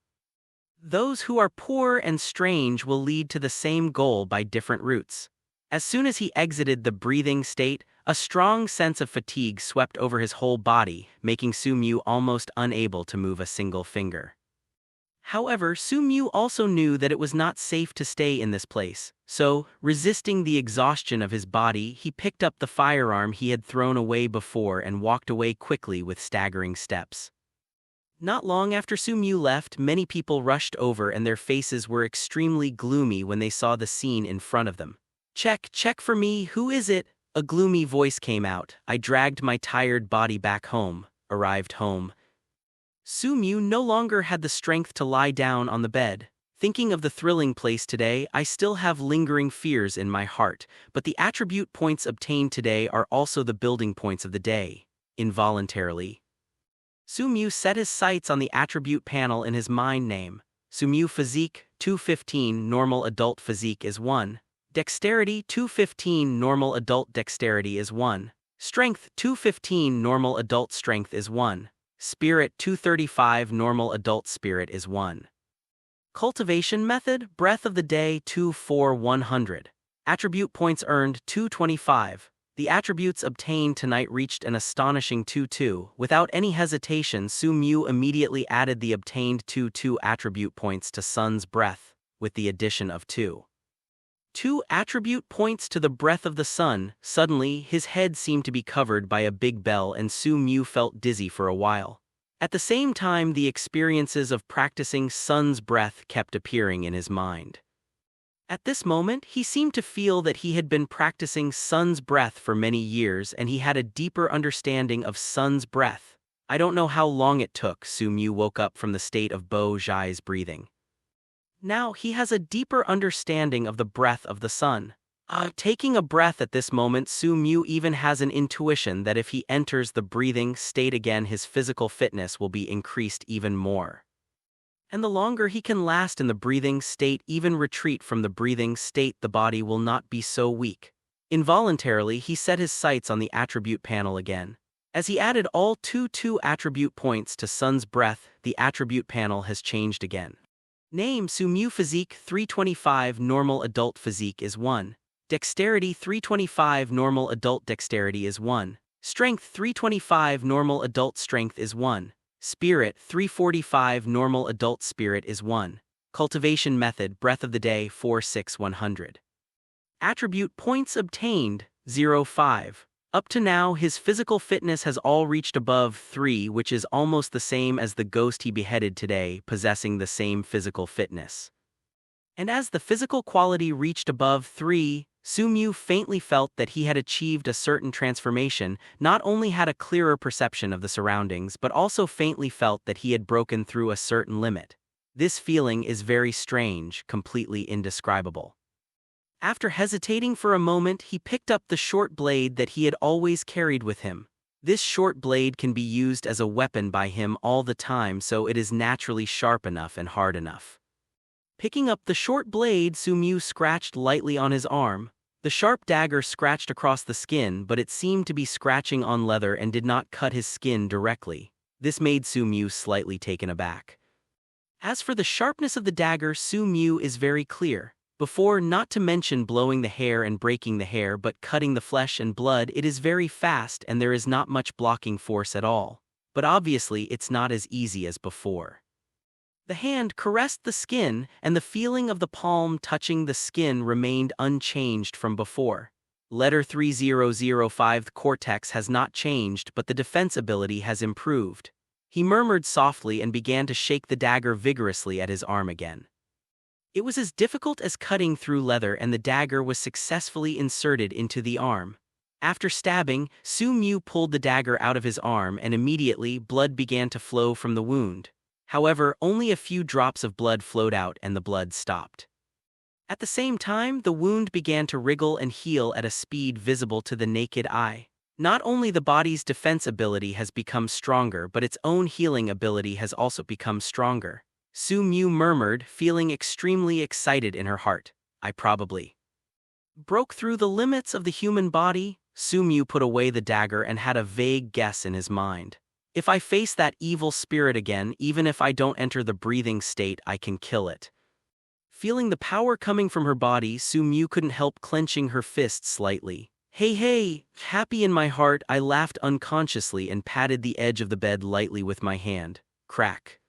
Those who are poor and strange will lead to the same goal by different routes. As soon as he exited the breathing state, a strong sense of fatigue swept over his whole body, making Su Mu almost unable to move a single finger. However, Su Mu also knew that it was not safe to stay in this place, so, resisting the exhaustion of his body, he picked up the firearm he had thrown away before and walked away quickly with staggering steps. Not long after Su Mu left, many people rushed over and their faces were extremely gloomy when they saw the scene in front of them. Check for me, who is it? A gloomy voice came out. I dragged my tired body back home. Arrived home. Su Mu no longer had the strength to lie down on the bed. Thinking of the thrilling place today, I still have lingering fears in my heart, but the attribute points obtained today are also the building points of the day. Involuntarily, Su Mu set his sights on the attribute panel in his mind name. Su Mu Physique 215 Normal Adult Physique is 1. Dexterity 215 Normal Adult Dexterity is 1. Strength 215 Normal Adult Strength is 1. Spirit 235 Normal Adult Spirit is 1. Cultivation Method Breath of the Day 24100. Attribute points earned 225. The attributes obtained tonight reached an astonishing 2-2. Without any hesitation, Su Mu immediately added the obtained 2-2 attribute points to Sun's Breath, with the addition of 2 attribute points to the breath of the sun. Suddenly, his head seemed to be covered by a big bell and Su Mu felt dizzy for a while. At the same time, the experiences of practicing Sun's breath kept appearing in his mind. At this moment, he seemed to feel that he had been practicing Sun's breath for many years and he had a deeper understanding of Sun's breath. I don't know how long it took. Su Mu woke up from the state of Bo Zhai's breathing. Now he has a deeper understanding of the breath of the sun. Taking a breath at this moment, Su Mu even has an intuition that if he enters the breathing state again, his physical fitness will be increased even more. And the longer he can last in the breathing state, even retreat from the breathing state, the body will not be so weak. Involuntarily, he set his sights on the attribute panel again. As he added all 2 attribute points to Sun's breath, the attribute panel has changed again. Name Su Mu Physique 325 Normal Adult Physique is 1. Dexterity 325 Normal Adult Dexterity is 1. Strength 325 Normal Adult Strength is 1. Spirit 345 Normal Adult Spirit is 1. Cultivation Method Breath of the Day 46100. Attribute points obtained 0.5. Up to now, his physical fitness has all reached above 3, which is almost the same as the ghost he beheaded today, possessing the same physical fitness. And as the physical quality reached above 3, Su Mu faintly felt that he had achieved a certain transformation, not only had a clearer perception of the surroundings but also faintly felt that he had broken through a certain limit. This feeling is very strange, completely indescribable. After hesitating for a moment, he picked up the short blade that he had always carried with him. This short blade can be used as a weapon by him all the time, so it is naturally sharp enough and hard enough. Picking up the short blade, Su Mu scratched lightly on his arm. The sharp dagger scratched across the skin, but it seemed to be scratching on leather and did not cut his skin directly. This made Su Mu slightly taken aback. As for the sharpness of the dagger, Su Mu is very clear. Before, not to mention blowing the hair and breaking the hair, but cutting the flesh and blood, it is very fast and there is not much blocking force at all. But obviously it's not as easy as before. The hand caressed the skin, and the feeling of the palm touching the skin remained unchanged from before. Letter 3005. The cortex has not changed, but the defense ability has improved. He murmured softly and began to shake the dagger vigorously at his arm again. It was as difficult as cutting through leather, and the dagger was successfully inserted into the arm. After stabbing, Su Mu pulled the dagger out of his arm and immediately blood began to flow from the wound. However, only a few drops of blood flowed out and the blood stopped. At the same time, the wound began to wriggle and heal at a speed visible to the naked eye. Not only the body's defense ability has become stronger, but its own healing ability has also become stronger. Su Mu murmured, feeling extremely excited in her heart. I probably broke through the limits of the human body. Su Mu put away the dagger and had a vague guess in his mind. If I face that evil spirit again, even if I don't enter the breathing state, I can kill it. Feeling the power coming from her body, Su-Mew couldn't help clenching her fists slightly. Hey hey, happy in my heart, I laughed unconsciously and patted the edge of the bed lightly with my hand. Crack.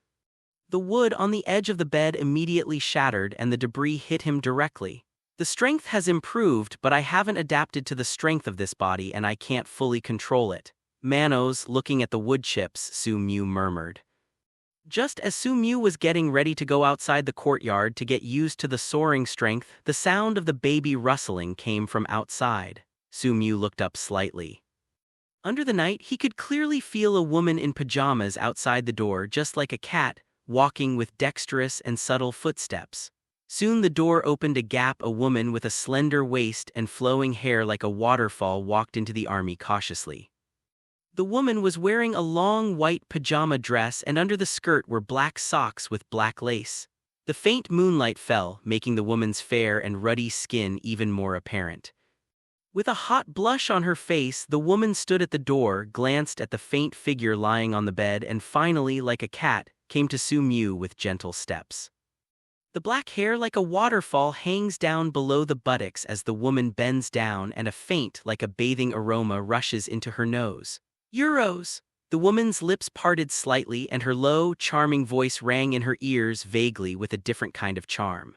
The wood on the edge of the bed immediately shattered and the debris hit him directly. The strength has improved, but I haven't adapted to the strength of this body and I can't fully control it. Manos, looking at the wood chips, Su-Mew murmured. Just as Su-Mew was getting ready to go outside the courtyard to get used to the soaring strength, the sound of the baby rustling came from outside. Su-Mew looked up slightly. Under the night, he could clearly feel a woman in pajamas outside the door, just like a cat, walking with dexterous and subtle footsteps. Soon the door opened a gap. A woman with a slender waist and flowing hair like a waterfall walked into the army cautiously. The woman was wearing a long white pajama dress and under the skirt were black socks with black lace. The faint moonlight fell, making the woman's fair and ruddy skin even more apparent. With a hot blush on her face, the woman stood at the door, glanced at the faint figure lying on the bed and finally, like a cat, came to Su-Mew with gentle steps. The black hair like a waterfall hangs down below the buttocks as the woman bends down and a faint, like a bathing aroma rushes into her nose. Euros! The woman's lips parted slightly and her low, charming voice rang in her ears vaguely with a different kind of charm.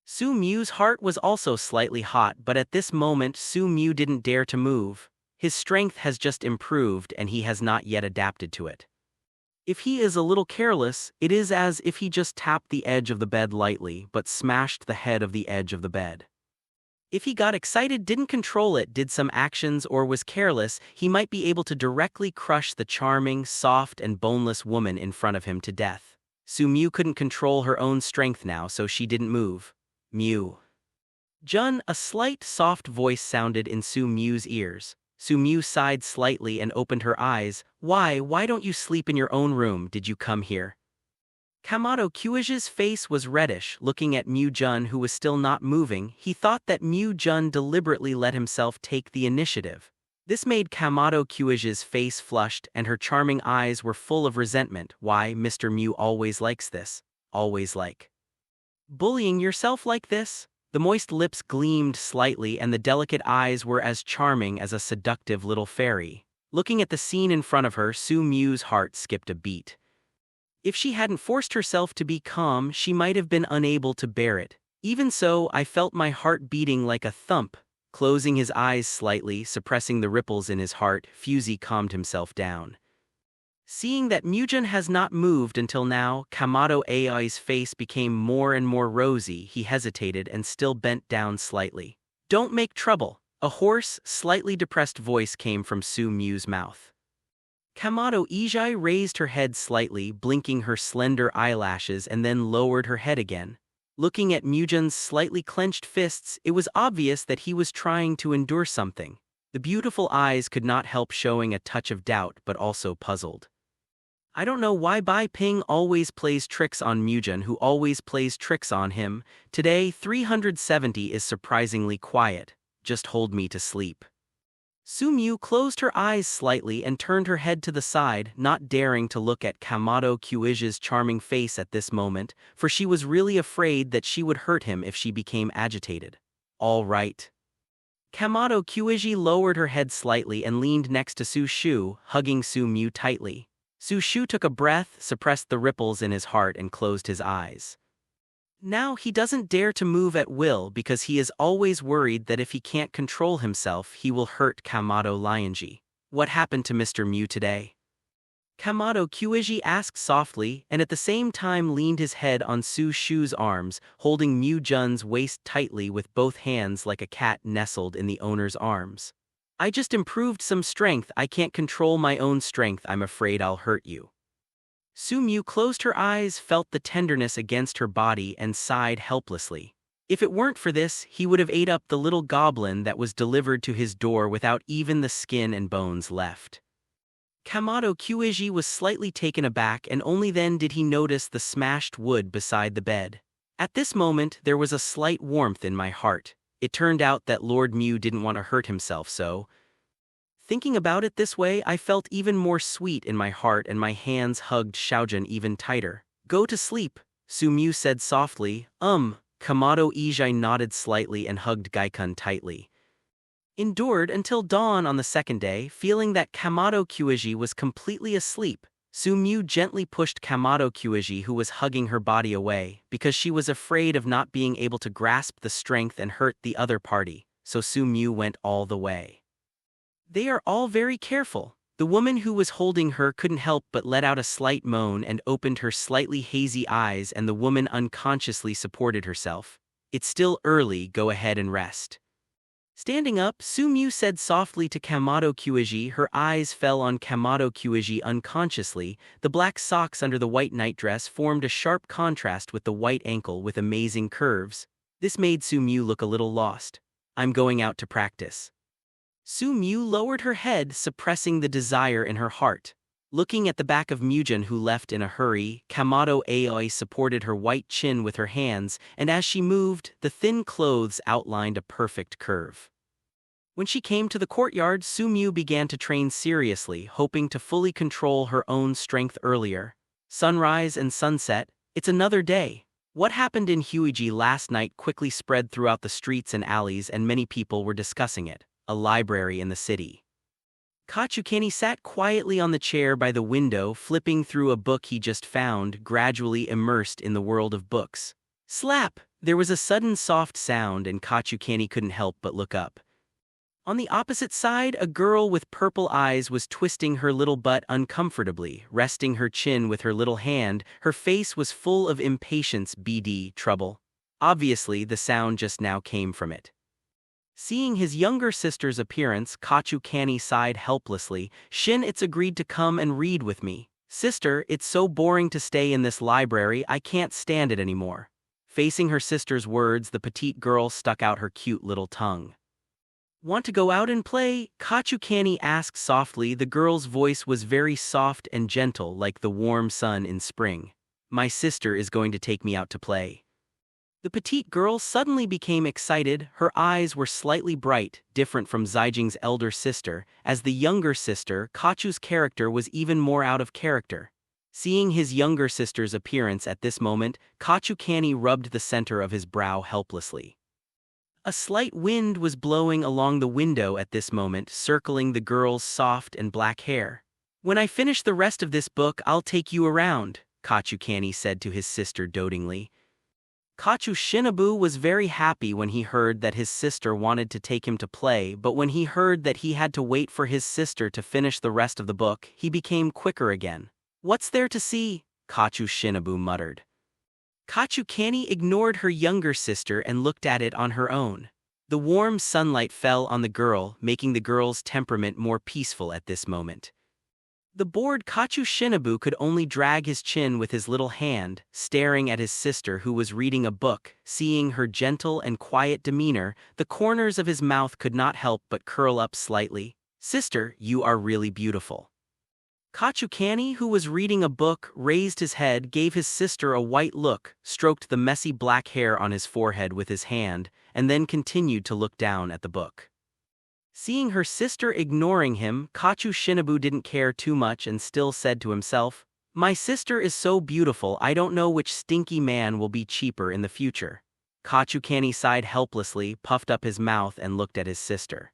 Su-Mew's heart was also slightly hot, but at this moment Su-Mew didn't dare to move. His strength has just improved and he has not yet adapted to it. If he is a little careless, it is as if he just tapped the edge of the bed lightly but smashed the head of the edge of the bed. If he got excited, didn't control it, did some actions, or was careless, he might be able to directly crush the charming, soft, and boneless woman in front of him to death. Su-Mew couldn't control her own strength now, so she didn't move. Mew. Jun, a slight, soft voice sounded in Su-Mew's ears. Su-Mew sighed slightly and opened her eyes. Why don't you sleep in your own room? Did you come here? Kamado Tanjuro's face was reddish, looking at Mew Jun who was still not moving. He thought that Mew Jun deliberately let himself take the initiative. This made Kamado Tanjuro's face flushed and her charming eyes were full of resentment. Why, Mr. Mew always likes this. Always like. Bullying yourself like this? The moist lips gleamed slightly and the delicate eyes were as charming as a seductive little fairy. Looking at the scene in front of her, Su-Mew's heart skipped a beat. If she hadn't forced herself to be calm, she might have been unable to bear it. Even so, I felt my heart beating like a thump. Closing his eyes slightly, suppressing the ripples in his heart, Fusey calmed himself down. Seeing that Mujin has not moved until now, Kamado Ai's face became more and more rosy. He hesitated and still bent down slightly. Don't make trouble. A hoarse, slightly depressed voice came from Su-Mew's mouth. Kamado Ijai raised her head slightly, blinking her slender eyelashes and then lowered her head again. Looking at Mujin's slightly clenched fists, it was obvious that he was trying to endure something. The beautiful eyes could not help showing a touch of doubt but also puzzled. I don't know why Bai Ping always plays tricks on Mujin who always plays tricks on him. Today 370 is surprisingly quiet. Just hold me to sleep. Su-Mew closed her eyes slightly and turned her head to the side, not daring to look at Kamado Tanjuro's charming face at this moment, for she was really afraid that she would hurt him if she became agitated. All right. Kamado Tanjuro lowered her head slightly and leaned next to Su-Shu, hugging Su-Mew tightly. Su-Shu took a breath, suppressed the ripples in his heart and closed his eyes. Now he doesn't dare to move at will because he is always worried that if he can't control himself he will hurt Kamado Lionji. What happened to Mr. Mew today? Kamado Tanjuro asked softly and at the same time leaned his head on Su-Shu's arms, holding Mew Jun's waist tightly with both hands like a cat nestled in the owner's arms. I just improved some strength. I can't control my own strength. I'm afraid I'll hurt you. Su-Mew closed her eyes, felt the tenderness against her body and sighed helplessly. If it weren't for this, he would have ate up the little goblin that was delivered to his door without even the skin and bones left. Kamado Tanjuro was slightly taken aback and only then did he notice the smashed wood beside the bed. At this moment there was a slight warmth in my heart. It turned out that Lord Mew didn't want to hurt himself, so Thinking about it this way, I felt even more sweet in my heart and my hands hugged Xiaojun even tighter. Go to sleep, Sumyu said softly. Kamado Ijai nodded slightly and hugged Gaikun tightly. Endured until dawn on the second day, feeling that Kamado Kyuji was completely asleep. Sumyu gently pushed Kamado Kyuji, who was hugging her body, away, because she was afraid of not being able to grasp the strength and hurt the other party, so Sumyu went all the way. They are all very careful. The woman who was holding her couldn't help but let out a slight moan and opened her slightly hazy eyes, and the woman unconsciously supported herself. It's still early, go ahead and rest. Standing up, Sumyu said softly to Kamado Kyuji. Her eyes fell on Kamado Kyuji unconsciously. The black socks under the white nightdress formed a sharp contrast with the white ankle with amazing curves. This made Sumyu look a little lost. I'm going out to practice. Sumyu lowered her head, suppressing the desire in her heart. Looking at the back of Mujin, who left in a hurry, Kamado Aoi supported her white chin with her hands, and as she moved, the thin clothes outlined a perfect curve. When she came to the courtyard, Sumyu began to train seriously, hoping to fully control her own strength earlier. Sunrise and sunset, it's another day. What happened in Huiji last night quickly spread throughout the streets and alleys, and many people were discussing it. A library in the city. Kachukani sat quietly on the chair by the window, flipping through a book he just found, gradually immersed in the world of books. Slap! There was a sudden soft sound, and Kachukani couldn't help but look up. On the opposite side, a girl with purple eyes was twisting her little butt uncomfortably, resting her chin with her little hand. Her face was full of impatience. BD, trouble. Obviously, the sound just now came from it. Seeing his younger sister's appearance, Kachukani sighed helplessly. Shin, it's agreed to come and read with me. Sister, it's so boring to stay in this library, I can't stand it anymore. Facing her sister's words, the petite girl stuck out her cute little tongue. Want to go out and play? Kachukani asked softly. The girl's voice was very soft and gentle, like the warm sun in spring. My sister is going to take me out to play. The petite girl suddenly became excited. Her eyes were slightly bright, different from Zijing's elder sister. As the younger sister, Kachu's character was even more out of character. Seeing his younger sister's appearance at this moment, Kachukani rubbed the center of his brow helplessly. A slight wind was blowing along the window at this moment, circling the girl's soft and black hair. When I finish the rest of this book, I'll take you around, Kachukani said to his sister dotingly. Kachu Shinobu was very happy when he heard that his sister wanted to take him to play, but when he heard that he had to wait for his sister to finish the rest of the book, he became quicker again. What's there to see? Kachu Shinobu muttered. Kachukani ignored her younger sister and looked at it on her own. The warm sunlight fell on the girl, making the girl's temperament more peaceful at this moment. The bored Kachu Shinobu could only drag his chin with his little hand, staring at his sister who was reading a book. Seeing her gentle and quiet demeanor, the corners of his mouth could not help but curl up slightly. Sister, you are really beautiful. Kachukani, who was reading a book, raised his head, gave his sister a white look, stroked the messy black hair on his forehead with his hand, and then continued to look down at the book. Seeing her sister ignoring him, Kachu Shinobu didn't care too much and still said to himself, My sister is so beautiful, I don't know which stinky man will be cheaper in the future. Kachukani sighed helplessly, puffed up his mouth and looked at his sister.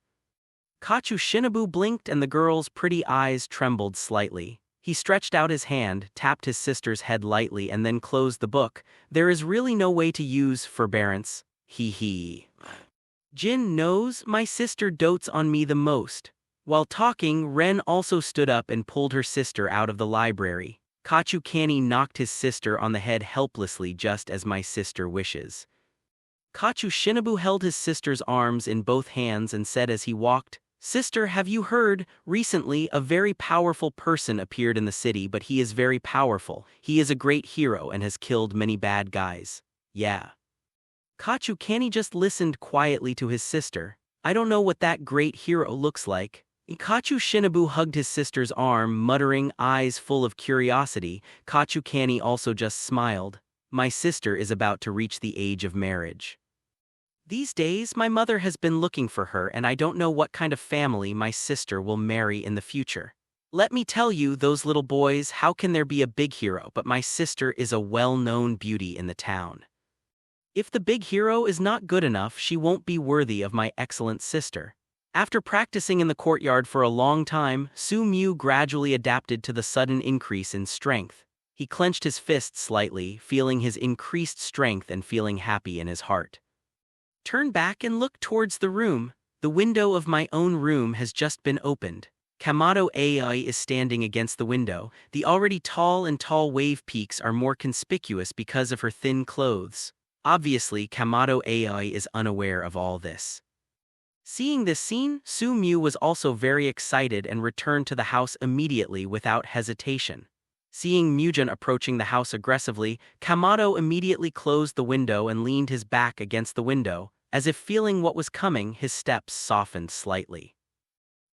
Kachu Shinobu blinked and the girl's pretty eyes trembled slightly. He stretched out his hand, tapped his sister's head lightly and then closed the book. There is really no way to use forbearance. Hee. Jin knows my sister dotes on me the most. While talking, Ren also stood up and pulled her sister out of the library. Kachukani knocked his sister on the head helplessly, just as my sister wishes. Kachu Shinobu held his sister's arms in both hands and said as he walked, Sister, have you heard? Recently, a very powerful person appeared in the city, but he is very powerful. He is a great hero and has killed many bad guys. Yeah. Kachukani just listened quietly to his sister. I don't know what that great hero looks like. Kachu Shinobu hugged his sister's arm, muttering, eyes full of curiosity. Kachukani also just smiled. My sister is about to reach the age of marriage. These days, my mother has been looking for her and I don't know what kind of family my sister will marry in the future. Let me tell you, those little boys, how can there be a big hero but my sister is a well-known beauty in the town. If the big hero is not good enough, she won't be worthy of my excellent sister. After practicing in the courtyard for a long time, Su Mu gradually adapted to the sudden increase in strength. He clenched his fists slightly, feeling his increased strength and feeling happy in his heart. Turn back and look towards the room. The window of my own room has just been opened. Kamado AI is standing against the window. The already tall wave peaks are more conspicuous because of her thin clothes. Obviously, Kamado AI is unaware of all this. Seeing this scene, Su Mu was also very excited and returned to the house immediately without hesitation. Seeing Mujin approaching the house aggressively, Kamado immediately closed the window and leaned his back against the window. As if feeling what was coming, his steps softened slightly.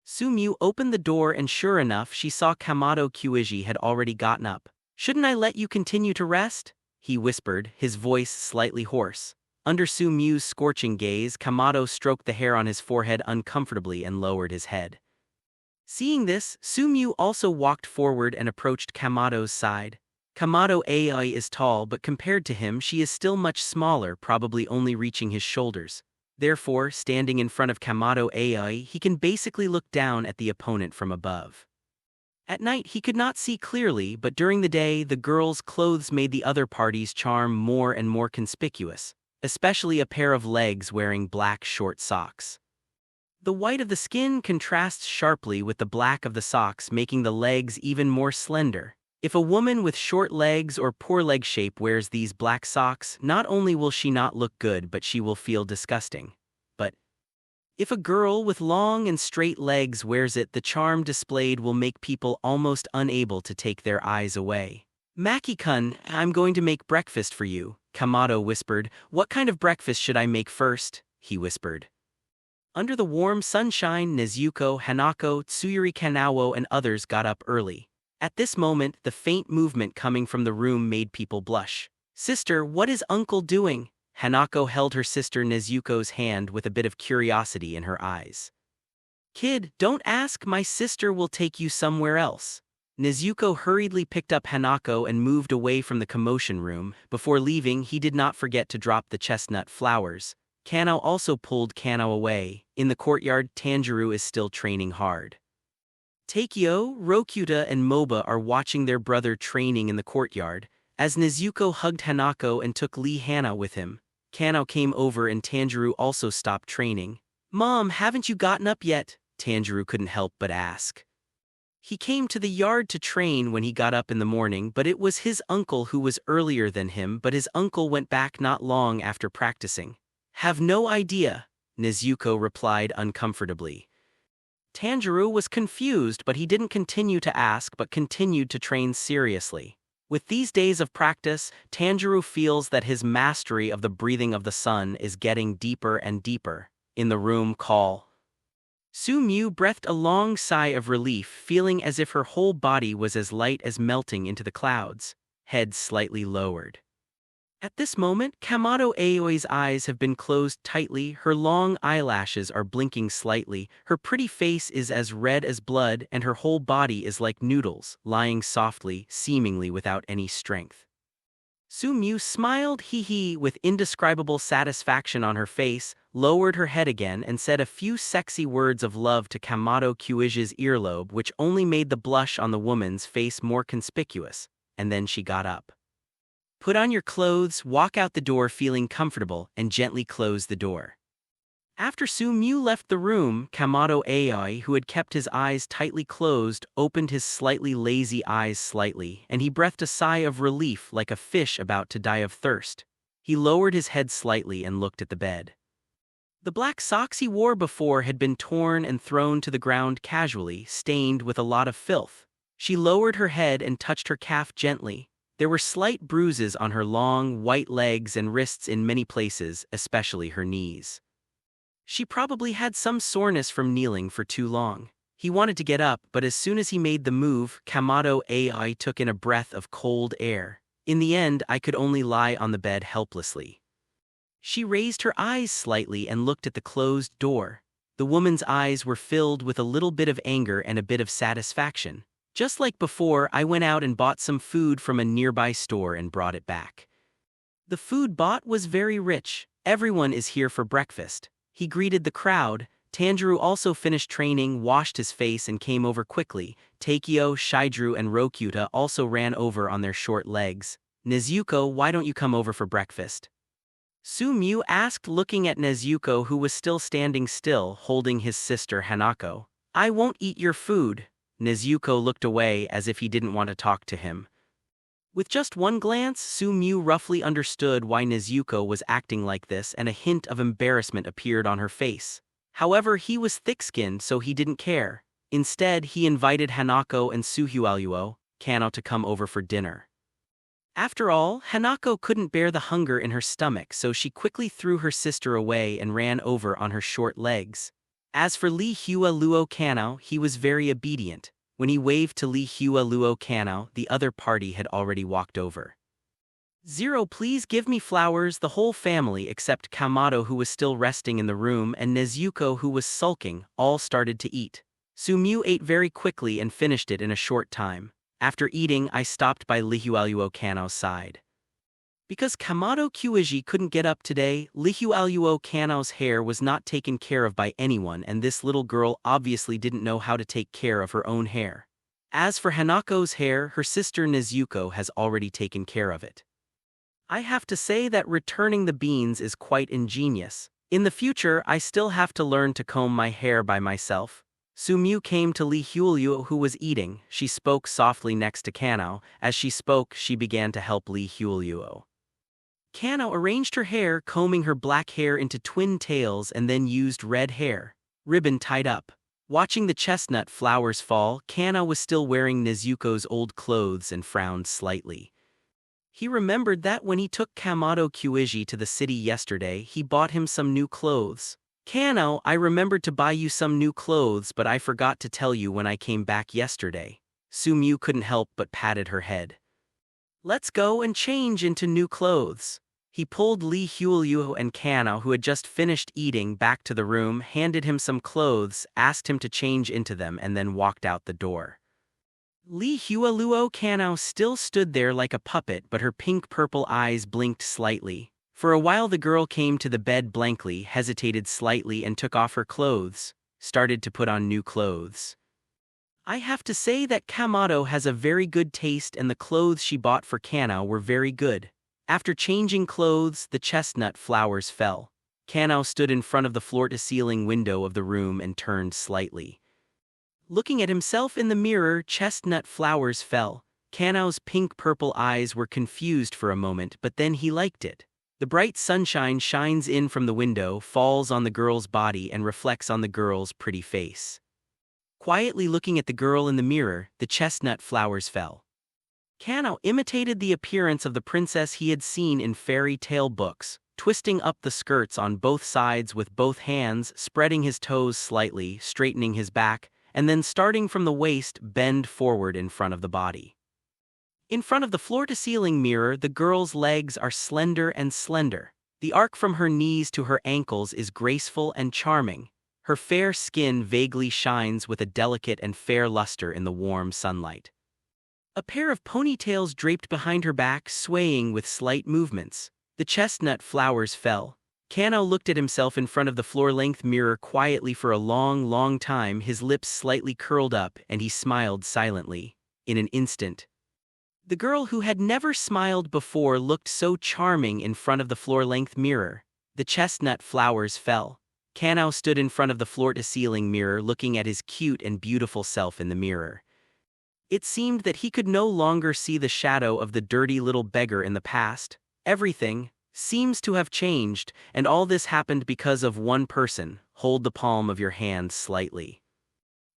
Su Mu opened the door and sure enough she saw Kamado Kuiji had already gotten up. "Shouldn't I let you continue to rest?" he whispered, his voice slightly hoarse. Under Su Mu's scorching gaze, Kamado stroked the hair on his forehead uncomfortably and lowered his head. Seeing this, Su Mu also walked forward and approached Kamado's side. Kamado AI is tall, but compared to him she is still much smaller, probably only reaching his shoulders. Therefore, standing in front of Kamado AI, he can basically look down at the opponent from above. At night he could not see clearly, but during the day the girl's clothes made the other party's charm more and more conspicuous, especially a pair of legs wearing black short socks. The white of the skin contrasts sharply with the black of the socks, making the legs even more slender. If a woman with short legs or poor leg shape wears these black socks, not only will she not look good but she will feel disgusting. But if a girl with long and straight legs wears it, the charm displayed will make people almost unable to take their eyes away. "Maki-kun, I'm going to make breakfast for you," Kamado whispered. "What kind of breakfast should I make first?" he whispered. Under the warm sunshine, Nezuko, Hanako, Tsuyuri Kanawo and others got up early. At this moment, the faint movement coming from the room made people blush. "Sister, what is uncle doing?" Hanako held her sister Nezuko's hand with a bit of curiosity in her eyes. "Kid, don't ask, my sister will take you somewhere else." Nezuko hurriedly picked up Hanako and moved away from the commotion room. Before leaving, he did not forget to drop the chestnut flowers. Kano also pulled Kano away. In the courtyard, Tanjiro is still training hard. Takeo, Rokuta and Moba are watching their brother training in the courtyard. As Nezuko hugged Hanako and took Lee Hana with him, Kano came over and Tanjiro also stopped training. "Mom, haven't you gotten up yet?" Tanjiro couldn't help but ask. He came to the yard to train when he got up in the morning, but it was his uncle who was earlier than him, but his uncle went back not long after practicing. "Have no idea," Nezuko replied uncomfortably. Tanjiro was confused, but he didn't continue to ask but continued to train seriously. With these days of practice, Tanjiro feels that his mastery of the breathing of the sun is getting deeper and deeper. In the room, Su Mu breathed a long sigh of relief, feeling as if her whole body was as light as melting into the clouds, head slightly lowered. At this moment, Kamado Aoi's eyes have been closed tightly, her long eyelashes are blinking slightly, her pretty face is as red as blood, and her whole body is like noodles, lying softly, seemingly without any strength. Su Mu smiled hee-hee with indescribable satisfaction on her face, lowered her head again and said a few sexy words of love to Kamado Kuiji's earlobe, which only made the blush on the woman's face more conspicuous, and then she got up. "Put on your clothes, walk out the door feeling comfortable, and gently close the door." After Su Mu left the room, Kamado Ai, who had kept his eyes tightly closed, opened his slightly lazy eyes slightly, and he breathed a sigh of relief like a fish about to die of thirst. He lowered his head slightly and looked at the bed. The black socks he wore before had been torn and thrown to the ground casually, stained with a lot of filth. She lowered her head and touched her calf gently. There were slight bruises on her long, white legs and wrists in many places, especially her knees. She probably had some soreness from kneeling for too long. He wanted to get up, but as soon as he made the move, Kamado Ai took in a breath of cold air. "In the end, I could only lie on the bed helplessly." She raised her eyes slightly and looked at the closed door. The woman's eyes were filled with a little bit of anger and a bit of satisfaction. Just like before, I went out and bought some food from a nearby store and brought it back. The food bought was very rich. Everyone is here for breakfast. He greeted the crowd. Tanjiro also finished training, washed his face and came over quickly. Takeo, Shidru and Rokuta also ran over on their short legs. Nezuko, why don't you come over for breakfast? Sumiu asked, looking at Nezuko, who was still standing still, holding his sister Hanako. I won't eat your food. Nezuko looked away as if he didn't want to talk to him. With just one glance, Sumiu roughly understood why Nezuko was acting like this, and a hint of embarrassment appeared on her face. However, he was thick-skinned, so he didn't care. Instead, he invited Hanako and Suhyualuo, Kano, to come over for dinner. After all, Hanako couldn't bear the hunger in her stomach, so she quickly threw her sister away and ran over on her short legs. As for Li Hua Luo Kano, he was very obedient. When he waved to Li Hua Luo Kano, the other party had already walked over. Zero, please give me flowers. The whole family except Kamado, who was still resting in the room, and Nezuko, who was sulking, all started to eat. Sumiu ate very quickly and finished it in a short time. After eating, I stopped by Lihualuo Kano's side. Because Kamado Kuiji couldn't get up today, Lihualuo Kano's hair was not taken care of by anyone, and this little girl obviously didn't know how to take care of her own hair. As for Hanako's hair, her sister Nezuko has already taken care of it. I have to say that returning the beans is quite ingenious. In the future, I still have to learn to comb my hair by myself. Sumiu came to Li Huoluo, who was eating. She spoke softly next to Kano. As she spoke, she began to help Li Huoluo. Kano arranged her hair, combing her black hair into twin tails, and then used red hair ribbon tied up. Watching the chestnut flowers fall, Kano was still wearing Nezuko's old clothes and frowned slightly. He remembered that when he took Kamado Kuiji to the city yesterday, he bought him some new clothes. Kano, I remembered to buy you some new clothes, but I forgot to tell you when I came back yesterday. Sumiu couldn't help but patted her head. Let's go and change into new clothes. He pulled Li Huoluo and Kano, who had just finished eating, back to the room, handed him some clothes, asked him to change into them, and then walked out the door. Li Huoluo Kano still stood there like a puppet, but her pink-purple eyes blinked slightly. For a while the girl came to the bed blankly, hesitated slightly and took off her clothes, started to put on new clothes. I have to say that Kamado has a very good taste, and the clothes she bought for Kano were very good. After changing clothes, the chestnut flowers fell. Kano stood in front of the floor-to-ceiling window of the room and turned slightly. Looking at himself in the mirror, chestnut flowers fell. Kano's pink-purple eyes were confused for a moment, but then he liked it. The bright sunshine shines in from the window, falls on the girl's body and reflects on the girl's pretty face. Quietly looking at the girl in the mirror, the chestnut flowers fell. Kano imitated the appearance of the princess he had seen in fairy tale books, twisting up the skirts on both sides with both hands, spreading his toes slightly, straightening his back, and then starting from the waist, bend forward in front of the body. In front of the floor-to-ceiling mirror, the girl's legs are slender and slender. The arc from her knees to her ankles is graceful and charming. Her fair skin vaguely shines with a delicate and fair luster in the warm sunlight. A pair of ponytails draped behind her back, swaying with slight movements. The chestnut flowers fell. Kano looked at himself in front of the floor-length mirror quietly for a long, long time, his lips slightly curled up, and he smiled silently. In an instant, the girl who had never smiled before looked so charming in front of the floor-length mirror. The chestnut flowers fell. Kano stood in front of the floor-to-ceiling mirror, looking at his cute and beautiful self in the mirror. It seemed that he could no longer see the shadow of the dirty little beggar in the past. Everything seems to have changed, and all this happened because of one person. Hold the palm of your hand slightly.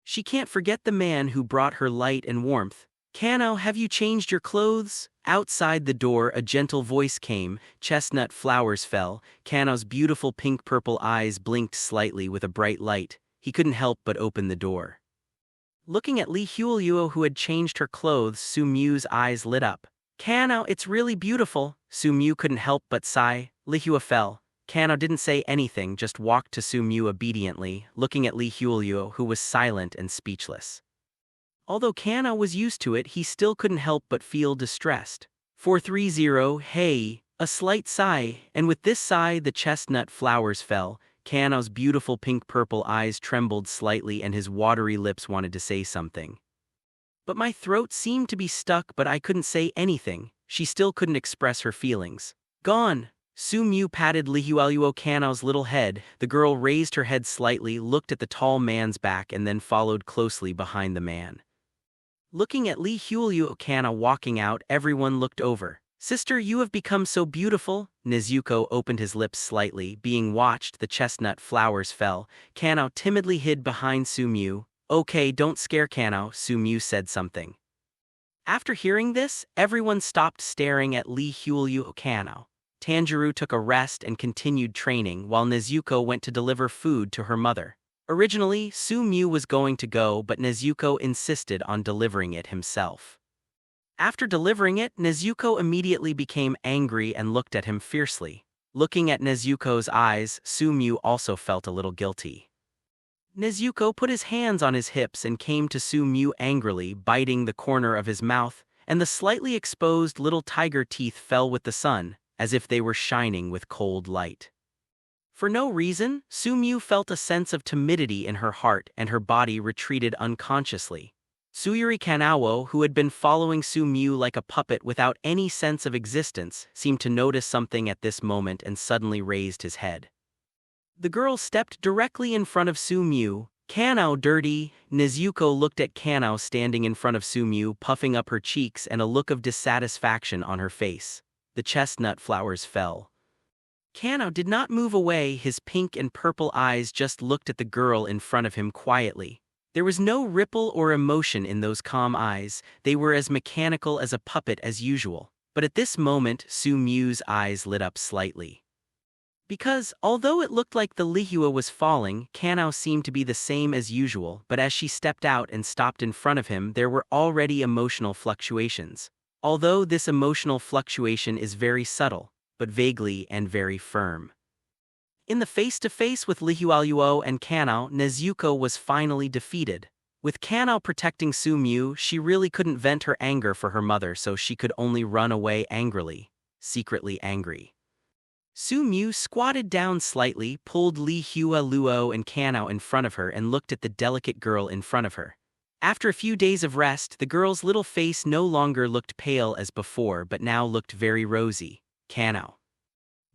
She can't forget the man who brought her light and warmth. Kano, have you changed your clothes? Outside the door, a gentle voice came. Chestnut flowers fell. Kano's beautiful pink-purple eyes blinked slightly with a bright light. He couldn't help but open the door. Looking at Li Huoluo, who had changed her clothes, Sumiu's eyes lit up. Kano, it's really beautiful. Sumiu couldn't help but sigh. Lihua fell. Kano didn't say anything, just walked to Sumyu obediently, looking at Lee Hyulyo, who was silent and speechless. Although Kano was used to it, he still couldn't help but feel distressed. 430, hey, a slight sigh, and with this sigh the chestnut flowers fell. Kano's beautiful pink-purple eyes trembled slightly and his watery lips wanted to say something. But my throat seemed to be stuck, but I couldn't say anything. She still couldn't express her feelings. Gone. Sumyu patted Lee Hyulyo Kano's little head. The girl raised her head slightly, looked at the tall man's back and then followed closely behind the man. Looking at Lee Hyulyo Kano walking out, everyone looked over. Sister, you have become so beautiful. Nezuko opened his lips slightly. Being watched, the chestnut flowers fell. Kano timidly hid behind Sumyu. Okay, don't scare Kano, Sumyu said something. After hearing this, everyone stopped staring at Lee Hyulyo Kano. Tanjuro took a rest and continued training while Nezuko went to deliver food to her mother. Originally, Sumyu was going to go, but Nezuko insisted on delivering it himself. After delivering it, Nezuko immediately became angry and looked at him fiercely. Looking at Nezuko's eyes, Sumyu also felt a little guilty. Nezuko put his hands on his hips and came to Sumyu angrily, biting the corner of his mouth, and the slightly exposed little tiger teeth fell with the sun, as if they were shining with cold light. For no reason, Sumyu felt a sense of timidity in her heart and her body retreated unconsciously. Suyuri Kanawo, who had been following Sumyu like a puppet without any sense of existence, seemed to notice something at this moment and suddenly raised his head. The girl stepped directly in front of Sumyu. Kano, dirty. Nezuko looked at Kano standing in front of Sumyu, puffing up her cheeks and a look of dissatisfaction on her face. The chestnut flowers fell. Kano did not move away, his pink and purple eyes just looked at the girl in front of him quietly. There was no ripple or emotion in those calm eyes, they were as mechanical as a puppet as usual. But at this moment, Sumyu's eyes lit up slightly. Because, although it looked like the Lihua was falling, Kano seemed to be the same as usual, but as she stepped out and stopped in front of him, there were already emotional fluctuations. Although this emotional fluctuation is very subtle, but vaguely and very firm. In the face-to-face with Lee Hyulyo and Kano, Nezuko was finally defeated. With Kano protecting Sumyu, she really couldn't vent her anger for her mother, so she could only run away angrily, secretly angry. Sumyu squatted down slightly, pulled Lee Hyulyo and Kano in front of her and looked at the delicate girl in front of her. After a few days of rest, the girl's little face no longer looked pale as before but now looked very rosy. Kano.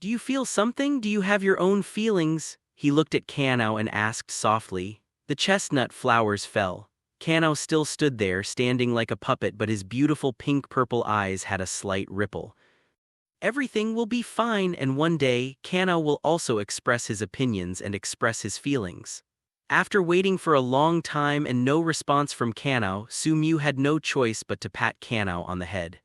Do you feel something? Do you have your own feelings? He looked at Kano and asked softly. The chestnut flowers fell. Kano still stood there, standing like a puppet, but his beautiful pink-purple eyes had a slight ripple. Everything will be fine, and one day, Kano will also express his opinions and express his feelings. After waiting for a long time and no response from Kano, Sumyu had no choice but to pat Kano on the head.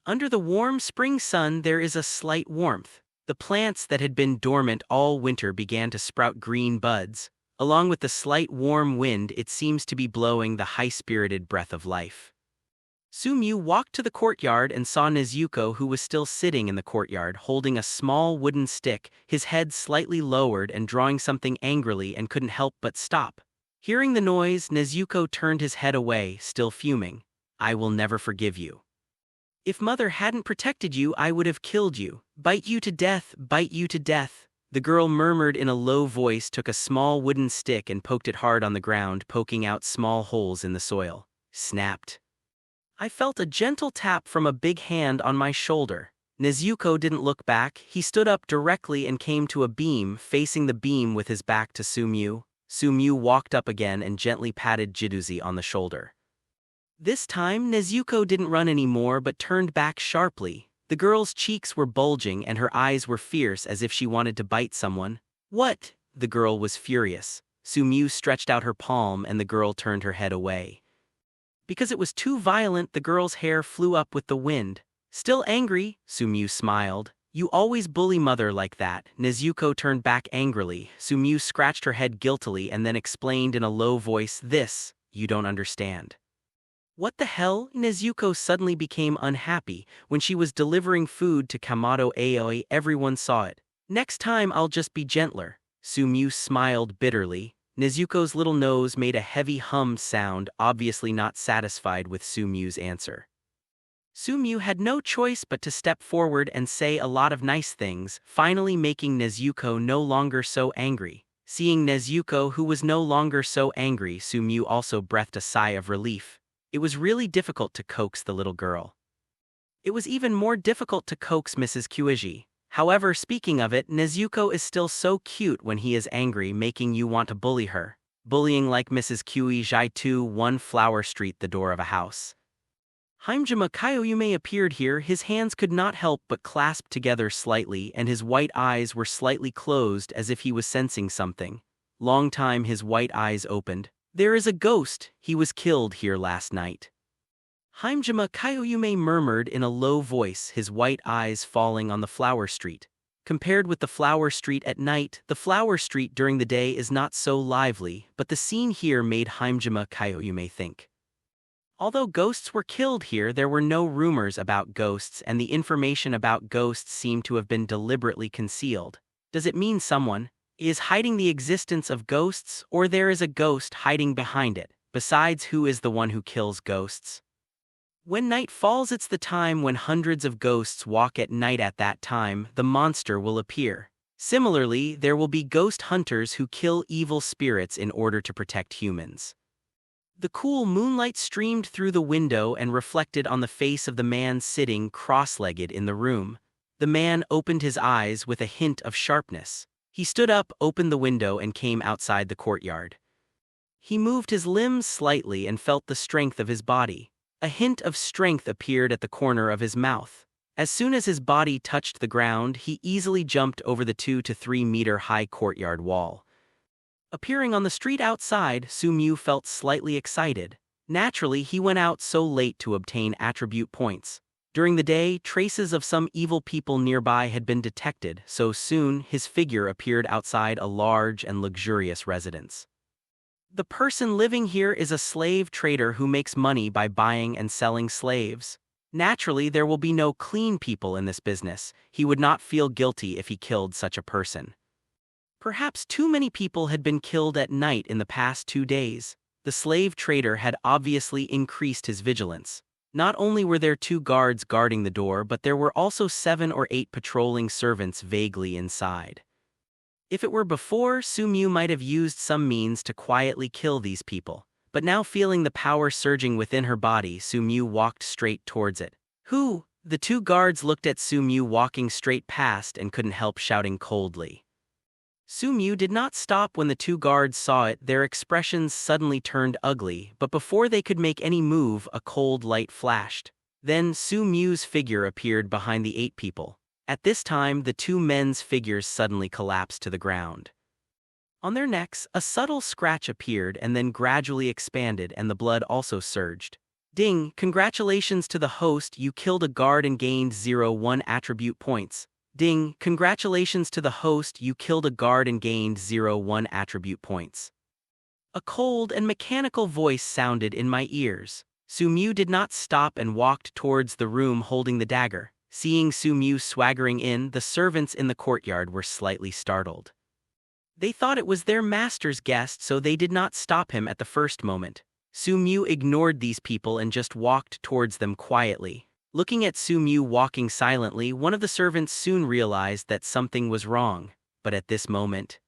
Under the warm spring sun there is a slight warmth. The plants that had been dormant all winter began to sprout green buds. Along with the slight warm wind, it seems to be blowing the high-spirited breath of life. Sumyu walked to the courtyard and saw Nezuko, who was still sitting in the courtyard holding a small wooden stick, his head slightly lowered and drawing something angrily, and couldn't help but stop. Hearing the noise, Nezuko turned his head away, still fuming. I will never forgive you. If mother hadn't protected you, I would have killed you. Bite you to death, bite you to death. The girl murmured in a low voice, took a small wooden stick and poked it hard on the ground, poking out small holes in the soil. Snapped. I felt a gentle tap from a big hand on my shoulder. Nezuko didn't look back. He stood up directly and came to a beam, facing the beam with his back to Sumyu. Sumyu walked up again and gently patted Jiduzi on the shoulder. This time, Nezuko didn't run anymore but turned back sharply. The girl's cheeks were bulging and her eyes were fierce as if she wanted to bite someone. What? The girl was furious. Sumyu stretched out her palm and the girl turned her head away. Because it was too violent, the girl's hair flew up with the wind. Still angry, Sumyu smiled. You always bully mother like that. Nezuko turned back angrily. Sumyu scratched her head guiltily and then explained in a low voice, this, you don't understand. What the hell? Nezuko suddenly became unhappy. When she was delivering food to Kamado Aoi, everyone saw it. Next time I'll just be gentler. Sumyu smiled bitterly. Nezuko's little nose made a heavy hum sound, obviously not satisfied with Sumyu's answer. Sumyu had no choice but to step forward and say a lot of nice things, finally making Nezuko no longer so angry. Seeing Nezuko, who was no longer so angry, Sumyu also breathed a sigh of relief. It was really difficult to coax the little girl. It was even more difficult to coax Mrs. Kuiji. However, speaking of it, Nezuko is still so cute when he is angry, making you want to bully her. Bullying like Mrs. Kuiji to 1 Flower Street, the door of a house. Hajime Kyoyume appeared here. His hands could not help but clasp together slightly, and his white eyes were slightly closed as if he was sensing something. Long time his white eyes opened. There is a ghost. He was killed here last night. Hajime Kyoyume murmured in a low voice, his white eyes falling on the Flower Street. Compared with the Flower Street at night, the Flower Street during the day is not so lively, but the scene here made Hajime Kyoyume think. Although ghosts were killed here, there were no rumors about ghosts, and the information about ghosts seemed to have been deliberately concealed. Does it mean someone is hiding the existence of ghosts, or there is a ghost hiding behind it? Besides, who is the one who kills ghosts? When night falls, it's the time when hundreds of ghosts walk at night. At that time, the monster will appear. Similarly, there will be ghost hunters who kill evil spirits in order to protect humans. The cool moonlight streamed through the window and reflected on the face of the man sitting cross-legged in the room. The man opened his eyes with a hint of sharpness. He stood up, opened the window, and came outside the courtyard. He moved his limbs slightly and felt the strength of his body. A hint of strength appeared at the corner of his mouth. As soon as his body touched the ground, he easily jumped over the 2 to 3 meter high courtyard wall. Appearing on the street outside, Sumyu felt slightly excited. Naturally, he went out so late to obtain attribute points. During the day, traces of some evil people nearby had been detected, so soon his figure appeared outside a large and luxurious residence. The person living here is a slave trader who makes money by buying and selling slaves. Naturally, there will be no clean people in this business. He would not feel guilty if he killed such a person. Perhaps too many people had been killed at night in the past 2 days. The slave trader had obviously increased his vigilance. Not only were there 2 guards guarding the door, but there were also 7 or 8 patrolling servants vaguely inside. If it were before, Sumyu might have used some means to quietly kill these people. But now, feeling the power surging within her body, Sumyu walked straight towards it. Who? The 2 guards looked at Sumyu walking straight past and couldn't help shouting coldly. Sumyu did not stop when the 2 guards saw it. Their expressions suddenly turned ugly, but before they could make any move, a cold light flashed. Then Sumyu's figure appeared behind the 8 people. At this time, the 2 men's figures suddenly collapsed to the ground. On their necks, a subtle scratch appeared and then gradually expanded, and the blood also surged. Ding! Congratulations to the host, you killed a guard and gained 0-1 attribute points. Ding! Congratulations to the host, you killed a guard and gained 0-1 attribute points. A cold and mechanical voice sounded in my ears. Sumyu did not stop and walked towards the room holding the dagger. Seeing Sumyu swaggering in, the servants in the courtyard were slightly startled. They thought it was their master's guest, so they did not stop him at the first moment. Sumyu ignored these people and just walked towards them quietly. Looking at Sumyu walking silently, one of the servants soon realized that something was wrong. But at this moment,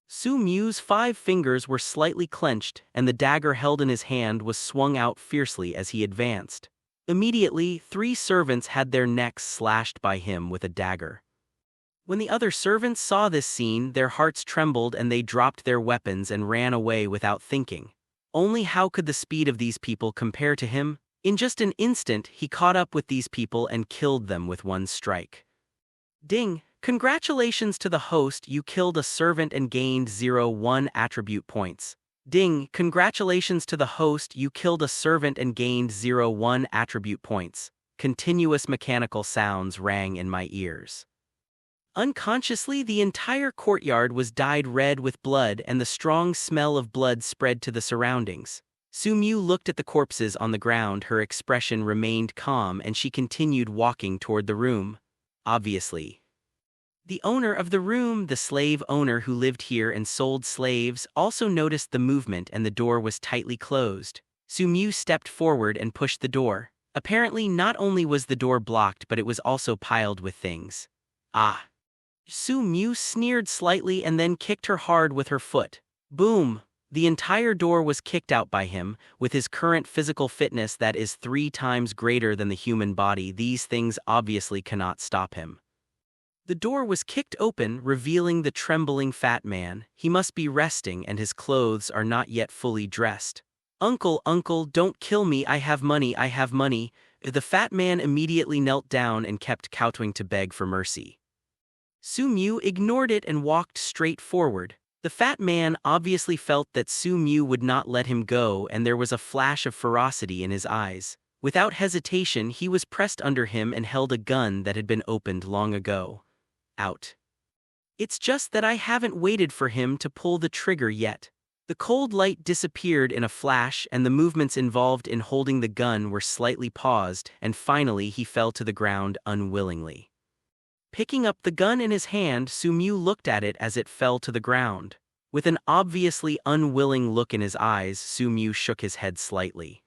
Sumyu's 5 fingers were slightly clenched, and the dagger held in his hand was swung out fiercely as he advanced. Immediately, 3 servants had their necks slashed by him with a dagger. When the other servants saw this scene, their hearts trembled and they dropped their weapons and ran away without thinking. Only how could the speed of these people compare to him? In just an instant, he caught up with these people and killed them with 1 strike. Ding! Congratulations to the host, you killed a servant and gained 0-1 attribute points. Ding! Congratulations to the host, you killed a servant and gained 0-1 attribute points. Continuous mechanical sounds rang in my ears. Unconsciously, the entire courtyard was dyed red with blood, and the strong smell of blood spread to the surroundings. Sumyu looked at the corpses on the ground. Her expression remained calm and she continued walking toward the room. Obviously, The owner of the room, the slave owner who lived here and sold slaves, also noticed the movement and the door was tightly closed. Su Mu stepped forward and pushed the door. Apparently not only was the door blocked but it was also piled with things. Ah! Su Mu sneered slightly and then kicked her hard with her foot. Boom! The entire door was kicked out by him. With his current physical fitness that is 3 times greater than the human body, these things obviously cannot stop him. The door was kicked open, revealing the trembling fat man. He must be resting and his clothes are not yet fully dressed. "Uncle, uncle, don't kill me, I have money, I have money." The fat man immediately knelt down and kept kowtowing to beg for mercy. Su Mu ignored it and walked straight forward. The fat man obviously felt that Su Mu would not let him go and there was a flash of ferocity in his eyes. Without hesitation, he was pressed under him and held a gun that had been opened long ago. Out. It's just that I haven't waited for him to pull the trigger yet. The cold light disappeared in a flash and the movements involved in holding the gun were slightly paused and finally he fell to the ground unwillingly. Picking up the gun in his hand, Su Mu looked at it as it fell to the ground. With an obviously unwilling look in his eyes, Su Mu shook his head slightly.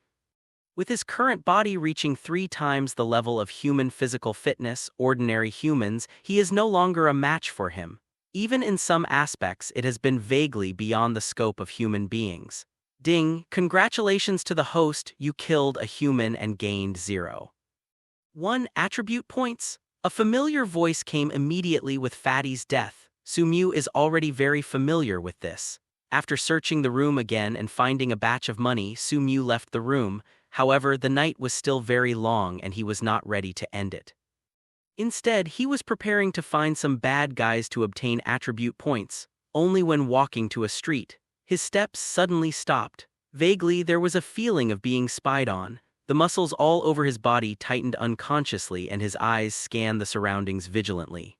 With his current body reaching 3 times the level of human physical fitness, ordinary humans, he is no longer a match for him. Even in some aspects, it has been vaguely beyond the scope of human beings. Ding, congratulations to the host, you killed a human and gained 0.1 attribute points. A familiar voice came immediately with Fatty's death. Su Mu is already very familiar with this. After searching the room again and finding a batch of money, Su Mu left the room. However, the night was still very long and he was not ready to end it. Instead, he was preparing to find some bad guys to obtain attribute points. Only when walking to a street, his steps suddenly stopped. Vaguely, there was a feeling of being spied on. The muscles all over his body tightened unconsciously and his eyes scanned the surroundings vigilantly.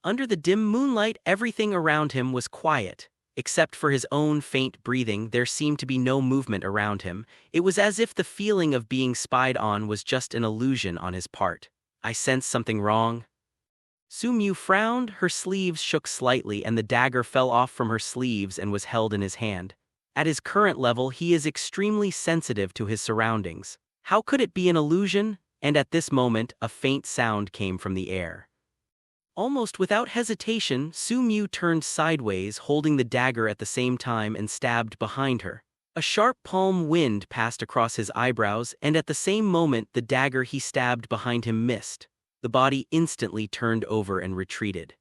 Under the dim moonlight, everything around him was quiet. Except for his own faint breathing, there seemed to be no movement around him. It was as if the feeling of being spied on was just an illusion on his part. I sensed something wrong. Su Mu frowned, her sleeves shook slightly and the dagger fell off from her sleeves and was held in his hand. At his current level, he is extremely sensitive to his surroundings. How could it be an illusion? And at this moment, a faint sound came from the air. Almost without hesitation, Su Mu turned sideways, holding the dagger at the same time and stabbed behind her. A sharp palm wind passed across his eyebrows, and at the same moment the dagger he stabbed behind him missed. The body instantly turned over and retreated.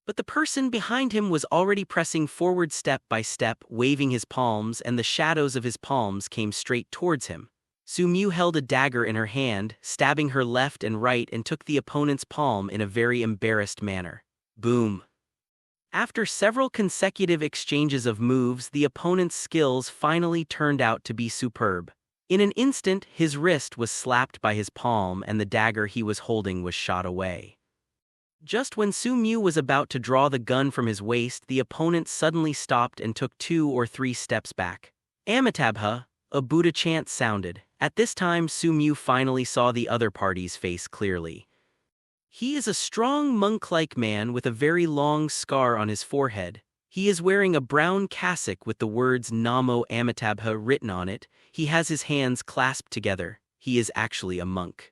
But the person behind him was already pressing forward step by step, waving his palms, and the shadows of his palms came straight towards him. Su Mu held a dagger in her hand, stabbing her left and right and took the opponent's palm in a very embarrassed manner. Boom. After several consecutive exchanges of moves, the opponent's skills finally turned out to be superb. In an instant, his wrist was slapped by his palm and the dagger he was holding was shot away. Just when Su Mu was about to draw the gun from his waist, the opponent suddenly stopped and took 2 or 3 steps back. Amitabha, a Buddha chant sounded. At this time, Su Mu finally saw the other party's face clearly. He is a strong monk-like man with a very long scar on his forehead. He is wearing a brown cassock with the words Namo Amitabha written on it. He has his hands clasped together. He is actually a monk.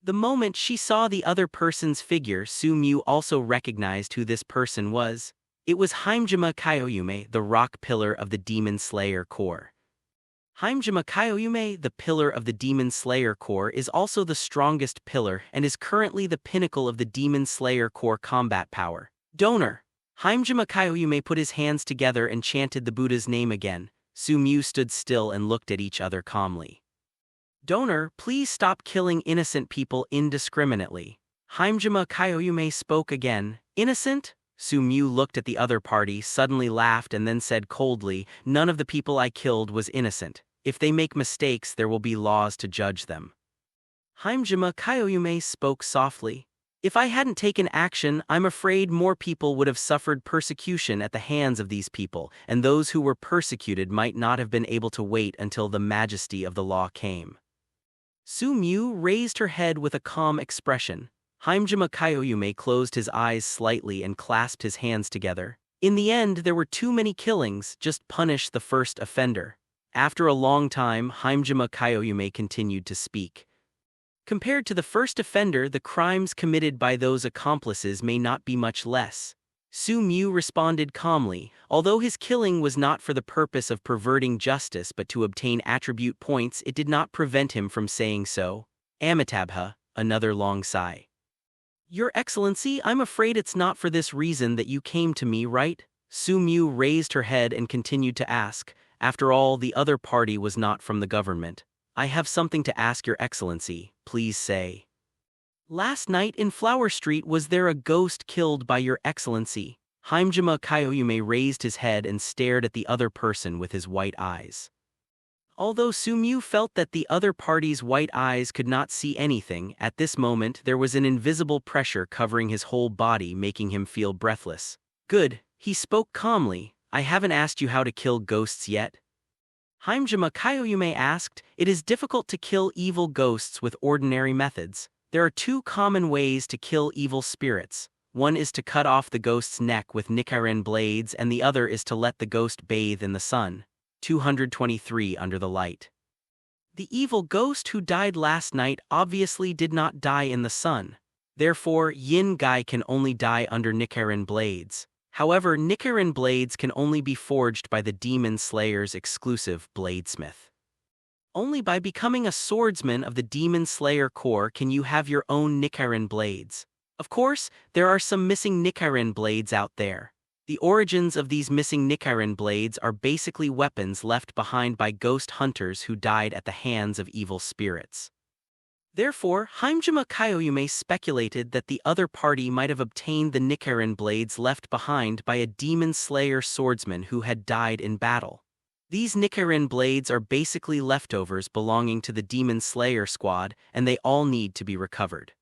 The moment she saw the other person's figure, Su Mu also recognized who this person was. It was Himejima Kyoyume, the rock pillar of the Demon Slayer Corps. Himejima Kyoyume, the pillar of the Demon Slayer Corps, is also the strongest pillar and is currently the pinnacle of the Demon Slayer Corps combat power. Donor. Himejima Kyoyume put his hands together and chanted the Buddha's name again. Su Mu stood still and looked at each other calmly. Donor, please stop killing innocent people indiscriminately. Himejima Kyoyume spoke again. Innocent? Su Mu looked at the other party, suddenly laughed and then said coldly, none of the people I killed was innocent. If they make mistakes, there will be laws to judge them. Himejima Kyoyume spoke softly. If I hadn't taken action, I'm afraid more people would have suffered persecution at the hands of these people, and those who were persecuted might not have been able to wait until the majesty of the law came. Su Mu raised her head with a calm expression. Himejima Kyoyume closed his eyes slightly and clasped his hands together. In the end, there were too many killings, just punish the first offender. After a long time, Himejima Kyoyume continued to speak. Compared to the first offender, the crimes committed by those accomplices may not be much less. Su Mu responded calmly, although his killing was not for the purpose of perverting justice but to obtain attribute points, it did not prevent him from saying so. Amitabha, another long sigh. Your Excellency, I'm afraid it's not for this reason that you came to me, right? Su Mu raised her head and continued to ask. After all, the other party was not from the government. I have something to ask Your Excellency, please say. Last night in Flower Street, was there a ghost killed by Your Excellency? Himejima Kyoyume raised his head and stared at the other person with his white eyes. Although Su Mu felt that the other party's white eyes could not see anything, at this moment there was an invisible pressure covering his whole body, making him feel breathless. Good, he spoke calmly. I haven't asked you how to kill ghosts yet. Himejima Kyoyume asked. It is difficult to kill evil ghosts with ordinary methods. There are two common ways to kill evil spirits. One is to cut off the ghost's neck with Nichiren blades, and the other is to let the ghost bathe in the sun. 223 Under the light. The evil ghost who died last night obviously did not die in the sun. Therefore, Yin Gai can only die under Nichiren blades. However, Nichiren blades can only be forged by the Demon Slayer's exclusive bladesmith. Only by becoming a swordsman of the Demon Slayer Corps can you have your own Nichiren blades. Of course, there are some missing Nichiren blades out there. The origins of these missing Nichiren blades are basically weapons left behind by ghost hunters who died at the hands of evil spirits. Therefore, Himejima Kyoyume speculated that the other party might have obtained the Nichiren blades left behind by a Demon Slayer swordsman who had died in battle. These Nichiren blades are basically leftovers belonging to the Demon Slayer squad, and they all need to be recovered.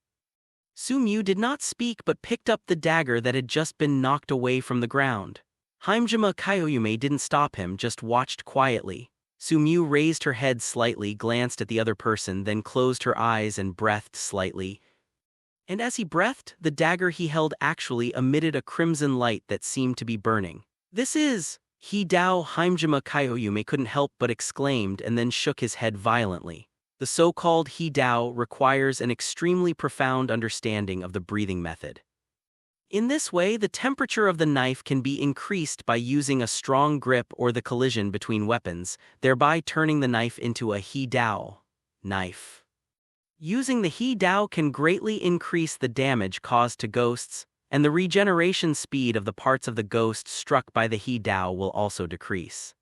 Su Mu did not speak but picked up the dagger that had just been knocked away from the ground. Himejima Kyoyume didn't stop him, just watched quietly. Su Mu raised her head slightly, glanced at the other person, then closed her eyes and breathed slightly. And as he breathed, the dagger he held actually emitted a crimson light that seemed to be burning. This is He Dao. Himejima Kyoyume couldn't help but exclaimed and then shook his head violently. The so-called He Dao requires an extremely profound understanding of the breathing method. In this way, the temperature of the knife can be increased by using a strong grip or the collision between weapons, thereby turning the knife into a He Dao knife. Using the He Dao can greatly increase the damage caused to ghosts, and the regeneration speed of the parts of the ghost struck by the He Dao will also decrease.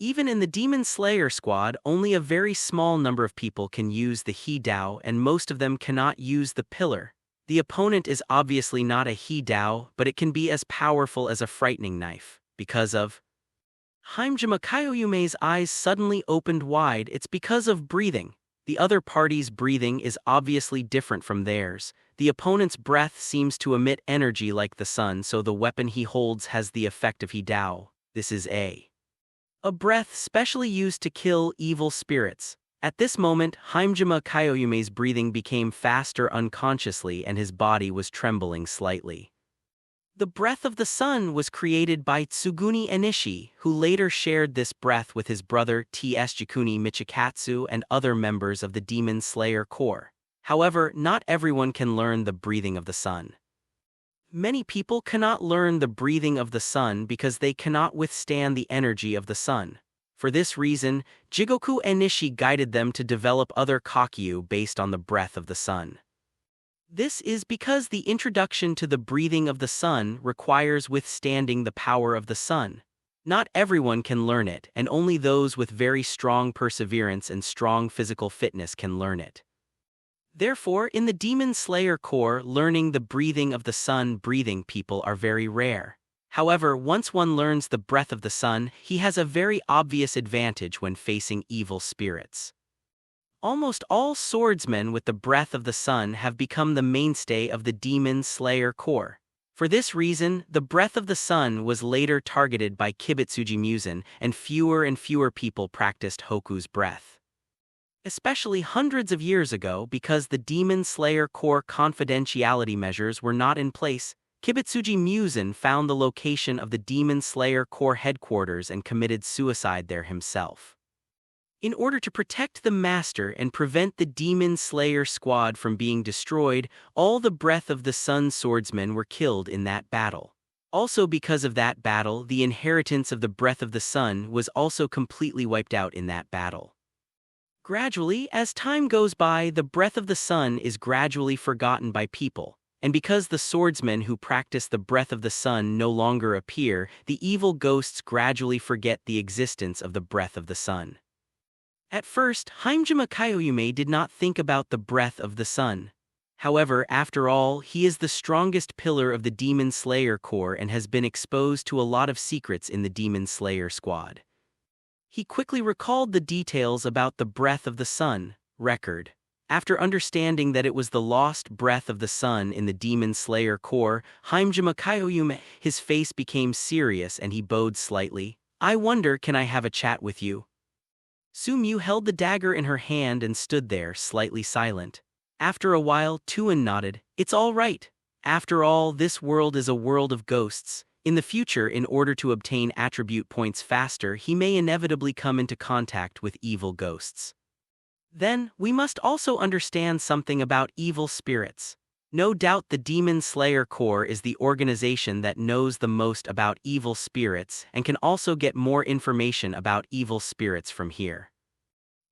Even in the Demon Slayer squad, only a very small number of people can use the He Dao, and most of them cannot use the pillar. The opponent is obviously not a He Dao, but it can be as powerful as a frightening knife. Because of Himejima Kyoyume's eyes suddenly opened wide. It's because of breathing. The other party's breathing is obviously different from theirs. The opponent's breath seems to emit energy like the sun, so the weapon he holds has the effect of He Dao. This is a breath specially used to kill evil spirits. At this moment, Himejima Kyoyume's breathing became faster unconsciously and his body was trembling slightly. The breath of the sun was created by Tsuguni Enishi, who later shared this breath with his brother Tsuguni Michikatsu and other members of the Demon Slayer Corps. However, not everyone can learn the breathing of the sun. Many people cannot learn the breathing of the sun because they cannot withstand the energy of the sun. For this reason, Jigoku Enishi guided them to develop other kakyu based on the breath of the sun. This is because the introduction to the breathing of the sun requires withstanding the power of the sun. Not everyone can learn it, and only those with very strong perseverance and strong physical fitness can learn it. Therefore, in the Demon Slayer Corps, learning the breathing of the sun breathing people are very rare. However, once one learns the breath of the sun, he has a very obvious advantage when facing evil spirits. Almost all swordsmen with the breath of the sun have become the mainstay of the Demon Slayer Corps. For this reason, the breath of the sun was later targeted by Kibutsuji Musen, and fewer people practiced Hoku's breath. especially hundreds of years ago because the Demon Slayer core confidentiality measures were not in place. Kibutsuji Musen found the location of the Demon Slayer core headquarters and committed suicide there himself. In order to protect the Master and prevent the Demon Slayer squad from being destroyed, all the Breath of the Sun swordsmen were killed in that battle. Also because of that battle, the inheritance of the Breath of the Sun was also completely wiped out in that battle. Gradually, as time goes by, the Breath of the Sun is gradually forgotten by people, and because the swordsmen who practice the Breath of the Sun no longer appear, the evil ghosts gradually forget the existence of the Breath of the Sun. At first, Hajime Kyoyume did not think about the Breath of the Sun. However, after all, he is the strongest pillar of the Demon Slayer Corps and has been exposed to a lot of secrets in the Demon Slayer squad. He quickly recalled the details about the Breath of the Sun record. After understanding that it was the lost Breath of the Sun in the Demon Slayer Corps, Hajime Kyoyume, his face became serious and he bowed slightly. "I wonder, can I have a chat with you?" Sumyu held the dagger in her hand and stood there, slightly silent. After a while, Tuan nodded. "It's all right. After all, this world is a world of ghosts. In the future, in order to obtain attribute points faster, he may inevitably come into contact with evil ghosts. Then, we must also understand something about evil spirits. No doubt the Demon Slayer Corps is the organization that knows the most about evil spirits and can also get more information about evil spirits from here."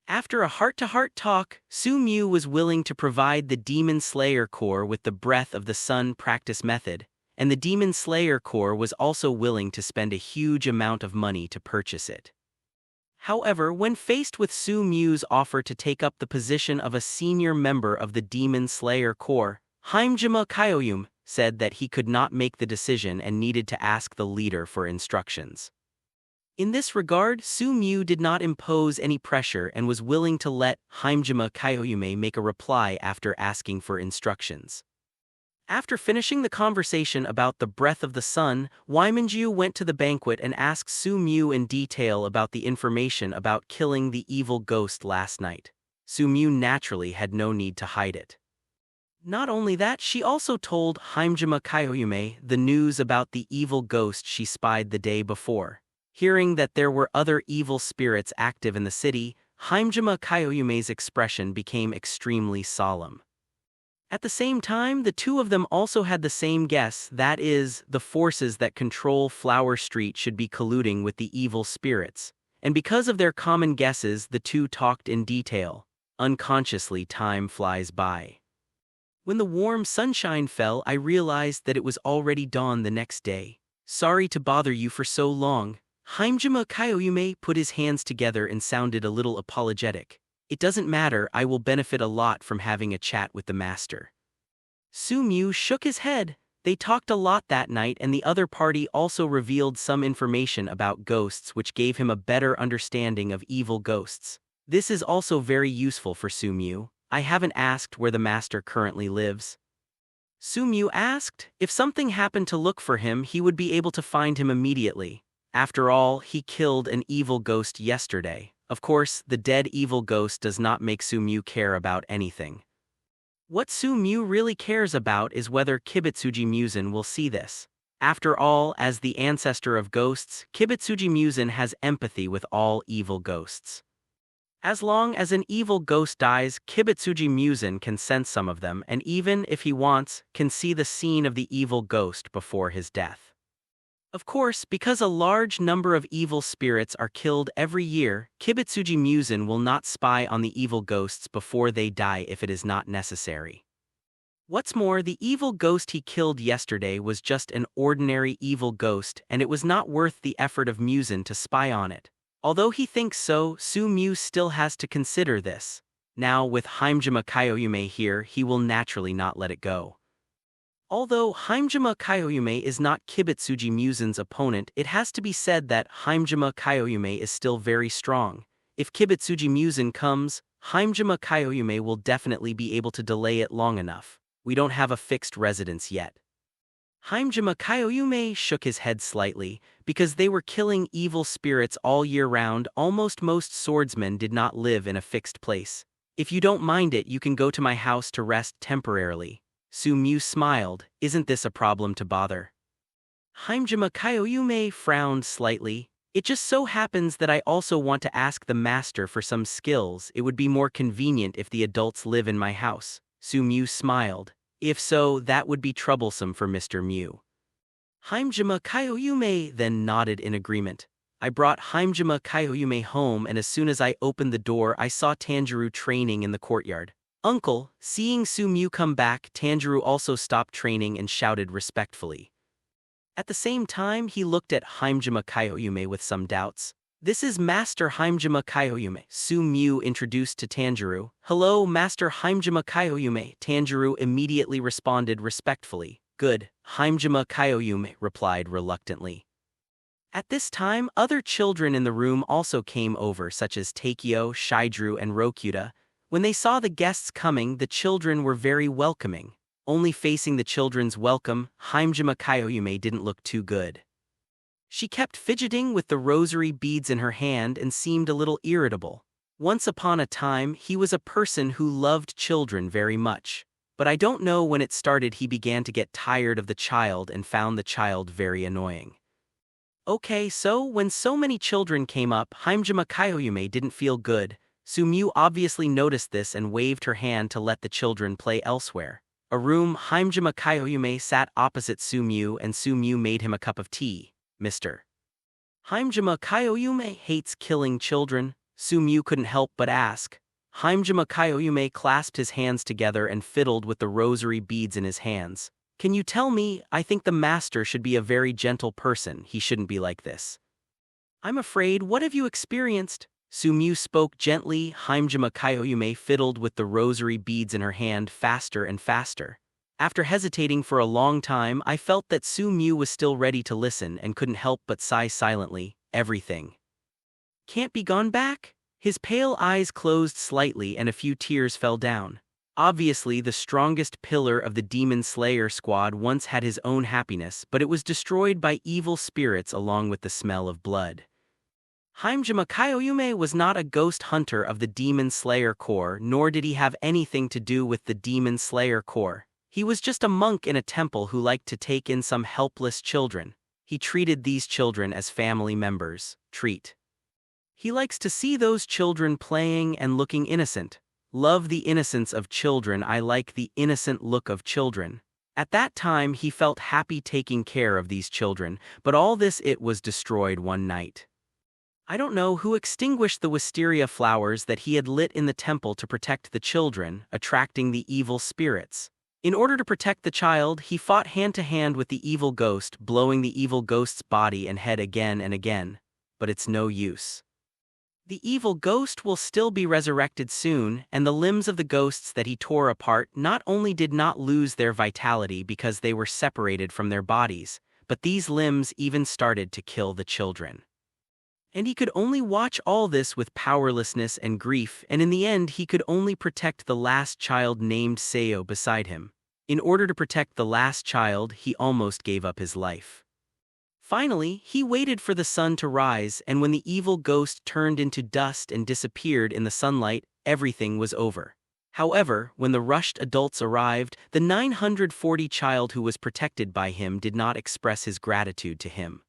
After a heart-to-heart talk, Sumyu was willing to provide the Demon Slayer Corps with the Breath of the Sun practice method, and the Demon Slayer Corps was also willing to spend a huge amount of money to purchase it. However, when faced with Sumyu's offer to take up the position of a senior member of the Demon Slayer Corps, Hajime Kyoyume said that he could not make the decision and needed to ask the leader for instructions. In this regard, Sumyu did not impose any pressure and was willing to let Hajime Kyoyume make a reply after asking for instructions. After finishing the conversation about the Breath of the Sun, Waimanju went to the banquet and asked Sumyu in detail about the information about killing the evil ghost last night. Sumyu naturally had no need to hide it. Not only that, she also told Hajime Kyoyume the news about the evil ghost she spied the day before. Hearing that there were other evil spirits active in the city, Hajime Kyoyume's expression became extremely solemn. At the same time, the two of them also had the same guess, that is, the forces that control Flower Street should be colluding with the evil spirits. And because of their common guesses, the two talked in detail. Unconsciously, time flies by. When the warm sunshine fell, I realized that it was already dawn the next day. "Sorry to bother you for so long." Hajime Kyoyume put his hands together and sounded a little apologetic. "It doesn't matter, I will benefit a lot from having a chat with the master." Sumyu shook his head. They talked a lot that night, and the other party also revealed some information about ghosts which gave him a better understanding of evil ghosts. This is also very useful for Sumyu. "I haven't asked where the master currently lives." Sumyu asked. If something happened to look for him, he would be able to find him immediately. After all, he killed an evil ghost yesterday. Of course, the dead evil ghost does not make Sumyu care about anything. What Sumyu really cares about is whether Kibutsuji Musen will see this. After all, as the ancestor of ghosts, Kibutsuji Musen has empathy with all evil ghosts. As long as an evil ghost dies, Kibutsuji Musen can sense some of them and even, if he wants, can see the scene of the evil ghost before his death. Of course, because a large number of evil spirits are killed every year, Kibutsuji Musen will not spy on the evil ghosts before they die if it is not necessary. What's more, the evil ghost he killed yesterday was just an ordinary evil ghost, and it was not worth the effort of Musen to spy on it. Although he thinks so, Sumyu still has to consider this. Now, with Hajime Kyoyume here, he will naturally not let it go. Although Hajime Kyoyume is not Kibutsuji Musen's opponent, it has to be said that Hajime Kyoyume is still very strong. If Kibutsuji Musen comes, Hajime Kyoyume will definitely be able to delay it long enough. We don't have a fixed residence yet. Himejima Kyoyume shook his head slightly, because they were killing evil spirits all year round. Almost most swordsmen did not live in a fixed place. If you don't mind it, you can go to my house to rest temporarily. Su-Mu smiled. Isn't this a problem to bother? Himejima Kyoyume frowned slightly. It just so happens that I also want to ask the master for some skills. It would be more convenient if the adults live in my house. Su-Mu smiled. If so, that would be troublesome for Mr. Mu. Himejima Kyoyume then nodded in agreement. I brought Himejima Kyoyume home, and as soon as I opened the door I saw Tanjiro training in the courtyard. Uncle, seeing Su-Mu come back, Tanjiro also stopped training and shouted respectfully. At the same time, he looked at Himejima Kyoyume with some doubts. This is Master Himejima Kyoyume, Su-Mu introduced to Tanjiro. Hello, Master Himejima Kyoyume. Tanjiro immediately responded respectfully. Good, Himejima Kyoyume replied reluctantly. At this time, other children in the room also came over, such as Takeo, Shidru, and Rokuta. When they saw the guests coming, the children were very welcoming. Only facing the children's welcome, Himejima Kyoyume didn't look too good. She kept fidgeting with the rosary beads in her hand and seemed a little irritable. Once upon a time, he was a person who loved children very much. But I don't know when it started he began to get tired of the child and found the child very annoying. Okay, so when so many children came up, Himejima Kyoyume didn't feel good. Su-Mu obviously noticed this and waved her hand to let the children play elsewhere. A room, Himejima Kyoyume sat opposite Su-Mu and Su-Mu made him a cup of tea. Mr. Himejima Kyoyume hates killing children. Su-Mu couldn't help but ask. Himejima Kyoyume clasped his hands together and fiddled with the rosary beads in his hands. Can you tell me? I think the master should be a very gentle person. He shouldn't be like this. I'm afraid. What have you experienced? Su-Mu spoke gently. Himejima Kyoyume fiddled with the rosary beads in her hand faster and faster. After hesitating for a long time, I felt that Su-Mu was still ready to listen and couldn't help but sigh silently. Everything can't be gone back? His pale eyes closed slightly and a few tears fell down. Obviously, the strongest pillar of the Demon Slayer squad once had his own happiness, but it was destroyed by evil spirits along with the smell of blood. Himejima Kyoyume was not a ghost hunter of the Demon Slayer Corps, nor did he have anything to do with the Demon Slayer Corps. He was just a monk in a temple who liked to take in some helpless children. He treated these children as family members. He likes to see those children playing and looking innocent. Love the innocence of children. I like the innocent look of children. At that time he felt happy taking care of these children, but all this it was destroyed one night. I don't know who extinguished the wisteria flowers that he had lit in the temple to protect the children, attracting the evil spirits. In order to protect the child, he fought hand-to-hand with the evil ghost, blowing the evil ghost's body and head again and again. But it's no use. The evil ghost will still be resurrected soon, and the limbs of the ghosts that he tore apart not only did not lose their vitality because they were separated from their bodies, but these limbs even started to kill the children. And he could only watch all this with powerlessness and grief, and in the end he could only protect the last child named Seo beside him. In order to protect the last child, he almost gave up his life. Finally, he waited for the sun to rise, and when the evil ghost turned into dust and disappeared in the sunlight, everything was over. However, when the rushed adults arrived, the 940 child who was protected by him did not express his gratitude to him.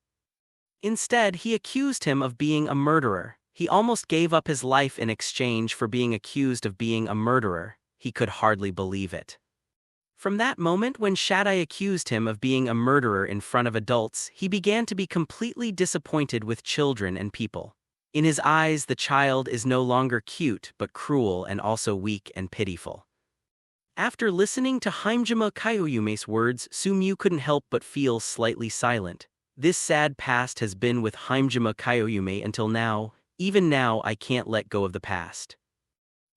Instead, he accused him of being a murderer. He almost gave up his life in exchange for being accused of being a murderer. He could hardly believe it. From that moment when Shaddai accused him of being a murderer in front of adults, he began to be completely disappointed with children and people. In his eyes, the child is no longer cute but cruel and also weak and pitiful. After listening to Himejima Kyoyume's words, Su-Mu couldn't help but feel slightly silent. This sad past has been with Himejima Kyoyume until now. Even now I can't let go of the past.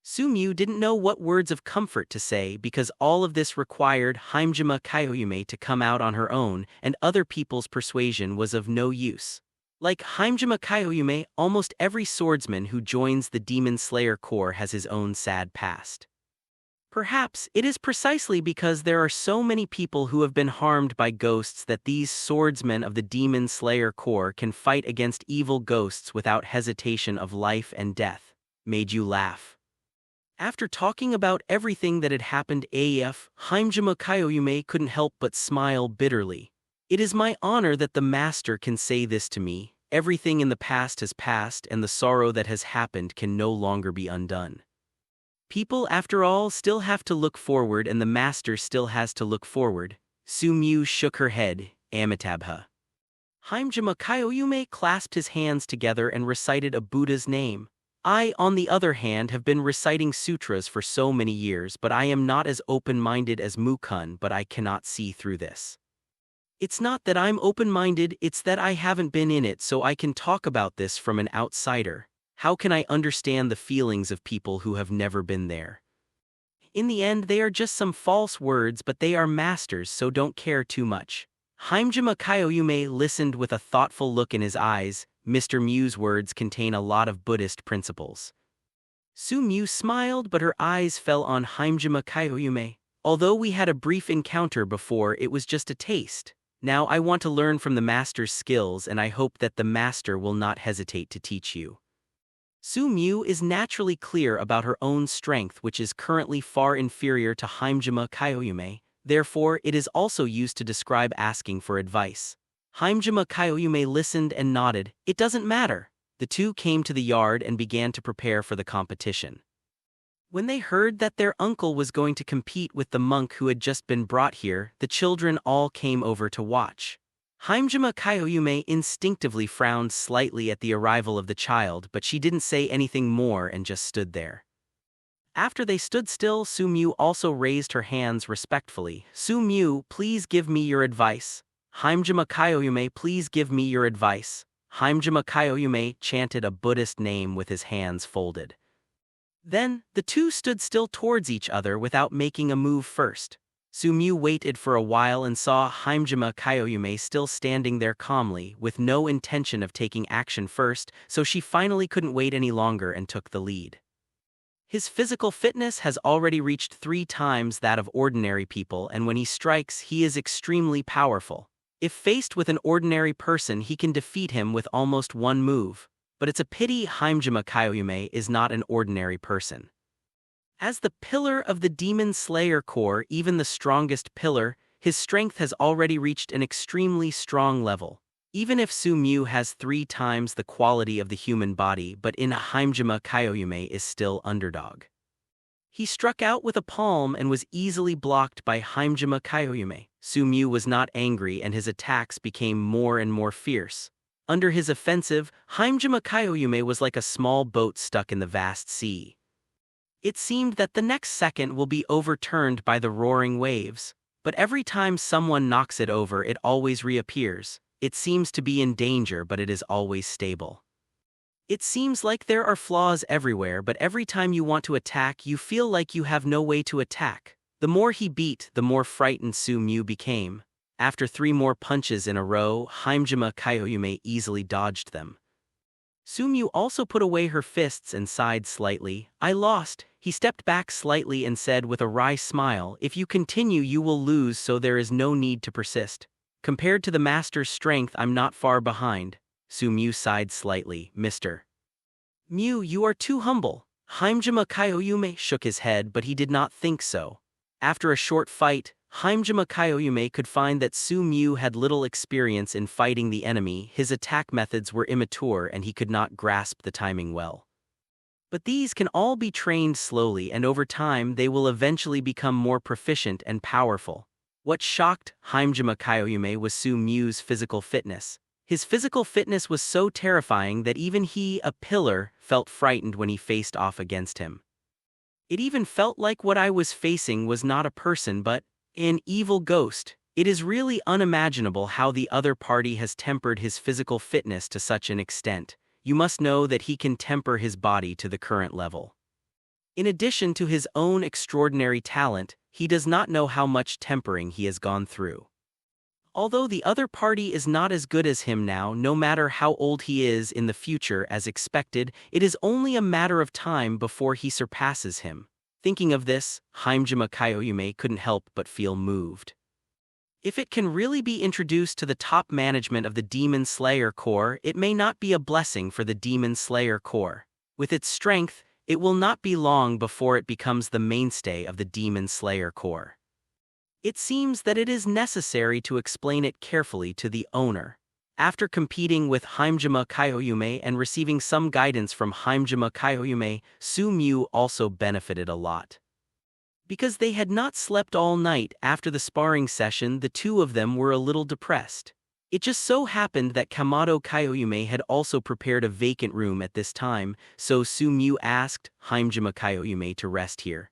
Su-Mu didn't know what words of comfort to say because all of this required Himejima Kyoyume to come out on her own, and other people's persuasion was of no use. Like Himejima Kyoyume, almost every swordsman who joins the Demon Slayer Corps has his own sad past. Perhaps it is precisely because there are so many people who have been harmed by ghosts that these swordsmen of the Demon Slayer Corps can fight against evil ghosts without hesitation of life and death. Made you laugh. After talking about everything that had happened, Hajime Kyoyume couldn't help but smile bitterly. It is my honor that the master can say this to me. Everything in the past has passed, and the sorrow that has happened can no longer be undone. People, after all, still have to look forward, and the master still has to look forward. Sumyu shook her head, Amitabha. Hajime Kyoyume clasped his hands together and recited a Buddha's name. I, on the other hand, have been reciting sutras for so many years, but I am not as open-minded as Mukun, but I cannot see through this. It's not that I'm open-minded, it's that I haven't been in it, so I can talk about this from an outsider. How can I understand the feelings of people who have never been there? In the end, they are just some false words, but they are masters, so don't care too much. Hajime Kyoyume listened with a thoughtful look in his eyes. Mr. Mew's words contain a lot of Buddhist principles. Sumyu smiled, but her eyes fell on Hajime Kyoyume. Although we had a brief encounter before, it was just a taste. Now I want to learn from the master's skills, and I hope that the master will not hesitate to teach you. Sumyu is naturally clear about her own strength, which is currently far inferior to Hajime Kyoyume. Therefore, it is also used to describe asking for advice. Hajime Kyoyume listened and nodded. It doesn't matter. The two came to the yard and began to prepare for the competition. When they heard that their uncle was going to compete with the monk who had just been brought here, the children all came over to watch. Hajime Kyoyume instinctively frowned slightly at the arrival of the child, but she didn't say anything more and just stood there. After they stood still, Sumyu also raised her hands respectfully. Sumyu, please give me your advice. Hajime Kyoyume, please give me your advice. Hajime Kyoyume chanted a Buddhist name with his hands folded. Then, the two stood still towards each other without making a move first. Sumyu waited for a while and saw Hajime Kyoyume still standing there calmly, with no intention of taking action first, so she finally couldn't wait any longer and took the lead. His physical fitness has already reached 3 times that of ordinary people, and when he strikes, he is extremely powerful. If faced with an ordinary person, he can defeat him with almost one move. But it's a pity Hajime Kyoyume is not an ordinary person. As the pillar of the Demon Slayer Corps, even the strongest pillar, his strength has already reached an extremely strong level. Even if Sumyu has 3 times the quality of the human body, but in Hajime Kyoyume is still underdog. He struck out with a palm and was easily blocked by Hajime Kyoyume. Sumyu was not angry, and his attacks became more and more fierce. Under his offensive, Hajime Kyoyume was like a small boat stuck in the vast sea. It seemed that the next second will be overturned by the roaring waves, but every time someone knocks it over, it always reappears. It seems to be in danger, but it is always stable. It seems like there are flaws everywhere, but every time you want to attack, you feel like you have no way to attack. The more he beat, the more frightened Sumyu became. After 3 more punches in a row, Hajime Kyoyume easily dodged them. Sumyu also put away her fists and sighed slightly. I lost. He stepped back slightly and said with a wry smile, if you continue you will lose, so there is no need to persist. Compared to the master's strength, I'm not far behind. Sumyu sighed slightly. Mr. Mew, you are too humble. Hajime Kyoyume shook his head, but he did not think so. After a short fight, Hajime Kyoyume could find that Sumyu had little experience in fighting the enemy, his attack methods were immature, and he could not grasp the timing well. But these can all be trained slowly, and over time they will eventually become more proficient and powerful. What shocked Hajime Kyoyume was Sumyu's physical fitness. His physical fitness was so terrifying that even he, a pillar, felt frightened when he faced off against him. It even felt like what I was facing was not a person but an evil ghost. It is really unimaginable how the other party has tempered his physical fitness to such an extent. You must know that he can temper his body to the current level. In addition to his own extraordinary talent, he does not know how much tempering he has gone through. Although the other party is not as good as him now, no matter how old he is in the future as expected, it is only a matter of time before he surpasses him. Thinking of this, Hajime Kyoyume couldn't help but feel moved. If it can really be introduced to the top management of the Demon Slayer Corps, it may not be a blessing for the Demon Slayer Corps. With its strength, it will not be long before it becomes the mainstay of the Demon Slayer Corps. It seems that it is necessary to explain it carefully to the owner. After competing with Hajime Kyoyume and receiving some guidance from Hajime Kyoyume, Su-Mu also benefited a lot. Because they had not slept all night after the sparring session, the two of them were a little depressed. It just so happened that Kamado Kyoyume had also prepared a vacant room at this time, so Su-Mu asked Hajime Kyoyume to rest here.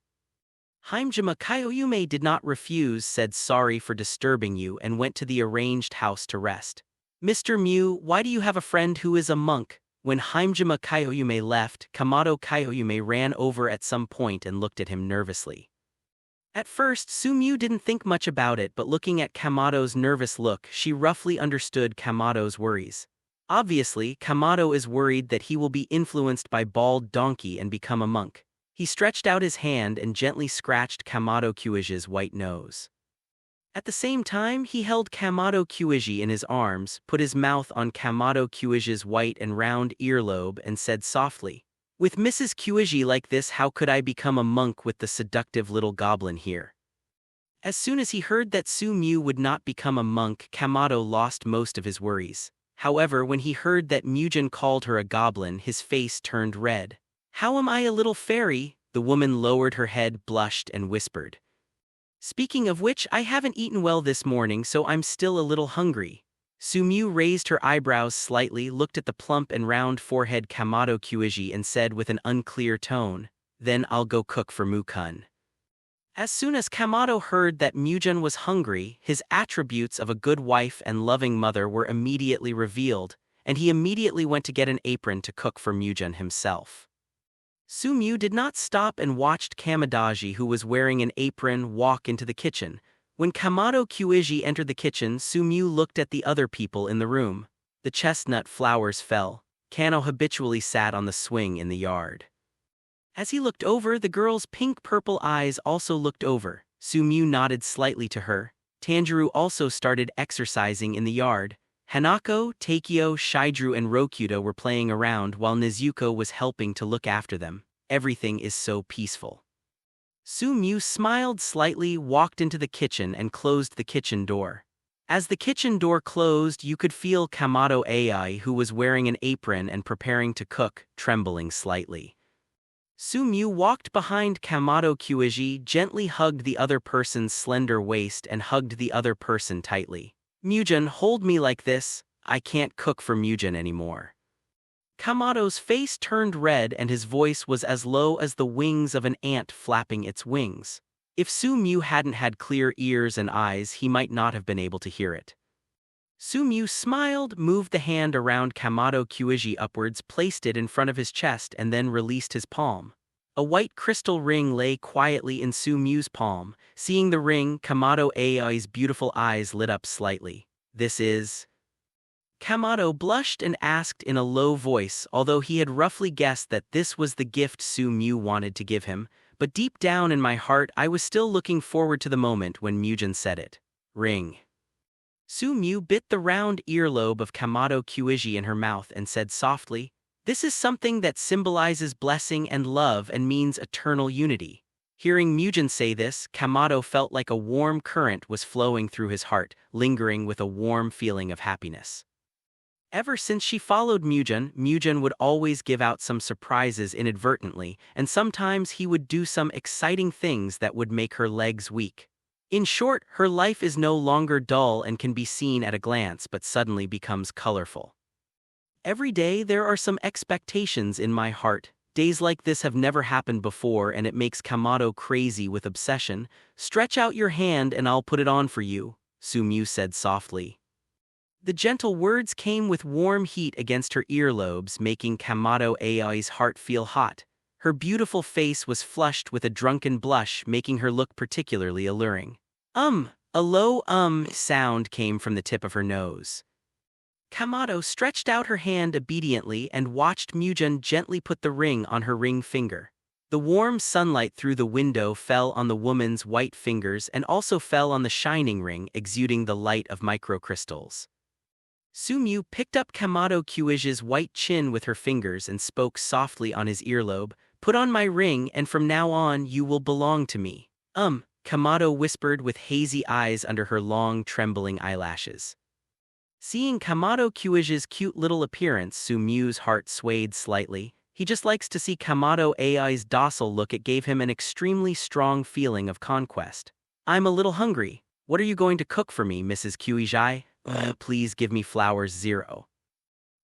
Hajime Kyoyume did not refuse, said sorry for disturbing you, and went to the arranged house to rest. Mr. Mu, why do you have a friend who is a monk? When Hajime Kyoyume left, Kamado Kyoyume ran over at some point and looked at him nervously. At first, Su-Mu didn't think much about it, but looking at Kamado's nervous look, she roughly understood Kamado's worries. Obviously, Kamado is worried that he will be influenced by Bald Donkey and become a monk. He stretched out his hand and gently scratched Kamado Kyuiji's white nose. At the same time, he held Kamado Kyuiji in his arms, put his mouth on Kamado Kyuiji's white and round earlobe and said softly, "With Mrs. Kyuiji like this, how could I become a monk with the seductive little goblin here?" As soon as he heard that Su-Mu would not become a monk, Kamado lost most of his worries. However, when he heard that Mujin called her a goblin, his face turned red. "How am I a little fairy?" The woman lowered her head, blushed, and whispered. "Speaking of which, I haven't eaten well this morning, so I'm still a little hungry." Su-Mu raised her eyebrows slightly, looked at the plump and round forehead Kamado Kyuiji and said with an unclear tone, "Then I'll go cook for Mukun." As soon as Kamado heard that Mujin was hungry, his attributes of a good wife and loving mother were immediately revealed, and he immediately went to get an apron to cook for Mujin himself. Su-Mu did not stop and watched Kamadaji, who was wearing an apron, walk into the kitchen. When Kamado Kyuiji entered the kitchen, Su-Mu looked at the other people in the room. The chestnut flowers fell. Kano habitually sat on the swing in the yard. As he looked over, the girl's pink-purple eyes also looked over. Su-Mu nodded slightly to her. Tanjiro also started exercising in the yard. Hanako, Takeo, Shidru and Rokuta were playing around while Nezuko was helping to look after them. Everything is so peaceful. Su-Mu smiled slightly, walked into the kitchen and closed the kitchen door. As the kitchen door closed, you could feel Kamado Ai, who was wearing an apron and preparing to cook, trembling slightly. Su-Mu walked behind Kamado Kyuiji, gently hugged the other person's slender waist and hugged the other person tightly. "Mujin, hold me like this. I can't cook for Mujin anymore." Kamado's face turned red and his voice was as low as the wings of an ant flapping its wings. If Su-Mu hadn't had clear ears and eyes, he might not have been able to hear it. Su-Mu smiled, moved the hand around Kamado Kyuiji upwards, placed it in front of his chest and then released his palm. A white crystal ring lay quietly in Su-Mu's palm. Seeing the ring, Kamado Ai's beautiful eyes lit up slightly. "This is..." Kamado blushed and asked in a low voice, although he had roughly guessed that this was the gift Su-Mu wanted to give him, but deep down in my heart I was still looking forward to the moment when Mujin said it. "Ring." Su-Mu bit the round earlobe of Kamado Kyuiji in her mouth and said softly, "This is something that symbolizes blessing and love and means eternal unity." Hearing Mujin say this, Kamado felt like a warm current was flowing through his heart, lingering with a warm feeling of happiness. Ever since she followed Mujin, Mujin would always give out some surprises inadvertently, and sometimes he would do some exciting things that would make her legs weak. In short, her life is no longer dull and can be seen at a glance but suddenly becomes colorful. Every day there are some expectations in my heart. Days like this have never happened before and it makes Kamado crazy with obsession. "Stretch out your hand and I'll put it on for you," Su-Mu said softly. The gentle words came with warm heat against her earlobes, making Kamado Ai's heart feel hot. Her beautiful face was flushed with a drunken blush, making her look particularly alluring. A low sound came from the tip of her nose. Kamado stretched out her hand obediently and watched Mujin gently put the ring on her ring finger. The warm sunlight through the window fell on the woman's white fingers and also fell on the shining ring exuding the light of microcrystals. Sumyu picked up Kamado Kyuiji's white chin with her fingers and spoke softly on his earlobe, "Put on my ring and from now on you will belong to me." Kamado whispered with hazy eyes under her long, trembling eyelashes. Seeing Kamado Kyuiji's cute little appearance, Sumyu's heart swayed slightly. He just likes to see Kamado AI's docile look. It gave him an extremely strong feeling of conquest. "I'm a little hungry. What are you going to cook for me, Mrs. Kyuiji? Please give me flowers 0."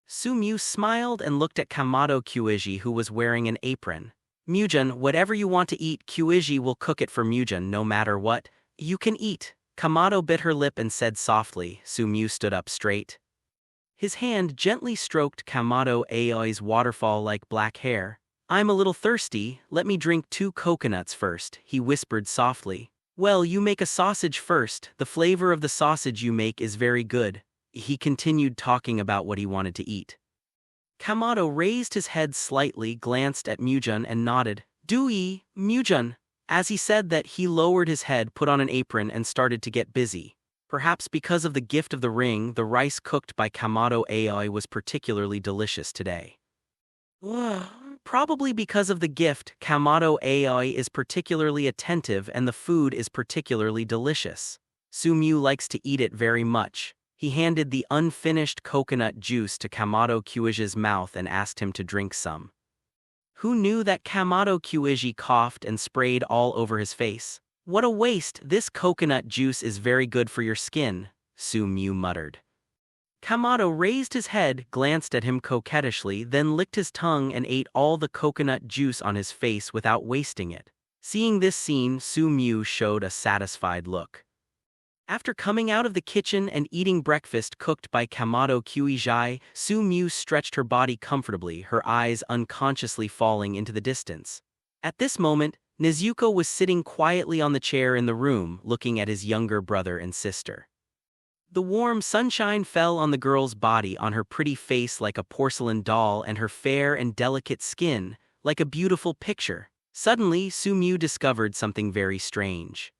Sumyu smiled and looked at Kamado Kyuiji, who was wearing an apron. "Mujun, whatever you want to eat, Kyuiji will cook it for Mujun no matter what. You can eat." Kamado bit her lip and said softly. Sumyu stood up straight. His hand gently stroked Kamado AI's waterfall-like black hair. "I'm a little thirsty, let me drink 2 coconuts first," he whispered softly. "Well, you make a sausage first, the flavor of the sausage you make is very good." He continued talking about what he wanted to eat. Kamado raised his head slightly, glanced at Mujun and nodded. "Do-ee, Mujun." As he said that, he lowered his head, put on an apron and started to get busy. Perhaps because of the gift of the ring, the rice cooked by Kamado AI was particularly delicious today. Probably because of the gift, Kamado AI is particularly attentive and the food is particularly delicious. Sumyu likes to eat it very much. He handed the unfinished coconut juice to Kamado Kyuiji's mouth and asked him to drink some. Who knew that Kamado Kyuiji coughed and sprayed all over his face? "What a waste, this coconut juice is very good for your skin," Sumyu muttered. Kamado raised his head, glanced at him coquettishly, then licked his tongue and ate all the coconut juice on his face without wasting it. Seeing this scene, Sumyu showed a satisfied look. After coming out of the kitchen and eating breakfast cooked by Kamado Kyuiji, Sumyu stretched her body comfortably, her eyes unconsciously falling into the distance. At this moment, Nezuko was sitting quietly on the chair in the room, looking at his younger brother and sister. The warm sunshine fell on the girl's body, on her pretty face like a porcelain doll, and her fair and delicate skin, like a beautiful picture. Suddenly, Sumyu discovered something very strange.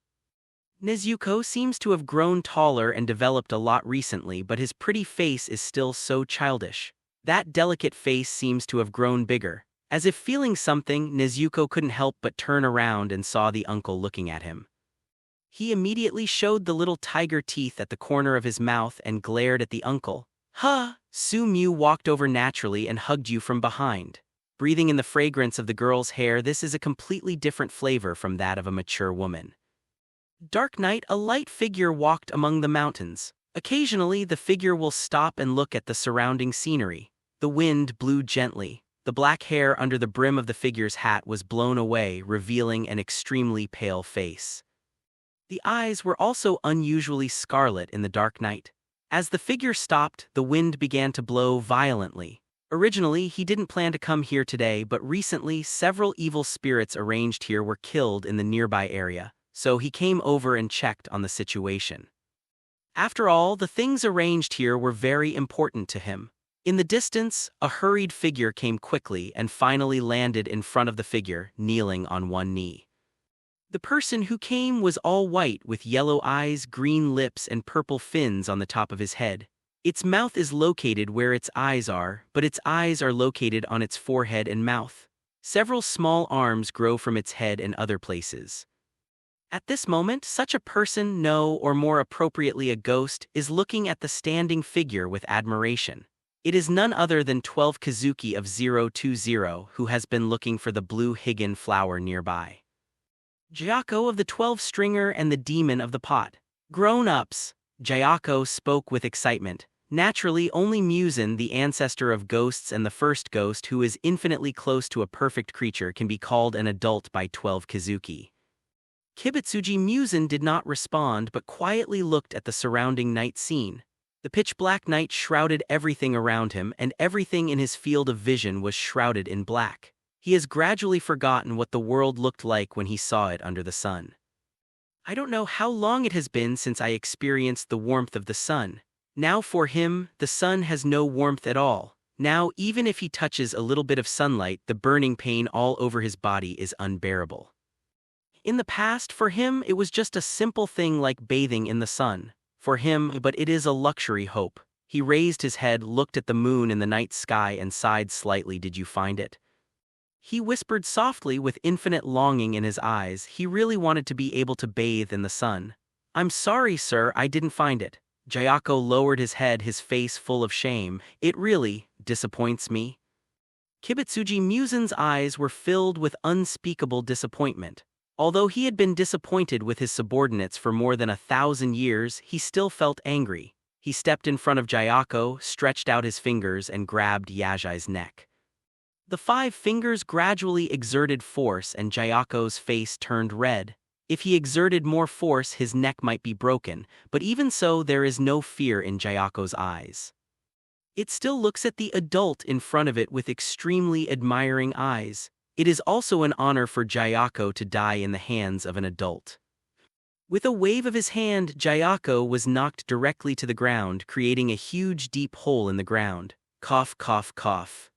Nezuko seems to have grown taller and developed a lot recently, but his pretty face is still so childish. That delicate face seems to have grown bigger. As if feeling something, Nezuko couldn't help but turn around and saw the uncle looking at him. He immediately showed the little tiger teeth at the corner of his mouth and glared at the uncle. "Huh!" Sumyu walked over naturally and hugged you from behind. Breathing in the fragrance of the girl's hair, this is a completely different flavor from that of a mature woman. Dark night, a light figure walked among the mountains. Occasionally, the figure will stop and look at the surrounding scenery. The wind blew gently. The black hair under the brim of the figure's hat was blown away, revealing an extremely pale face. The eyes were also unusually scarlet in the dark night. As the figure stopped, the wind began to blow violently. Originally, he didn't plan to come here today, but recently several evil spirits arranged here were killed in the nearby area, so he came over and checked on the situation. After all, the things arranged here were very important to him. In the distance, a hurried figure came quickly and finally landed in front of the figure, kneeling on one knee. The person who came was all white with yellow eyes, green lips, and purple fins on the top of his head. Its mouth is located where its eyes are, but its eyes are located on its forehead and mouth. Several small arms grow from its head and other places. At this moment, such a person, or more appropriately a ghost, is looking at the standing figure with admiration. It is none other than 12 Kazuki of 020, who has been looking for the blue Higan flower nearby. Jayako of the 12-stringer and the demon of the pot. Grown-ups, Jayako spoke with excitement. Naturally, only Muzan, the ancestor of ghosts and the first ghost who is infinitely close to a perfect creature, can be called an adult by 12 Kazuki. Kibutsuji Muzan did not respond but quietly looked at the surrounding night scene. The pitch-black night shrouded everything around him, and everything in his field of vision was shrouded in black. He has gradually forgotten what the world looked like when he saw it under the sun. I don't know how long it has been since I experienced the warmth of the sun. Now for him, the sun has no warmth at all. Now, even if he touches a little bit of sunlight, the burning pain all over his body is unbearable. In the past, for him, it was just a simple thing like bathing in the sun. For him, but it is a luxury hope. He raised his head, looked at the moon in the night sky, and sighed slightly. Did you find it? He whispered softly with infinite longing in his eyes. He really wanted to be able to bathe in the sun. I'm sorry, sir, I didn't find it. Jayako lowered his head, his face full of shame. It really disappoints me. Kibutsuji Musen's eyes were filled with unspeakable disappointment. Although he had been disappointed with his subordinates for more than 1,000 years, he still felt angry. He stepped in front of Jayako, stretched out his fingers, and grabbed Yajai's neck. The 5 fingers gradually exerted force, and Jayako's face turned red. If he exerted more force, his neck might be broken, but even so, there is no fear in Jayako's eyes. It still looks at the adult in front of it with extremely admiring eyes. It is also an honor for Jayako to die in the hands of an adult. With a wave of his hand, Jayako was knocked directly to the ground, creating a huge deep hole in the ground. Cough, cough, cough.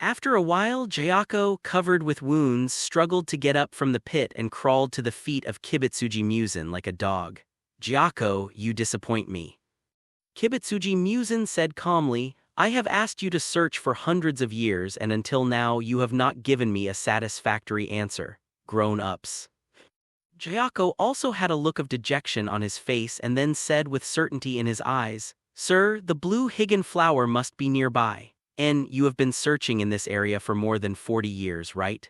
After a while, Jayako, covered with wounds, struggled to get up from the pit and crawled to the feet of Kibutsuji Musen like a dog. Jayako, you disappoint me. Kibutsuji Musen said calmly, I have asked you to search for hundreds of years, and until now you have not given me a satisfactory answer. Grown-ups. Jayako also had a look of dejection on his face and then said with certainty in his eyes, Sir, the blue higan flower must be nearby. And you have been searching in this area for more than 40 years, right?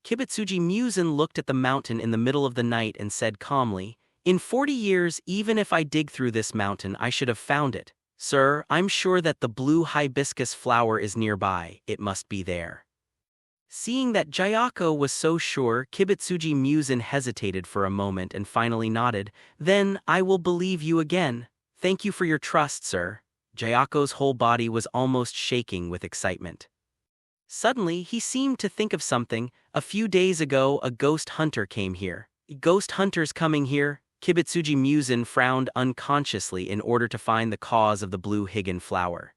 Kibutsuji Musen looked at the mountain in the middle of the night and said calmly, In 40 years, even if I dig through this mountain, I should have found it. Sir, I'm sure that the blue hibiscus flower is nearby. It must be there. Seeing that Jayako was so sure, Kibutsuji Musen hesitated for a moment and finally nodded. Then, I will believe you again. Thank you for your trust, sir. Jayako's whole body was almost shaking with excitement. Suddenly, he seemed to think of something. A few days ago, a ghost hunter came here. Ghost hunters coming here? Kibutsuji Musen frowned unconsciously in order to find the cause of the blue higan flower.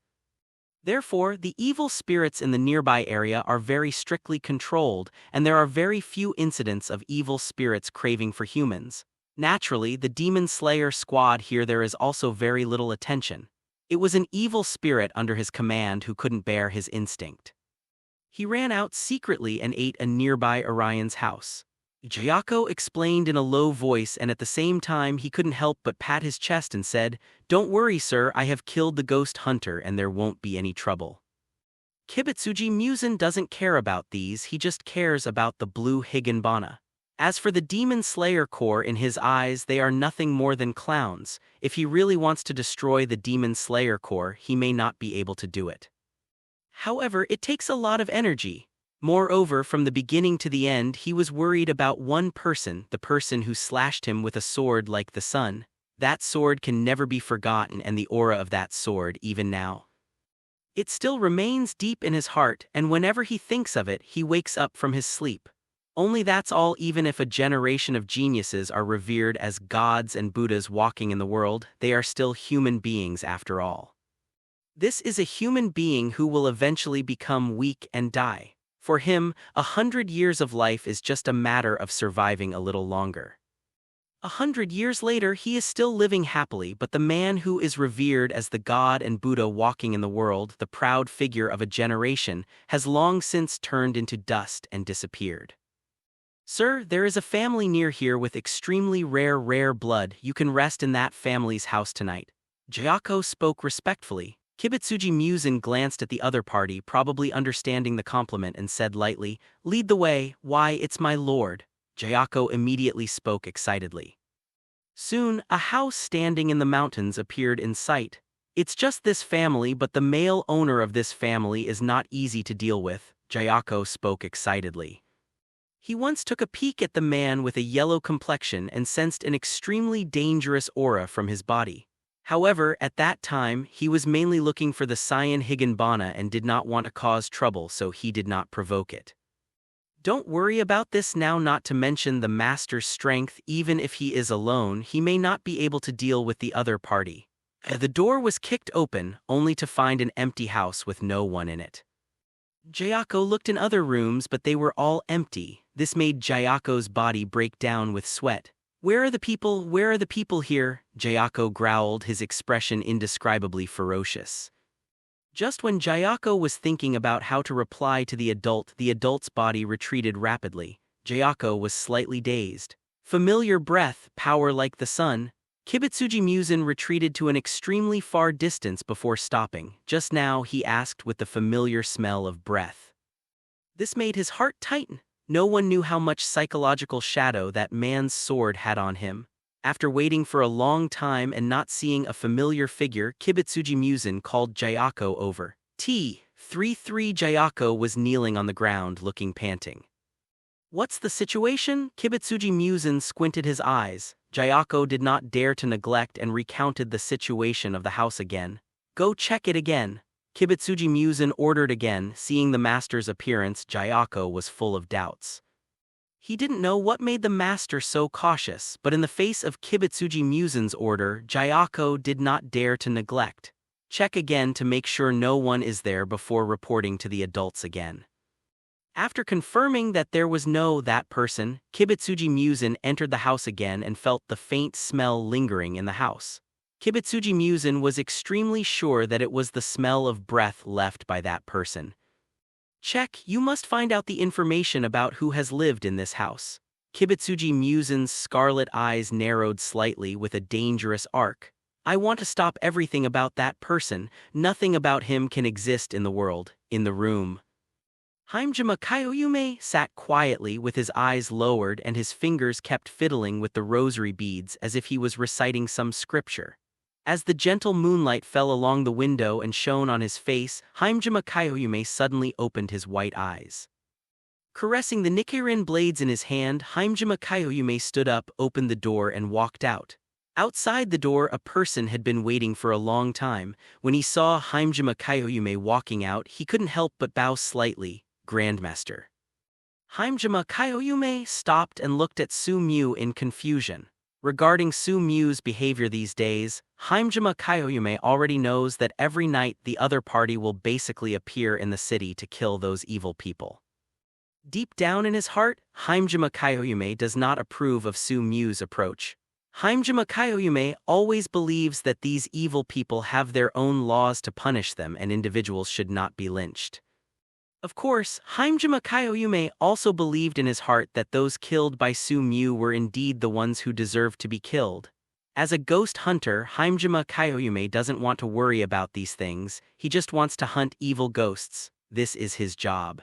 Therefore, the evil spirits in the nearby area are very strictly controlled, and there are very few incidents of evil spirits craving for humans. Naturally, the demon slayer squad here there is also very little attention. It was an evil spirit under his command who couldn't bear his instinct. He ran out secretly and ate a nearby Orion's house. Jayako explained in a low voice, and at the same time he couldn't help but pat his chest and said, Don't worry, sir, I have killed the ghost hunter and there won't be any trouble. Kibutsuji Musen doesn't care about these, he just cares about the blue higanbana. As for the Demon Slayer Corps, in his eyes they are nothing more than clowns. If he really wants to destroy the Demon Slayer Corps, he may not be able to do it. However, it takes a lot of energy. Moreover, from the beginning to the end, he was worried about one person, the person who slashed him with a sword like the sun. That sword can never be forgotten, and the aura of that sword, even now, it still remains deep in his heart, and whenever he thinks of it, he wakes up from his sleep. Only that's all. Even if a generation of geniuses are revered as gods and Buddhas walking in the world, they are still human beings after all. This is a human being who will eventually become weak and die. For him, 100 years of life is just a matter of surviving a little longer. 100 years later, he is still living happily, but the man who is revered as the god and Buddha walking in the world, the proud figure of a generation, has long since turned into dust and disappeared. Sir, there is a family near here with extremely rare blood. You can rest in that family's house tonight. Jayako spoke respectfully. Kibutsuji Musen glanced at the other party, probably understanding the compliment, and said lightly, Lead the way. Why, it's my lord. Jayako immediately spoke excitedly. Soon, a house standing in the mountains appeared in sight. It's just this family, but the male owner of this family is not easy to deal with. Jayako spoke excitedly. He once took a peek at the man with a yellow complexion and sensed an extremely dangerous aura from his body. However, at that time, he was mainly looking for the cyan higanbana and did not want to cause trouble, so he did not provoke it. Don't worry about this now, not to mention the master's strength. Even if he is alone, he may not be able to deal with the other party. The door was kicked open, only to find an empty house with no one in it. Jayako looked in other rooms, but they were all empty. This made Jayako's body break down with sweat. "Where are the people? Where are the people here?" Jayako growled, his expression indescribably ferocious. Just when Jayako was thinking about how to reply to the adult's body retreated rapidly. Jayako was slightly dazed. Familiar breath, power like the sun. Kibutsuji Musen retreated to an extremely far distance before stopping. "Just now?" he asked with the familiar smell of breath. This made his heart tighten. No one knew how much psychological shadow that man's sword had on him. After waiting for a long time and not seeing a familiar figure, Kibutsuji Musen called Jayako over. T-33 Jayako was kneeling on the ground, looking panting. "What's the situation?" Kibutsuji Musen squinted his eyes. Jayako did not dare to neglect and recounted the situation of the house again. "Go check it again." Kibutsuji Musen ordered again. Seeing the master's appearance, Jayako was full of doubts. He didn't know what made the master so cautious, but in the face of Kibutsuji Musen's order, Jayako did not dare to neglect. "Check again to make sure no one is there before reporting to the adults again." After confirming that there was that person, Kibutsuji Musen entered the house again and felt the faint smell lingering in the house. Kibutsuji Musen was extremely sure that it was the smell of breath left by that person. "Check, you must find out the information about who has lived in this house." Kibutsuji Musen's scarlet eyes narrowed slightly with a dangerous arc. "I want to stop everything about that person. Nothing about him can exist in the world." In the room, Hajime Kyoyume sat quietly with his eyes lowered and his fingers kept fiddling with the rosary beads as if he was reciting some scripture. As the gentle moonlight fell along the window and shone on his face, Hajime Kyoyume suddenly opened his white eyes. Caressing the Nichiren blades in his hand, Hajime Kyoyume stood up, opened the door and walked out. Outside the door, a person had been waiting for a long time. When he saw Hajime Kyoyume walking out, he couldn't help but bow slightly. "Grandmaster." Hajime Kyoyume stopped and looked at Su-Mu in confusion. Regarding Su-Mu's behavior these days, Hajime Kyoyume already knows that every night the other party will basically appear in the city to kill those evil people. Deep down in his heart, Hajime Kyoyume does not approve of Su-Mu's approach. Hajime Kyoyume always believes that these evil people have their own laws to punish them and individuals should not be lynched. Of course, Hajime Kyoyume also believed in his heart that those killed by Su-Mu were indeed the ones who deserved to be killed. As a ghost hunter, Hajime Kyoyume doesn't want to worry about these things, he just wants to hunt evil ghosts. This is his job.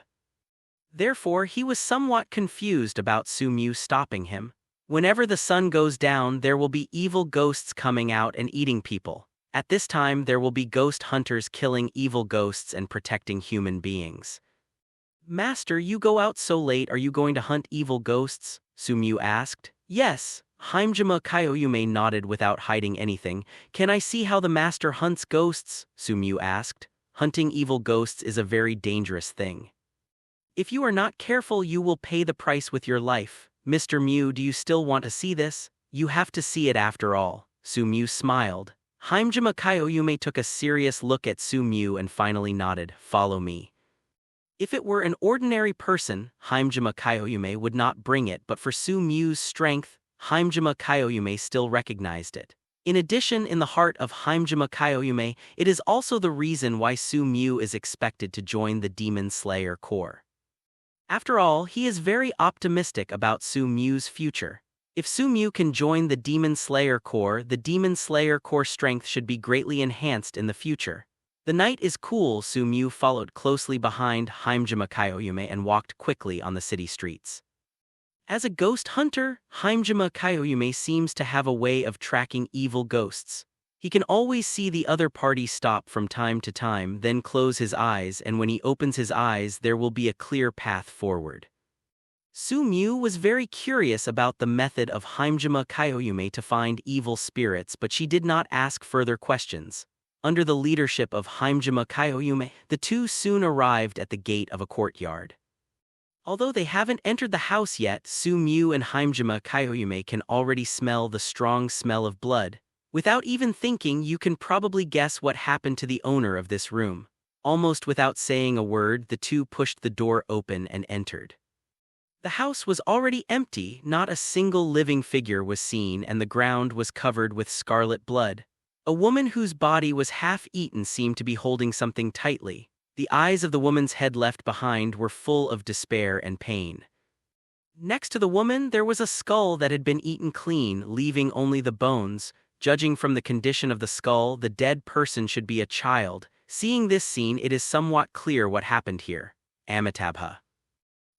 Therefore, he was somewhat confused about Su-Mu stopping him. Whenever the sun goes down, there will be evil ghosts coming out and eating people. At this time, there will be ghost hunters killing evil ghosts and protecting human beings. "Master, you go out so late, are you going to hunt evil ghosts?" Su-Mu asked. "Yes." Hajime Kyoyume nodded without hiding anything. "Can I see how the master hunts ghosts?" Su-Mu asked. "Hunting evil ghosts is a very dangerous thing. If you are not careful, you will pay the price with your life. Mr. Mu, do you still want to see this? You have to see it after all." Su-Mu smiled. Hajime Kyoyume took a serious look at Su-Mu and finally nodded. "Follow me." If it were an ordinary person, Hajime Kyoyume would not bring it, but for Su-Mu's strength, Hajime Kyoyume still recognized it. In addition, in the heart of Hajime Kyoyume, it is also the reason why Su-Mu is expected to join the Demon Slayer Corps. After all, he is very optimistic about Su-Mu's future. If Su-Mu can join the Demon Slayer Corps, the Demon Slayer Corps strength should be greatly enhanced in the future. The night is cool. Su-Mu followed closely behind Hajime Kyoyume and walked quickly on the city streets. As a ghost hunter, Hajime Kyoyume seems to have a way of tracking evil ghosts. He can always see the other party stop from time to time, then close his eyes, and when he opens his eyes, there will be a clear path forward. Su-Mu was very curious about the method of Hajime Kyoyume to find evil spirits, but she did not ask further questions. Under the leadership of Hajime Kyoyume, the two soon arrived at the gate of a courtyard. Although they haven't entered the house yet, Su-Mu and Hajime Kyoyume can already smell the strong smell of blood. Without even thinking, you can probably guess what happened to the owner of this room. Almost without saying a word, the two pushed the door open and entered. The house was already empty, not a single living figure was seen, and the ground was covered with scarlet blood. A woman whose body was half-eaten seemed to be holding something tightly. The eyes of the woman's head left behind were full of despair and pain. Next to the woman, there was a skull that had been eaten clean, leaving only the bones. Judging from the condition of the skull, the dead person should be a child. Seeing this scene, it is somewhat clear what happened here. Amitabha.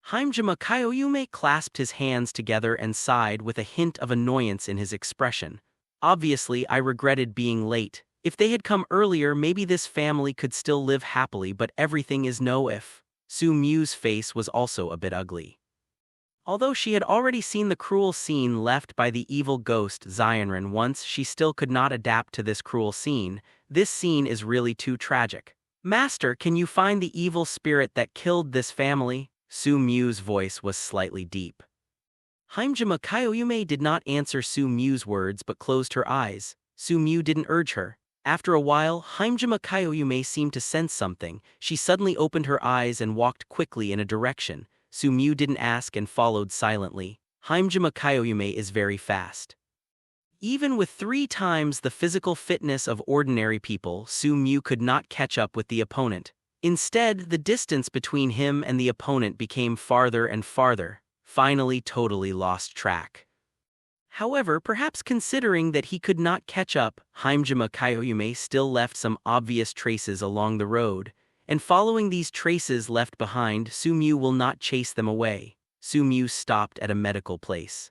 Haimjima Kyoyume clasped his hands together and sighed with a hint of annoyance in his expression. Obviously, I regretted being late. If they had come earlier, maybe this family could still live happily, but everything is no if. Su Mu's face was also a bit ugly. Although she had already seen the cruel scene left by the evil ghost Zionran once, she still could not adapt to this cruel scene. This scene is really too tragic. Master, can you find the evil spirit that killed this family? Su Mu's voice was slightly deep. Haimjima Kyoyume did not answer Su Mu's words but closed her eyes. Su Mu didn't urge her. After a while, Haimjima Kyoyume seemed to sense something. She suddenly opened her eyes and walked quickly in a direction. Su Mu didn't ask and followed silently. Haimjima Kyoyume is very fast. Even with 3 times the physical fitness of ordinary people, Su Mu could not catch up with the opponent. Instead, the distance between him and the opponent became farther and farther, finally totally lost track. However, perhaps considering that he could not catch up, Haimjima Kyoyume still left some obvious traces along the road, and following these traces left behind, Su Mu will not chase them away. Su Mu stopped at a medical place.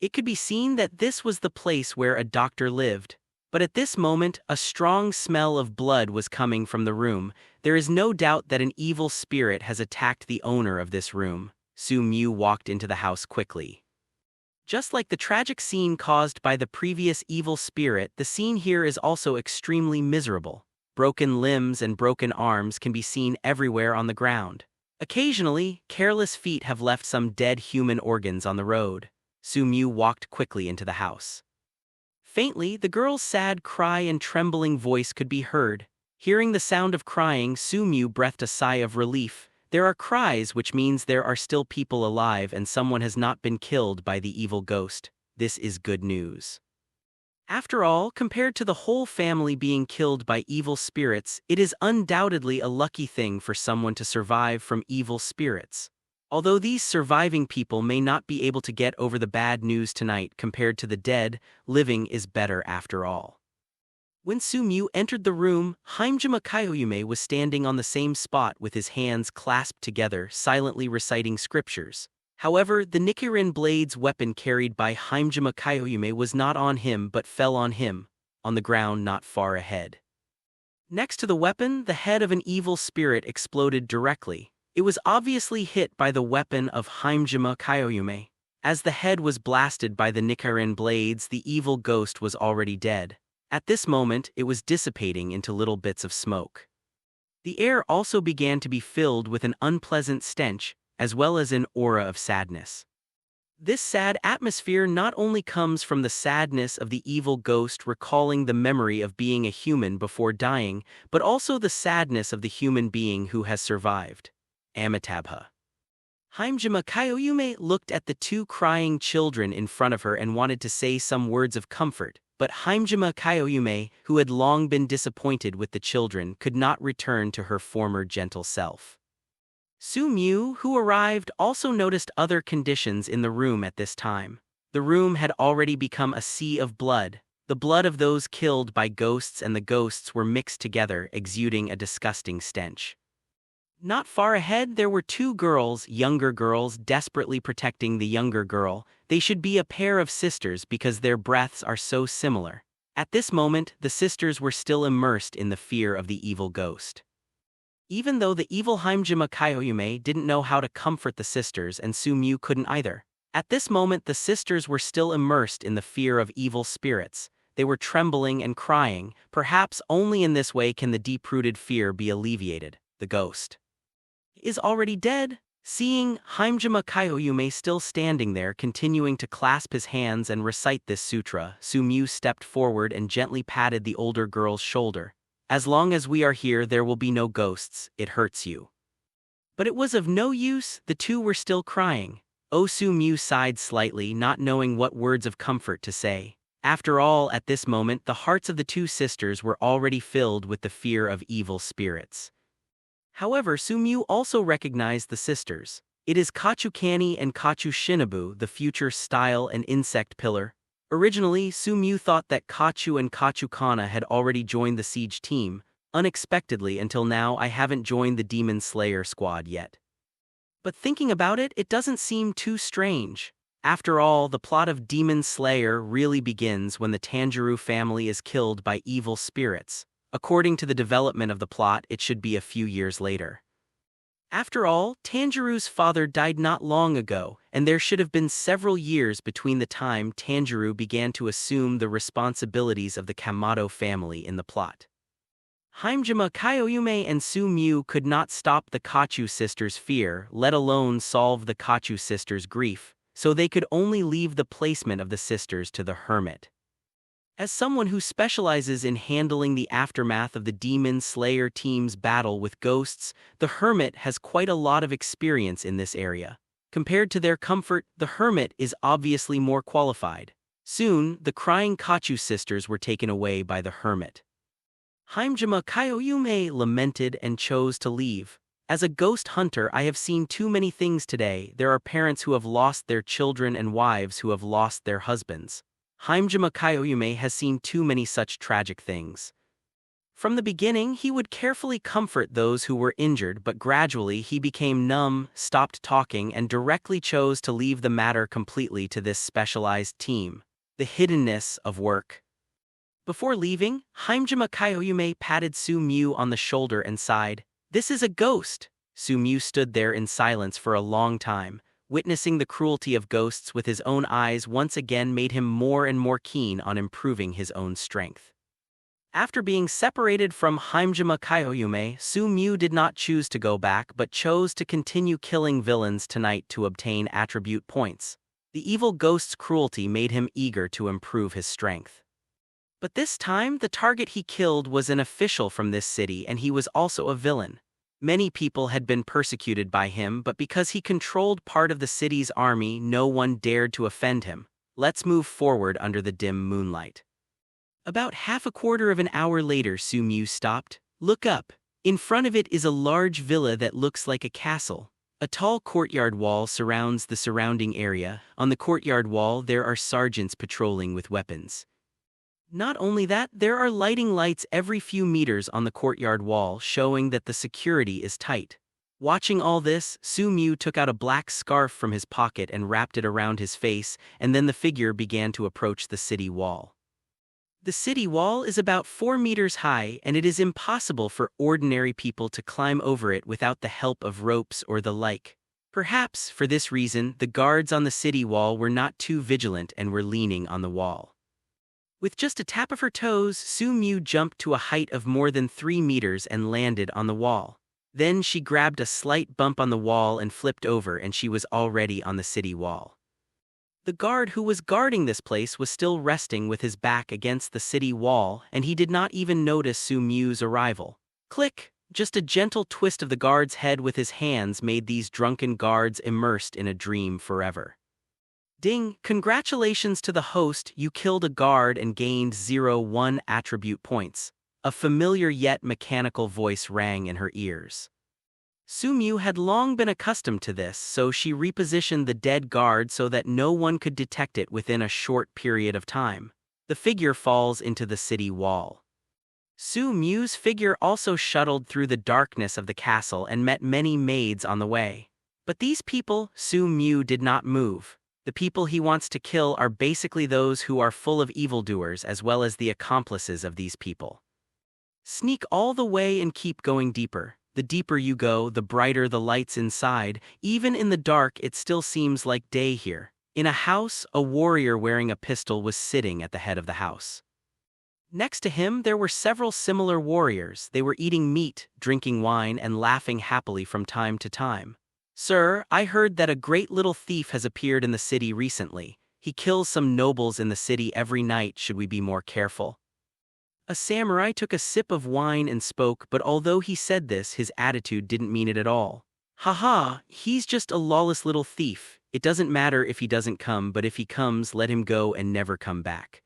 It could be seen that this was the place where a doctor lived. But at this moment, a strong smell of blood was coming from the room. There is no doubt that an evil spirit has attacked the owner of this room. Su Mu walked into the house quickly. Just like the tragic scene caused by the previous evil spirit, the scene here is also extremely miserable. Broken limbs and broken arms can be seen everywhere on the ground. Occasionally, careless feet have left some dead human organs on the road. Su Mu walked quickly into the house. Faintly, the girl's sad cry and trembling voice could be heard. Hearing the sound of crying, Su Mu breathed a sigh of relief. There are cries, which means there are still people alive and someone has not been killed by the evil ghost. This is good news. After all, compared to the whole family being killed by evil spirits, it is undoubtedly a lucky thing for someone to survive from evil spirits. Although these surviving people may not be able to get over the bad news tonight compared to the dead, living is better after all. When Su Mu entered the room, Haimjima Kyoyume was standing on the same spot with his hands clasped together, silently reciting scriptures. However, the Nichiren Blade's weapon carried by Haimjima Kyoyume was not on him but fell on him, on the ground not far ahead. Next to the weapon, the head of an evil spirit exploded directly. It was obviously hit by the weapon of Haimjima Kyoyume. As the head was blasted by the Nichiren Blades, the evil ghost was already dead. At this moment, it was dissipating into little bits of smoke. The air also began to be filled with an unpleasant stench, as well as an aura of sadness. This sad atmosphere not only comes from the sadness of the evil ghost recalling the memory of being a human before dying, but also the sadness of the human being who has survived. Amitabha. Haimjima Kyoyume looked at the 2 crying children in front of her and wanted to say some words of comfort, but Haimjima Kyoyume, who had long been disappointed with the children, could not return to her former gentle self. Su Mu, who arrived, also noticed other conditions in the room at this time. The room had already become a sea of blood. The blood of those killed by ghosts and the ghosts were mixed together, exuding a disgusting stench. Not far ahead, there were 2 girls, younger girls, desperately protecting the younger girl. They should be a pair of sisters because their breaths are so similar. At this moment, the sisters were still immersed in the fear of the evil ghost. Even though the evil Haimjima Kyoyume didn't know how to comfort the sisters and Su Mu couldn't either. At this moment, the sisters were still immersed in the fear of evil spirits. They were trembling and crying. Perhaps only in this way can the deep-rooted fear be alleviated. The ghost is already dead. Seeing Haimjima Kyoyume still standing there continuing to clasp his hands and recite this sutra, Sumyu stepped forward and gently patted the older girl's shoulder. As long as we are here there will be no ghosts, it hurts you. But it was of no use, the two were still crying. Oh, Sumyu sighed slightly, not knowing what words of comfort to say. After all, at this moment the hearts of the two sisters were already filled with the fear of evil spirits. However, Sumyu also recognized the sisters. It is Kachukani and Kachu Shinobu, the future style and insect pillar. Originally, Sumyu thought that Kachu and Kachukana had already joined the siege team. Unexpectedly, until now I haven't joined the Demon Slayer squad yet. But thinking about it, it doesn't seem too strange. After all, the plot of Demon Slayer really begins when the Tanjuro family is killed by evil spirits. According to the development of the plot, it should be a few years later. After all, Tanjiro's father died not long ago, and there should have been several years between the time Tanjiro began to assume the responsibilities of the Kamado family in the plot. Haimjima Kyoyume and Sumyu could not stop the Kachu sisters' fear, let alone solve the Kachu sisters' grief, so they could only leave the placement of the sisters to the hermit. As someone who specializes in handling the aftermath of the Demon Slayer team's battle with ghosts, the hermit has quite a lot of experience in this area. Compared to their comfort, the hermit is obviously more qualified. Soon, the crying Kachu sisters were taken away by the hermit. Haimjima Kyoyume lamented and chose to leave. As a ghost hunter, I have seen too many things today. There are parents who have lost their children and wives who have lost their husbands. Haimjima Kyoyume has seen too many such tragic things. From the beginning, he would carefully comfort those who were injured, but gradually he became numb, stopped talking, and directly chose to leave the matter completely to this specialized team. The hiddenness of work. Before leaving, Haimjima Kyoyume patted Sumyu on the shoulder and sighed. "This is a ghost." Sumyu stood there in silence for a long time. Witnessing the cruelty of ghosts with his own eyes once again made him more and more keen on improving his own strength. After being separated from Haimjima Kyoyume, Sumyu did not choose to go back but chose to continue killing villains tonight to obtain attribute points. The evil ghost's cruelty made him eager to improve his strength. But this time, the target he killed was an official from this city, and he was also a villain. Many people had been persecuted by him, but because he controlled part of the city's army, no one dared to offend him. Let's move forward under the dim moonlight. About half a quarter of an hour later, Sumyu stopped. Look up. In front of it is a large villa that looks like a castle. A tall courtyard wall surrounds the surrounding area. On the courtyard wall, there are sergeants patrolling with weapons. Not only that, there are lighting lights every few meters on the courtyard wall, showing that the security is tight. Watching all this, Sumyu took out a black scarf from his pocket and wrapped it around his face, and then the figure began to approach the city wall. The city wall is about 4 meters high, and it is impossible for ordinary people to climb over it without the help of ropes or the like. Perhaps, for this reason, the guards on the city wall were not too vigilant and were leaning on the wall. With just a tap of her toes, Sumyu jumped to a height of more than 3 meters and landed on the wall. Then she grabbed a slight bump on the wall and flipped over, and she was already on the city wall. The guard who was guarding this place was still resting with his back against the city wall, and he did not even notice Sumyu's arrival. Click! Just a gentle twist of the guard's head with his hands made these drunken guards immersed in a dream forever. Ding! Congratulations to the host, you killed a guard and gained 0-1 attribute points. A familiar yet mechanical voice rang in her ears. Sumyu had long been accustomed to this, so she repositioned the dead guard so that no one could detect it within a short period of time. The figure falls into the city wall. Sumyu's figure also shuttled through the darkness of the castle and met many maids on the way. But these people, Sumyu did not move. The people he wants to kill are basically those who are full of evildoers as well as the accomplices of these people. Sneak all the way and keep going deeper. The deeper you go, the brighter the lights inside. Even in the dark, it still seems like day here. In a house, a warrior wearing a pistol was sitting at the head of the house. Next to him, there were several similar warriors. They were eating meat, drinking wine, and laughing happily from time to time. "Sir, I heard that a great little thief has appeared in the city recently. He kills some nobles in the city every night. Should we be more careful?" A samurai took a sip of wine and spoke, but although he said this, his attitude didn't mean it at all. "Haha, he's just a lawless little thief. It doesn't matter if he doesn't come, but if he comes, let him go and never come back."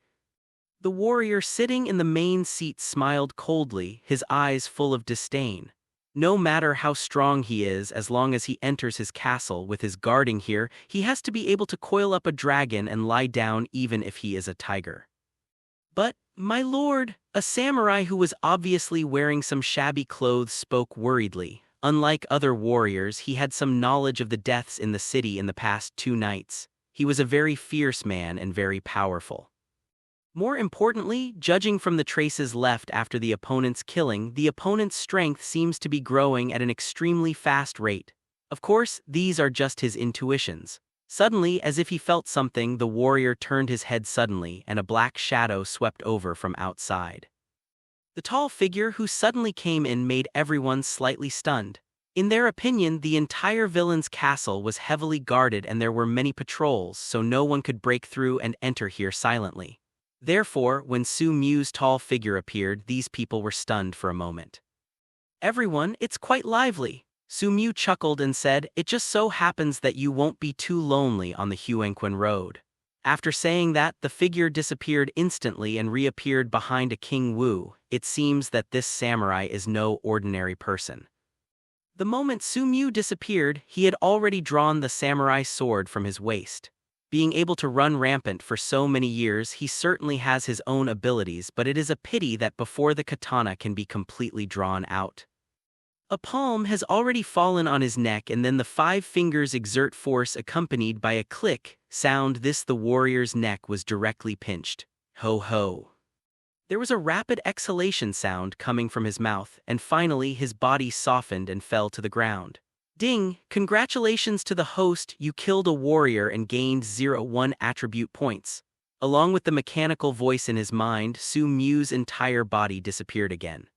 The warrior sitting in the main seat smiled coldly, his eyes full of disdain. "No matter how strong he is, as long as he enters his castle with his guarding here, he has to be able to coil up a dragon and lie down even if he is a tiger." "But, my lord," a samurai who was obviously wearing some shabby clothes spoke worriedly. Unlike other warriors, he had some knowledge of the deaths in the city in the past 2 nights. He was a very fierce man and very powerful. More importantly, judging from the traces left after the opponent's killing, the opponent's strength seems to be growing at an extremely fast rate. Of course, these are just his intuitions. Suddenly, as if he felt something, the warrior turned his head suddenly, and a black shadow swept over from outside. The tall figure who suddenly came in made everyone slightly stunned. In their opinion, the entire villain's castle was heavily guarded and there were many patrols, so no one could break through and enter here silently. Therefore, when Su Mu's tall figure appeared, these people were stunned for a moment. "Everyone, it's quite lively." Su Mu chuckled and said, "It just so happens that you won't be too lonely on the Huanquan Road." After saying that, the figure disappeared instantly and reappeared behind a King Wu. It seems that this samurai is no ordinary person. The moment Su Mu disappeared, he had already drawn the samurai sword from his waist. Being able to run rampant for so many years, he certainly has his own abilities, but it is a pity that before the katana can be completely drawn out. A palm has already fallen on his neck, and then the 5 fingers exert force accompanied by a click sound. The warrior's neck was directly pinched. Ho ho. There was a rapid exhalation sound coming from his mouth, and finally his body softened and fell to the ground. "Ding, congratulations to the host, you killed a warrior and gained 0-1 attribute points." Along with the mechanical voice in his mind, Su Mu's entire body disappeared again.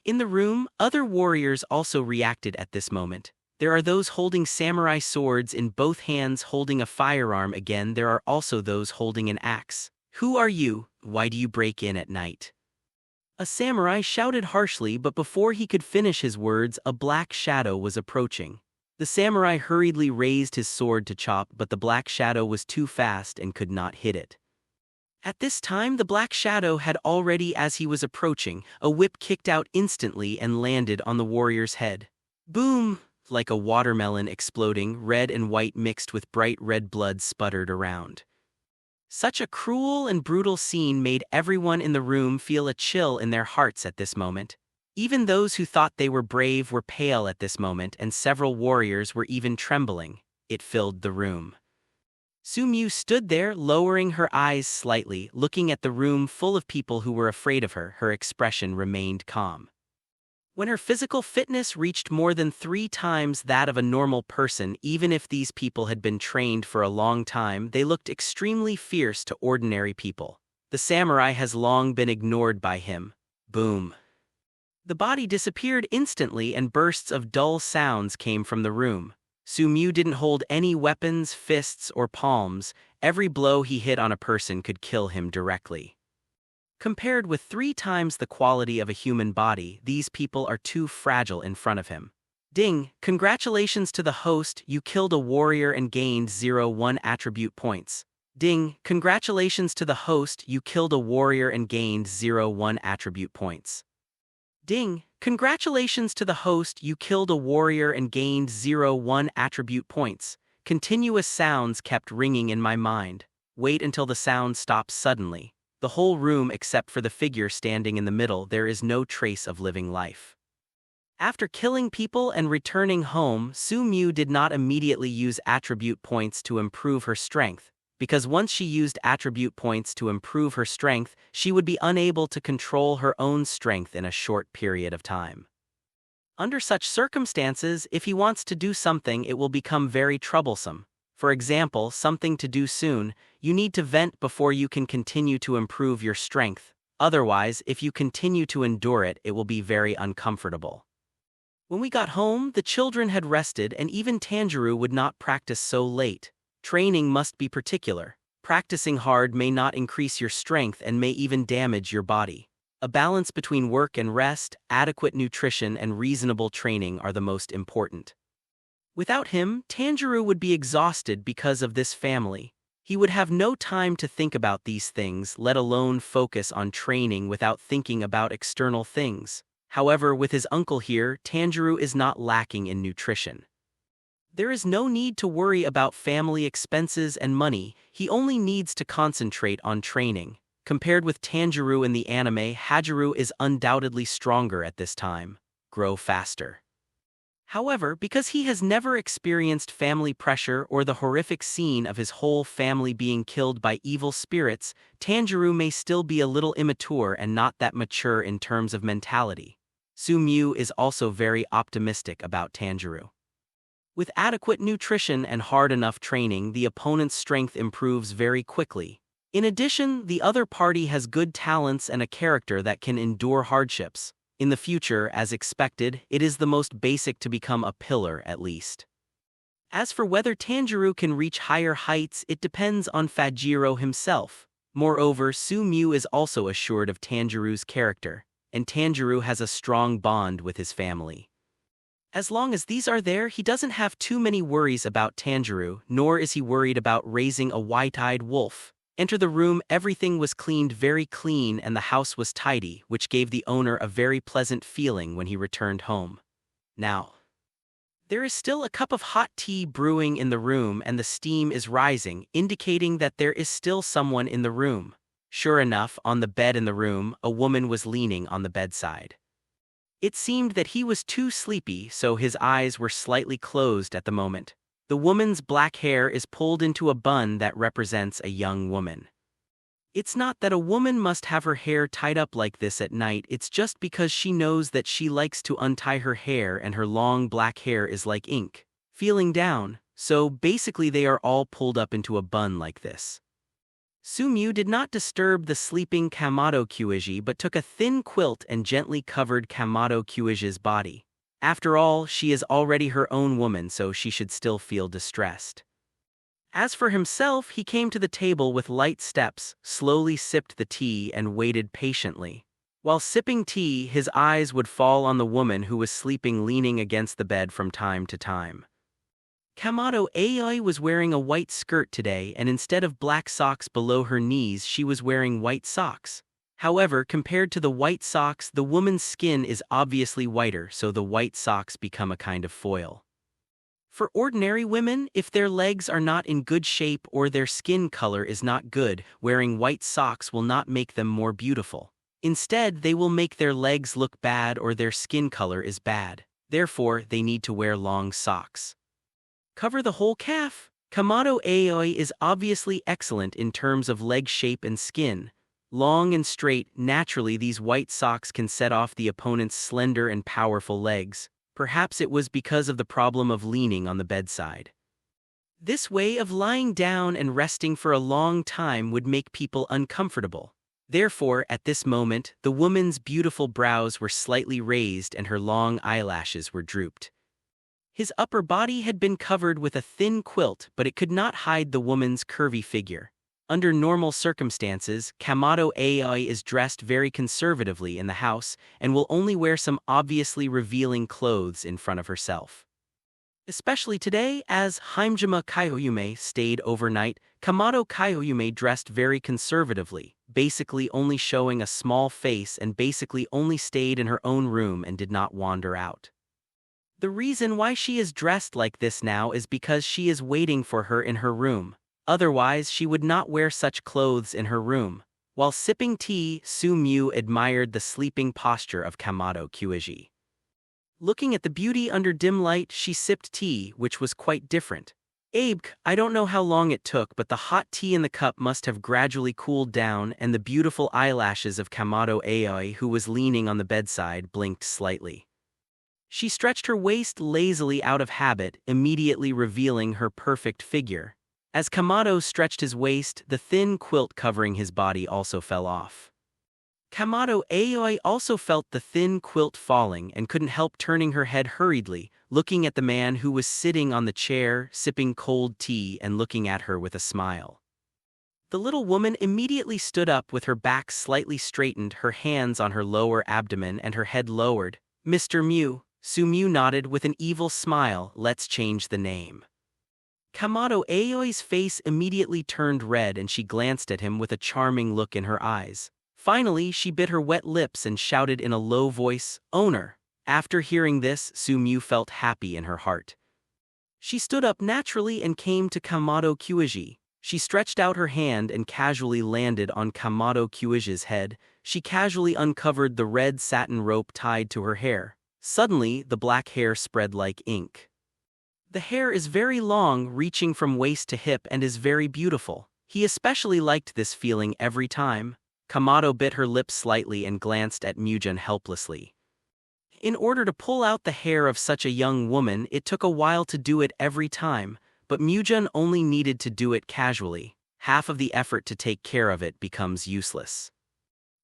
In the room, other warriors also reacted at this moment. There are those holding samurai swords in both hands holding a firearm. Again, there are also those holding an axe. "Who are you? Why do you break in at night?" A samurai shouted harshly, but before he could finish his words, a black shadow was approaching. The samurai hurriedly raised his sword to chop, but the black shadow was too fast and could not hit it. At this time, the black shadow had already, as he was approaching, a whip kicked out instantly and landed on the warrior's head. Boom! Like a watermelon exploding, red and white mixed with bright red blood sputtered around. Such a cruel and brutal scene made everyone in the room feel a chill in their hearts at this moment. Even those who thought they were brave were pale at this moment, and several warriors were even trembling. It filled the room. Su Mu stood there, lowering her eyes slightly, looking at the room full of people who were afraid of her. Her expression remained calm. When her physical fitness reached more than 3 times that of a normal person, even if these people had been trained for a long time, they looked extremely fierce to ordinary people. The samurai has long been ignored by him. Boom. The body disappeared instantly and bursts of dull sounds came from the room. Su Mu didn't hold any weapons, fists, or palms. Every blow he hit on a person could kill him directly. Compared with 3 times the quality of a human body, these people are too fragile in front of him. Ding, congratulations to the host, you killed a warrior and gained 0-1 attribute points. Ding, congratulations to the host, you killed a warrior and gained 0-1 attribute points. Ding, congratulations to the host, you killed a warrior and gained 0-1 attribute points. Continuous sounds kept ringing in my mind. Wait until the sound stops suddenly. The whole room except for the figure standing in the middle, there is no trace of living life. After killing people and returning home, Su Mu did not immediately use attribute points to improve her strength, because once she used attribute points to improve her strength, she would be unable to control her own strength in a short period of time. Under such circumstances, if he wants to do something, it will become very troublesome. For example, something to do soon, you need to vent before you can continue to improve your strength. Otherwise, if you continue to endure it, it will be very uncomfortable. When we got home, the children had rested and even Tanjiro would not practice so late. Training must be particular. Practicing hard may not increase your strength and may even damage your body. A balance between work and rest, adequate nutrition and reasonable training are the most important. Without him, Tanjiro would be exhausted because of this family. He would have no time to think about these things, let alone focus on training without thinking about external things. However, with his uncle here, Tanjiro is not lacking in nutrition. There is no need to worry about family expenses and money, he only needs to concentrate on training. Compared with Tanjiro in the anime, Hajiru is undoubtedly stronger at this time. Grow faster. However, because he has never experienced family pressure or the horrific scene of his whole family being killed by evil spirits, Tanjiro may still be a little immature and not that mature in terms of mentality. Sumyu is also very optimistic about Tanjiro. With adequate nutrition and hard enough training, the opponent's strength improves very quickly. In addition, the other party has good talents and a character that can endure hardships. In the future, as expected, it is the most basic to become a pillar at least. As for whether Tanjiro can reach higher heights, it depends on Fajiro himself. Moreover, Sumyu is also assured of Tanjiro's character, and Tanjiro has a strong bond with his family. As long as these are there, he doesn't have too many worries about Tanjiro, nor is he worried about raising a white-eyed wolf. Enter the room, everything was cleaned very clean and the house was tidy, which gave the owner a very pleasant feeling when he returned home. Now, there is still a cup of hot tea brewing in the room and the steam is rising, indicating that there is still someone in the room. Sure enough, on the bed in the room, a woman was leaning on the bedside. It seemed that he was too sleepy, so his eyes were slightly closed at the moment. The woman's black hair is pulled into a bun that represents a young woman. It's not that a woman must have her hair tied up like this at night, it's just because she knows that she likes to untie her hair and her long black hair is like ink, feeling down, so basically they are all pulled up into a bun like this. Sumyu did not disturb the sleeping Kamado Kyuiji but took a thin quilt and gently covered Kamado Kyuiji's body. After all, she is already her own woman, so she should still feel distressed. As for himself, he came to the table with light steps, slowly sipped the tea and waited patiently. While sipping tea, his eyes would fall on the woman who was sleeping leaning against the bed from time to time. Kamado Ai was wearing a white skirt today and instead of black socks below her knees she was wearing white socks. However, compared to the white socks, the woman's skin is obviously whiter, so the white socks become a kind of foil. For ordinary women, if their legs are not in good shape or their skin color is not good, wearing white socks will not make them more beautiful. Instead, they will make their legs look bad or their skin color is bad. Therefore, they need to wear long socks. Cover the whole calf. Kamado Ai is obviously excellent in terms of leg shape and skin. Long and straight, naturally these white socks can set off the opponent's slender and powerful legs. Perhaps it was because of the problem of leaning on the bedside. This way of lying down and resting for a long time would make people uncomfortable. Therefore, at this moment, the woman's beautiful brows were slightly raised and her long eyelashes were drooped. His upper body had been covered with a thin quilt, but it could not hide the woman's curvy figure. Under normal circumstances, Kamado Ai is dressed very conservatively in the house and will only wear some obviously revealing clothes in front of herself. Especially today, as Himejima Kyoyume stayed overnight, Kamado Kyoyume dressed very conservatively, basically only showing a small face and basically only stayed in her own room and did not wander out. The reason why she is dressed like this now is because she is waiting for her in her room. Otherwise, she would not wear such clothes in her room. While sipping tea, Sumyu admired the sleeping posture of Kamado Kyuiji. Looking at the beauty under dim light, she sipped tea, which was quite different. I don't know how long it took, but the hot tea in the cup must have gradually cooled down and the beautiful eyelashes of Kamado Ai, who was leaning on the bedside, blinked slightly. She stretched her waist lazily out of habit, immediately revealing her perfect figure. As Kamado stretched his waist, the thin quilt covering his body also fell off. Kamado Aoi also felt the thin quilt falling and couldn't help turning her head hurriedly, looking at the man who was sitting on the chair, sipping cold tea and looking at her with a smile. The little woman immediately stood up with her back slightly straightened, her hands on her lower abdomen and her head lowered. "Mr. Mew," Su Mew nodded with an evil smile, "let's change the name." Kamado Aoi's face immediately turned red and she glanced at him with a charming look in her eyes. Finally, she bit her wet lips and shouted in a low voice, "Owner." After hearing this, Su Mew felt happy in her heart. She stood up naturally and came to Kamado Kyuji. She stretched out her hand and casually landed on Kamado Kyuji's head. She casually uncovered the red satin rope tied to her hair. Suddenly, the black hair spread like ink. The hair is very long, reaching from waist to hip, and is very beautiful. He especially liked this feeling every time. Kamado bit her lips slightly and glanced at Mujun helplessly. In order to pull out the hair of such a young woman, it took a while to do it every time, but Mujun only needed to do it casually. Half of the effort to take care of it becomes useless.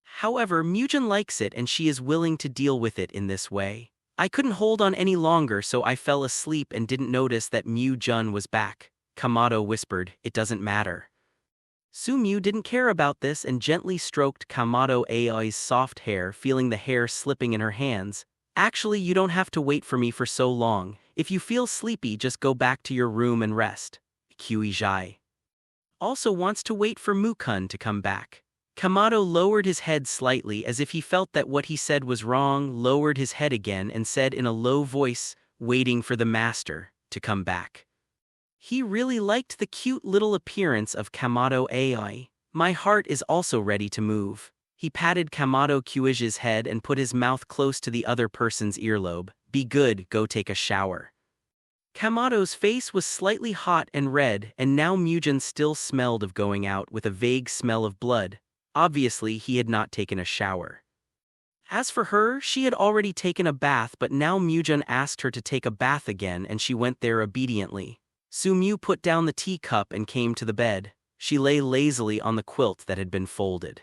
However, Mujun likes it and she is willing to deal with it in this way. "I couldn't hold on any longer, so I fell asleep and didn't notice that Mujun was back," Kamado whispered. "It doesn't matter." Su Mew didn't care about this and gently stroked Kamado Aoi's soft hair, feeling the hair slipping in her hands. "Actually, you don't have to wait for me for so long. If you feel sleepy, just go back to your room and rest." Kyuijai also wants to wait for Mukun to come back. Kamado lowered his head slightly as if he felt that what he said was wrong, lowered his head again and said in a low voice, "Waiting for the master to come back." He really liked the cute little appearance of Kamado Aoi. "My heart is also ready to move." He patted Kamado Kyuji's head and put his mouth close to the other person's earlobe. "Be good, go take a shower." Kamado's face was slightly hot and red, and now Mujun still smelled of going out with a vague smell of blood. Obviously, he had not taken a shower. As for her, she had already taken a bath, but now Mujun asked her to take a bath again and she went there obediently. Su Mew put down the teacup and came to the bed. She lay lazily on the quilt that had been folded.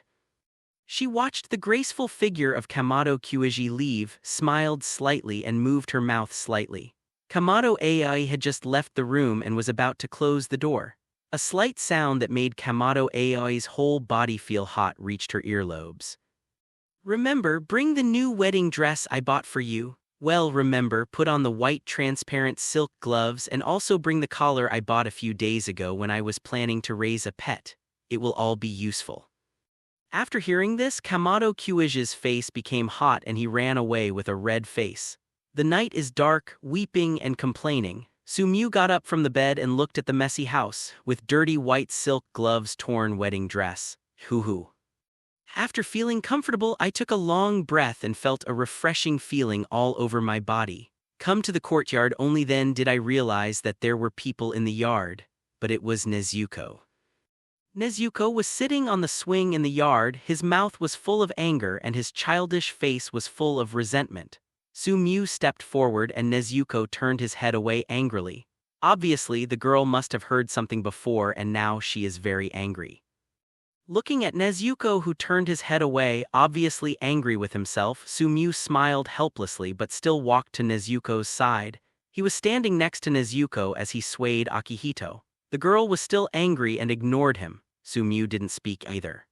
She watched the graceful figure of Kamado Kyuji leave, smiled slightly and moved her mouth slightly. Kamado Aoi had just left the room and was about to close the door. A slight sound that made Kamado Aoi's whole body feel hot reached her earlobes. "Remember, bring the new wedding dress I bought for you. Well, remember, put on the white transparent silk gloves and also bring the collar I bought a few days ago when I was planning to raise a pet. It will all be useful." After hearing this, Kamado Kyuji's face became hot and he ran away with a red face. The night is dark, weeping and complaining. Su Mew got up from the bed and looked at the messy house, with dirty white silk gloves, torn wedding dress. Hoo-hoo. After feeling comfortable, I took a long breath and felt a refreshing feeling all over my body. Come to the courtyard, only then did I realize that there were people in the yard, but it was Nezuko. Nezuko was sitting on the swing in the yard, his mouth was full of anger and his childish face was full of resentment. Su Mew stepped forward and Nezuko turned his head away angrily. Obviously, the girl must have heard something before and now she is very angry. Looking at Nezuko, who turned his head away, obviously angry with himself, Su Mew smiled helplessly but still walked to Nezuko's side. He was standing next to Nezuko as he swayed Akihito. The girl was still angry and ignored him. Su Mew didn't speak either.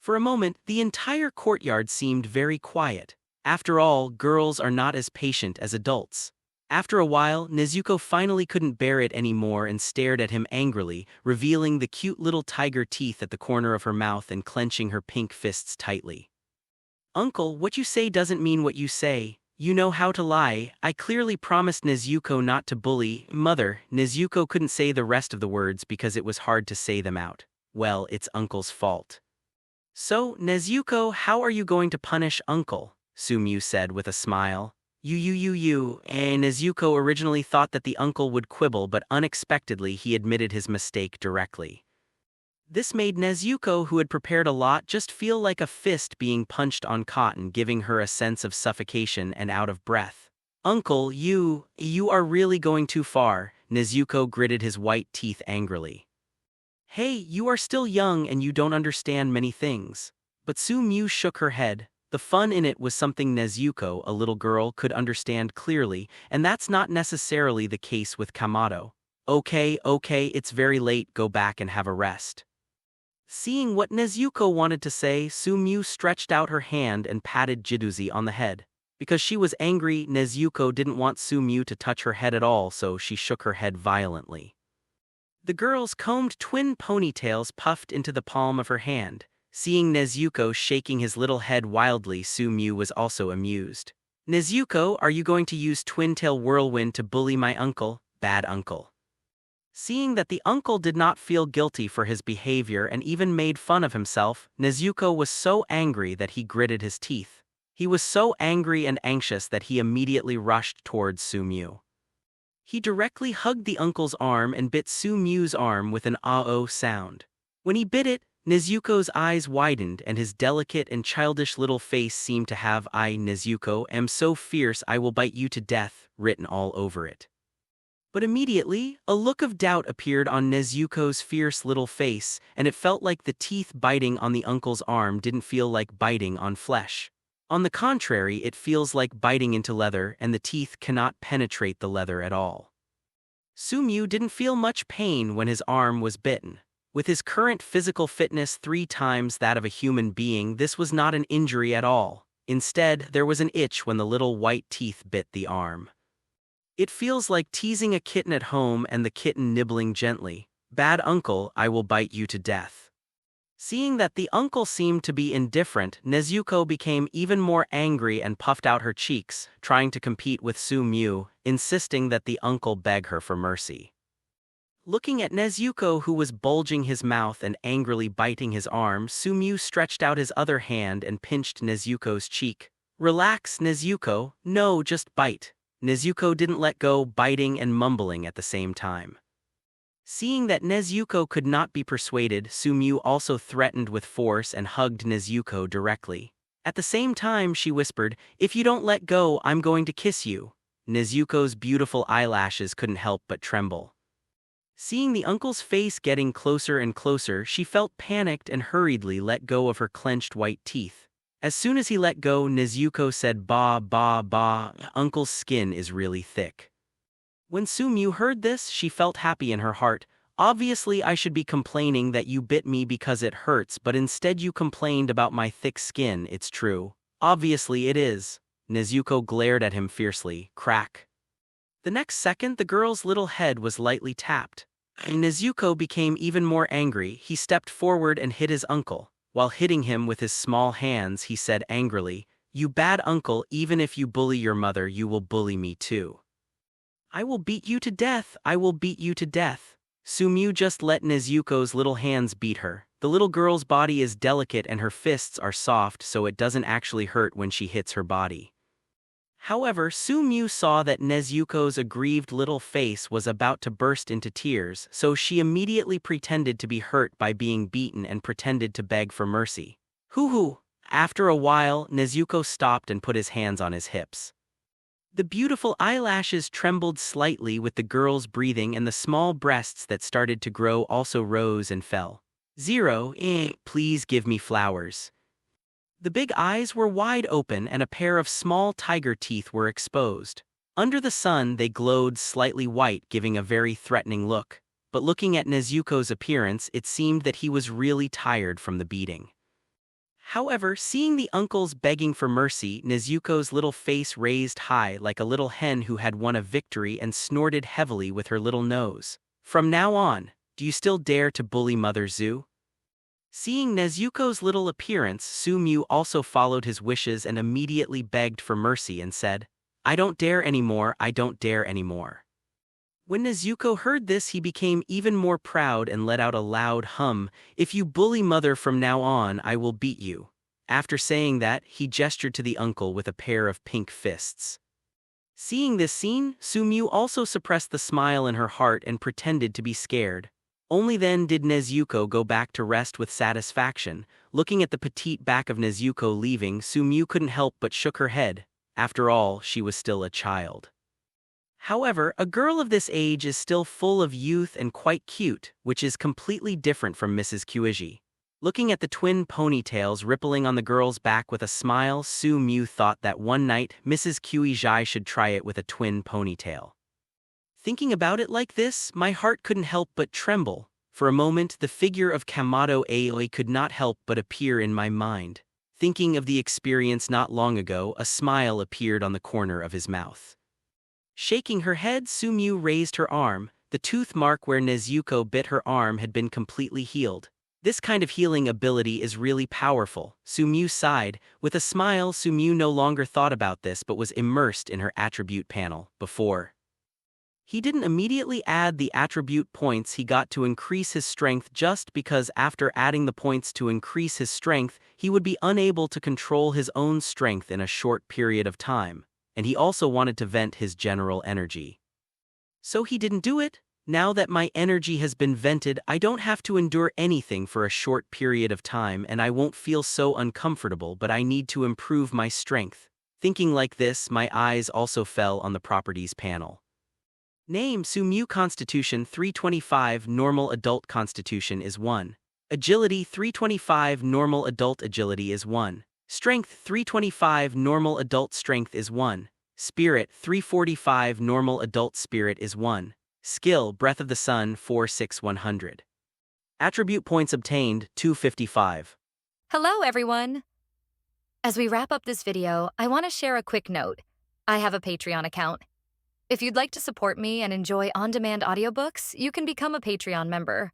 For a moment, the entire courtyard seemed very quiet. After all, girls are not as patient as adults. After a while, Nezuko finally couldn't bear it anymore and stared at him angrily, revealing the cute little tiger teeth at the corner of her mouth and clenching her pink fists tightly. "Uncle, what you say doesn't mean what you say. You know how to lie. I clearly promised Nezuko not to bully." "Mother," Nezuko couldn't say the rest of the words because it was hard to say them out. "Well, it's Uncle's fault." "So, Nezuko, how are you going to punish Uncle?" Su Mew said with a smile. And Nezuko originally thought that the uncle would quibble, but unexpectedly he admitted his mistake directly. This made Nezuko, who had prepared a lot, just feel like a fist being punched on cotton, giving her a sense of suffocation and out of breath. "Uncle, you are really going too far," Nezuko gritted his white teeth angrily. "Hey, you are still young and you don't understand many things. But Su-Mew shook her head. The fun in it was something Nezuko, a little girl, could understand clearly, and that's not necessarily the case with Kamado. Okay, it's very late, go back and have a rest. Seeing what Nezuko wanted to say, Su-Mew stretched out her hand and patted Jiduzi on the head. Because she was angry, Nezuko didn't want Su-Mew to touch her head at all, so she shook her head violently. The girl's combed twin ponytails puffed into the palm of her hand. Seeing Nezuko shaking his little head wildly, Su-Mew was also amused. Nezuko, are you going to use Twin-Tail Whirlwind to bully my uncle, bad uncle? Seeing that the uncle did not feel guilty for his behavior and even made fun of himself, Nezuko was so angry that he gritted his teeth. He was so angry and anxious that he immediately rushed towards Su-Mew. He directly hugged the uncle's arm and bit Su-Mew's arm with an ah-oh sound. When he bit it, Nezuko's eyes widened and his delicate and childish little face seemed to have "I, Nezuko, am so fierce I will bite you to death" written all over it. But immediately, a look of doubt appeared on Nezuko's fierce little face, and it felt like the teeth biting on the uncle's arm didn't feel like biting on flesh. On the contrary, it feels like biting into leather, and the teeth cannot penetrate the leather at all. Su-Mew didn't feel much pain when his arm was bitten. With his current physical fitness 3 times that of a human being, this was not an injury at all. Instead, there was an itch when the little white teeth bit the arm. It feels like teasing a kitten at home and the kitten nibbling gently. "Bad uncle, I will bite you to death." Seeing that the uncle seemed to be indifferent, Nezuko became even more angry and puffed out her cheeks, trying to compete with Su-Mew, insisting that the uncle beg her for mercy. Looking at Nezuko, who was bulging his mouth and angrily biting his arm, Su-Mew stretched out his other hand and pinched Nezuko's cheek. "Relax, Nezuko, no, just bite." Nezuko didn't let go, biting and mumbling at the same time. Seeing that Nezuko could not be persuaded, Su-Mew also threatened with force and hugged Nezuko directly. At the same time, she whispered, "If you don't let go, I'm going to kiss you." Nezuko's beautiful eyelashes couldn't help but tremble. Seeing the uncle's face getting closer and closer, she felt panicked and hurriedly let go of her clenched white teeth. As soon as he let go, Nezuko said, "Bah, bah, bah, uncle's skin is really thick." When Su-Mew heard this, she felt happy in her heart. "Obviously I should be complaining that you bit me because it hurts, but instead you complained about my thick skin, it's true." "Obviously it is." Nezuko glared at him fiercely. Crack. The next second, the girl's little head was lightly tapped. Nezuko became even more angry. He stepped forward and hit his uncle. While hitting him with his small hands, he said angrily, "You bad uncle, even if you bully your mother, you will bully me too. I will beat you to death, I will beat you to death." Su-Mew just let Nezuko's little hands beat her. The little girl's body is delicate and her fists are soft, so it doesn't actually hurt when she hits her body. However, Su-Mew saw that Nezuko's aggrieved little face was about to burst into tears, so she immediately pretended to be hurt by being beaten and pretended to beg for mercy. Hoo-hoo! After a while, Nezuko stopped and put his hands on his hips. The beautiful eyelashes trembled slightly with the girl's breathing, and the small breasts that started to grow also rose and fell. "Zero, please give me flowers." The big eyes were wide open and a pair of small tiger teeth were exposed. Under the sun they glowed slightly white, giving a very threatening look. But looking at Nezuko's appearance, it seemed that he was really tired from the beating. However, seeing the uncles begging for mercy, Nezuko's little face raised high like a little hen who had won a victory and snorted heavily with her little nose. "From now on, do you still dare to bully Mother Zu?" Seeing Nezuko's little appearance, Su-Mew also followed his wishes and immediately begged for mercy and said, "I don't dare anymore, I don't dare anymore." When Nezuko heard this, he became even more proud and let out a loud hum. "If you bully Mother from now on, I will beat you." After saying that, he gestured to the uncle with a pair of pink fists. Seeing this scene, Su-Mew also suppressed the smile in her heart and pretended to be scared. Only then did Nezuko go back to rest with satisfaction. Looking at the petite back of Nezuko leaving, Su-Mew couldn't help but shook her head. After all, she was still a child. However, a girl of this age is still full of youth and quite cute, which is completely different from Mrs. Kuiji. Looking at the twin ponytails rippling on the girl's back with a smile, Su Mu thought that one night Mrs. Qi should try it with a twin ponytail. Thinking about it like this, my heart couldn't help but tremble. For a moment, the figure of Kamado Aoi could not help but appear in my mind. Thinking of the experience not long ago, a smile appeared on the corner of his mouth. Shaking her head, Su Mu raised her arm. The tooth mark where Nezuko bit her arm had been completely healed. This kind of healing ability is really powerful. Su Mu sighed. With a smile, Su Mu no longer thought about this but was immersed in her attribute panel. Before he didn't immediately add the attribute points he got to increase his strength just because after adding the points to increase his strength, he would be unable to control his own strength in a short period of time, and he also wanted to vent his general energy. So he didn't do it. Now that my energy has been vented, I don't have to endure anything for a short period of time and I won't feel so uncomfortable, but I need to improve my strength. Thinking like this, my eyes also fell on the properties panel. Name: Su Mu. Constitution 325, normal adult constitution is 1. Agility 325, normal adult agility is 1. Strength 325, normal adult strength is 1. Spirit 345, normal adult spirit is 1. Skill: Breath of the Sun 46100. Attribute points obtained 255. Hello everyone! As we wrap up this video, I want to share a quick note. I have a Patreon account. If you'd like to support me and enjoy on-demand audiobooks, you can become a Patreon member.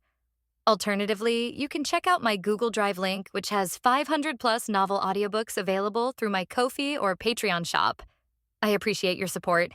Alternatively, you can check out my Google Drive link, which has 500+ novel audiobooks available through my Ko-fi or Patreon shop. I appreciate your support.